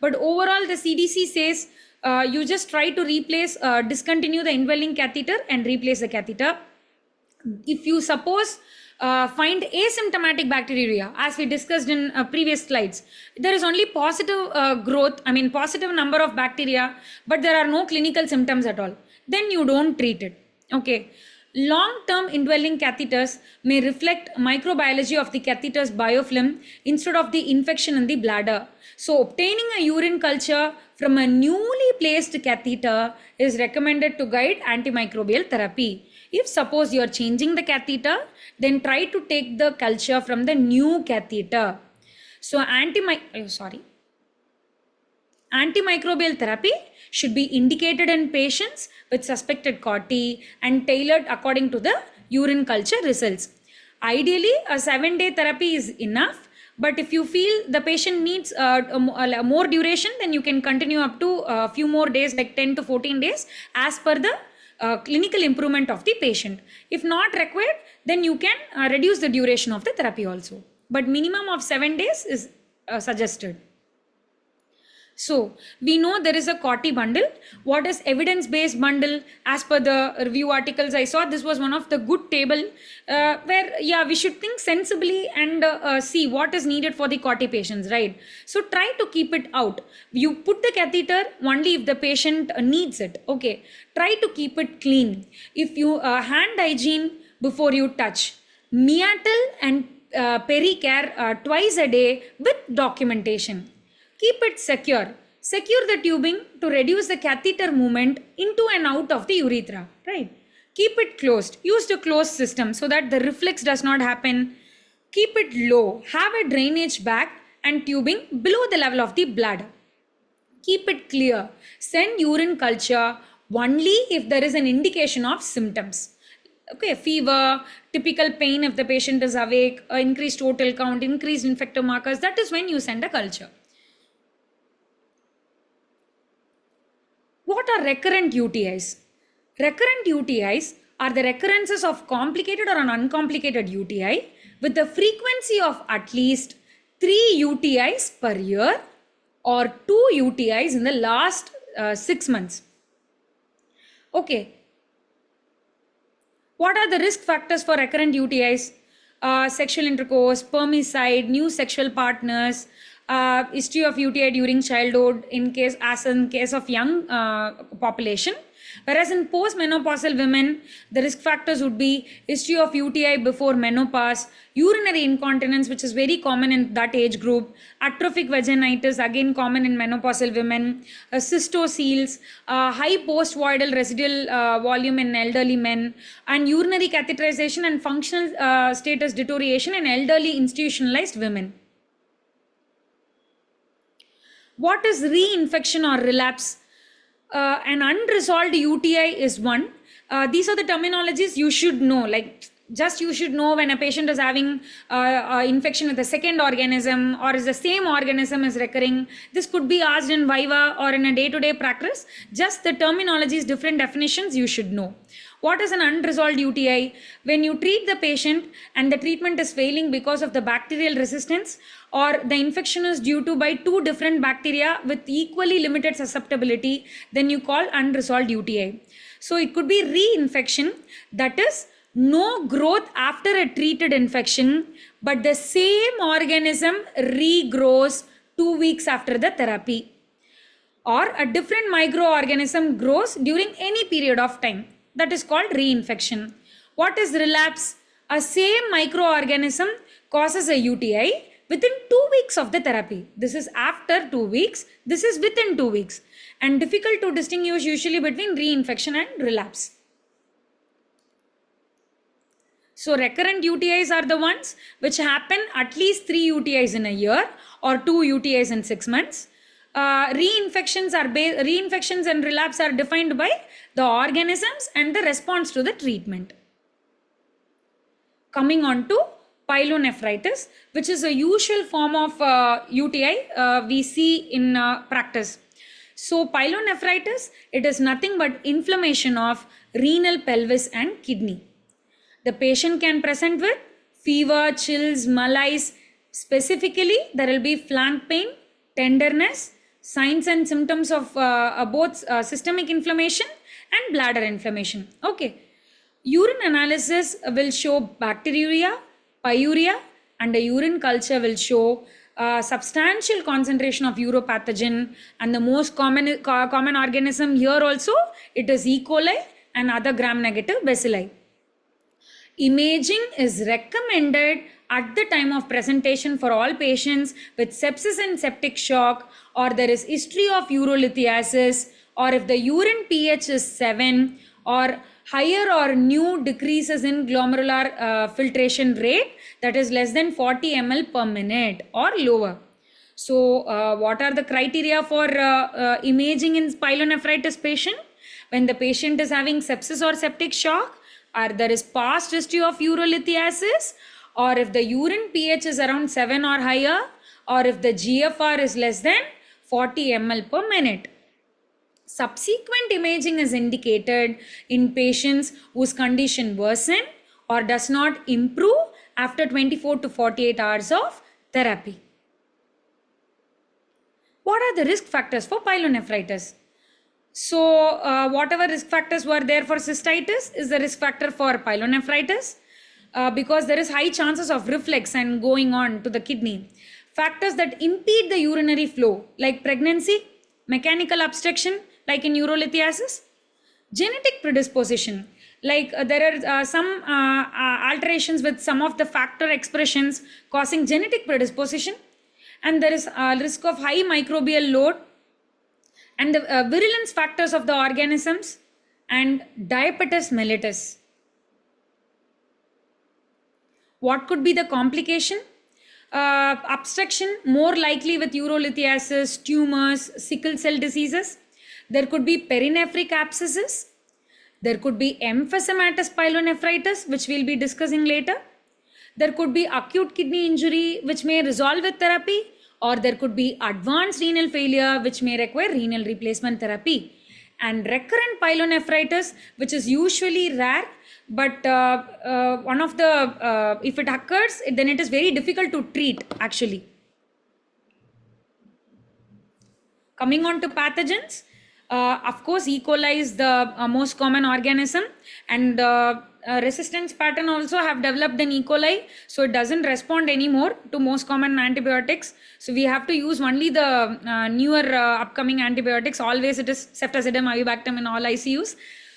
But overall, the CDC says you just try to replace, discontinue the indwelling catheter and replace the catheter. If you suppose find asymptomatic bacteriuria, as we discussed in previous slides, there is only positive positive number of bacteria, but there are no clinical symptoms at all, then you don't treat it. Okay. Long-term indwelling catheters may reflect microbiology of the catheter's biofilm instead of the infection in the bladder. So obtaining a urine culture from a newly placed catheter is recommended to guide antimicrobial therapy. If suppose you are changing the catheter, then try to take the culture from the new catheter. So antimicrobial therapy should be indicated in patients with suspected CACKI and tailored according to the urine culture results. Ideally, a 7-day therapy is enough, but if you feel the patient needs more duration, then you can continue up to a few more days, like 10 to 14 days, as per the clinical improvement of the patient. If not required, then you can reduce the duration of the therapy also. But minimum of 7 days is suggested. So we know there is a CACKI bundle. What is evidence-based bundle? As per the review articles I saw, this was one of the good table where we should think sensibly and see what is needed for the CACKI patients, right? So try to keep it out. You put the catheter only if the patient needs it. Okay. Try to keep it clean. If you hand hygiene before you touch, meatal and pericare twice a day with documentation. Keep it secure. Secure the tubing to reduce the catheter movement into and out of the urethra, right? Keep it closed. Use the closed system so that the reflex does not happen. Keep it low. Have a drainage bag and tubing below the level of the bladder. Keep it clear. Send urine culture only if there is an indication of symptoms. Okay, fever, typical pain if the patient is awake, increased total count, increased infective markers, that is when you send a culture. What are recurrent UTIs? Recurrent UTIs are the recurrences of complicated or an uncomplicated UTI with the frequency of at least 3 UTIs per year or 2 UTIs in the last 6 months. Okay. What are the risk factors for recurrent UTIs? Sexual intercourse, spermicide, new sexual partners, history of UTI during childhood in case of young population. Whereas in postmenopausal women, the risk factors would be history of UTI before menopause, urinary incontinence, which is very common in that age group, atrophic vaginitis, again common in menopausal women, cystoceles, high post-voidal residual volume in elderly men, and urinary catheterization and functional status deterioration in elderly institutionalized women. What is reinfection or relapse? An unresolved UTI is one. These are the terminologies you should know. Like just you should know when a patient is having infection with a second organism or is the same organism is recurring. This could be asked in viva or in a day-to-day practice. Just the terminologies, different definitions you should know. What is an unresolved UTI? When you treat the patient and the treatment is failing because of the bacterial resistance or the infection is due to by two different bacteria with equally limited susceptibility, then you call unresolved UTI. So it could be reinfection, that is no growth after a treated infection, but the same organism regrows 2 weeks after the therapy. Or a different microorganism grows during any period of time. That is called reinfection. What is relapse? A same microorganism causes a UTI within 2 weeks of the therapy. This is after 2 weeks. This is within 2 weeks. And difficult to distinguish usually between reinfection and relapse. So recurrent UTIs are the ones which happen at least 3 UTIs in a year or 2 UTIs in 6 months. Reinfections and relapse are defined by the organisms and the response to the treatment. Coming on to pyelonephritis, which is a usual form of UTI we see in practice. So pyelonephritis, it is nothing but inflammation of renal, pelvis and kidney. The patient can present with fever, chills, malaise. Specifically, there will be flank pain, tenderness, signs and symptoms of both systemic inflammation and bladder inflammation. Okay. Urine analysis will show bacteriuria, pyuria, and a urine culture will show substantial concentration of uropathogen, and the most common organism here also, it is E. coli and other gram-negative bacilli. Imaging is recommended at the time of presentation for all patients with sepsis and septic shock, or there is history of urolithiasis, or if the urine pH is 7 or higher or new decreases in glomerular filtration rate, that is less than 40 ml per minute or lower. So what are the criteria for imaging in pyelonephritis patient? When the patient is having sepsis or septic shock, or there is past history of urolithiasis, or if the urine pH is around 7 or higher, or if the GFR is less than 40 ml per minute. Subsequent imaging is indicated in patients whose condition worsen or does not improve after 24 to 48 hours of therapy. What are the risk factors for pyelonephritis? So whatever risk factors were there for cystitis is the risk factor for pyelonephritis because there is high chances of reflux and going on to the kidney. Factors that impede the urinary flow like pregnancy, mechanical obstruction like in urolithiasis, genetic predisposition like there are some alterations with some of the factor expressions causing genetic predisposition, and there is a risk of high microbial load, and the virulence factors of the organisms, and diabetes mellitus. What could be the complication? Obstruction more likely with urolithiasis, tumors, sickle cell diseases. There could be perinephric abscesses. There could be emphysematous pyelonephritis, which we'll be discussing later. There could be acute kidney injury, which may resolve with therapy, or there could be advanced renal failure, which may require renal replacement therapy. And recurrent pyelonephritis, which is usually rare, but one of the, if it occurs, then it is very difficult to treat actually. Coming on to pathogens, of course, E. coli is the most common organism, and resistance pattern also have developed in E. coli, so it doesn't respond anymore to most common antibiotics. So we have to use only the newer upcoming antibiotics. Always it is ceftazidime, avibactam in all ICUs.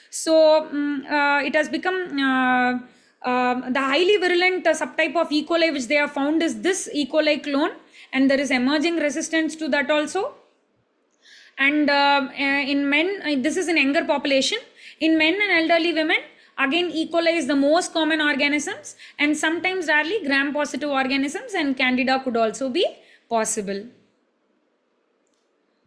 So it has become the highly virulent subtype of E. coli which they have found is this E. coli clone, and there is emerging resistance to that also. And in men, this is in younger population. In men and elderly women, again E. coli is the most common organisms, and sometimes rarely gram-positive organisms, and candida could also be possible.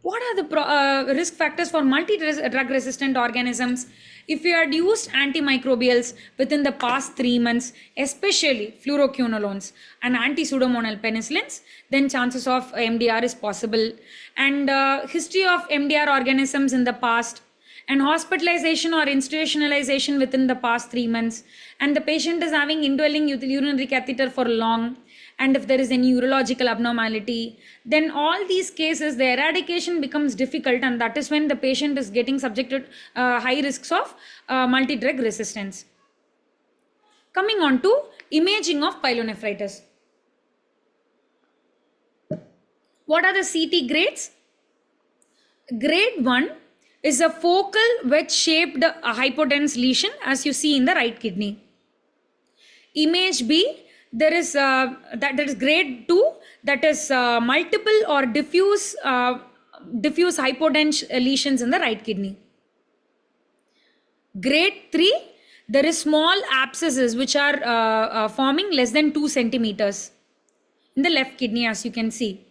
What are the risk factors for multi-drug resistant organisms? If you had used antimicrobials within the past 3 months, especially fluoroquinolones and anti-pseudomonal penicillins, then chances of MDR is possible. And history of MDR organisms in the past, and hospitalization or institutionalization within the past 3 months, and the patient is having indwelling urinary catheter for long, and if there is any urological abnormality, then all these cases the eradication becomes difficult, and that is when the patient is getting subjected high risks of multi-drug resistance. Coming on to imaging of pyelonephritis. What are the CT grades? Grade 1 is a focal wedge-shaped hypodense lesion, as you see in the right kidney. Image B, there is that is grade 2, that is multiple or diffuse hypodense lesions in the right kidney. Grade 3, there is small abscesses which are forming less than 2 centimeters in the left kidney, as you can see.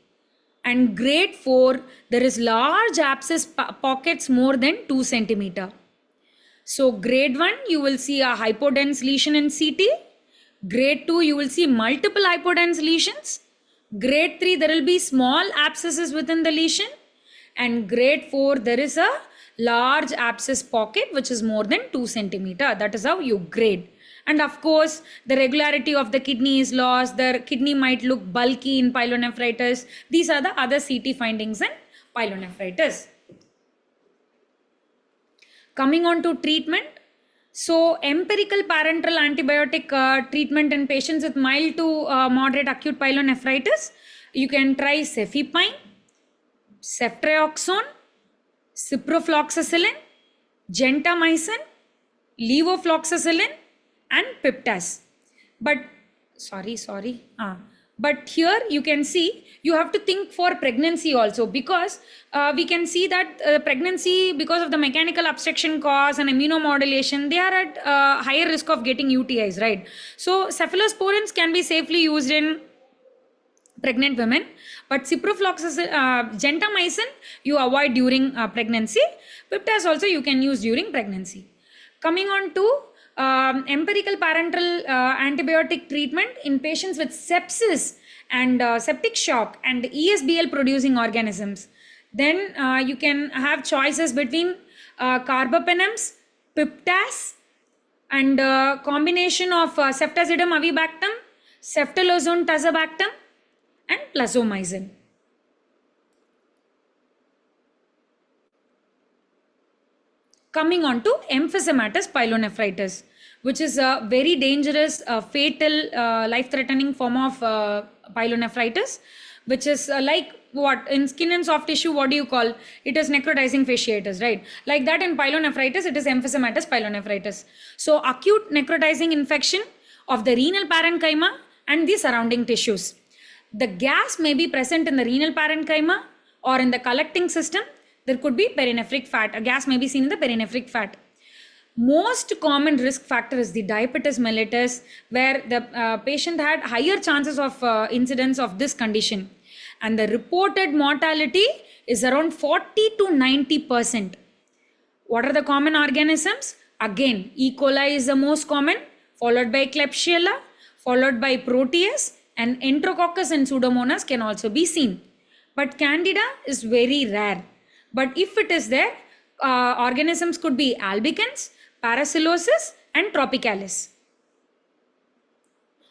And grade 4, there is large abscess pockets more than 2 centimeter. So grade 1, you will see a hypodense lesion in CT. Grade 2, you will see multiple hypodense lesions. Grade 3, there will be small abscesses within the lesion. And grade 4, there is a large abscess pocket which is more than 2 centimeter. That is how you grade. And of course, the regularity of the kidney is lost. The kidney might look bulky in pyelonephritis. These are the other CT findings in pyelonephritis. Coming on to treatment. So, empirical parenteral antibiotic treatment in patients with mild to moderate acute pyelonephritis. You can try cefepime, ceftriaxone, ciprofloxacillin, gentamicin, levofloxacillin, and piptas. But but here you can see you have to think for pregnancy also, because we can see that pregnancy, because of the mechanical obstruction cause and immunomodulation, they are at higher risk of getting UTIs, right? So cephalosporins can be safely used in pregnant women, but ciprofloxacillin, gentamicin you avoid during pregnancy. Piptas also you can use during pregnancy. Coming on to empirical parenteral antibiotic treatment in patients with sepsis and septic shock and ESBL producing organisms. Then you can have choices between carbapenems, piptas, and combination of ceftazidime avibactam, ceftolozane tazobactam, and plazomicin. Coming on to emphysematous pyelonephritis, which is a very dangerous, fatal, life-threatening form of pyelonephritis, which is like what in skin and soft tissue, what do you call? It is necrotizing fasciitis, right? Like that in pyelonephritis, it is emphysematous pyelonephritis. So acute necrotizing infection of the renal parenchyma and the surrounding tissues. The gas may be present in the renal parenchyma or in the collecting system. There could be perinephric fat. A gas may be seen in the perinephric fat. Most common risk factor is the diabetes mellitus, where the patient had higher chances of incidence of this condition. And the reported mortality is around 40 to 90%. What are the common organisms? Again, E. coli is the most common, followed by Klebsiella, followed by Proteus, and Enterococcus and Pseudomonas can also be seen. But Candida is very rare. But if it is there, organisms could be albicans, parasilosis, and tropicalis.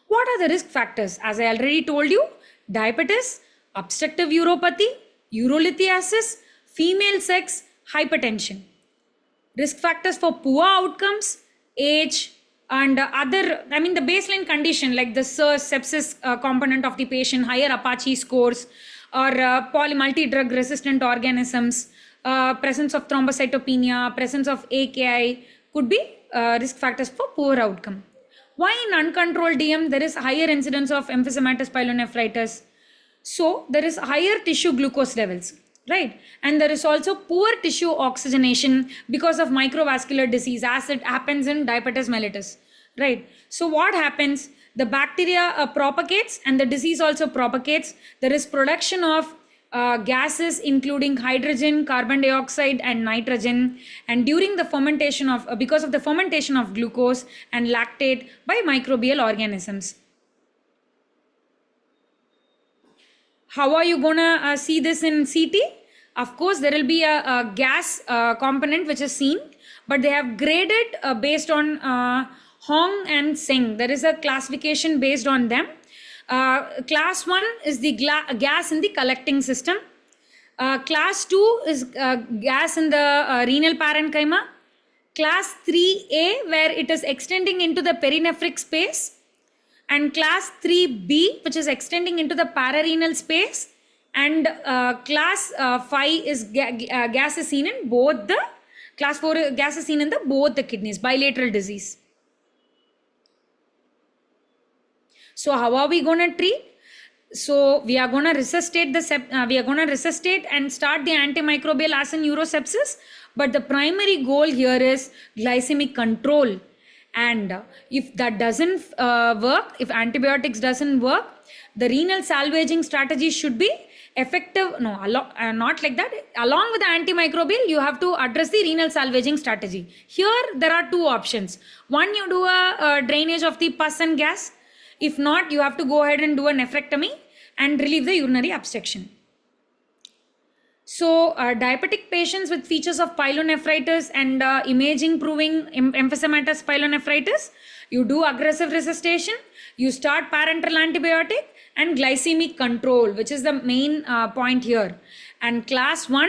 What are the risk factors? As I already told you, diabetes, obstructive uropathy, urolithiasis, female sex, hypertension. Risk factors for poor outcomes, age, and the baseline condition like the sepsis component of the patient, higher Apache scores, or multi-drug resistant organisms, presence of thrombocytopenia, presence of AKI could be risk factors for poor outcome. Why in uncontrolled DM there is higher incidence of emphysematous pyelonephritis? So there is higher tissue glucose levels, right? And there is also poor tissue oxygenation because of microvascular disease, as it happens in diabetes mellitus, right? So what happens? The bacteria propagates and the disease also propagates. There is production of gases including hydrogen, carbon dioxide and nitrogen, and during the fermentation of because of the fermentation of glucose and lactate by microbial organisms. How are you gonna see this in CT? Of course, there will be a gas component which is seen, but they have graded based on Hong and Singh. There is a classification based on them. Class 1 is the gas in the collecting system. Class 2 is gas in the renal parenchyma. Class 3A, where it is extending into the perinephric space. And class 3B, which is extending into the pararenal space. And class 5 is gas is seen in both the, class 4 gas is seen in the both the kidneys, bilateral disease. So how are we going to treat? So we are going to resuscitate and start the antimicrobial as in urosepsis. But the primary goal here is glycemic control. And if that doesn't work, if antibiotics doesn't work, the renal salvaging strategy should be effective. No, not like that. Along with the antimicrobial, you have to address the renal salvaging strategy. Here, there are two options. One, you do a drainage of the pus and gas. If not, you have to go ahead and do a nephrectomy and relieve the urinary obstruction. So, diabetic patients with features of pyelonephritis and imaging proving emphysematous pyelonephritis, you do aggressive resuscitation, you start parenteral antibiotic and glycemic control, which is the main point here. And class 1,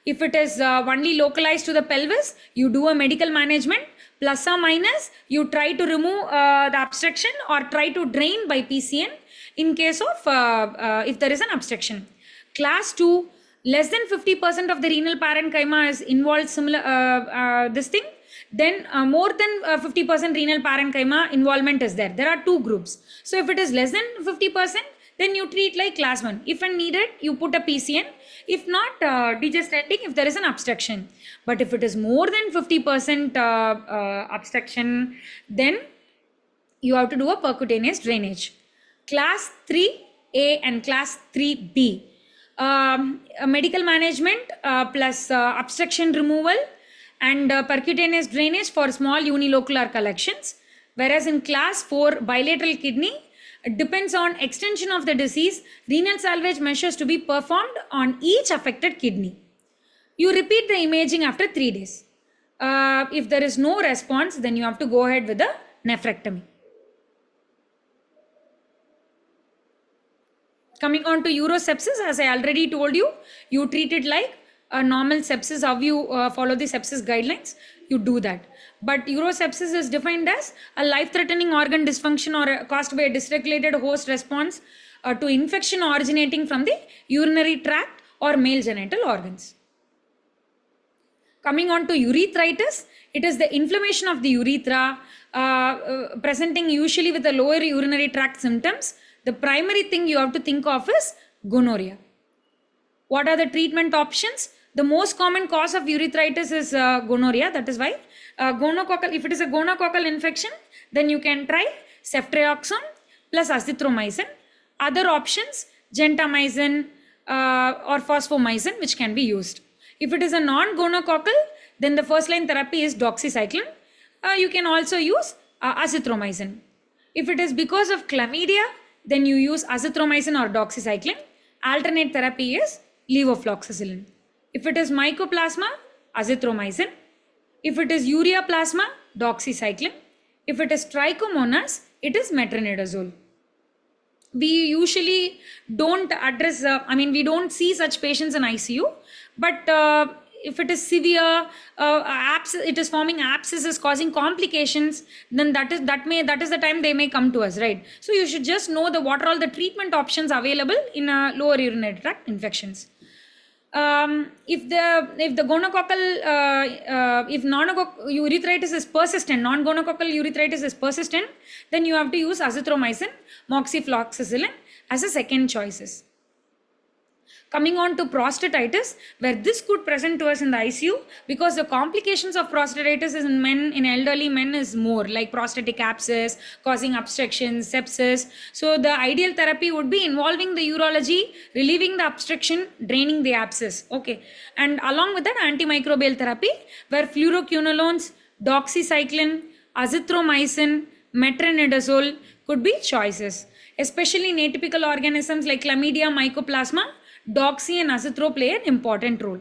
if it is only localized to the pelvis, you do a medical management. Plus or minus, you try to remove the obstruction or try to drain by PCN in case of if there is an obstruction. Class 2, less than 50% of the renal parenchyma is involved this thing. Then more than 50% renal parenchyma involvement is there. There are two groups. So if it is less than 50%, then you treat like class 1. If needed, you put a PCN. If not, degestate if there is an obstruction. But if it is more than 50% obstruction, then you have to do a percutaneous drainage. Class 3A and class 3B. Medical management plus obstruction removal and percutaneous drainage for small unilocular collections. Whereas in class 4 bilateral kidney, it depends on extension of the disease, renal salvage measures to be performed on each affected kidney. You repeat the imaging after 3 days. If there is no response, then you have to go ahead with the nephrectomy. Coming on to urosepsis, as I already told you, you treat it like a normal sepsis. How you follow the sepsis guidelines, you do that. But urosepsis is defined as a life-threatening organ dysfunction or caused by a dysregulated host response to infection originating from the urinary tract or male genital organs. Coming on to urethritis, it is the inflammation of the urethra presenting usually with the lower urinary tract symptoms. The primary thing you have to think of is gonorrhea. What are the treatment options? The most common cause of urethritis is gonorrhea. That is why gonococcal, if it is a gonococcal infection, then you can try ceftriaxone plus azithromycin. Other options, gentamicin or fosfomycin, which can be used. If it is a non-gonococcal, then the first line therapy is doxycycline. You can also use azithromycin. If it is because of chlamydia, then you use azithromycin or doxycycline. Alternate therapy is levofloxacillin. If it is mycoplasma, azithromycin. If it is ureaplasma, doxycycline. If it is trichomonas, it is metronidazole. We usually don't address, we don't see such patients in ICU, but if it is severe, it is forming abscesses causing complications, then that is the time they may come to us, right? So you should just know what are all the treatment options available in lower urinary tract infections. If the gonococcal if urethritis is persistent, non-gonococcal urethritis is persistent, then you have to use azithromycin, moxifloxacillin as a second choices. Coming on to prostatitis, where this could present to us in the ICU, because the complications of prostatitis in elderly men is more, like prostatic abscess causing obstructions, sepsis. So the ideal therapy would be involving the urology, relieving the obstruction, draining the abscess. Okay, and along with that, antimicrobial therapy, where fluoroquinolones, doxycycline, azithromycin, metronidazole could be choices. Especially in atypical organisms like chlamydia, mycoplasma, doxy and azithro play an important role.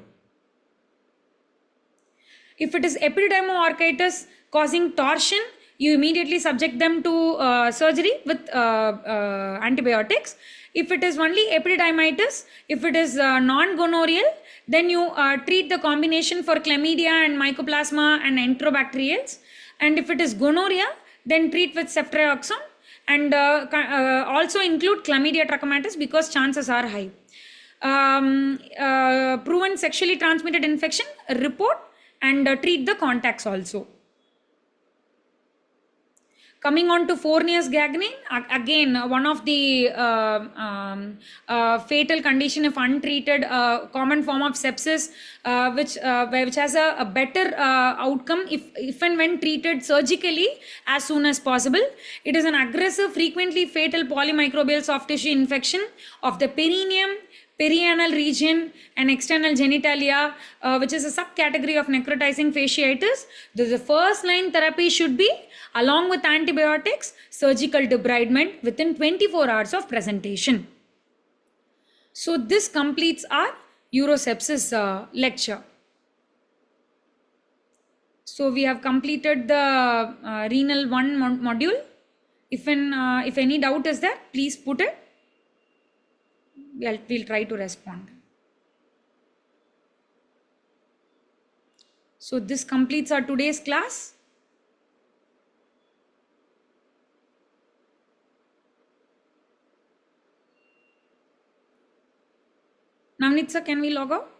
If it is epidermoarchitis causing torsion, you immediately subject them to surgery with antibiotics. If it is only epididymitis, if it is non-gonorrheal, then you treat the combination for chlamydia and mycoplasma and enterobacterials. And if it is gonorrhea, then treat with ceftriaxone, and also include chlamydia trachomatis because chances are high. Proven sexually transmitted infection, report and treat the contacts also. Coming on to Fournier's gangrene, again one of the fatal condition if untreated, common form of sepsis, which has a better outcome if and when treated surgically as soon as possible. It is an aggressive, frequently fatal polymicrobial soft tissue infection of the perineum, perianal region and external genitalia, which is a subcategory of necrotizing fasciitis. The first line therapy should be, along with antibiotics, surgical debridement within 24 hours of presentation. So this completes our urosepsis lecture. So we have completed the renal 1 module. If any doubt is there, please put it. We'll try to respond. So this completes our today's class. Navneet sir, can we log out?